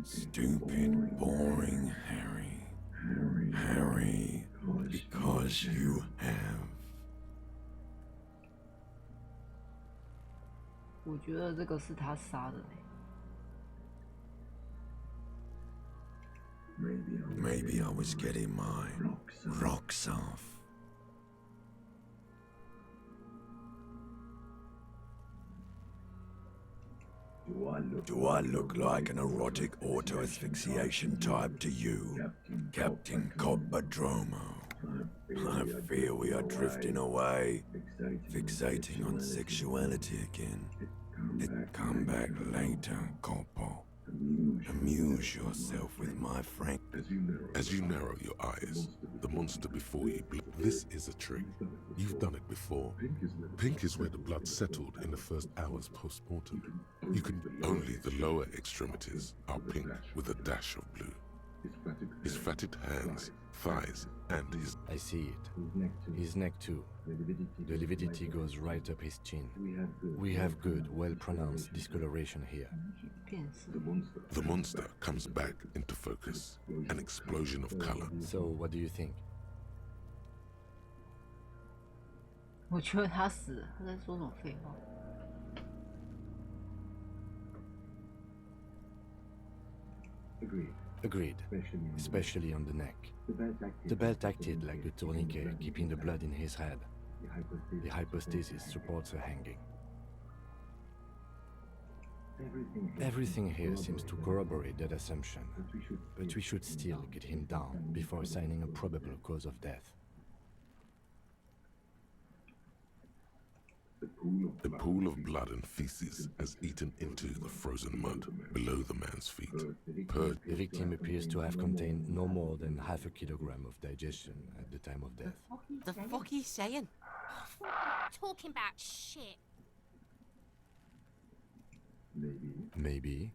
Stupid, boring Harry. Harry, because you have. 我觉得这个是他杀的嘞。 Maybe I was getting my rocks off. Do I look like an erotic auto-asphyxiation type to you, Captain Coppadromo? I fear we are drifting away, fixating on sexuality again. Come back later, Coppo. Amuse yourself with my frank. As you narrow your eyes, the monster before you. This is a trick. You've done it before. Pink is where the blood settled in the first hours post-mortem. You can only the lower extremities are pink with a dash of blue. His fatted hands, thighs, and his... I see it. His neck too. The lividity goes right up his chin. We have good, well-pronounced discoloration here. The monster comes back into focus. An explosion of color. So, what do you think? 我觉得他死了，他在说什么废话？ Agreed, especially on the neck. The belt acted like a tourniquet, keeping the blood in his head. The hypostasis supports a hanging. Everything here seems to corroborate that assumption, but we should still get him down before assigning a probable cause of death. The pool of blood and feces has eaten into the frozen mud below the man's feet. The victim appears to have contained no more than half a kilogram of digestion at the time of death. The fuck are you saying? Talking about shit. Maybe.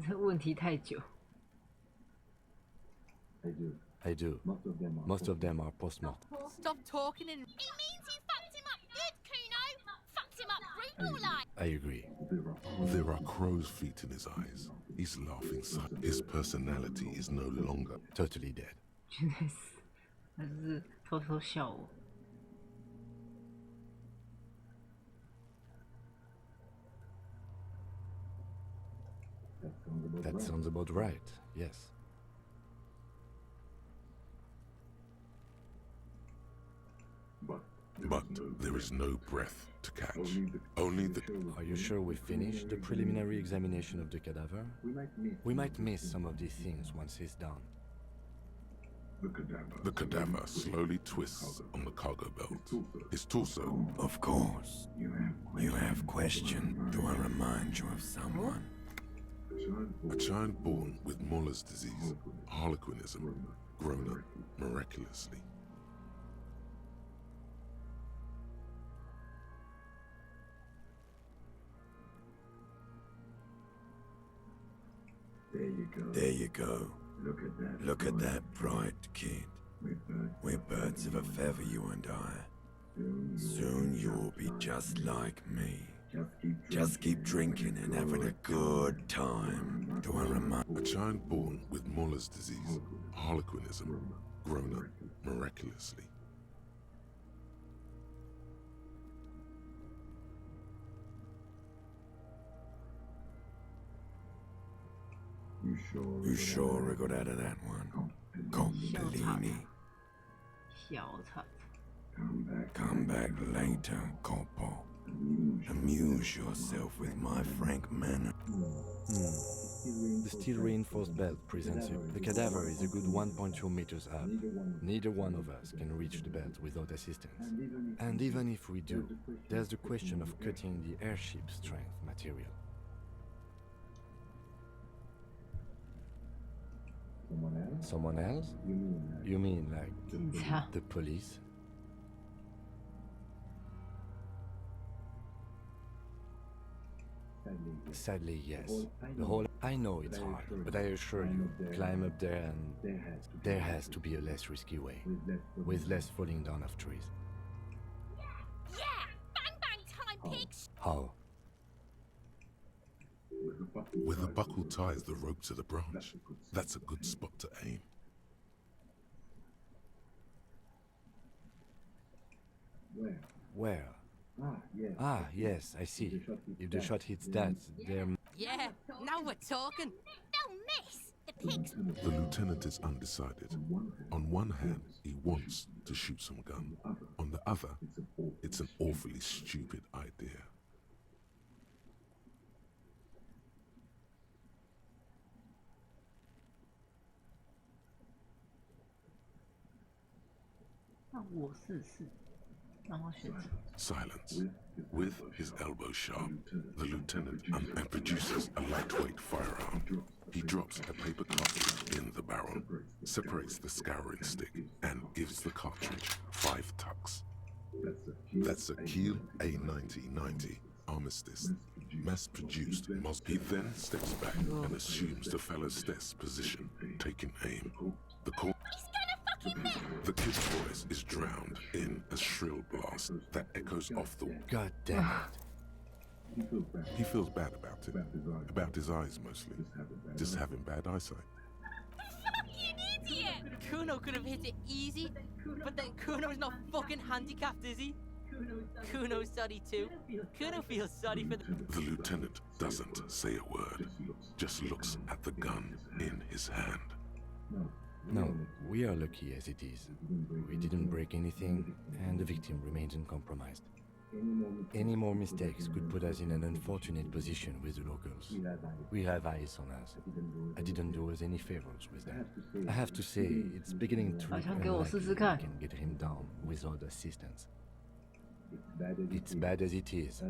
这问题太久。 I do. Most of them are post-mortem. Stop talking and... It means you fucked him up good, Kuno. Fucked him up brutal like. I agree. There are crow's feet in his eyes. He's laughing. His personality is no longer totally dead. 真的是，他就是偷偷笑我。 That sounds about right, yes. But there is no breath to catch. Only the... Are you sure we finished the preliminary examination of the cadaver? We might miss some of these things once he's done. The cadaver slowly twists on the cargo belt. His torso... Of course. You have questioned. Do I remind you of someone? A child born with Muller's disease, harlequinism, grown up miraculously. There you go. Look at that bright kid. We're birds of a feather, you and I. Soon you'll be just like me. Just keep drinking and having a good time. Do I remind... A child born with Muller's disease, harlequinism, grown up miraculously. You sure we got out of that one? Coppellini. 小菜。 Come back later, Coppo. Amuse yourself with my frank manner. The steel reinforced belt presents it. The cadaver is a good 1.2 meters up. Neither one of us can reach the belt without assistance. And even if we do, there's the question of cutting the airship strength material. Someone else? You mean like the police? Sadly, yes. I know it's hard, but I assure you, climb up there and there has to be a less risky way, with less falling down of trees. Yeah! Bang bang time, pigs! How? Where the buckle ties the rope to the branch, that's a good spot to aim. Where? Ah, yes, I see. If the shot hits that, there... Yeah, now we're talking. They'll miss! The pigs... The lieutenant is undecided. On one hand, he wants to shoot some gun. On the other, it's an awfully stupid idea. Silence. With his elbow sharp, the lieutenant and produces a lightweight firearm. He drops a paper cartridge in the barrel, separates the scouring stick, and gives the cartridge 5 tucks. That's a Kiel A9090 Armistice, mass-produced. He then steps back and assumes the fellow's desk position, taking aim. The kid's voice is drowned in a shrill blast that echoes off the... God damn it. He feels bad about it. About his eyes, mostly. Just having bad eyesight. Fucking idiot! Kuno could have hit it easy, but then Kuno's not fucking handicapped, is he? Kuno's sorry too. Kuno feels sorry for The lieutenant doesn't say a word, just looks at the gun in his hand. No, we are lucky as it is. We didn't break anything, and the victim remains uncompromised. Any more mistakes could put us in an unfortunate position with the locals. We have eyes on us. I didn't do us any favors with that. I have to say, it's beginning to look unlikely we can get him down without assistance. It's bad as it is,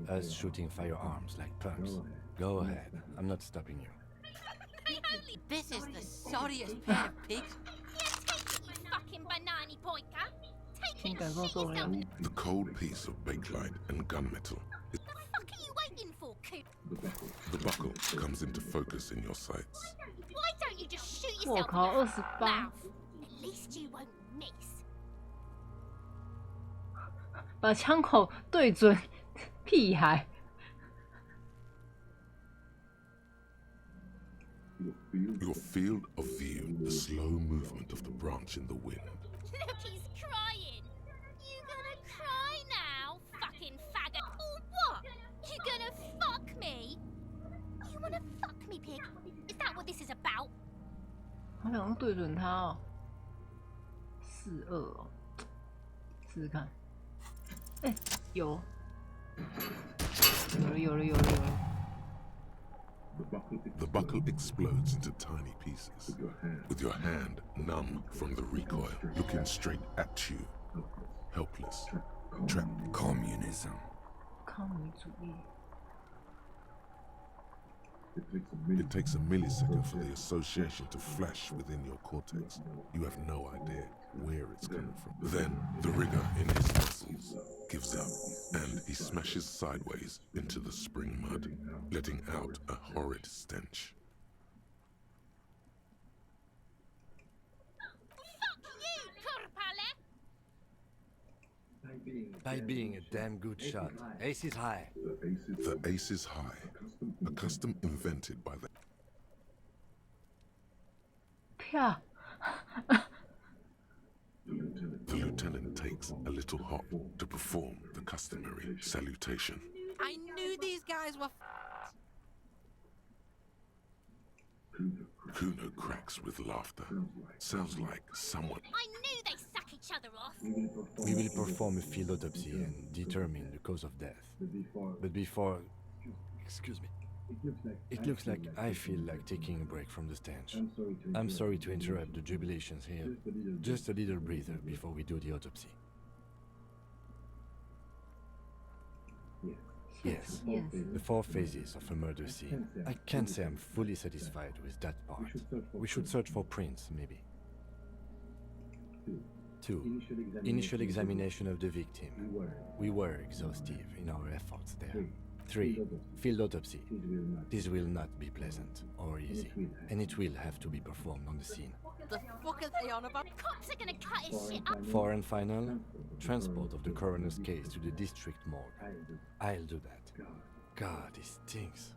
us shooting firearms like punks. Go ahead, I'm not stopping you. This is the sorriest pair of pigs. Yeah, take it, you fucking banana poika! Take it, shit yourself! The cold piece of bakelite and gunmetal. What the fuck are you waiting for, Coop? The buckle comes into focus in your sights. Why don't you just shoot yourself in the mouth? At least you won't miss. 把枪口对准屁孩。 Your field of view, the slow movement of the branch in the wind. Look, he's crying. You gonna cry now, fucking faggot? Or what? You gonna fuck me? You wanna fuck me, pig? Is that what this is about? 好想对准他哦。42哦，试试看。哎，有了。 The buckle explodes into tiny pieces. With your hand numb from the recoil, looking straight at you, helpless, trapped. Communism. 康民主义。 It takes a millisecond for the association to flash within your cortex. You have no idea where it's coming from. Then the rigor in his muscles gives up, and he smashes sideways into the spring mud, letting out a horrid stench. Fuck you, Kurpale! By being a damn good shot. Ace is high. The ace is high, a custom invented by the... 啪！ The lieutenant takes a little hop to perform the customary salutation. I knew these guys were Kuno cracks with laughter. Sounds like someone. I knew they suck each other off. We will perform a field autopsy and determine the cause of death. But before... Excuse me. It looks like I feel like taking a break from the stench. I'm sorry to interrupt the jubilations here. Just a little breather before we do the autopsy. Yes, the 4 phases of a murder scene. I can't say I'm fully satisfied with that part. We should search for prints, maybe. 2. Initial examination of the victim. We were exhaustive in our efforts there. 3. Field autopsy. This will not be pleasant or easy, and it will have to be performed on the scene. The fuck are they on about? Cops are gonna cut his shit up. 4 and final, transport of the coroner's case to the district morgue. I'll do that. God, it stinks.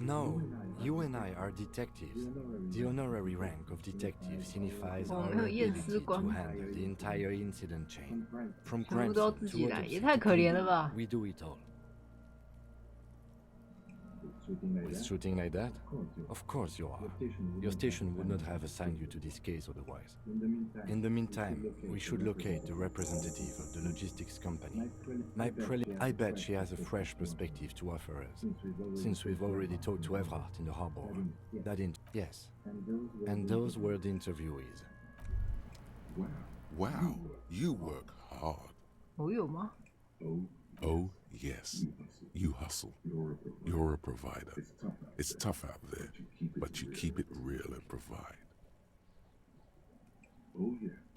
No, you and I are detectives. The honorary rank of detective signifies our ability to handle the entire incident chain. From crime scene to autopsy, we do it all. With shooting like that? Of course you are. Your station would not have assigned you to this case otherwise. In the meantime, we should locate the representative of the logistics company. I bet she has a fresh perspective to offer us, since we've already talked to Evrart in the harbor. Yes. And those were the interviewees. Wow, you work hard. Oh, yes. You hustle. You're a provider. It's tough out there, but you keep it real and provide.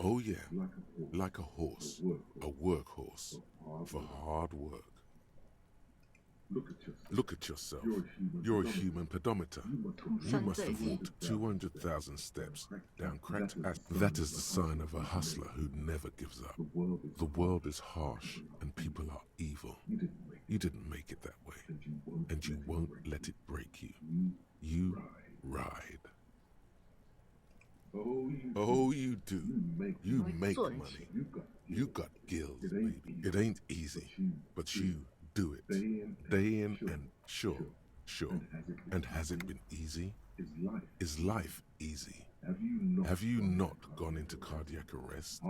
Oh, yeah. Like a horse. A workhorse. For hard work. Look at yourself. You're a human pedometer. You must have walked 200,000 steps down cracked asphalt. That is the sign of a hustler who never gives up. The world is harsh and people are evil. You didn't make it that way, and you won't let it break you. You ride. Oh, you do. You make money. You got gills, baby. It ain't easy, but you do it. Day in and sure. And has it been easy? Is life easy? Have you not gone into cardiac arrest?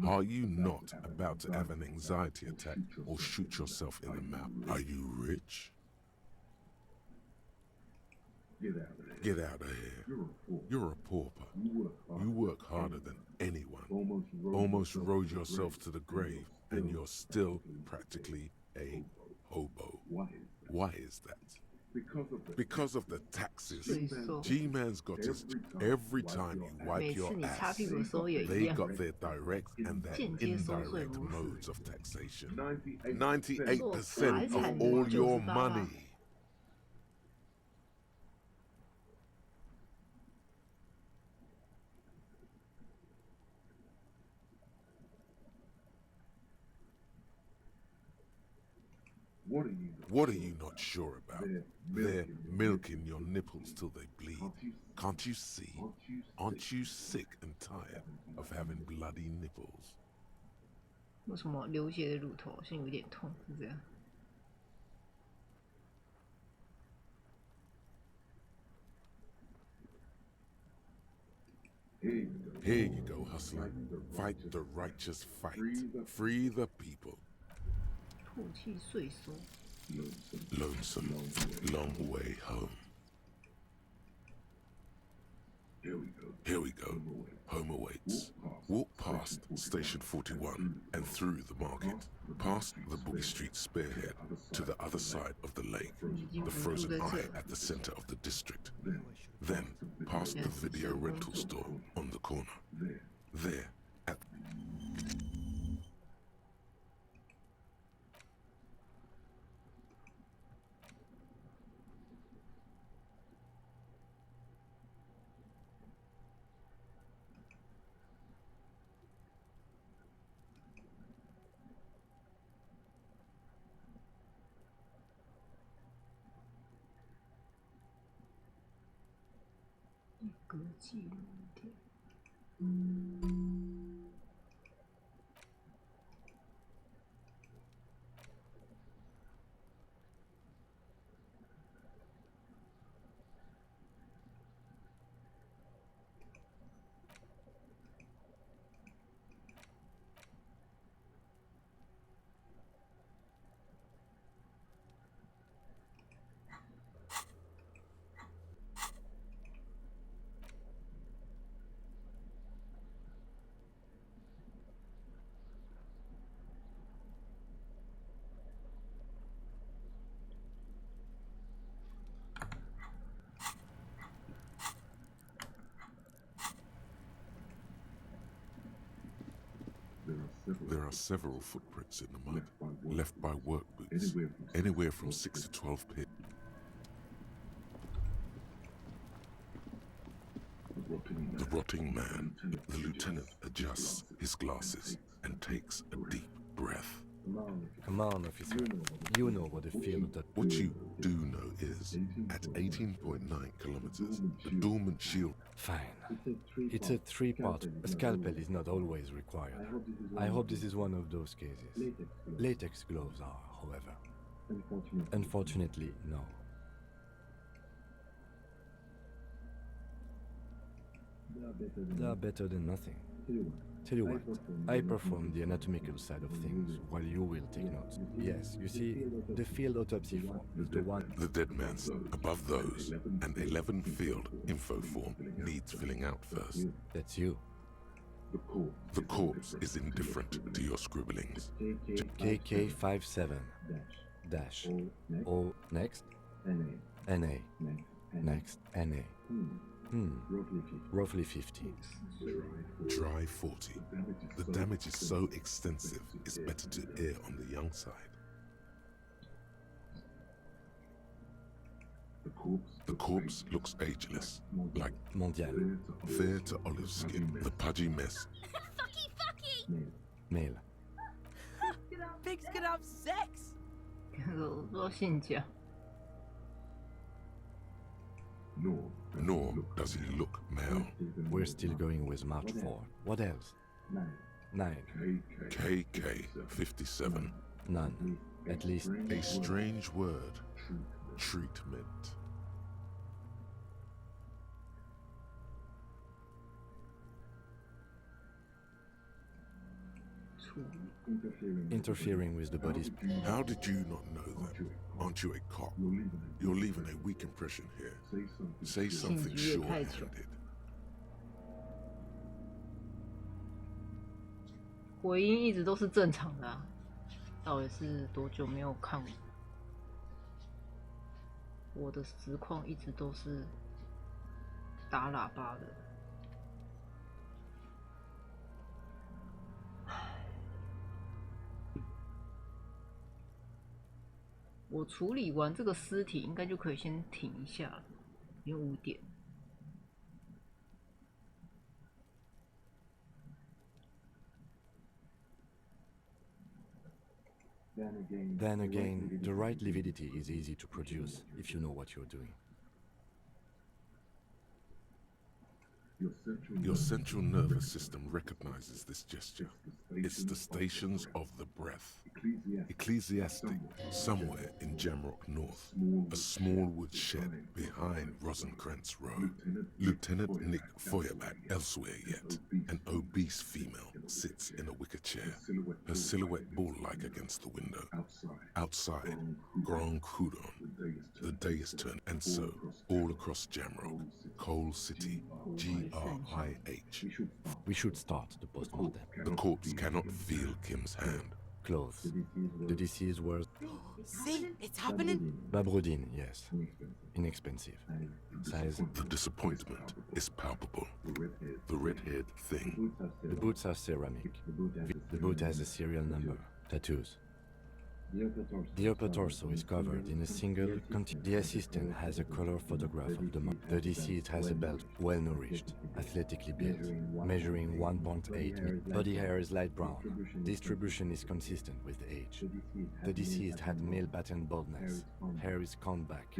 Are you not about to have an anxiety attack or shoot yourself in the mouth? Are you rich? Get out of here. You're a pauper. You work harder than anyone. Almost rode yourself to the grave, and you're still practically a hobo. Why is that? Because of the taxes. G-Man's got his every time you wipe your ass. They got their direct and their indirect modes of taxation. 98% of all your money. What are you not sure about? They're milking your nipples till they bleed. Can't you see? Aren't you sick and tired of having bloody nipples? 为什么流血的乳头好像有点痛？是这样。Here you go, hustler. Fight the righteous fight. Free the people. 唾弃税收。Lonesome, long way home. Here we go. Home awaits. Walk past Station 41 and through the market, past the Boogie Street spearhead to the other side of the lake, the frozen eye at the center of the district. Then past the video rental store on the corner. There at歌记录点。There are several footprints in the mud, left by work boots, anywhere from 6 to 12 pit. The rotting man, the lieutenant adjusts his glasses and takes a deep breath. Come on, officer. You know what the field that... What you do know is, at 18.9 kilometers, the dormant shield... Fine. It's a three-part. A scalpel is not always required. I hope this is one of those cases. Latex gloves are, however. Unfortunately, no. They are better than nothing. Tell you what, I perform the anatomical side of things, while you will take notes. Yes, you see, the field autopsy form is the one... The dead man's above those, and 11 field info form needs filling out first. That's you. The corpse is indifferent to your scribblings. KK57 dash O next NA next NA. Roughly 50. Dry 40. The damage is so extensive, it's better to err on the young side. The corpse looks ageless, like Mondial. Fair to olive skin, the pudgy mess. Fucky! Male. Pigs can have sex! Nor does he look male. We're still going with March 4. What else? 9. KK57. None. At least... A strange word. Treatment. Interfering with the body's... How did you not know that? Aren't you a cop? You're leaving a weak impression here. Say something sure-handed. 回音一直都是正常的啊，到底是多久没有看我的实况一直都是打喇叭的。我处理完这个尸体，应该就可以先停一下了，因为5点。Then again, the right lividity is easy to produce if you know what you're doing. Your central nervous system recognizes this gesture. It's the stations of the breath. Ecclesiastic, somewhere in Jamrock North, a small wood shed behind Rosencrantz Road. Lieutenant Nick Feuerbach, elsewhere yet, an obese female sits in a wicker chair, her silhouette bull-like against the window. Outside, Grand Coudon. The day is turned, and so, all across Jamrock, Coal City, GRIH. We should start the postmortem. The corpse cannot feel Kim's hand. Clothes. The deceased was... See? It's happening? Babrodine, yes. Inexpensive. Size... The disappointment is palpable. The red-haired thing. The boots are ceramic. The boot has a serial number. Tattoos. The upper torso is covered in a single... The assistant has a color photograph of the mouth. The deceased has a belt, well-nourished, athletically built, measuring 1.8. Body hair is light brown. Distribution is consistent with age. The deceased had male pattern baldness. Hair is combed back.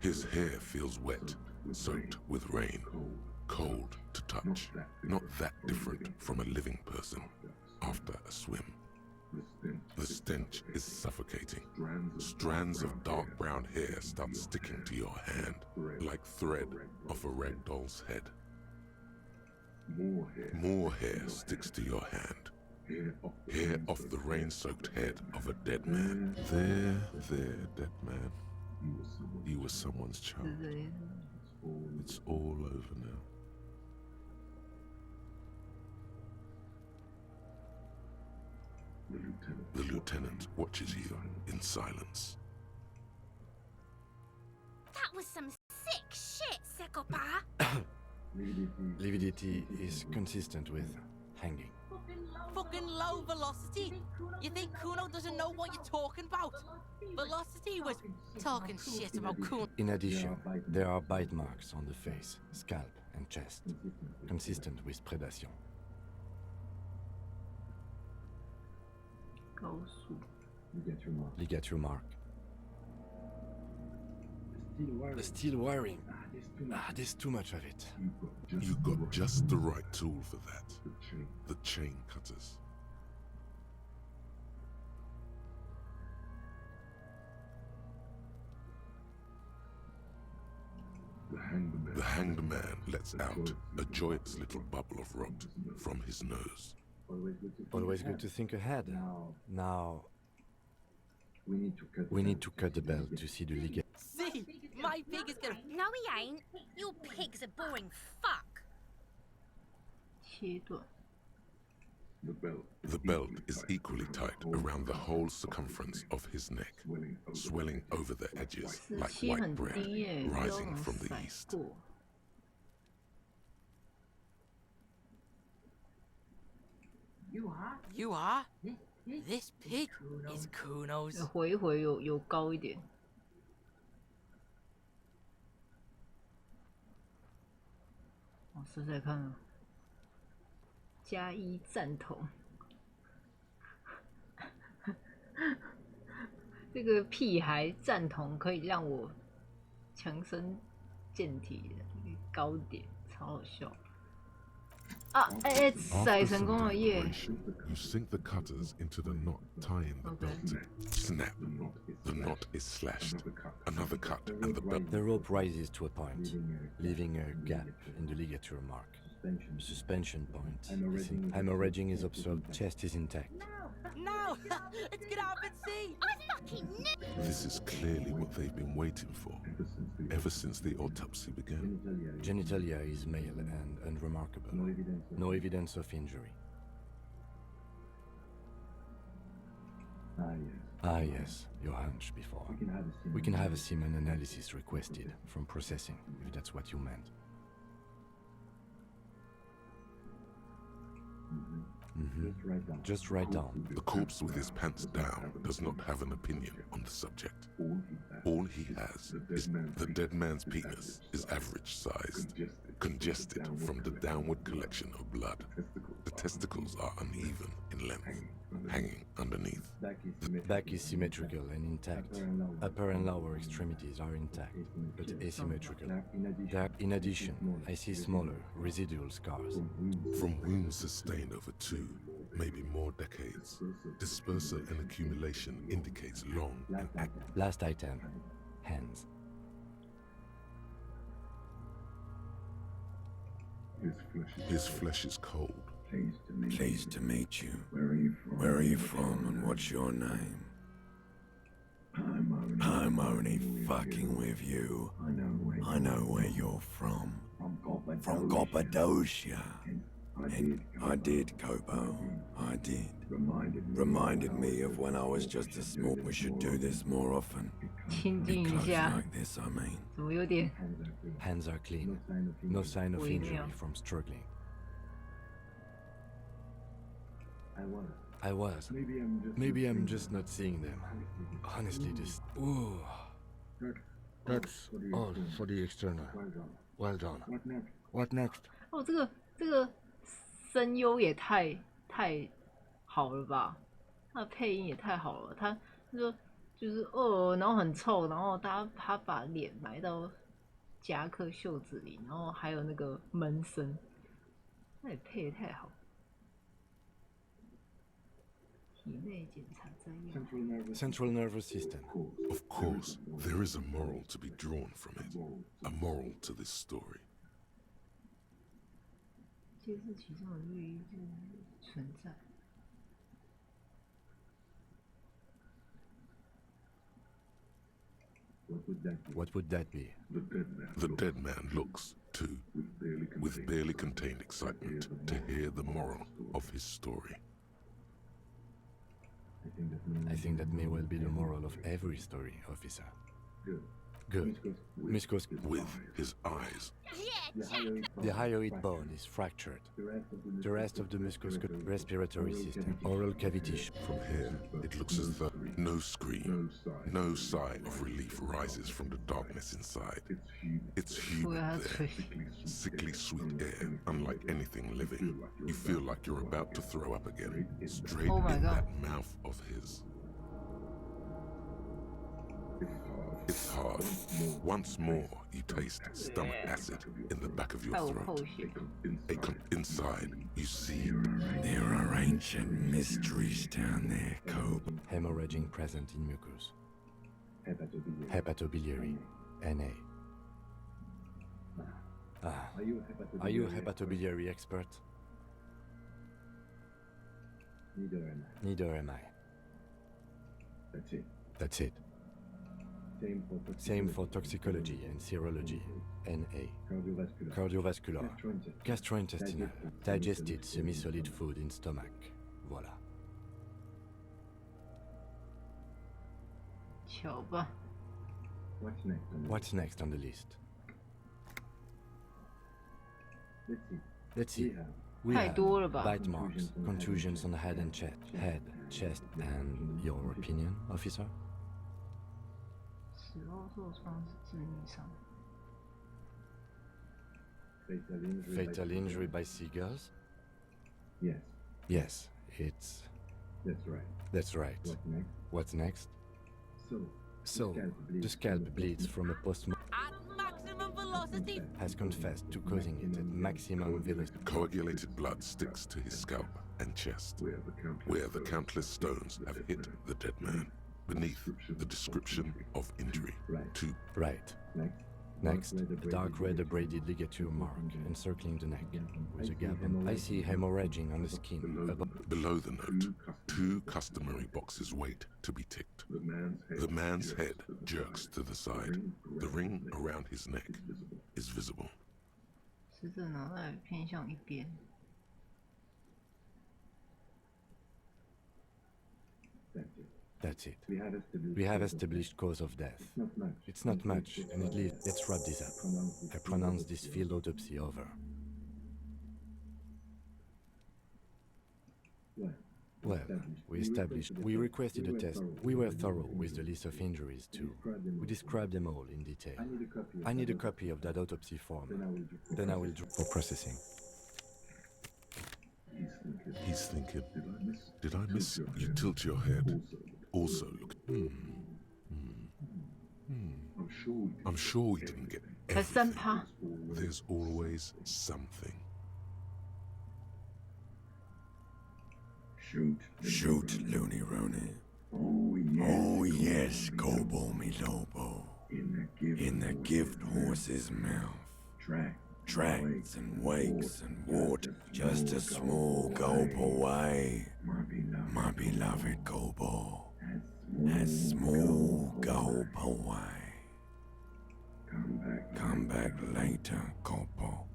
His hair feels wet, soaked with rain, cold to touch. Not that different from a living person after a swim. The stench is suffocating. Strands of dark brown hair start sticking to your hand, like thread off a ragdoll's head. More hair sticks to your hand. Hair off the rain-soaked head of a dead man. There, dead man. You were someone's child. It's all over now. The lieutenant watches you in silence. That was some sick shit, Sekopa. Lividity is consistent with hanging. fucking low velocity. You think Kuno doesn't know what you're talking about? Velocity was talking shit about Kuno. In addition, there are bite marks on the face, scalp, and chest, consistent with predation. Ligature mark. The steel wiring. There's too much of it. You got just the right tool for that. The chain cutters. The hanged man lets out a joyous little bubble of rot from his nose. Always good to think ahead. Now, we need to cut the belt to see the ligament. See, my pig is gonna. No, he ain't. Your pig's a boring fuck. The belt is equally tight around the whole circumference of his neck, swelling over the edges like white bread rising from the east. You are? This pig is Kuno's. 回一回有高一点。我试试看啊。加一赞同。这个屁孩赞同可以让我强身健体的高点，超好笑。啊，哎，塞成功了耶！ You sink the cutters into the knot tying the belt. Snap. The knot is slashed. Another cut and the belt. The rope rises to a point, leaving a gap in the ligature mark. Suspension point. Hemorrhaging is observed. Chest is intact. No! Let's get up and see! I fucking knew! This is clearly what they've been waiting for, ever since the autopsy began. Genitalia is male and unremarkable. No evidence of injury. Ah yes, your hunch before. We can have a semen analysis requested from processing, if that's what you meant. Just write down. The corpse with his pants down does not have an opinion on the subject. All he has is the dead man's penis is average sized, congested from the downward collection of blood. The testicles are uneven in length, hanging underneath. The back is symmetrical and intact. Upper and lower extremities are intact, but asymmetrical. In addition, I see smaller, residual scars. From wounds sustained over 2, maybe more decades, dispersal and accumulation indicates long and active. Last item, hands. His flesh is cold. Pleased to meet you. Where are you from and what's your name? I'm only fucking with you. I know where you're from. From Cappadocia. And I did, Kobo. I did. Reminded me of when I was just a small... We should do this more often. Be close like this, I mean. Hands are clean. No sign of injury from struggling. I was. Maybe I'm just not seeing them. Honestly, this... Ooh. That's all for the external. Well done. What next? 哦，这个声优也太好了吧？他的配音也太好了。他说就是然后很臭，然后他把脸埋到夹克袖子里，然后还有那个闷声，那也配得太好。体内检查摘要。Central nervous system. Of course, there is a moral to be drawn from it. A moral to this story. 揭示其中的寓意存在。What would that be? The dead man looks, too, with barely contained excitement to hear the moral of his story. I think that may well be the moral of every story, officer. Good. Muscles with his eyes. The hyoid bone is fractured. The rest of the musculosquelettic respiratory system, oral cavity. From here, it looks as though no scream, no sigh of relief rises from the darkness inside. It's humid there, sickly sweet air, unlike anything living. You feel like you're about to throw up again, straight in that mouth of his. It's hard. Once more, you taste stomach acid in the back of your throat. Inside, you see there are ancient mysteries down there, Cope. Hemorrhaging present in mucus. Hepatobiliary, NA. Are you a hepatobiliary expert? Neither am I. That's it. Same for toxicology and serology, NA. Cardiovascular, gastrointestinal, digested semi-solid food in stomach, voilà. What's next on the list? Let's see. We have bite marks, contusions on the head and chest, and your opinion, officer? Fatal injury by seagulls? Yes, it's... That's right. What's next? So, the scalp bleeds from a post-mortem. At maximum velocity. Has confessed to causing it at maximum velocity. Coagulated blood sticks to his scalp and chest, where the countless stones have hit the dead man. Beneath the description of injury. Right. Next, a dark red abraded ligature mark encircling the neck, with a gap. I see hemorrhaging on the skin. Below the note, 2 customary boxes wait to be ticked. The man's head jerks to the side. The ring around his neck is visible. That's it. We have established cause of death. It's not much, and at least let's wrap this up. I pronounce this field autopsy over. Well, we requested a test. We were thorough with the list of injuries too. We described them all in detail. I need a copy of that autopsy form. Then I will draw for processing. He's thinking, did I miss? You tilt your head. Also look. I'm sure we didn't get everything. There's always something. Shoot, Looney Rooney. Oh yes, Gobo mi Lobo. In the gift horse's mouth. Tracks and wakes and water. Just a small gulp away. My beloved Gobo. A small gulp away. Come back later, Gobo.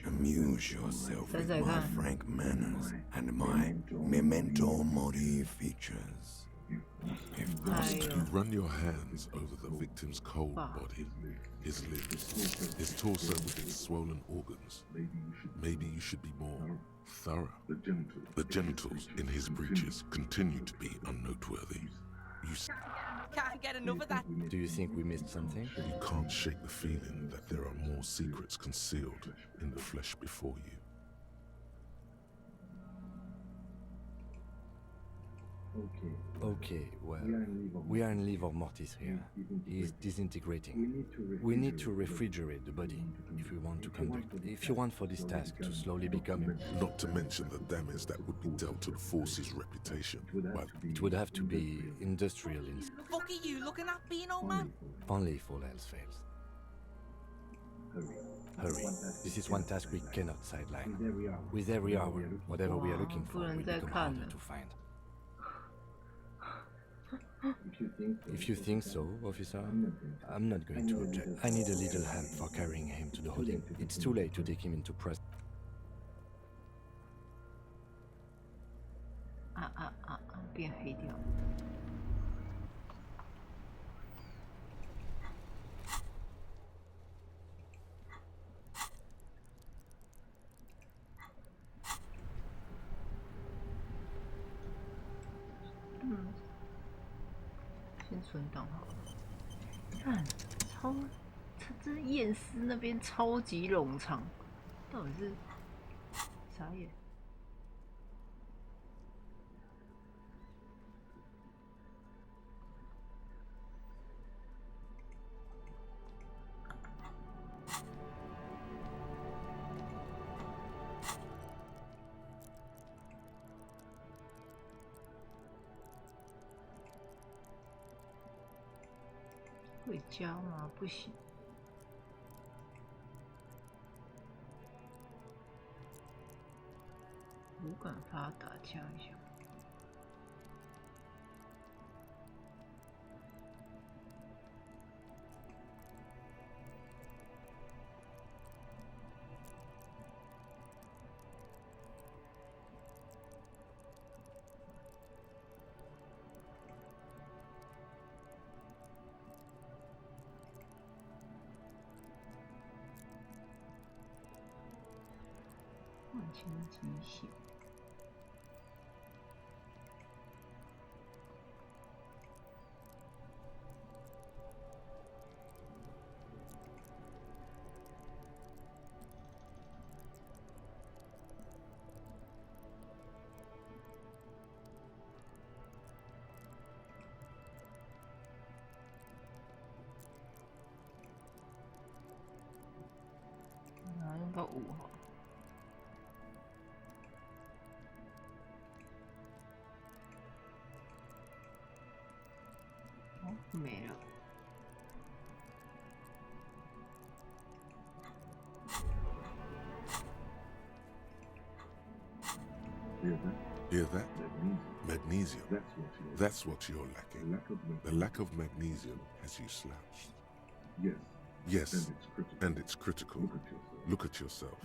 Amuse yourself with my frank manners and my memento mori features. If possible, you run your hands over the victim's cold body, his limbs, his torso with its swollen organs. Maybe you should be more thorough. The genitals in his breeches continue to be unnoteworthy. You Can't get enough of that. Do you think we missed something? You can't shake the feeling that there are more secrets concealed in the flesh before you. Okay, well, we are in livor mortis here. He is disintegrating. We need to refrigerate the body if we want to conduct. If you want for this task to slowly become... Not to mention the damage that would be dealt to the force's reputation. But it would have to be industrial. Fuck are you looking at, Beano man? Only if all else fails. Hurry. This is one task we cannot sideline. With every hour, whatever we are looking for will become harder to find. If you think so, officer, I'm not going to object. I need a little help for carrying him to the holding. It's too late to take him into prison. 先存档好了。看，这验尸那边超级冗长，到底是傻眼？会加吗？不行。无感发达加一下。万千极限。用到5好了。哦，没了。Hear that? Magnesium. That's what you're lacking. The lack of magnesium has you slouched. Yes, and it's critical. Look at yourself.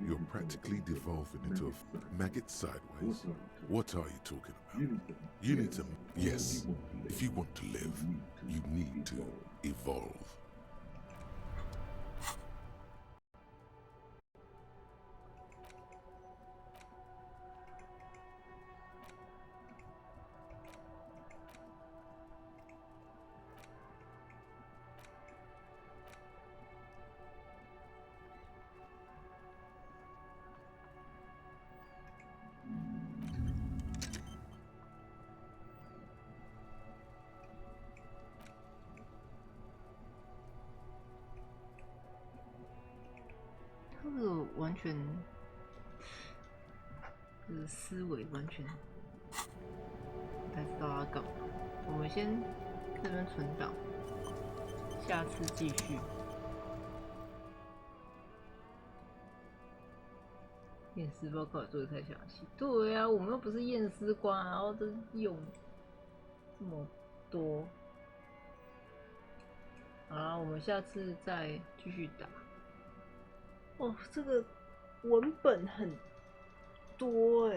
You're practically devolving into a maggot sideways. What are you talking about? You need to... Yes, if you want to live, you need to evolve.这个完全，这个思维完全不太知道他干嘛。我们先这边存档，下次继续。验尸报告做得太详细。对啊，我们又不是验尸官，然后这用这么多。好啦，我们下次再继续打。哦，这个文本很多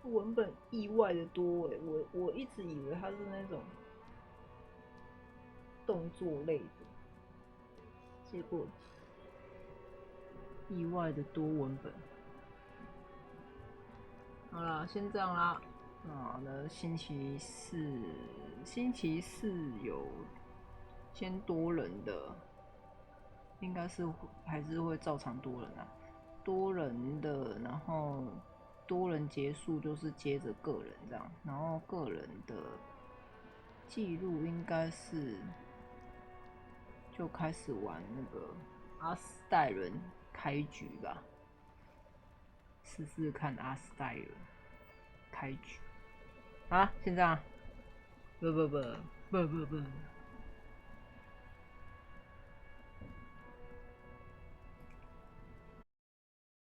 文本意外的多我一直以为它是那种动作类的，结果意外的多文本。好啦，先这样啦。那星期四有先多人的。应该是还是会照常多人啊，多人的，然后多人结束就是接着个人这样，然后个人的记录应该是就开始玩那个阿斯代人开局吧，试试看阿斯代人开局。好啦，先这样，不。